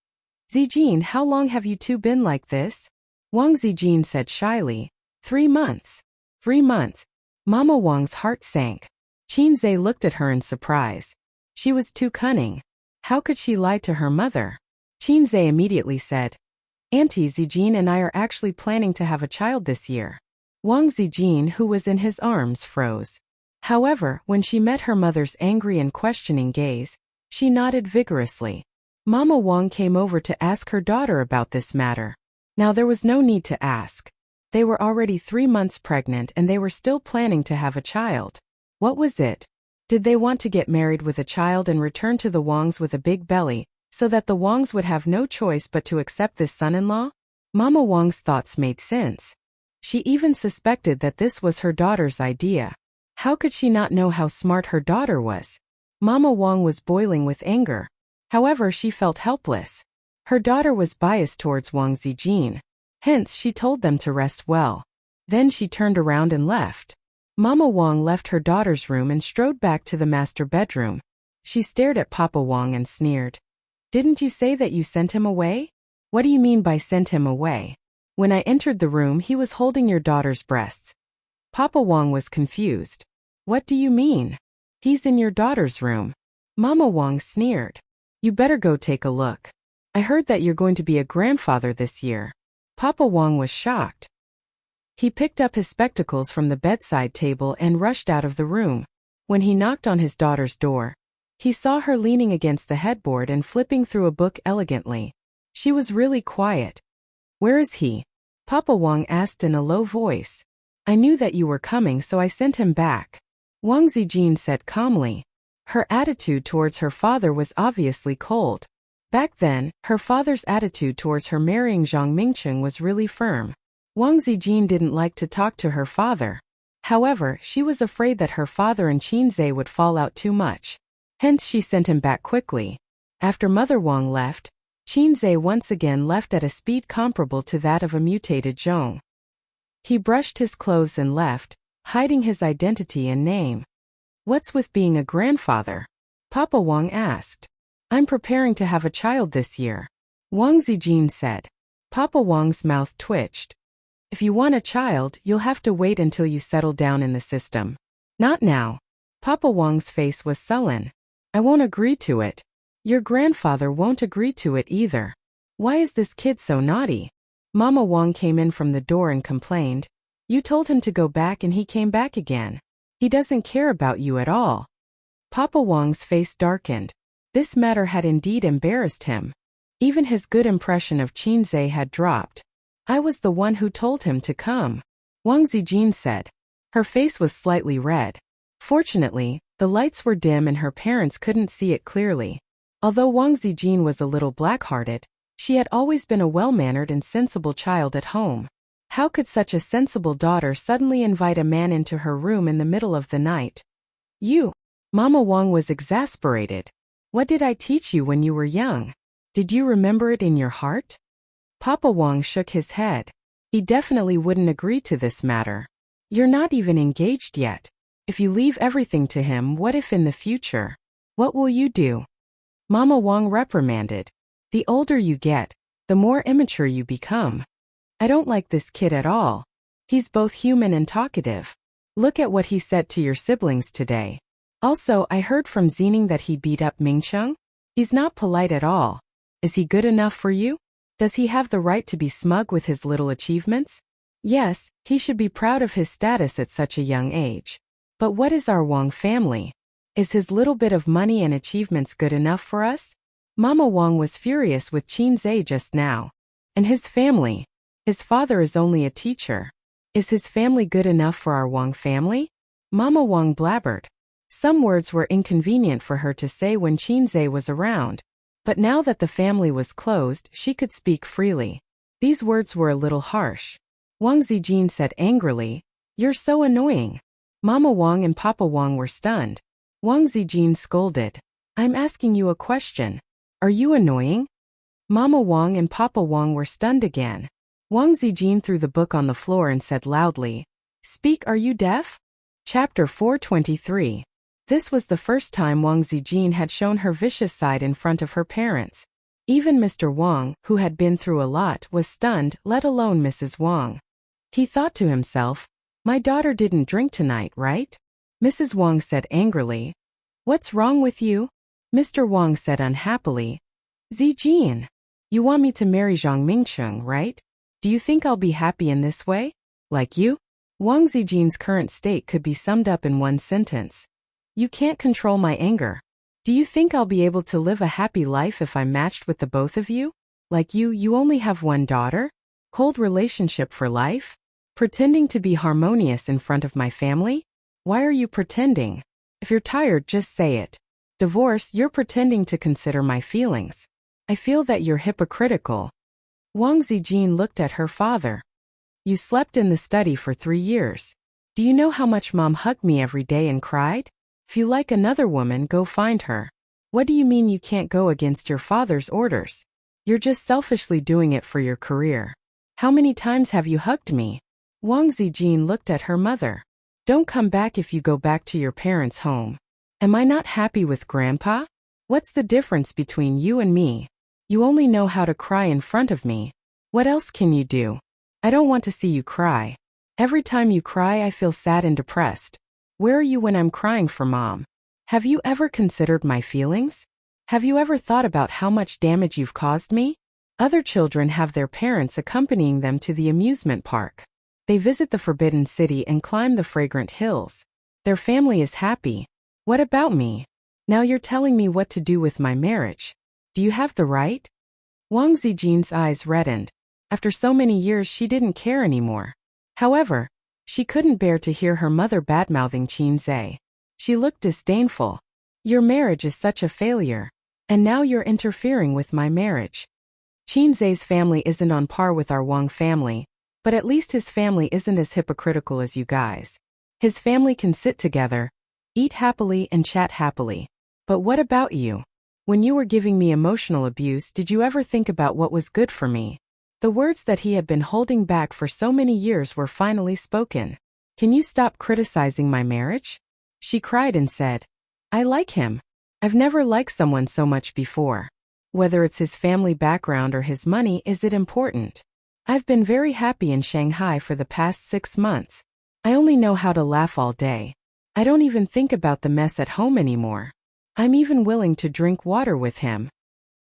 "Zijin, how long have you two been like this?" Wang Zijin said shyly, 3 months. 3 months. Mama Wang's heart sank. Qinzhe looked at her in surprise. She was too cunning. How could she lie to her mother? Qinzhe immediately said, "Auntie, Zijin and I are actually planning to have a child this year." Wang Zijin, who was in his arms, froze. However, when she met her mother's angry and questioning gaze, she nodded vigorously. Mama Wang came over to ask her daughter about this matter. Now there was no need to ask. They were already 3 months pregnant and they were still planning to have a child. What was it? Did they want to get married with a child and return to the Wangs with a big belly, so that the Wangs would have no choice but to accept this son-in-law? Mama Wang's thoughts made sense. She even suspected that this was her daughter's idea. How could she not know how smart her daughter was? Mama Wang was boiling with anger. However, she felt helpless. Her daughter was biased towards Wang Zijin. Hence, she told them to rest well. Then she turned around and left. Mama Wang left her daughter's room and strode back to the master bedroom. She stared at Papa Wang and sneered. "Didn't you say that you sent him away? What do you mean by sent him away? When I entered the room, he was holding your daughter's breasts." Papa Wang was confused. "What do you mean? He's in your daughter's room." Mama Wang sneered. "You better go take a look. I heard that you're going to be a grandfather this year." Papa Wang was shocked. He picked up his spectacles from the bedside table and rushed out of the room. When he knocked on his daughter's door, he saw her leaning against the headboard and flipping through a book elegantly. She was really quiet. "Where is he?" Papa Wang asked in a low voice. "I knew that you were coming, so I sent him back," Wang Zijin said calmly. Her attitude towards her father was obviously cold. Back then, her father's attitude towards her marrying Zhang Mingcheng was really firm. Wang Zijin didn't like to talk to her father. However, she was afraid that her father and Qinzhe would fall out too much. Hence she sent him back quickly. After Mother Wang left, Qinzhe once again left at a speed comparable to that of a mutated Zhong. He brushed his clothes and left, hiding his identity and name. "What's with being a grandfather?" Papa Wang asked. "I'm preparing to have a child this year," Wang Zijin said. Papa Wang's mouth twitched. "If you want a child, you'll have to wait until you settle down in the system. Not now." Papa Wang's face was sullen. "I won't agree to it. Your grandfather won't agree to it either. Why is this kid so naughty?" Mama Wang came in from the door and complained. "You told him to go back and he came back again. He doesn't care about you at all." Papa Wang's face darkened. This matter had indeed embarrassed him. Even his good impression of Qinzhe had dropped. "I was the one who told him to come," Wang Zijin said. Her face was slightly red. Fortunately, the lights were dim and her parents couldn't see it clearly. Although Wang Zijin was a little black-hearted, she had always been a well-mannered and sensible child at home. How could such a sensible daughter suddenly invite a man into her room in the middle of the night? "You!" Mama Wang was exasperated. "What did I teach you when you were young? Did you remember it in your heart?" Papa Wang shook his head. He definitely wouldn't agree to this matter. "You're not even engaged yet. If you leave everything to him, what if in the future? What will you do?" Mama Wang reprimanded. "The older you get, the more immature you become. I don't like this kid at all. He's both human and talkative. Look at what he said to your siblings today. Also, I heard from Zining that he beat up Mingcheng. He's not polite at all. Is he good enough for you? Does he have the right to be smug with his little achievements? Yes, he should be proud of his status at such a young age. But what is our Wang family? Is his little bit of money and achievements good enough for us?" Mama Wang was furious with Qinzhe just now. "And his family? His father is only a teacher. Is his family good enough for our Wang family?" Mama Wang blabbered. Some words were inconvenient for her to say when Qinzhe was around. But now that the family was closed, she could speak freely. These words were a little harsh. Wang Zijin said angrily, "You're so annoying." Mama Wang and Papa Wang were stunned. Wang Zijin scolded, "I'm asking you a question. Are you annoying?" Mama Wang and Papa Wang were stunned again. Wang Zijin threw the book on the floor and said loudly, "Speak, are you deaf?" Chapter 423. This was the first time Wang Zijin had shown her vicious side in front of her parents. Even Mr. Wang, who had been through a lot, was stunned, let alone Mrs. Wang. He thought to himself, "My daughter didn't drink tonight, right?" Mrs. Wang said angrily, "What's wrong with you?" Mr. Wang said unhappily, "Zijin, you want me to marry Zhang Mingcheng, right? Do you think I'll be happy in this way? Like you?" Wang Zijin's current state could be summed up in one sentence. "You can't control my anger. Do you think I'll be able to live a happy life if I'm matched with the both of you? Like you only have one daughter? Cold relationship for life? Pretending to be harmonious in front of my family? Why are you pretending? If you're tired, just say it. Divorce, you're pretending to consider my feelings. I feel that you're hypocritical." Wang Zijin looked at her father. "You slept in the study for 3 years. Do you know how much Mom hugged me every day and cried? If you like another woman, go find her. What do you mean you can't go against your father's orders? You're just selfishly doing it for your career. How many times have you hugged me?" Wang Zijin looked at her mother. "Don't come back if you go back to your parents' home. Am I not happy with Grandpa? What's the difference between you and me? You only know how to cry in front of me. What else can you do? I don't want to see you cry. Every time you cry, I feel sad and depressed. Where are you when I'm crying for Mom? Have you ever considered my feelings? Have you ever thought about how much damage you've caused me?" Other children have their parents accompanying them to the amusement park. They visit the Forbidden City and climb the fragrant hills. Their family is happy. What about me? Now you're telling me what to do with my marriage. Do you have the right? Wang Zijin's eyes reddened. After so many years, she didn't care anymore. However, she couldn't bear to hear her mother badmouthing Qin Zhe. She looked disdainful. "Your marriage is such a failure. And now you're interfering with my marriage. Qin Zhe's family isn't on par with our Wang family, but at least his family isn't as hypocritical as you guys. His family can sit together, eat happily and chat happily. But what about you? When you were giving me emotional abuse, did you ever think about what was good for me?" The words that he had been holding back for so many years were finally spoken. "Can you stop criticizing my marriage?" She cried and said, "I like him. I've never liked someone so much before. Whether it's his family background or his money, is it important? I've been very happy in Shanghai for the past 6 months. I only know how to laugh all day. I don't even think about the mess at home anymore. I'm even willing to drink water with him.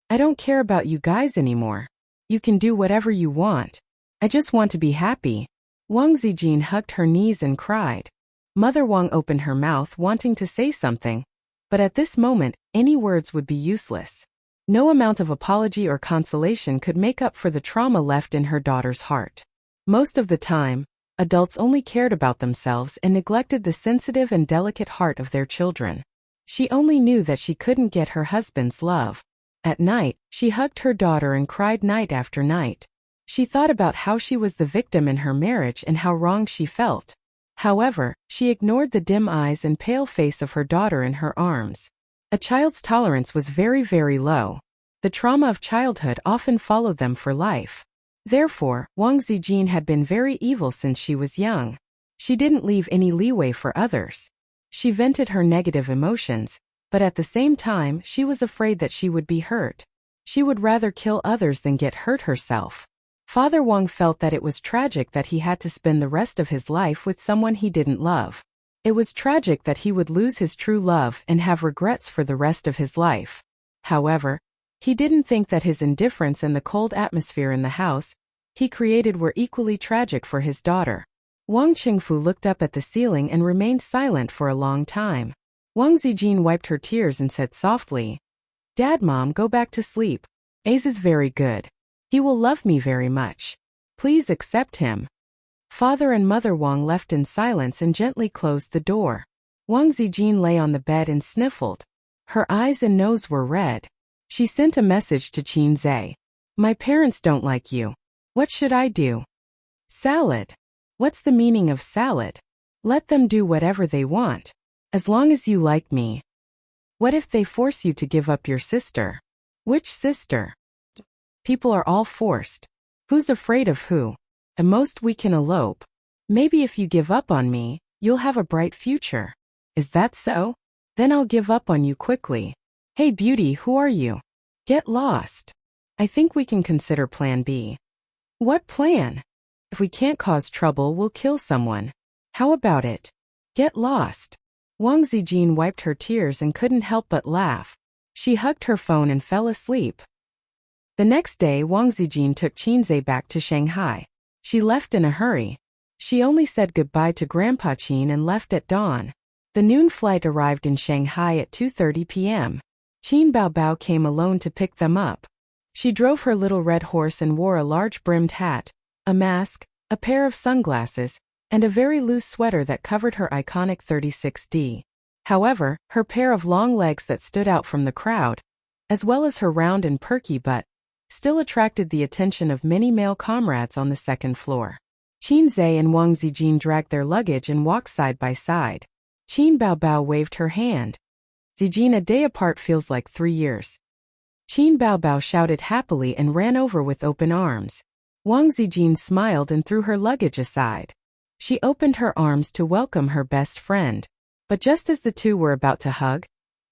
I don't care about you guys anymore. You can do whatever you want. I just want to be happy." Wang Zijin hugged her knees and cried. Mother Wang opened her mouth wanting to say something, but at this moment, any words would be useless. No amount of apology or consolation could make up for the trauma left in her daughter's heart. Most of the time, adults only cared about themselves and neglected the sensitive and delicate heart of their children. She only knew that she couldn't get her husband's love. At night, she hugged her daughter and cried night after night. She thought about how she was the victim in her marriage and how wrong she felt. However, she ignored the dim eyes and pale face of her daughter in her arms. A child's tolerance was very, very low. The trauma of childhood often followed them for life. Therefore, Wang Zijin had been very evil since she was young. She didn't leave any leeway for others. She vented her negative emotions, but at the same time, she was afraid that she would be hurt. She would rather kill others than get hurt herself. Father Wang felt that it was tragic that he had to spend the rest of his life with someone he didn't love. It was tragic that he would lose his true love and have regrets for the rest of his life. However, he didn't think that his indifference and the cold atmosphere in the house he created were equally tragic for his daughter. Wang Qingfu looked up at the ceiling and remained silent for a long time. Wang Zijin wiped her tears and said softly, "Dad, Mom, go back to sleep. Ace is very good. He will love me very much. Please accept him." Father and Mother Wang left in silence and gently closed the door. Wang Zijin lay on the bed and sniffled. Her eyes and nose were red. She sent a message to Qin Zhe. "My parents don't like you. What should I do?" "Salad. What's the meaning of salad? Let them do whatever they want. As long as you like me." "What if they force you to give up your sister?" "Which sister?" "People are all forced. Who's afraid of who? At most we can elope. Maybe if you give up on me, you'll have a bright future. Is that so? Then I'll give up on you quickly. Hey beauty, who are you? Get lost. I think we can consider plan B. What plan? If we can't cause trouble, we'll kill someone. How about it? Get lost. Wang Zijin wiped her tears and couldn't help but laugh. She hugged her phone and fell asleep. The next day, Wang Zijin took Qinzhe back to Shanghai. She left in a hurry. She only said goodbye to Grandpa Qin and left at dawn. The noon flight arrived in Shanghai at 2:30 p.m. Qin Baobao came alone to pick them up. She drove her little red horse and wore a large brimmed hat, a mask, a pair of sunglasses, and a very loose sweater that covered her iconic 36D. However, her pair of long legs that stood out from the crowd, as well as her round and perky butt, still attracted the attention of many male comrades on the second floor. Qinzhe and Wang Zijin dragged their luggage and walked side by side. Qin Baobao waved her hand. Zijin, a day apart feels like 3 years. Qin Baobao shouted happily and ran over with open arms. Wang Zijin smiled and threw her luggage aside. She opened her arms to welcome her best friend. But just as the two were about to hug,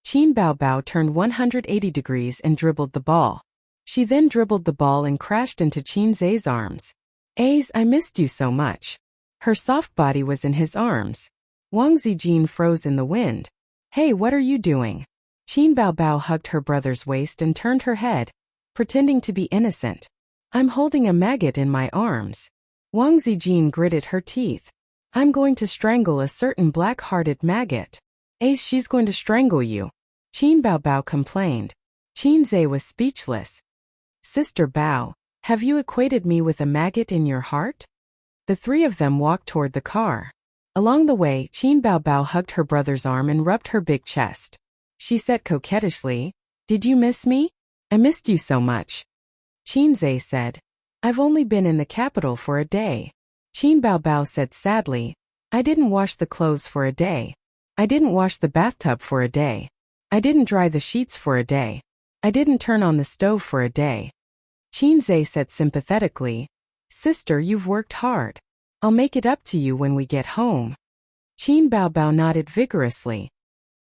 Qin Baobao turned 180 degrees and dribbled the ball. She then dribbled the ball and crashed into Qinzhe's arms. Ace, I missed you so much. Her soft body was in his arms. Wang Zijin froze in the wind. Hey, what are you doing? Qin Baobao hugged her brother's waist and turned her head, pretending to be innocent. I'm holding a maggot in my arms. Wang Zijin gritted her teeth. I'm going to strangle a certain black-hearted maggot. Ace, she's going to strangle you. Qin Baobao complained. Qinzhe was speechless. Sister Bao, have you equated me with a maggot in your heart? The three of them walked toward the car. Along the way, Qin Baobao hugged her brother's arm and rubbed her big chest. She said coquettishly, Did you miss me? I missed you so much. Qinzhe said, I've only been in the capital for a day. Qin Baobao said sadly, I didn't wash the clothes for a day. I didn't wash the bathtub for a day. I didn't dry the sheets for a day. I didn't turn on the stove for a day. Qinzhe said sympathetically, Sister, you've worked hard. I'll make it up to you when we get home. Qin Baobao nodded vigorously.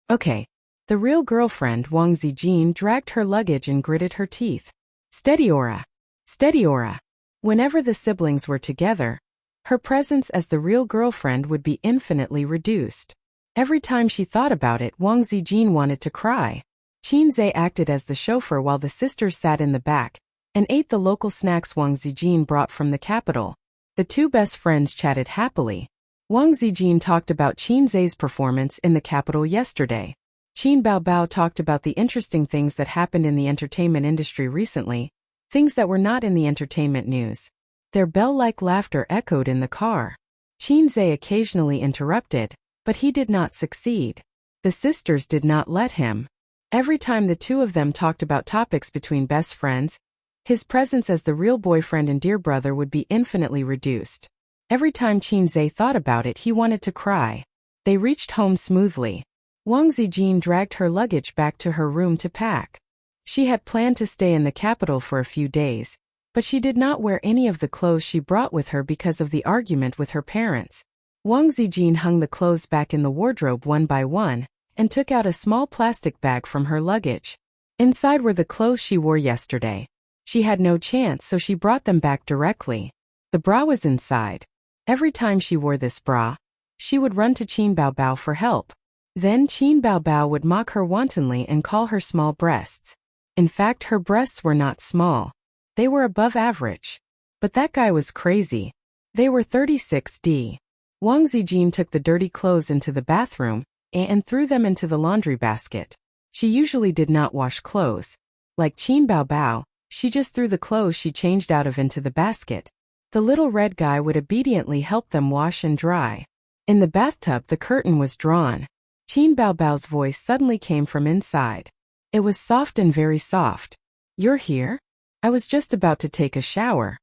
Okay. The real girlfriend, Wang Zijin, dragged her luggage and gritted her teeth. Steady, Aura. Steady, Aura. Whenever the siblings were together, her presence as the real girlfriend would be infinitely reduced. Every time she thought about it, Wang Zijin wanted to cry. Qinzhe acted as the chauffeur while the sisters sat in the back and ate the local snacks Wang Zijin brought from the capital. The two best friends chatted happily. Wang Zijin talked about Qinzhe's performance in the capital yesterday. Qin Baobao talked about the interesting things that happened in the entertainment industry recently, things that were not in the entertainment news. Their bell-like laughter echoed in the car. Qinzhe occasionally interrupted, but he did not succeed. The sisters did not let him. Every time the two of them talked about topics between best friends, his presence as the real boyfriend and dear brother would be infinitely reduced. Every time Qinzhe thought about it, he wanted to cry. They reached home smoothly. Wang Zijin dragged her luggage back to her room to pack. She had planned to stay in the capital for a few days, but she did not wear any of the clothes she brought with her because of the argument with her parents. Wang Zijin hung the clothes back in the wardrobe one by one and took out a small plastic bag from her luggage. Inside were the clothes she wore yesterday. She had no chance, so she brought them back directly. The bra was inside. Every time she wore this bra, she would run to Qin Baobao for help. Then Qin Baobao would mock her wantonly and call her small breasts. In fact, her breasts were not small. They were above average. But that guy was crazy. They were 36D. Wang Zijin took the dirty clothes into the bathroom and threw them into the laundry basket. She usually did not wash clothes. Like Qin Baobao, she just threw the clothes she changed out of into the basket. The little red guy would obediently help them wash and dry. In the bathtub, the curtain was drawn. Qin Baobao's voice suddenly came from inside. It was soft and very soft. You're here? I was just about to take a shower.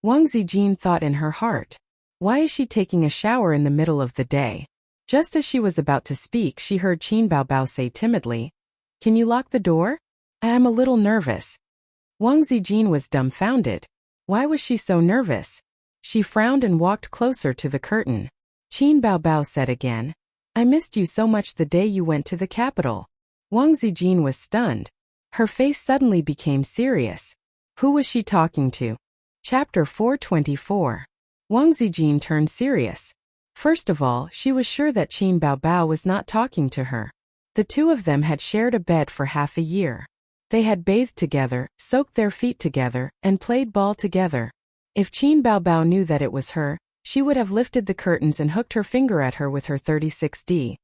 Wang Zijin thought in her heart. Why is she taking a shower in the middle of the day? Just as she was about to speak, she heard Qin Baobao say timidly, Can you lock the door? I am a little nervous. Wang Zijin was dumbfounded. Why was she so nervous? She frowned and walked closer to the curtain. Qin Baobao said again, I missed you so much the day you went to the capital. Wang Zijin was stunned. Her face suddenly became serious. Who was she talking to? Chapter 424. Wang Zijin turned serious. First of all, she was sure that Qin Baobao was not talking to her. The two of them had shared a bed for half a year. They had bathed together, soaked their feet together, and played ball together. If Qin Baobao knew that it was her, she would have lifted the curtains and hooked her finger at her with her 36D.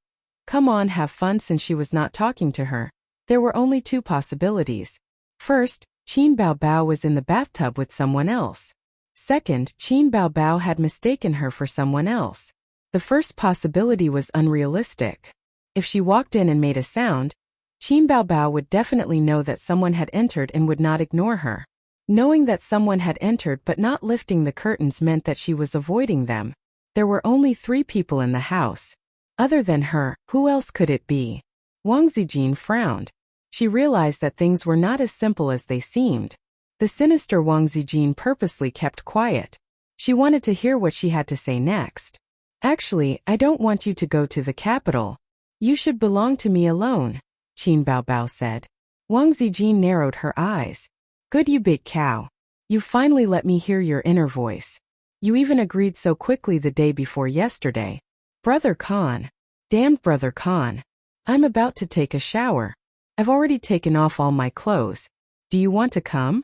Come on, have fun. Since she was not talking to her, there were only two possibilities. First, Qin Baobao was in the bathtub with someone else. Second, Qin Baobao had mistaken her for someone else. The first possibility was unrealistic. If she walked in and made a sound, Qin Baobao would definitely know that someone had entered and would not ignore her. Knowing that someone had entered but not lifting the curtains meant that she was avoiding them. There were only 3 people in the house. Other than her, who else could it be? Wang Zijin frowned. She realized that things were not as simple as they seemed. The sinister Wang Zijin purposely kept quiet. She wanted to hear what she had to say next. Actually, I don't want you to go to the capital. You should belong to me alone, Qin Baobao said. Wang Zijin narrowed her eyes. Good, you big cow. You finally let me hear your inner voice. You even agreed so quickly the day before yesterday. Brother Khan. Damned Brother Khan. I'm about to take a shower. I've already taken off all my clothes. Do you want to come?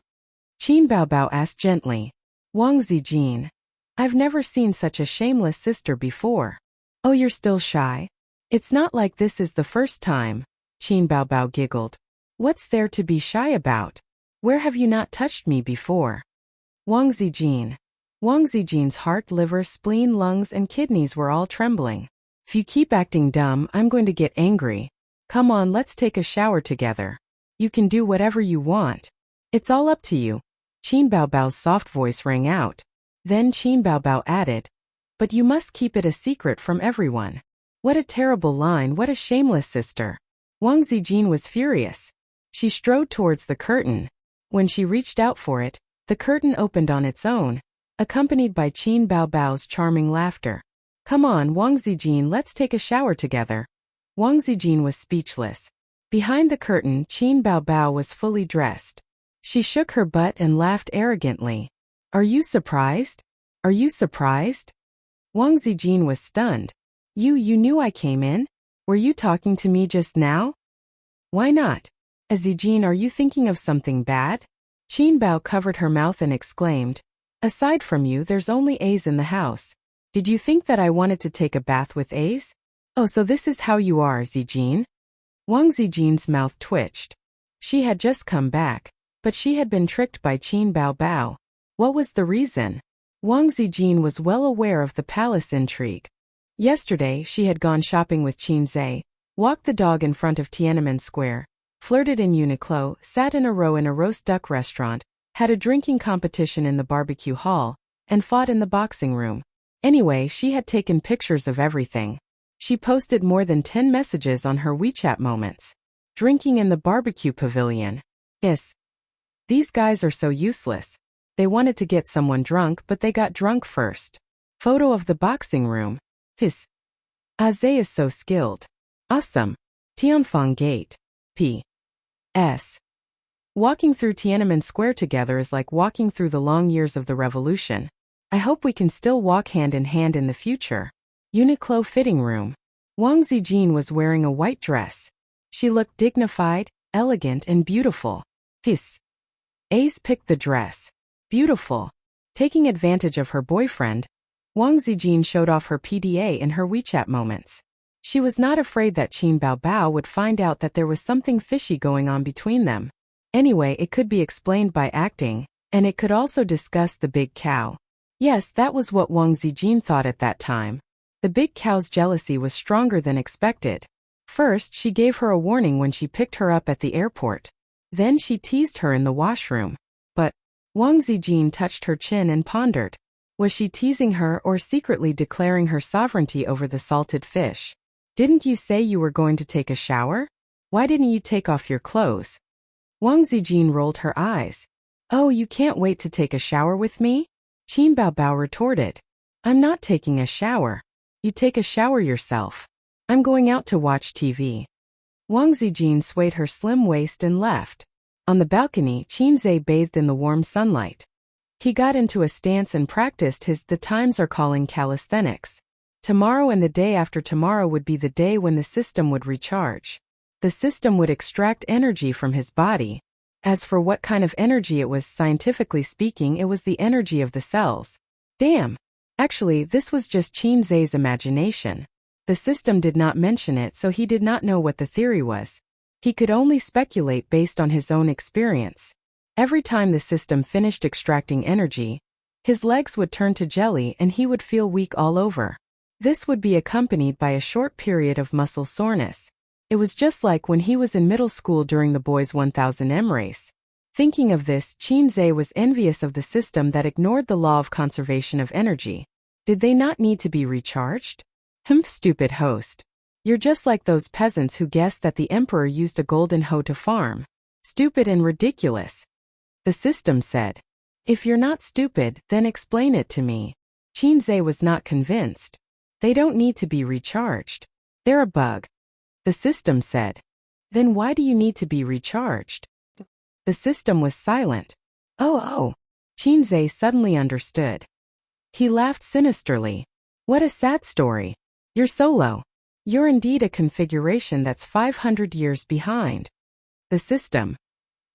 Qin Baobao asked gently. Wang Zijin. I've never seen such a shameless sister before. Oh, you're still shy? It's not like this is the first time, Qin Baobao giggled. What's there to be shy about? Where have you not touched me before? Wang Zijin. Wang Zijin's heart, liver, spleen, lungs, and kidneys were all trembling. If you keep acting dumb, I'm going to get angry. Come on, let's take a shower together. You can do whatever you want. It's all up to you. Qin Baobao's soft voice rang out. Then Qin Baobao added, but you must keep it a secret from everyone. What a terrible line, what a shameless sister. Wang Zijin was furious. She strode towards the curtain. When she reached out for it, the curtain opened on its own, accompanied by Qin Baobao's charming laughter. Come on, Wang Zijin, let's take a shower together. Wang Zijin was speechless. Behind the curtain, Qin Baobao was fully dressed. She shook her butt and laughed arrogantly. Are you surprised? Are you surprised? Wang Zijin was stunned. You knew I came in? Were you talking to me just now? Why not? Zijin, are you thinking of something bad? Qin Bao covered her mouth and exclaimed. Aside from you, there's only A's in the house. Did you think that I wanted to take a bath with A's? Oh, so this is how you are, Zijin? Wang Zijin's mouth twitched. She had just come back, but she had been tricked by Qin Baobao. What was the reason? Wang Zijin was well aware of the palace intrigue. Yesterday, she had gone shopping with Qin Zhe, walked the dog in front of Tiananmen Square, flirted in Uniqlo, sat in a row in a roast duck restaurant, had a drinking competition in the barbecue hall, and fought in the boxing room. Anyway, she had taken pictures of everything. She posted more than 10 messages on her WeChat moments. Drinking in the barbecue pavilion. Yes. These guys are so useless. They wanted to get someone drunk, but they got drunk first. Photo of the boxing room. Piss. Zhe is so skilled. Awesome. Tianfeng Gate. P.S. Walking through Tiananmen Square together is like walking through the long years of the revolution. I hope we can still walk hand in hand in the future. Uniqlo fitting room. Wang Zijin was wearing a white dress. She looked dignified, elegant, and beautiful. Piss. Ace picked the dress. Beautiful. Taking advantage of her boyfriend, Wang Zijin showed off her PDA in her WeChat moments. She was not afraid that Qin Baobao would find out that there was something fishy going on between them. Anyway, it could be explained by acting, and it could also discuss the big cow. Yes, that was what Wang Zijin thought at that time. The big cow's jealousy was stronger than expected. First, she gave her a warning when she picked her up at the airport. Then she teased her in the washroom. But Wang Zijin touched her chin and pondered. Was she teasing her or secretly declaring her sovereignty over the salted fish? Didn't you say you were going to take a shower? Why didn't you take off your clothes? Wang Zijin rolled her eyes. Oh, you can't wait to take a shower with me? Qin Baobao retorted. I'm not taking a shower. You take a shower yourself. I'm going out to watch TV. Wang Zijin swayed her slim waist and left. On the balcony, Qin Zhe bathed in the warm sunlight. He got into a stance and practiced his "the times are calling" calisthenics. Tomorrow and the day after tomorrow would be the day when the system would recharge. The system would extract energy from his body. As for what kind of energy it was, scientifically speaking, it was the energy of the cells. Damn! Actually, this was just Qin Zhe's imagination. The system did not mention it, so he did not know what the theory was. He could only speculate based on his own experience. Every time the system finished extracting energy, his legs would turn to jelly and he would feel weak all over. This would be accompanied by a short period of muscle soreness. It was just like when he was in middle school during the boys' 1000m race. Thinking of this, Qin Zhe was envious of the system that ignored the law of conservation of energy. Did they not need to be recharged? Stupid host. You're just like those peasants who guessed that the emperor used a golden hoe to farm. Stupid and ridiculous. The system said. If you're not stupid, then explain it to me. Qin Zhe was not convinced. They don't need to be recharged. They're a bug. The system said. Then why do you need to be recharged? The system was silent. Oh. Qin Zhe suddenly understood. He laughed sinisterly. What a sad story. You're so low. You're indeed a configuration that's 500 years behind. The system.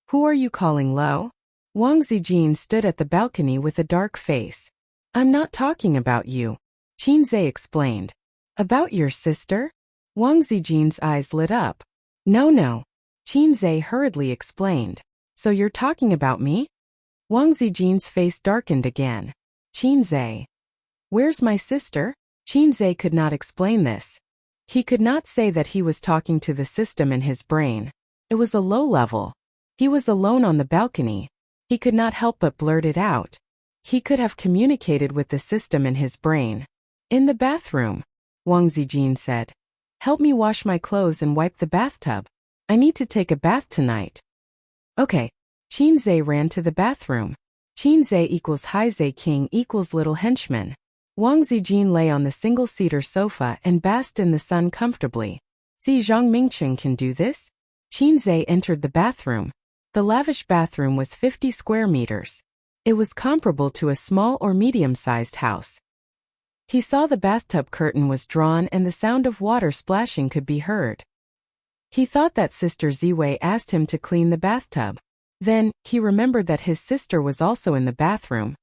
Who are you calling low? Wang Zijin stood at the balcony with a dark face. I'm not talking about you. Qin Zhe explained. About your sister? Wang Zijin's eyes lit up. No. Qin Zhe hurriedly explained. So you're talking about me? Wang Zijin's face darkened again. Qin Zhe. Where's my sister? Qin Zhe could not explain this. He could not say that he was talking to the system in his brain. It was a low level. He was alone on the balcony. He could not help but blurt it out. He could have communicated with the system in his brain. In the bathroom, Wang Zijin said. Help me wash my clothes and wipe the bathtub. I need to take a bath tonight. Okay. Qin Zhe ran to the bathroom. Qin Zhe equals Hai Zhe King equals little henchman. Wang Zijin lay on the single-seater sofa and basked in the sun comfortably. See, Zhang Mingchen can do this? Qin Zhe entered the bathroom. The lavish bathroom was 50 square meters. It was comparable to a small or medium-sized house. He saw the bathtub curtain was drawn and the sound of water splashing could be heard. He thought that Sister Ziwei asked him to clean the bathtub. Then, he remembered that his sister was also in the bathroom.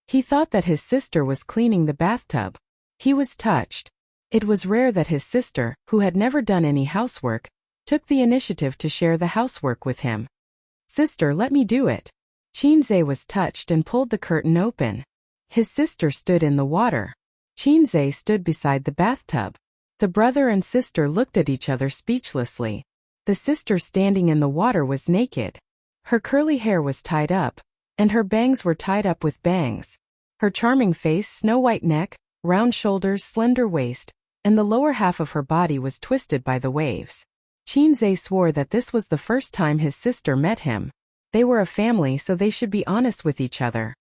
He thought that his sister was cleaning the bathtub. He was touched. It was rare that his sister, who had never done any housework, took the initiative to share the housework with him. Sister, let me do it. Qin Zhe was touched and pulled the curtain open. His sister stood in the water. Qin Zhe stood beside the bathtub. The brother and sister looked at each other speechlessly. The sister standing in the water was naked. Her curly hair was tied up, and her bangs were tied up with bangs. Her charming face, snow-white neck, round shoulders, slender waist, and the lower half of her body was twisted by the waves. Qin Zhe swore that this was the first time his sister met him. They were a family, so they should be honest with each other.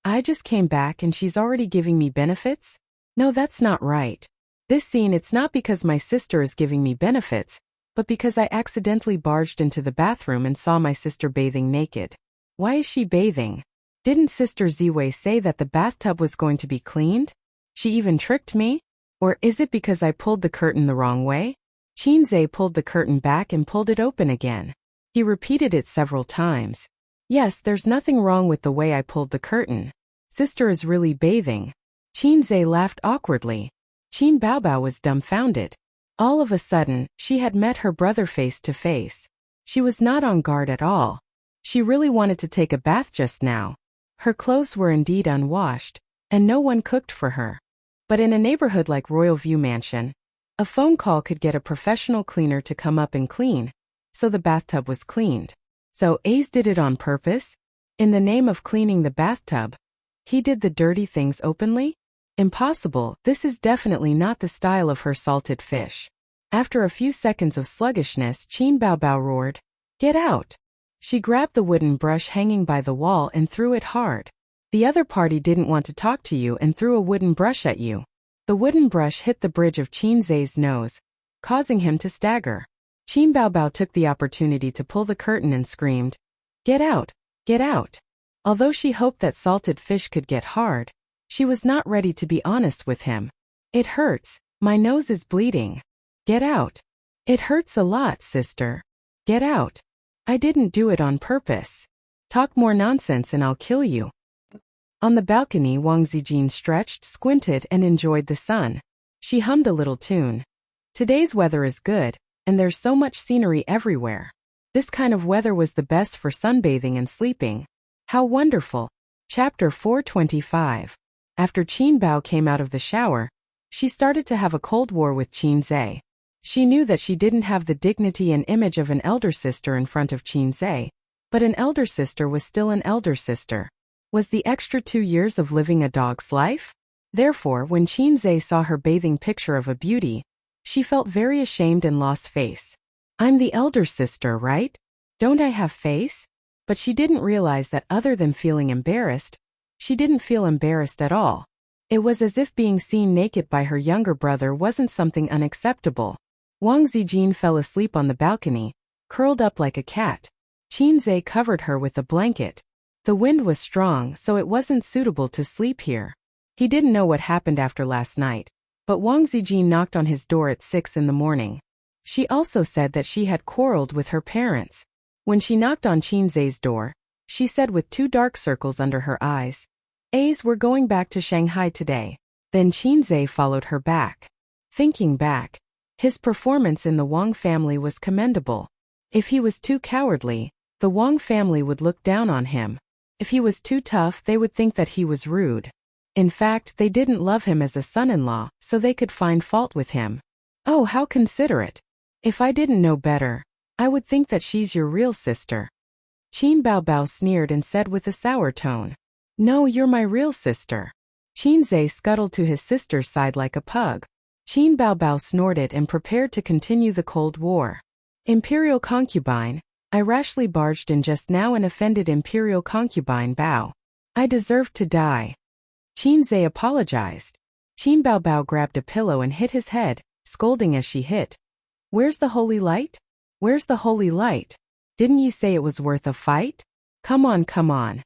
I just came back and she's already giving me benefits? No, that's not right. This scene, it's not because my sister is giving me benefits, but because I accidentally barged into the bathroom and saw my sister bathing naked. Why is she bathing? Didn't Sister Ziwei say that the bathtub was going to be cleaned? She even tricked me? Or is it because I pulled the curtain the wrong way? Qin Zhe pulled the curtain back and pulled it open again. He repeated it several times. Yes, there's nothing wrong with the way I pulled the curtain. Sister is really bathing. Qin Zhe laughed awkwardly. Qin Baobao was dumbfounded. All of a sudden, she had met her brother face to face. She was not on guard at all. She really wanted to take a bath just now. Her clothes were indeed unwashed, and no one cooked for her. But in a neighborhood like Royal View Mansion, a phone call could get a professional cleaner to come up and clean, so the bathtub was cleaned. So Ace did it on purpose? In the name of cleaning the bathtub, he did the dirty things openly? Impossible, this is definitely not the style of her salted fish. After a few seconds of sluggishness, Qin Baobao roared, "Get out!" She grabbed the wooden brush hanging by the wall and threw it hard. The other party didn't want to talk to you and threw a wooden brush at you. The wooden brush hit the bridge of Qin Zhe's nose, causing him to stagger. Qin Baobao took the opportunity to pull the curtain and screamed, "Get out! Get out!" Although she hoped that salted fish could get hard, she was not ready to be honest with him. "It hurts. My nose is bleeding. Get out." "It hurts a lot, sister. Get out." "I didn't do it on purpose. Talk more nonsense and I'll kill you." On the balcony, Wang Zijin stretched, squinted, and enjoyed the sun. She hummed a little tune. "Today's weather is good, and there's so much scenery everywhere. This kind of weather was the best for sunbathing and sleeping. How wonderful." Chapter 425. After Qin Bao came out of the shower, she started to have a cold war with Qin Zhe. She knew that she didn't have the dignity and image of an elder sister in front of Qin Zhe, but an elder sister was still an elder sister. Was the extra 2 years of living a dog's life? Therefore, when Qin Zhe saw her bathing picture of a beauty, she felt very ashamed and lost face. "I'm the elder sister, right? Don't I have face?" But she didn't realize that other than feeling embarrassed, she didn't feel embarrassed at all. It was as if being seen naked by her younger brother wasn't something unacceptable. Wang Zijin fell asleep on the balcony, curled up like a cat. Qin Zhe covered her with a blanket. The wind was strong, so it wasn't suitable to sleep here. He didn't know what happened after last night, but Wang Zijin knocked on his door at 6 in the morning. She also said that she had quarreled with her parents. When she knocked on Qin Zhe's door, she said with 2 dark circles under her eyes, "We're going back to Shanghai today." Then Qin Zhe followed her back. Thinking back, his performance in the Wang family was commendable. If he was too cowardly, the Wang family would look down on him. If he was too tough, they would think that he was rude. In fact, they didn't love him as a son-in-law, so they could find fault with him. "Oh, how considerate. If I didn't know better, I would think that she's your real sister." Qin Baobao sneered and said with a sour tone, "No, you're my real sister." Qin Zhe scuttled to his sister's side like a pug. Qin Baobao snorted and prepared to continue the Cold War. "Imperial concubine, I rashly barged in just now and offended Imperial concubine Bao. I deserved to die." Qin Zhe apologized. Qin Baobao grabbed a pillow and hit his head, scolding as she hit. "Where's the holy light? Where's the holy light? Didn't you say it was worth a fight? Come on, come on."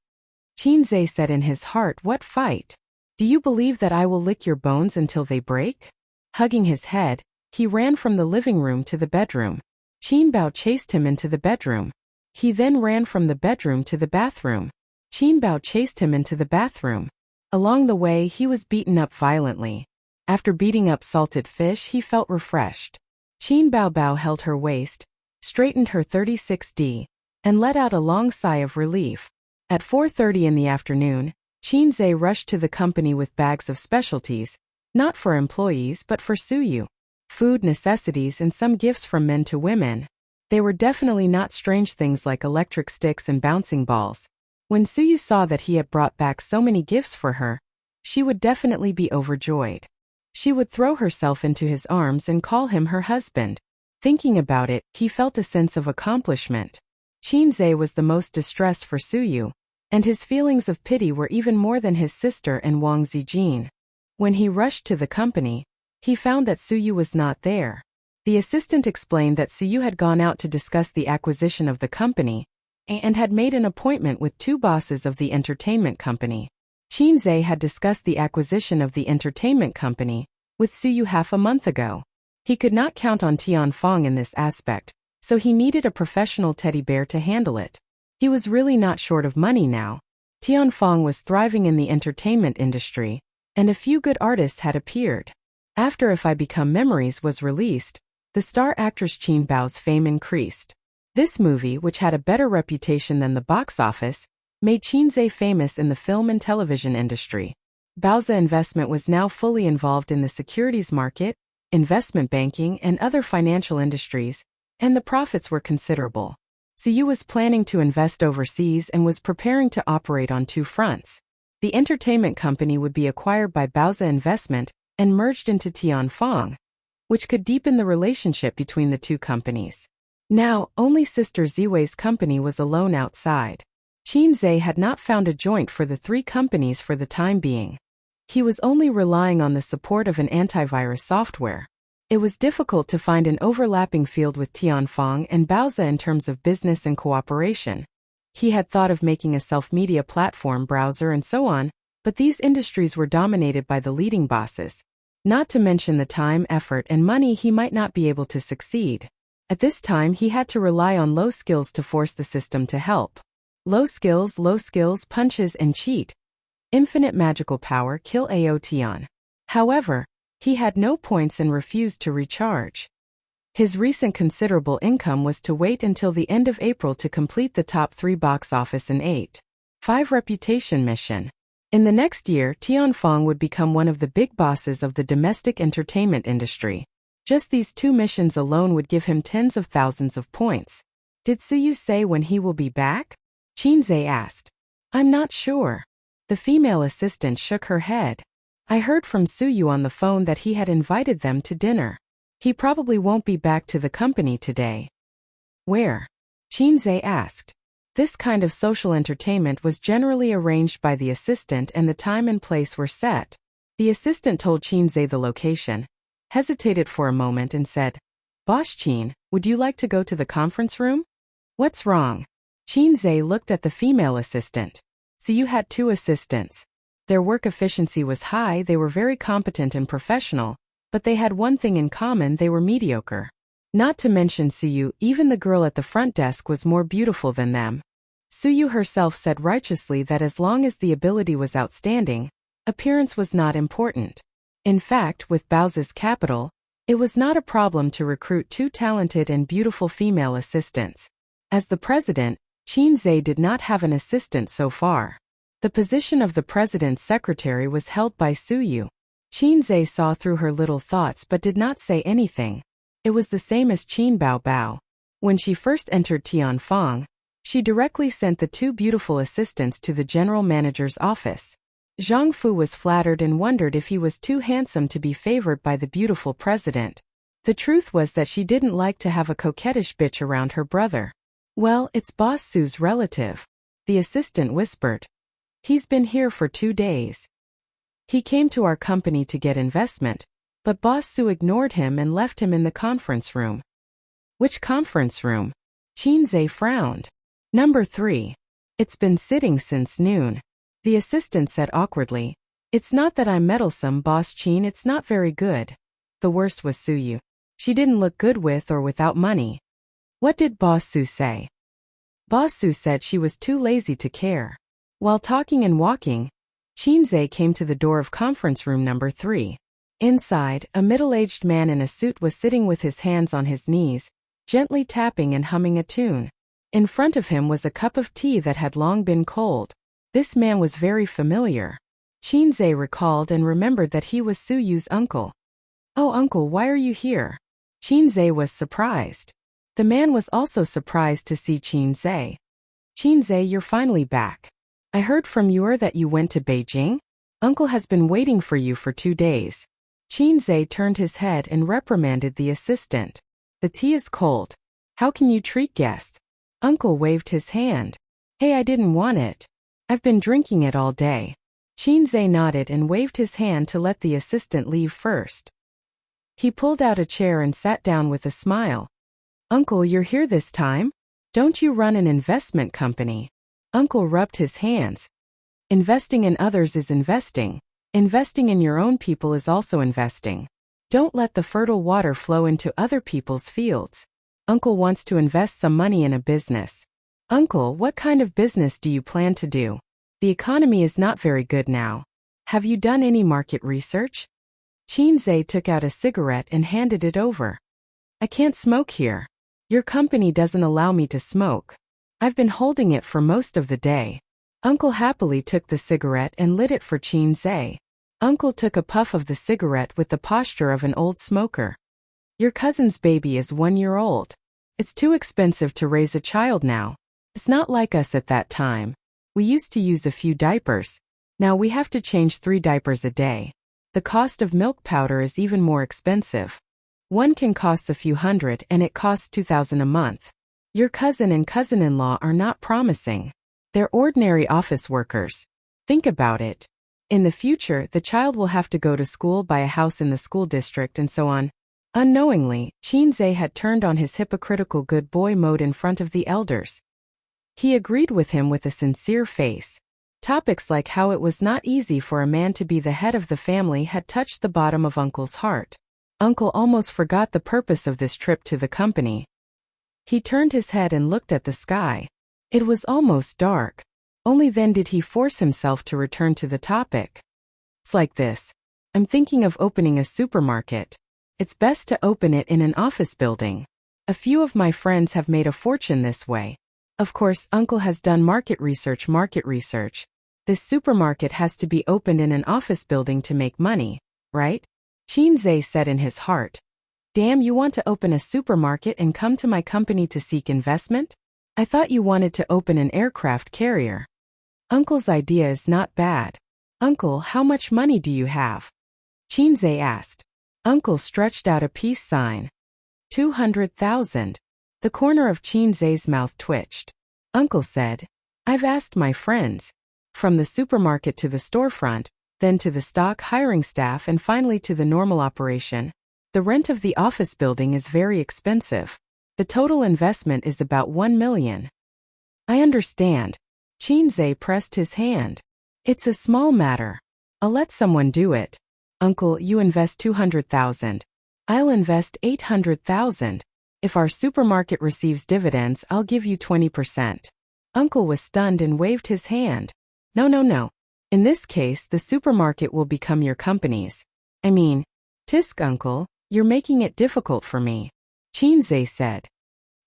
Qin Zhe said in his heart, "What fight? Do you believe that I will lick your bones until they break?" Hugging his head, he ran from the living room to the bedroom. Qin Bao chased him into the bedroom. He then ran from the bedroom to the bathroom. Qin Bao chased him into the bathroom. Along the way, he was beaten up violently. After beating up salted fish, he felt refreshed. Qin Baobao held her waist, straightened her 36D, and let out a long sigh of relief. At 4:30 in the afternoon, Qin Zhe rushed to the company with bags of specialties, not for employees but for Suyu. Food, necessities, and some gifts from men to women. They were definitely not strange things like electric sticks and bouncing balls. When Suyu saw that he had brought back so many gifts for her, she would definitely be overjoyed. She would throw herself into his arms and call him her husband. Thinking about it, he felt a sense of accomplishment. Qin Zhe was the most distressed for Suyu, and his feelings of pity were even more than his sister and Wang Zijin. When he rushed to the company, he found that Suyu was not there. The assistant explained that Suyu had gone out to discuss the acquisition of the company, and had made an appointment with 2 bosses of the entertainment company. Qin Zhe had discussed the acquisition of the entertainment company with Suyu half a month ago. He could not count on Tianfang in this aspect, so he needed a professional teddy bear to handle it. He was really not short of money now. Tianfang was thriving in the entertainment industry, and a few good artists had appeared. After If I Become Memories was released, the star actress Qin Bao's fame increased. This movie, which had a better reputation than the box office, made Qin Zhe famous in the film and television industry. Bao's investment was now fully involved in the securities market, investment banking, and other financial industries, and the profits were considerable. Suyu was planning to invest overseas and was preparing to operate on 2 fronts. The entertainment company would be acquired by Bao's investment and merged into Tianfang, which could deepen the relationship between the 2 companies. Now, only Sister Ziwei's company was alone outside. Qinzhe had not found a joint for the three companies for the time being. He was only relying on the support of an antivirus software. It was difficult to find an overlapping field with Tianfang and Baozi in terms of business and cooperation. He had thought of making a self-media platform, browser and so on, but these industries were dominated by the leading bosses. Not to mention the time, effort, and money he might not be able to succeed. At this time he had to rely on low skills to force the system to help. Low skills, punches and cheat. Infinite magical power, kill Aotian. However, he had no points and refused to recharge. His recent considerable income was to wait until the end of April to complete the top 3 box office and 8.5 reputation mission. In the next year, Tianfang would become one of the big bosses of the domestic entertainment industry. Just these 2 missions alone would give him tens of thousands of points. Did Suyu say when he will be back? Qinzhe asked. I'm not sure. The female assistant shook her head. I heard from Suyu on the phone that he had invited them to dinner. He probably won't be back to the company today. Where? Qinzhe asked. This kind of social entertainment was generally arranged by the assistant and the time and place were set. The assistant told Qinzhe the location, hesitated for a moment and said, Boss Qin, would you like to go to the conference room? What's wrong? Qinzhe looked at the female assistant. So you had 2 assistants. Their work efficiency was high, they were very competent and professional, but they had one thing in common, they were mediocre. Not to mention Suyu, even the girl at the front desk was more beautiful than them. Suyu herself said righteously that as long as the ability was outstanding, appearance was not important. In fact, with Baozi's capital, it was not a problem to recruit 2 talented and beautiful female assistants. As the president, Qinzhe did not have an assistant so far. The position of the president's secretary was held by Suyu. Qinzhe saw through her little thoughts but did not say anything. It was the same as Qin Baobao. When she first entered Tianfang, she directly sent the 2 beautiful assistants to the general manager's office. Zhang Fu was flattered and wondered if he was too handsome to be favored by the beautiful president. The truth was that she didn't like to have a coquettish bitch around her brother. Well, it's Boss Su's relative. The assistant whispered. He's been here for 2 days. He came to our company to get investment, but Boss Su ignored him and left him in the conference room. Which conference room? Qinzhe frowned. Number 3. It's been sitting since noon. The assistant said awkwardly. It's not that I'm meddlesome, Boss Qin, it's not very good. The worst was Suyu. She didn't look good with or without money. What did Boss Su say? Boss Su said she was too lazy to care. While talking and walking, Qinzhe came to the door of conference room number 3. Inside, a middle-aged man in a suit was sitting with his hands on his knees, gently tapping and humming a tune. In front of him was a cup of tea that had long been cold. This man was very familiar. Qinzhe recalled and remembered that he was Suyu's uncle. Oh, uncle, why are you here? Qinzhe was surprised. The man was also surprised to see Qinzhe. Qinzhe, you're finally back. I heard from you that you went to Beijing. Uncle has been waiting for you for 2 days. Qinzhe turned his head and reprimanded the assistant. The tea is cold. How can you treat guests? Uncle waved his hand. Hey, I didn't want it. I've been drinking it all day. Qinzhe nodded and waved his hand to let the assistant leave first. He pulled out a chair and sat down with a smile. Uncle, you're here this time? Don't you run an investment company? Uncle rubbed his hands. Investing in others is investing. Investing in your own people is also investing. Don't let the fertile water flow into other people's fields. Uncle wants to invest some money in a business. Uncle, what kind of business do you plan to do? The economy is not very good now. Have you done any market research? Qinzhe took out a cigarette and handed it over. I can't smoke here. Your company doesn't allow me to smoke. I've been holding it for most of the day. Uncle happily took the cigarette and lit it for Qinzhe. Uncle took a puff of the cigarette with the posture of an old smoker. Your cousin's baby is 1 year old. It's too expensive to raise a child now. It's not like us at that time. We used to use a few diapers. Now we have to change 3 diapers a day. The cost of milk powder is even more expensive. One can cost a few hundred and it costs 2,000 a month. Your cousin and cousin-in-law are not promising. They're ordinary office workers. Think about it. In the future, the child will have to go to school, buy a house in the school district, and so on. Unknowingly, Qinze had turned on his hypocritical good boy mode in front of the elders. He agreed with him with a sincere face. Topics like how it was not easy for a man to be the head of the family had touched the bottom of Uncle's heart. Uncle almost forgot the purpose of this trip to the company. He turned his head and looked at the sky. It was almost dark. Only then did he force himself to return to the topic. It's like this. I'm thinking of opening a supermarket. It's best to open it in an office building. A few of my friends have made a fortune this way. Of course, Uncle has done market research. This supermarket has to be opened in an office building to make money, right? Qinze said in his heart. Damn, you want to open a supermarket and come to my company to seek investment? I thought you wanted to open an aircraft carrier. Uncle's idea is not bad. Uncle, how much money do you have? Qinze asked. Uncle stretched out a peace sign. 200,000. The corner of Qinze's mouth twitched. Uncle said, I've asked my friends. From the supermarket to the storefront, then to the stock hiring staff and finally to the normal operation. The rent of the office building is very expensive. The total investment is about 1 million. I understand. Qinze pressed his hand. It's a small matter. I'll let someone do it. Uncle, you invest 200,000. I'll invest 800,000. If our supermarket receives dividends, I'll give you 20%. Uncle was stunned and waved his hand. No. In this case, the supermarket will become your company's. I mean, tisk, Uncle, you're making it difficult for me. Qinze said.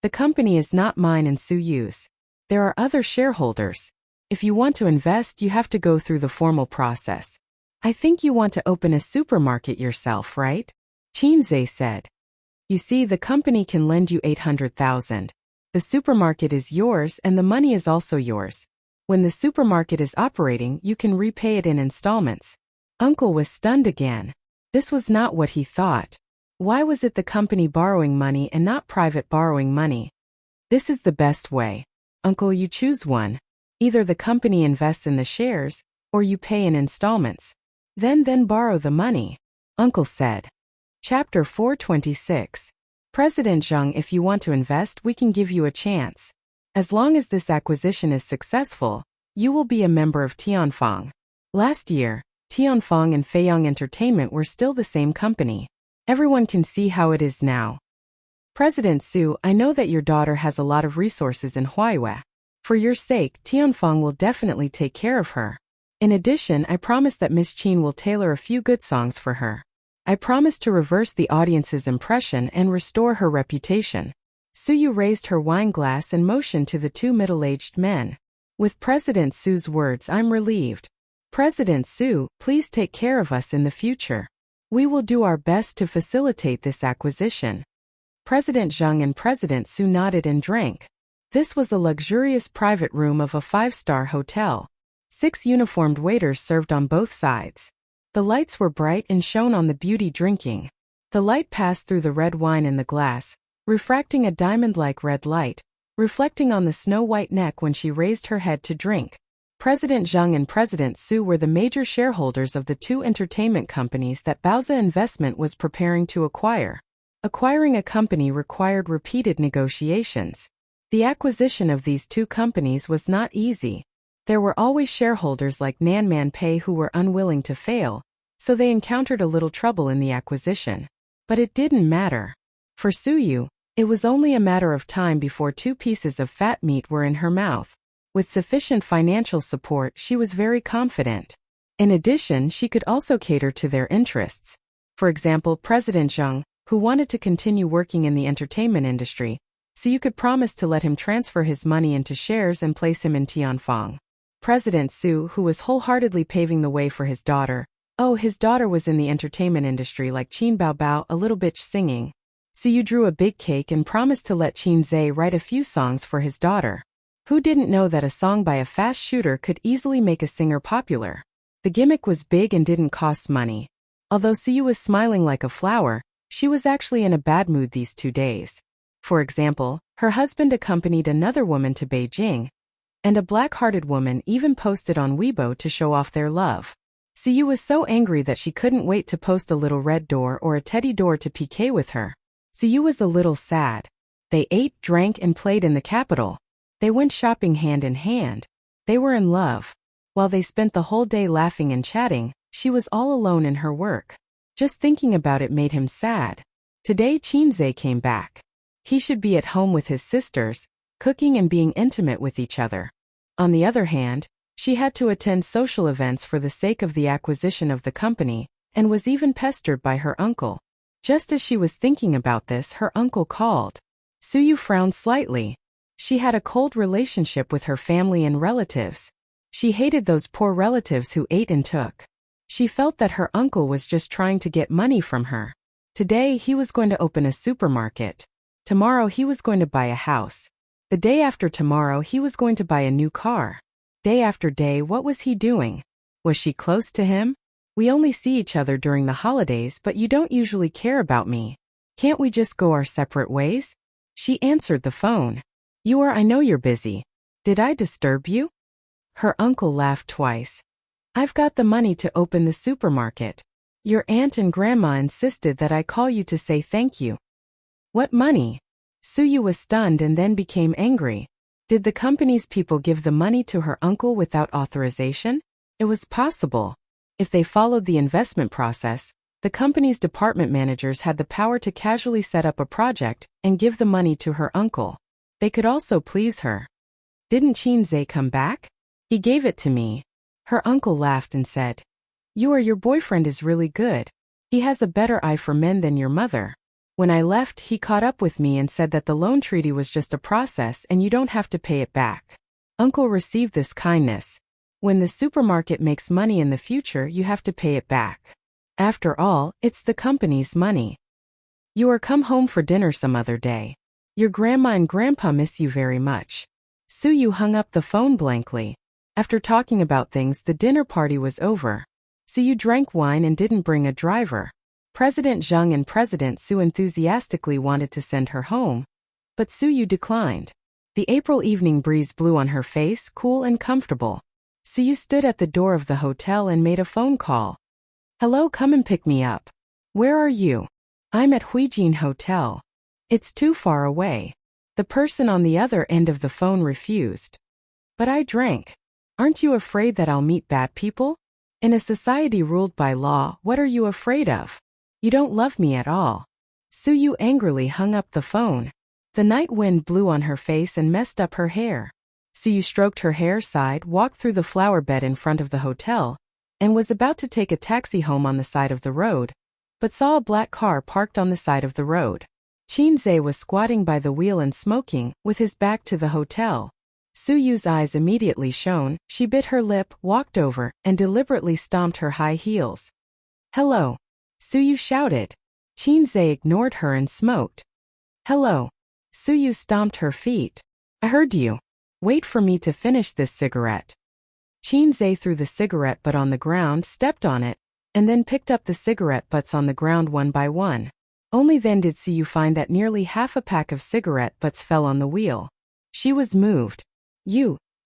The company is not mine and Suyu's. There are other shareholders. If you want to invest, you have to go through the formal process. I think you want to open a supermarket yourself, right? Qinze said. You see, the company can lend you 800,000. The supermarket is yours and the money is also yours. When the supermarket is operating, you can repay it in installments. Uncle was stunned again. This was not what he thought. Why was it the company borrowing money and not private borrowing money? This is the best way. Uncle, you choose one. Either the company invests in the shares, or you pay in installments. Then borrow the money. Uncle said. Chapter 426. President Zhang, if you want to invest, we can give you a chance. As long as this acquisition is successful, you will be a member of Tianfang. Last year, Tianfang and Feiyang Entertainment were still the same company. Everyone can see how it is now. President Su, I know that your daughter has a lot of resources in Huaihua. For your sake, Tianfang will definitely take care of her. In addition, I promise that Miss Qin will tailor a few good songs for her. I promise to reverse the audience's impression and restore her reputation. Suyu raised her wine glass and motioned to the two middle-aged men. With President Su's words, I'm relieved. President Su, please take care of us in the future. We will do our best to facilitate this acquisition. President Zhang and President Su nodded and drank. This was a luxurious private room of a 5-star hotel. 6 uniformed waiters served on both sides. The lights were bright and shone on the beauty drinking. The light passed through the red wine in the glass, refracting a diamond-like red light, reflecting on the snow-white neck when she raised her head to drink. President Zhang and President Su were the major shareholders of the 2 entertainment companies that Baoza Investment was preparing to acquire. Acquiring a company required repeated negotiations. The acquisition of these 2 companies was not easy. There were always shareholders like Nanman Pei who were unwilling to fail, so they encountered a little trouble in the acquisition. But it didn't matter. For Suyu, it was only a matter of time before 2 pieces of fat meat were in her mouth. With sufficient financial support, she was very confident. In addition, she could also cater to their interests. For example, President Zhang, who wanted to continue working in the entertainment industry, so you could promise to let him transfer his money into shares and place him in Tianfang. President Su, who was wholeheartedly paving the way for his daughter. Oh, his daughter was in the entertainment industry like Qin Baobao, a little bitch singing. So you drew a big cake and promised to let Qinze write a few songs for his daughter. Who didn't know that a song by a fast shooter could easily make a singer popular? The gimmick was big and didn't cost money. Although Suyu was smiling like a flower, She was actually in a bad mood these 2 days. For example, her husband accompanied another woman to Beijing, and a black-hearted woman even posted on Weibo to show off their love. Suyu was so angry that she couldn't wait to post a little red door or a teddy door to PK with her. Suyu was a little sad. They ate, drank, and played in the capital. They went shopping hand in hand. They were in love. While they spent the whole day laughing and chatting, she was all alone in her work. Just thinking about it made him sad. Today Chinze came back. He should be at home with his sisters, cooking and being intimate with each other. On the other hand, she had to attend social events for the sake of the acquisition of the company, and was even pestered by her uncle. Just as she was thinking about this, her uncle called. Suyu frowned slightly. She had a cold relationship with her family and relatives. She hated those poor relatives who ate and took. She felt that her uncle was just trying to get money from her. Today he was going to open a supermarket. Tomorrow he was going to buy a house. The day after tomorrow he was going to buy a new car. Day after day, what was he doing? Was she close to him? We only see each other during the holidays, but you don't usually care about me. Can't we just go our separate ways? She answered the phone. I know you're busy. Did I disturb you? Her uncle laughed twice. I've got the money to open the supermarket. Your aunt and grandma insisted that I call you to say thank you. What money? Suyu was stunned and then became angry. Did the company's people give the money to her uncle without authorization? It was possible. If they followed the investment process, the company's department managers had the power to casually set up a project and give the money to her uncle. They could also please her. Didn't Chinze come back? He gave it to me. Her uncle laughed and said, Your boyfriend is really good. He has a better eye for men than your mother. When I left, he caught up with me and said that the loan treaty was just a process and you don't have to pay it back. Uncle received this kindness. When the supermarket makes money in the future, you have to pay it back. After all, it's the company's money. Come home for dinner some other day. Your grandma and grandpa miss you very much. Suyu hung up the phone blankly. After talking about things, the dinner party was over. Suyu drank wine and didn't bring a driver. President Zheng and President Su enthusiastically wanted to send her home, but Suyu declined. The April evening breeze blew on her face, cool and comfortable. Suyu stood at the door of the hotel and made a phone call. Hello, come and pick me up. Where are you? I'm at Huijin Hotel. It's too far away. The person on the other end of the phone refused. But I drank. Aren't you afraid that I'll meet bad people? In a society ruled by law, what are you afraid of? You don't love me at all. Suyu angrily hung up the phone. The night wind blew on her face and messed up her hair. Suyu stroked her hair, sighed, walked through the flower bed in front of the hotel, and was about to take a taxi home on the side of the road, but saw a black car parked on the side of the road. Chinze was squatting by the wheel and smoking, with his back to the hotel. Suyu's eyes immediately shone. She bit her lip, walked over, and deliberately stomped her high heels. Hello. Suyu shouted. Chinze ignored her and smoked. Hello. Suyu stomped her feet. I heard you. Wait for me to finish this cigarette. Chinze threw the cigarette butt on the ground, stepped on it, and then picked up the cigarette butts on the ground one by one. Only then did Suyu find that nearly half a pack of cigarette butts fell on the wheel. She was moved.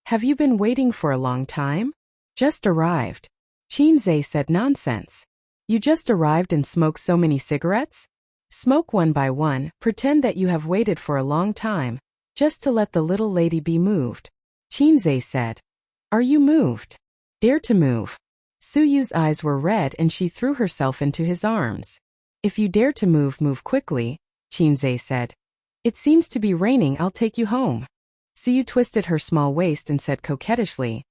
Have you been waiting for a long time? Just arrived. Chinze said, nonsense. You just arrived and smoked so many cigarettes? Smoke one by one, pretend that you have waited for a long time, just to let the little lady be moved. Chinze said. Are you moved? Dare to move. Suyu's eyes were red and she threw herself into his arms. If you dare to move, move quickly, Chinze said. It seems to be raining, I'll take you home. Suyu twisted her small waist and said coquettishly,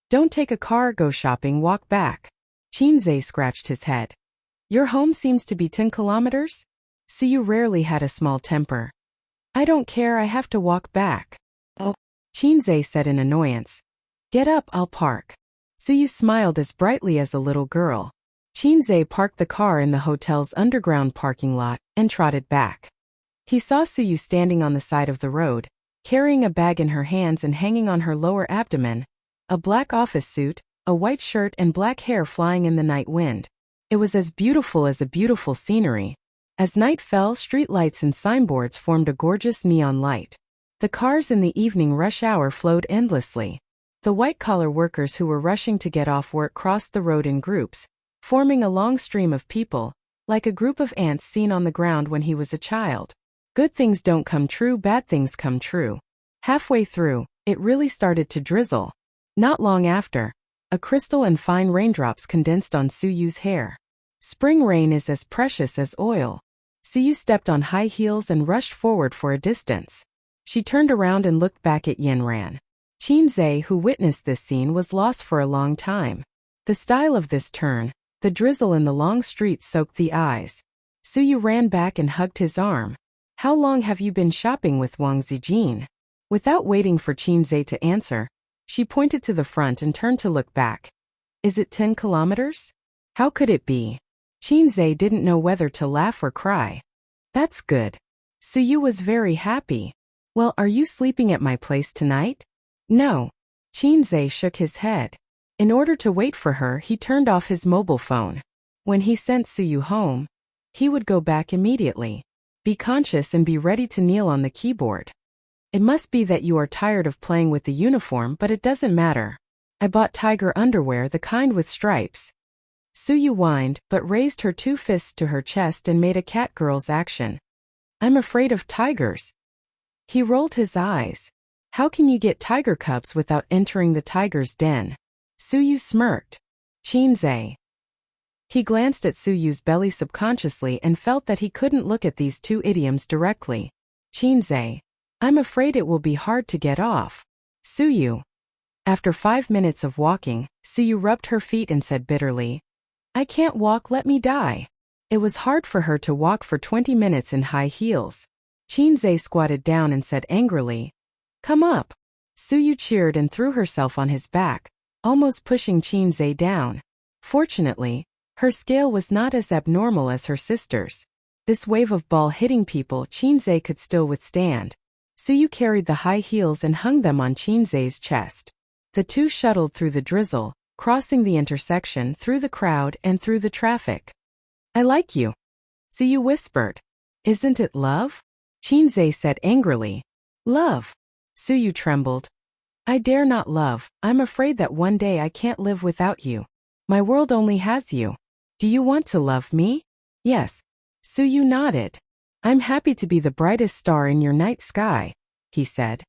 Don't take a car, go shopping, walk back. Chinze scratched his head. Your home seems to be 10 kilometers? Suyu rarely had a small temper. I don't care, I have to walk back. Oh, Chinze said in annoyance. Get up, I'll park. Suyu smiled as brightly as a little girl. Chinze parked the car in the hotel's underground parking lot and trotted back. He saw Suyu standing on the side of the road, carrying a bag in her hands and hanging on her lower abdomen, a black office suit, a white shirt and black hair flying in the night wind. It was as beautiful as a beautiful scenery. As night fell, street lights and signboards formed a gorgeous neon light. The cars in the evening rush hour flowed endlessly. The white-collar workers who were rushing to get off work crossed the road in groups, forming a long stream of people, like a group of ants seen on the ground when he was a child. Good things don't come true, bad things come true. Halfway through, it really started to drizzle. Not long after, a crystal and fine raindrops condensed on Suyu's hair. Spring rain is as precious as oil. Suyu stepped on high heels and rushed forward for a distance. She turned around and looked back at Yanran. Qinze, who witnessed this scene, was lost for a long time. The style of this turn, the drizzle in the long street soaked the eyes. Suyu ran back and hugged his arm. How long have you been shopping with Wang Zijin? Without waiting for Qinze to answer, she pointed to the front and turned to look back. Is it 10 kilometers? How could it be? Qinze didn't know whether to laugh or cry. That's good. Suyu was very happy. Well, are you sleeping at my place tonight? No. Qinze shook his head. In order to wait for her, he turned off his mobile phone. When he sent Suyu home, he would go back immediately. Be conscious and be ready to kneel on the keyboard. It must be that you are tired of playing with the uniform, but it doesn't matter. I bought tiger underwear, the kind with stripes. Suyu whined, but raised her 2 fists to her chest and made a catgirl's action. I'm afraid of tigers. He rolled his eyes. How can you get tiger cubs without entering the tiger's den? Suyu smirked. Qinze. He glanced at Suyu's belly subconsciously and felt that he couldn't look at these 2 idioms directly. Qinze. I'm afraid it will be hard to get off. Suyu. After 5 minutes of walking, Suyu rubbed her feet and said bitterly, I can't walk, let me die. It was hard for her to walk for 20 minutes in high heels. Qinze squatted down and said angrily, Come up. Suyu cheered and threw herself on his back, almost pushing Qinze down. Fortunately, her scale was not as abnormal as her sister's. This wave of ball hitting people Qinze could still withstand. Suyu carried the high heels and hung them on Qinze's chest. The 2 shuttled through the drizzle, crossing the intersection, through the crowd and through the traffic. I like you. Suyu whispered. Isn't it love? Qinze said angrily. Love. Suyu trembled. I dare not love. I'm afraid that one day I can't live without you. My world only has you. Do you want to love me? Yes. Suyu nodded. I'm happy to be the brightest star in your night sky, he said.